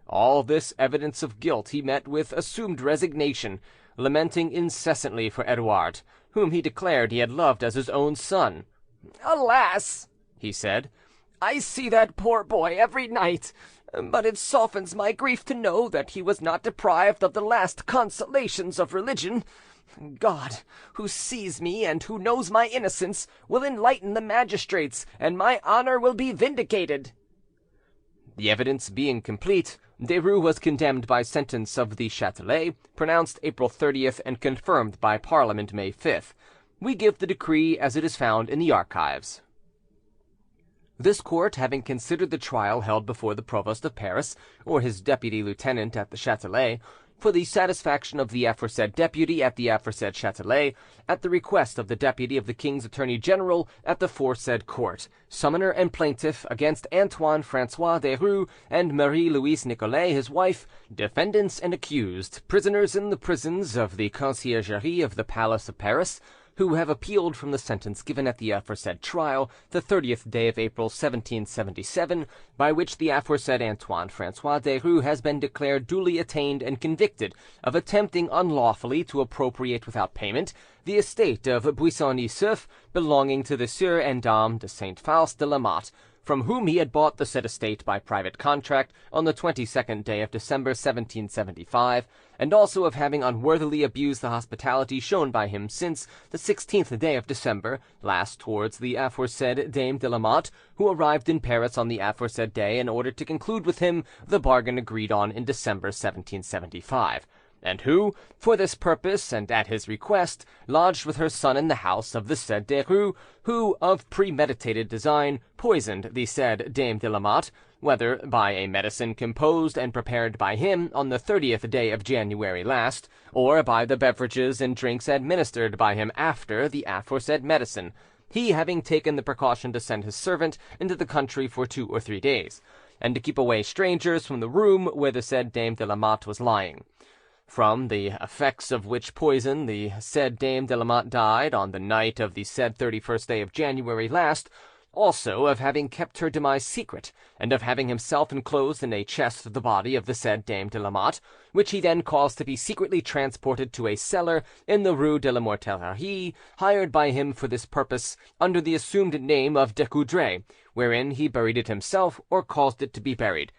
All this evidence of guilt he met with assumed resignation, lamenting incessantly for Edouard, whom he declared he had loved as his own son. "Alas," he said, "I see that poor boy every night, but it softens my grief to know that he was not deprived of the last consolations of religion. God, who sees me and who knows my innocence, will enlighten the magistrates, and my honour will be vindicated." The evidence being complete, Derues was condemned by sentence of the Châtelet, pronounced April 30th and confirmed by Parliament May 5th. We give the decree as it is found in the archives. This court, having considered the trial held before the provost of Paris, or his deputy lieutenant at the Châtelet, for the satisfaction of the aforesaid deputy at the aforesaid Châtelet, at the request of the deputy of the king's attorney general at the foresaid court, summoner and plaintiff against Antoine-Francois Desrues and Marie-Louise Nicolais, his wife, defendants and accused, prisoners in the prisons of the Conciergerie of the Palace of Paris, who have appealed from the sentence given at the aforesaid trial, the 30th day of April 1777, by which the aforesaid Antoine-Francois Desrues has been declared duly attainted and convicted of attempting unlawfully to appropriate without payment the estate of Buisson-Ysseuf belonging to the Sieur and Dame de Saint-Faust de la Motte, from whom he had bought the said estate by private contract on the 22nd day of December 1775, and also of having unworthily abused the hospitality shown by him since the 16th day of December last towards the aforesaid Dame de la Motte, who arrived in Paris on the aforesaid day in order to conclude with him the bargain agreed on in December 1775. And who, for this purpose and at his request, lodged with her son in the house of the said Derues, who, of premeditated design, poisoned the said Dame de la Motte, whether by a medicine composed and prepared by him on the 30th day of January last, or by the beverages and drinks administered by him after the aforesaid medicine, he having taken the precaution to send his servant into the country for 2 or 3 days, and to keep away strangers from the room where the said Dame de la Motte was lying, from the effects of which poison the said Dame de la Motte died on the night of the said 31st day of January last, also of having kept her demise secret, and of having himself enclosed in a chest the body of the said Dame de la Motte, which he then caused to be secretly transported to a cellar in the Rue de la Mortellerie, hired by him for this purpose, under the assumed name of Decoudray, wherein he buried it himself, or caused it to be buried.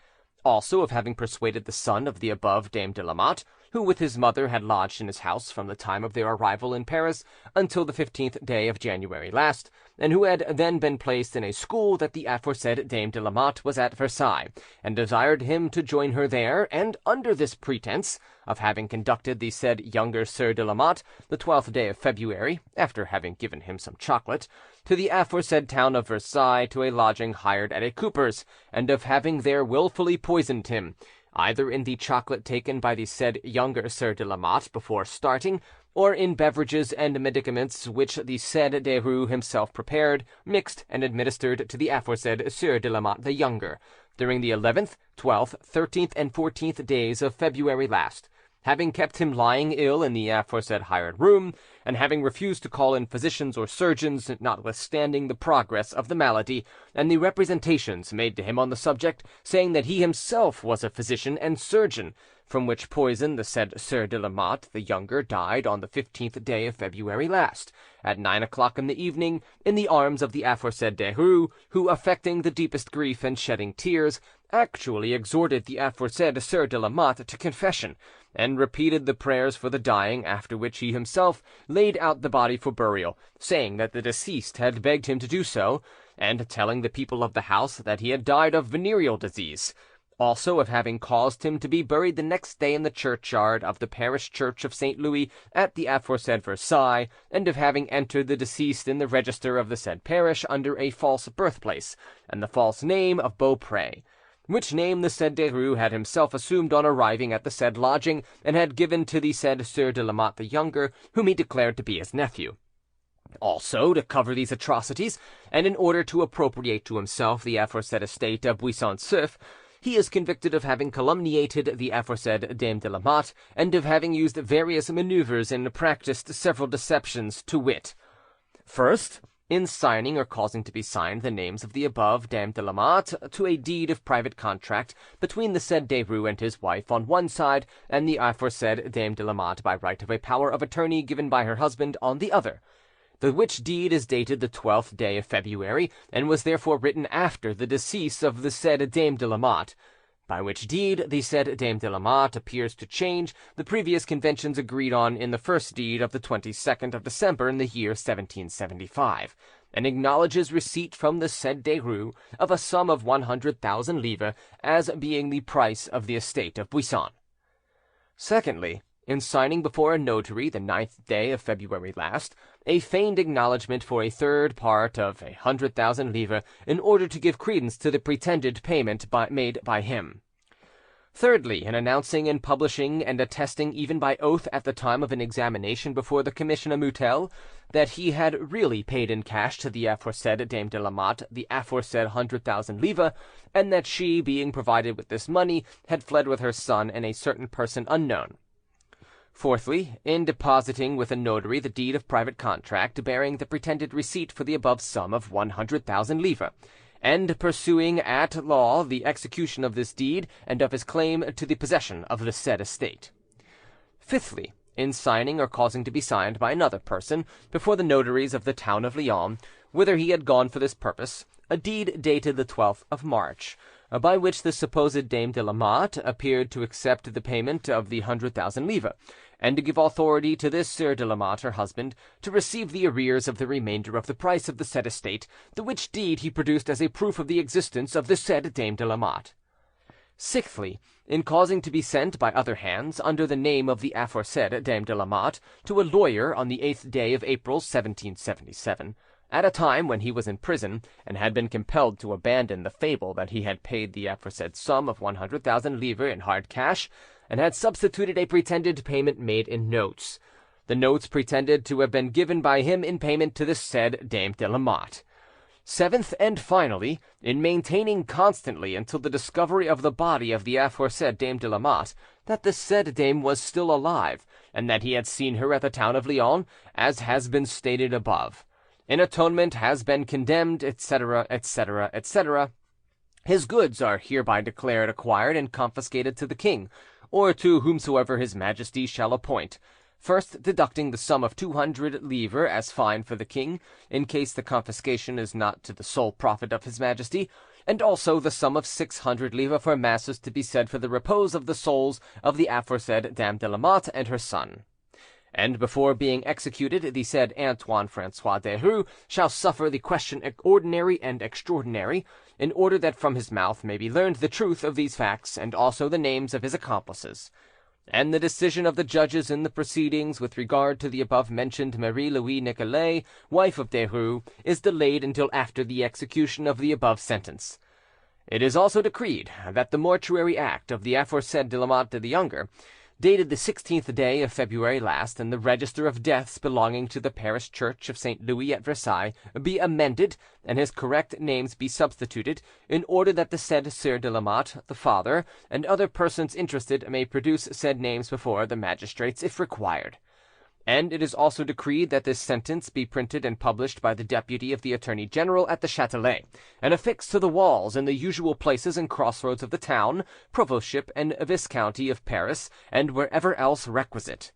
Also of having persuaded the son of the above Dame de la Motte, who with his mother had lodged in his house from the time of their arrival in Paris until the 15th day of January last, and who had then been placed in a school that the aforesaid Dame de la Motte was at Versailles, and desired him to join her there, and under this pretence of having conducted the said younger Sieur de la Motte, the 12th day of February, after having given him some chocolate, to the aforesaid town of Versailles to a lodging hired at a cooper's, and of having there wilfully poisoned him, either in the chocolate taken by the said younger Sieur de la Motte before starting, or in beverages and medicaments which the said Derues himself prepared, mixed, and administered to the aforesaid Sieur de la Motte the younger, during the 11th, 12th, 13th, and 14th days of February last, having kept him lying ill in the aforesaid hired room, and having refused to call in physicians or surgeons, notwithstanding the progress of the malady, and the representations made to him on the subject, saying that he himself was a physician and surgeon, from which poison the said Sieur de la Motte the younger died on the 15th day of February last, at 9 o'clock in the evening, in the arms of the aforesaid Derues, who, affecting the deepest grief and shedding tears, actually exhorted the aforesaid Sieur de la Motte to confession, and repeated the prayers for the dying, after which he himself laid out the body for burial, saying that the deceased had begged him to do so, and telling the people of the house that he had died of venereal disease, also of having caused him to be buried the next day in the churchyard of the parish church of St. Louis at the aforesaid Versailles, and of having entered the deceased in the register of the said parish under a false birthplace, and the false name of Beaupre, which name the said Derues had himself assumed on arriving at the said lodging, and had given to the said Sieur de la Motte the younger, whom he declared to be his nephew. Also, to cover these atrocities, and in order to appropriate to himself the aforesaid estate of Buisson-Ysseuf, he is convicted of having calumniated the aforesaid Dame de la Motte, and of having used various manoeuvres and practised several deceptions, to wit: first, in signing or causing to be signed the names of the above Dame de la Motte to a deed of private contract between the said Derues and his wife on one side, and the aforesaid Dame de la Motte by right of a power of attorney given by her husband on the other, the which deed is dated the 12th day of February, and was therefore written after the decease of the said Dame de la Motte, by which deed the said Dame de la Motte appears to change the previous conventions agreed on in the first deed of the 22nd of December in the year 1775, and acknowledges receipt from the said Derues of a sum of 100,000 livres as being the price of the estate of Buisson. Secondly, in signing before a notary the 9th day of February last a feigned acknowledgment for a third part of 100,000 livres, in order to give credence to the pretended payment made by him. Thirdly, in announcing and publishing and attesting even by oath at the time of an examination before the Commission of Mutel that he had really paid in cash to the aforesaid Dame de la Motte the aforesaid 100,000 livres, and that she, being provided with this money, had fled with her son and a certain person unknown. Fourthly, in depositing with a notary the deed of private contract bearing the pretended receipt for the above sum of 100,000 livres, and pursuing at law the execution of this deed and of his claim to the possession of the said estate. Fifthly, in signing or causing to be signed by another person, before the notaries of the town of Lyons, whither he had gone for this purpose, a deed dated the 12th of March, by which the supposed Dame de Lamotte appeared to accept the payment of the 100,000 livres, and to give authority to this Sieur de Lamotte, her husband, to receive the arrears of the remainder of the price of the said estate, the which deed he produced as a proof of the existence of the said Dame de Lamotte. Sixthly, in causing to be sent by other hands, under the name of the aforesaid Dame de Lamotte, to a lawyer on the 8th day of April 1777, at a time when he was in prison, and had been compelled to abandon the fable that he had paid the aforesaid sum of 100,000 livres in hard cash, and had substituted a pretended payment made in notes. The notes pretended to have been given by him in payment to the said Dame de Lamotte. Seventh, and finally, in maintaining constantly until the discovery of the body of the aforesaid Dame de Lamotte that the said dame was still alive, and that he had seen her at the town of Lyons, as has been stated above. In atonement has been condemned, etc., etc., etc. His goods are hereby declared acquired and confiscated to the king, or to whomsoever his majesty shall appoint, first deducting the sum of 200 livres as fine for the king, in case the confiscation is not to the sole profit of his majesty, and also the sum of 600 livres for masses to be said for the repose of the souls of the aforesaid Dame de Lamotte and her son. And before being executed, the said Antoine-Francois Desrues shall suffer the question ordinary and extraordinary, in order that from his mouth may be learned the truth of these facts, and also the names of his accomplices. And the decision of the judges in the proceedings with regard to the above-mentioned Marie-Louise Nicolet, wife of Derues, is delayed until after the execution of the above sentence. It is also decreed that the mortuary act of the aforesaid de Lamotte the Younger, dated the 16th day of February last, in the register of deaths belonging to the parish church of St. Louis at Versailles, be amended, and his correct names be substituted, in order that the said Sieur de Lamotte, the father, and other persons interested may produce said names before the magistrates if required. And it is also decreed that this sentence be printed and published by the deputy of the Attorney General at the Châtelet, and affixed to the walls in the usual places and crossroads of the town, provostship, and viscounty of Paris, and wherever else requisite.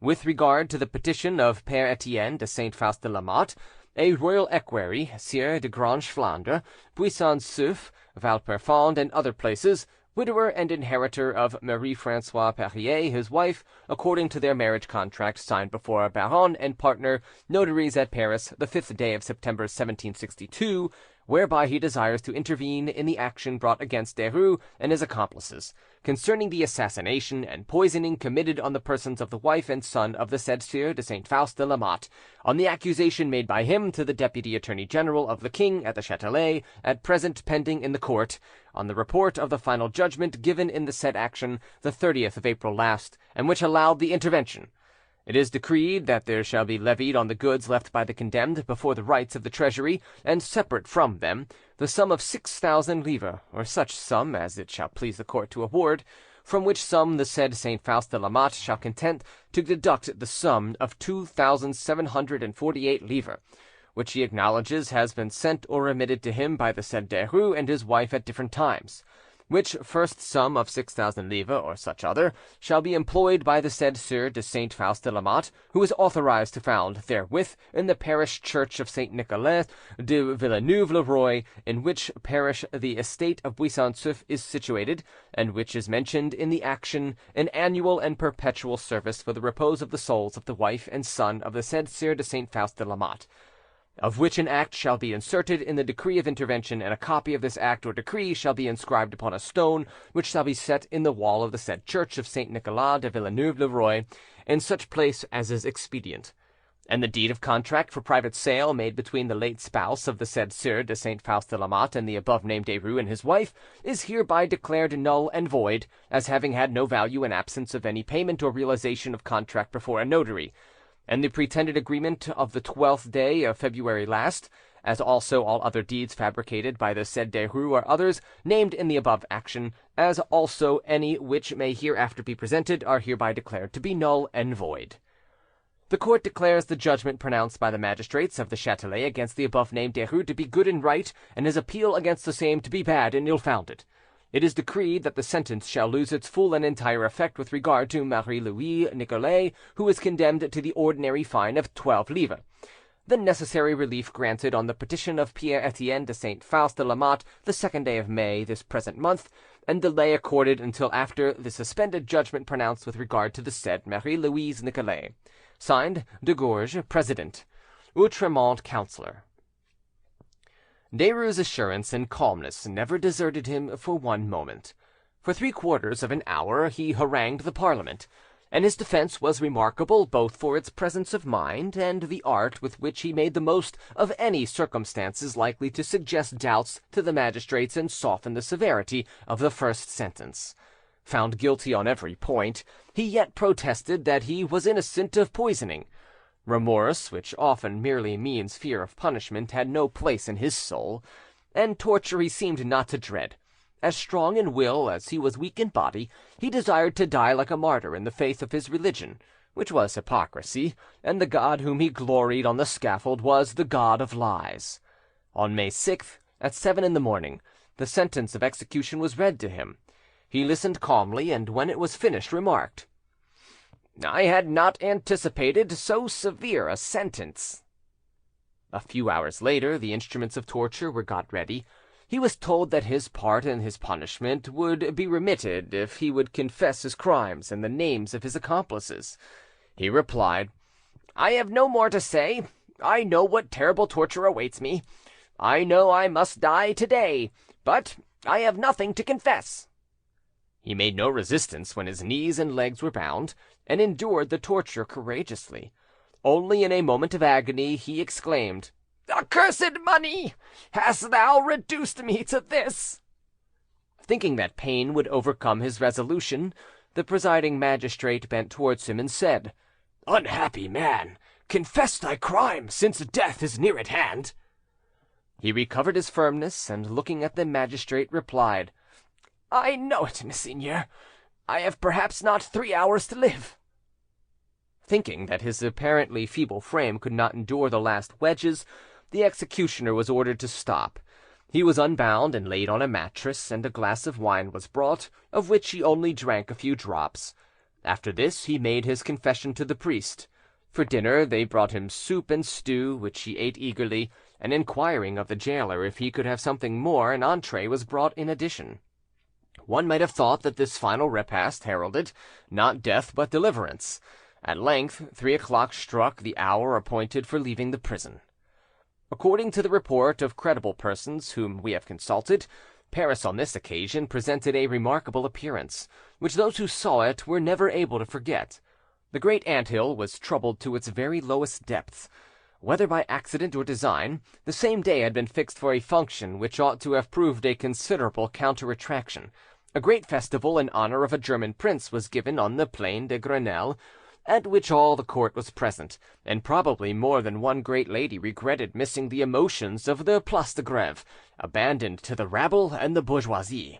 With regard to the petition of Père Etienne de Saint Faust de Lamotte, a royal equerry, Sieur de Grange Flandre, Buisson-Souef, Valperfond, and other places, widower and inheritor of Marie-Francois Perrier, his wife, according to their marriage contract signed before Baron and partner, notaries at Paris, the 5th day of September 1762, whereby he desires to intervene in the action brought against Derues and his accomplices, concerning the assassination and poisoning committed on the persons of the wife and son of the said Sieur de Saint Faust de Lamotte, on the accusation made by him to the Deputy Attorney General of the King at the Châtelet, at present pending in the court, on the report of the final judgment given in the said action the 30th of April last, and which allowed the intervention. It is decreed that there shall be levied on the goods left by the condemned before the rights of the Treasury, and separate from them, the sum of 6,000 livres, or such sum as it shall please the court to award, from which sum the said Saint Faust de Lamotte shall consent to deduct the sum of 2,748 livres, which he acknowledges has been sent or remitted to him by the said Derues and his wife at different times, which first sum of 6,000 livres, or such other, shall be employed by the said Sieur de Saint Faust de Lamotte, who is authorized to found therewith in the parish church of Saint Nicolas de Villeneuve-le-Roi, in which parish the estate of Buisson-Souef is situated, and which is mentioned in the action, an annual and perpetual service for the repose of the souls of the wife and son of the said Sieur de Saint Faust de Lamotte, of which an act shall be inserted in the decree of intervention, and a copy of this act or decree shall be inscribed upon a stone, which shall be set in the wall of the said church of Saint Nicolas de Villeneuve-le-Roi, in such place as is expedient. And the deed of contract for private sale made between the late spouse of the said Sieur de Saint Faust de Lamotte and the above named Derues and his wife is hereby declared null and void, as having had no value in absence of any payment or realization of contract before a notary. And the pretended agreement of the 12th day of February last, as also all other deeds fabricated by the said Derues or others named in the above action, as also any which may hereafter be presented, are hereby declared to be null and void. The court declares the judgment pronounced by the magistrates of the Châtelet against the above named Derues to be good and right, and his appeal against the same to be bad and ill-founded. It is decreed that the sentence shall lose its full and entire effect with regard to Marie-Louise Nicolet, who is condemned to the ordinary fine of 12 livres. The necessary relief granted on the petition of Pierre Etienne de Saint Faust de Lamotte the 2nd day of May this present month, and delay accorded until after the suspended judgment pronounced with regard to the said Marie-Louise Nicolet. Signed, de Gourges, President. Outremont, Councillor. Derues' assurance and calmness never deserted him for one moment. For 3/4 of an hour he harangued the Parliament, and his defence was remarkable both for its presence of mind and the art with which he made the most of any circumstances likely to suggest doubts to the magistrates and soften the severity of the first sentence. Found guilty on every point, he yet protested that he was innocent of poisoning. Remorse, which often merely means fear of punishment, had no place in his soul, and torture he seemed not to dread. As strong in will as he was weak in body, he desired to die like a martyr in the faith of his religion, which was hypocrisy, and the God whom he gloried on the scaffold was the God of lies. On May 6th, at 7 in the morning, the sentence of execution was read to him. He listened calmly, and when it was finished, remarked, "I had not anticipated so severe a sentence." A few hours later, the instruments of torture were got ready. He was told that his part in his punishment would be remitted if he would confess his crimes and the names of his accomplices. He replied, "I have no more to say. I know what terrible torture awaits me. I know I must die today, but I have nothing to confess." He made no resistance when his knees and legs were bound, and endured the torture courageously. Only in a moment of agony he exclaimed, "Accursed money! Hast thou reduced me to this?" Thinking that pain would overcome his resolution, the presiding magistrate bent towards him and said, "Unhappy man, confess thy crime, since death is near at hand." He recovered his firmness, and looking at the magistrate, replied, "I know it, messeigneur. I have perhaps not 3 hours to live." Thinking that his apparently feeble frame could not endure the last wedges, the executioner was ordered to stop. He was unbound and laid on a mattress, and a glass of wine was brought, of which he only drank a few drops. After this he made his confession to the priest. For dinner they brought him soup and stew, which he ate eagerly, and inquiring of the gaoler if he could have something more, an entree was brought in addition. One might have thought that this final repast heralded, not death but deliverance. At length 3 o'clock struck, the hour appointed for leaving the prison. According to the report of credible persons whom we have consulted, Paris on this occasion presented a remarkable appearance, which those who saw it were never able to forget. The great ant-hill was troubled to its very lowest depths. Whether by accident or design, the same day had been fixed for a function which ought to have proved a considerable counter-attraction. A great festival in honour of a German prince was given on the Plain de Grenelle, at which all the court was present, and probably more than one great lady regretted missing the emotions of the Place de Grève, abandoned to the rabble and the bourgeoisie.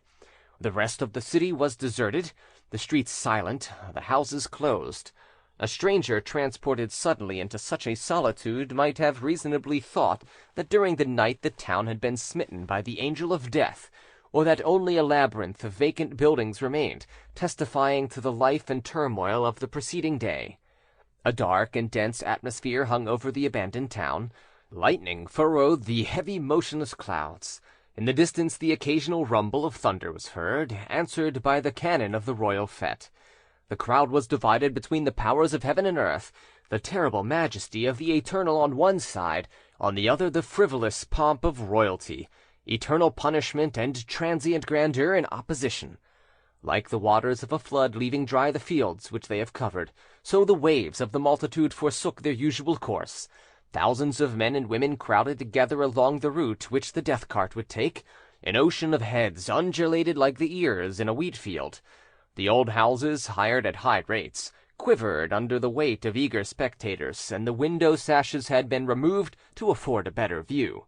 The rest of the city was deserted, the streets silent, the houses closed. A stranger transported suddenly into such a solitude might have reasonably thought that during the night the town had been smitten by the angel of death, or that only a labyrinth of vacant buildings remained, testifying to the life and turmoil of the preceding day. A dark and dense atmosphere hung over the abandoned town. Lightning furrowed the heavy motionless clouds. In the distance the occasional rumble of thunder was heard, answered by the cannon of the royal fete. The crowd was divided between the powers of heaven and earth, the terrible majesty of the Eternal on one side, on the other the frivolous pomp of royalty, eternal punishment and transient grandeur in opposition. Like the waters of a flood leaving dry the fields which they have covered, so the waves of the multitude forsook their usual course. Thousands of men and women crowded together along the route which the death cart would take. An ocean of heads undulated like the ears in a wheat field. The old houses, hired at high rates, quivered under the weight of eager spectators, and the window sashes had been removed to afford a better view.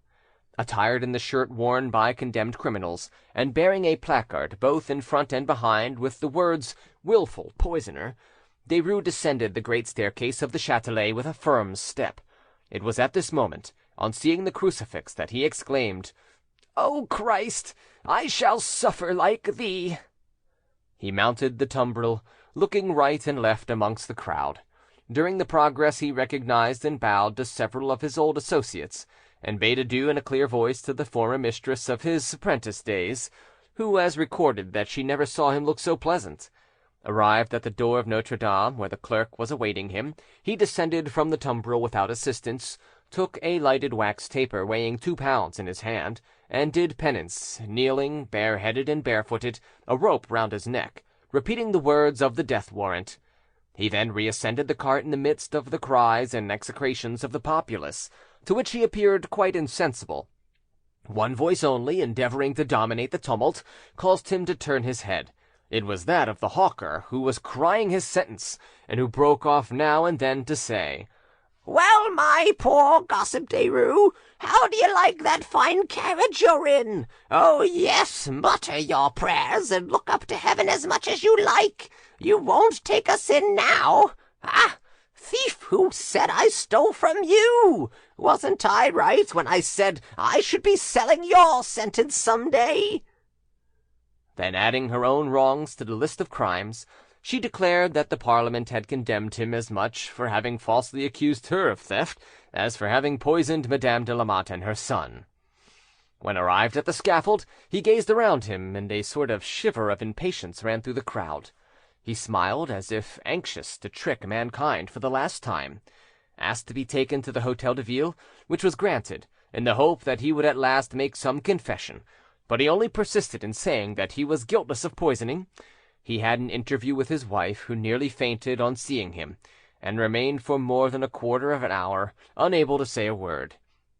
attired in the shirt worn by condemned criminals, and bearing a placard both in front and behind with the words "Wilful Poisoner," Derues descended the great staircase of the Châtelet with a firm step. It was at this moment, on seeing the crucifix, that he exclaimed, "O Christ, I shall suffer like thee!" He mounted the tumbril, looking right and left amongst the crowd. During the progress he recognized and bowed to several of his old associates, and bade adieu in a clear voice to the former mistress of his apprentice days, who has recorded that she never saw him look so pleasant. Arrived at the door of Notre Dame, where the clerk was awaiting him, he descended from the tumbril without assistance, took a lighted wax taper weighing 2 pounds in his hand, and did penance, kneeling, bareheaded and barefooted, a rope round his neck, repeating the words of the death warrant. He then reascended the cart in the midst of the cries and execrations of the populace, to which he appeared quite insensible. One voice only, endeavouring to dominate the tumult, caused him to turn his head. It was that of the hawker, who was crying his sentence, and who broke off now and then to say, "Well, my poor gossip Derues, how do you like that fine carriage you're in? Oh, yes, mutter your prayers and look up to heaven as much as you like. You won't take us in now. Ah, thief, who said I stole from you? Wasn't I right when I said I should be selling your sentence some day?" Then, adding her own wrongs to the list of crimes, she declared that the Parliament had condemned him as much for having falsely accused her of theft as for having poisoned Madame de Lamotte and her son. When arrived at the scaffold, he gazed around him, and a sort of shiver of impatience ran through the crowd. He smiled, as if anxious to trick mankind for the last time, asked to be taken to the Hotel de Ville, which was granted, in the hope that he would at last make some confession, but he only persisted in saying that he was guiltless of poisoning. He had an interview with his wife, who nearly fainted on seeing him, and remained for more than a quarter of an hour unable to say a word.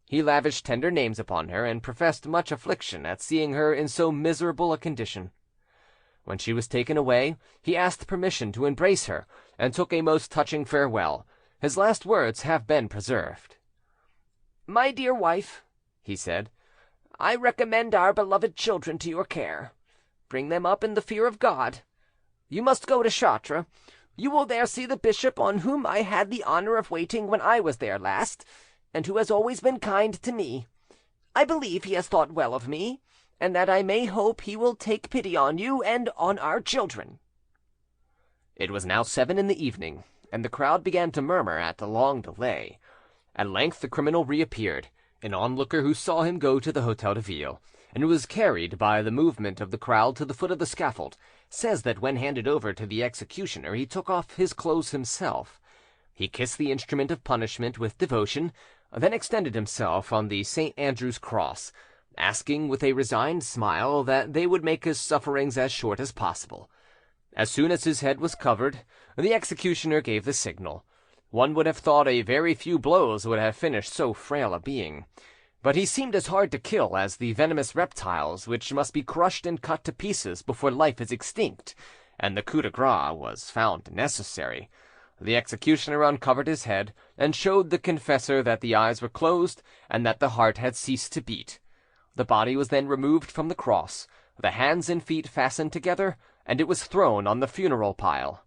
He lavished tender names upon her, and professed much affliction at seeing her in so miserable a condition. When she was taken away, he asked permission to embrace her, and took a most touching farewell. His last words have been preserved. "My dear wife," he said, "I recommend our beloved children to your care. Bring them up in the fear of God. You must go to Chartres. You will there see the bishop on whom I had the honour of waiting when I was there last, and who has always been kind to me. I believe he has thought well of me, and that I may hope he will take pity on you and on our children." It was now 7 in the evening, and the crowd began to murmur at the long delay. At length the criminal reappeared, an onlooker who saw him go to the Hotel de Ville, and who was carried by the movement of the crowd to the foot of the scaffold, says that when handed over to the executioner he took off his clothes himself. He kissed the instrument of punishment with devotion, then extended himself on the St. Andrew's cross, asking with a resigned smile that they would make his sufferings as short as possible. As soon as his head was covered, the executioner gave the signal. One would have thought a very few blows would have finished so frail a being, but he seemed as hard to kill as the venomous reptiles which must be crushed and cut to pieces before life is extinct, and the coup de grace was found necessary. The executioner uncovered his head, and showed the confessor that the eyes were closed and that the heart had ceased to beat. The body was then removed from the cross, the hands and feet fastened together, and it was thrown on the funeral pile.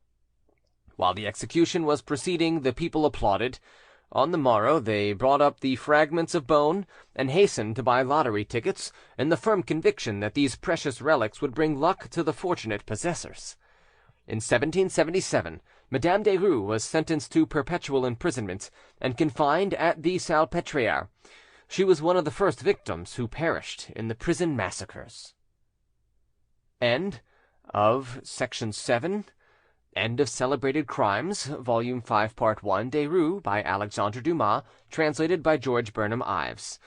While the execution was proceeding, the people applauded. On the morrow they brought up the fragments of bone, and hastened to buy lottery tickets, in the firm conviction that these precious relics would bring luck to the fortunate possessors. In 1777, Madame Derues was sentenced to perpetual imprisonment, and confined at the Salpêtrière. She was one of the first victims who perished in the prison massacres. End of Section 7. End of Celebrated Crimes, Volume 5, Part 1, Derues, by Alexandre Dumas, translated by George Burnham Ives.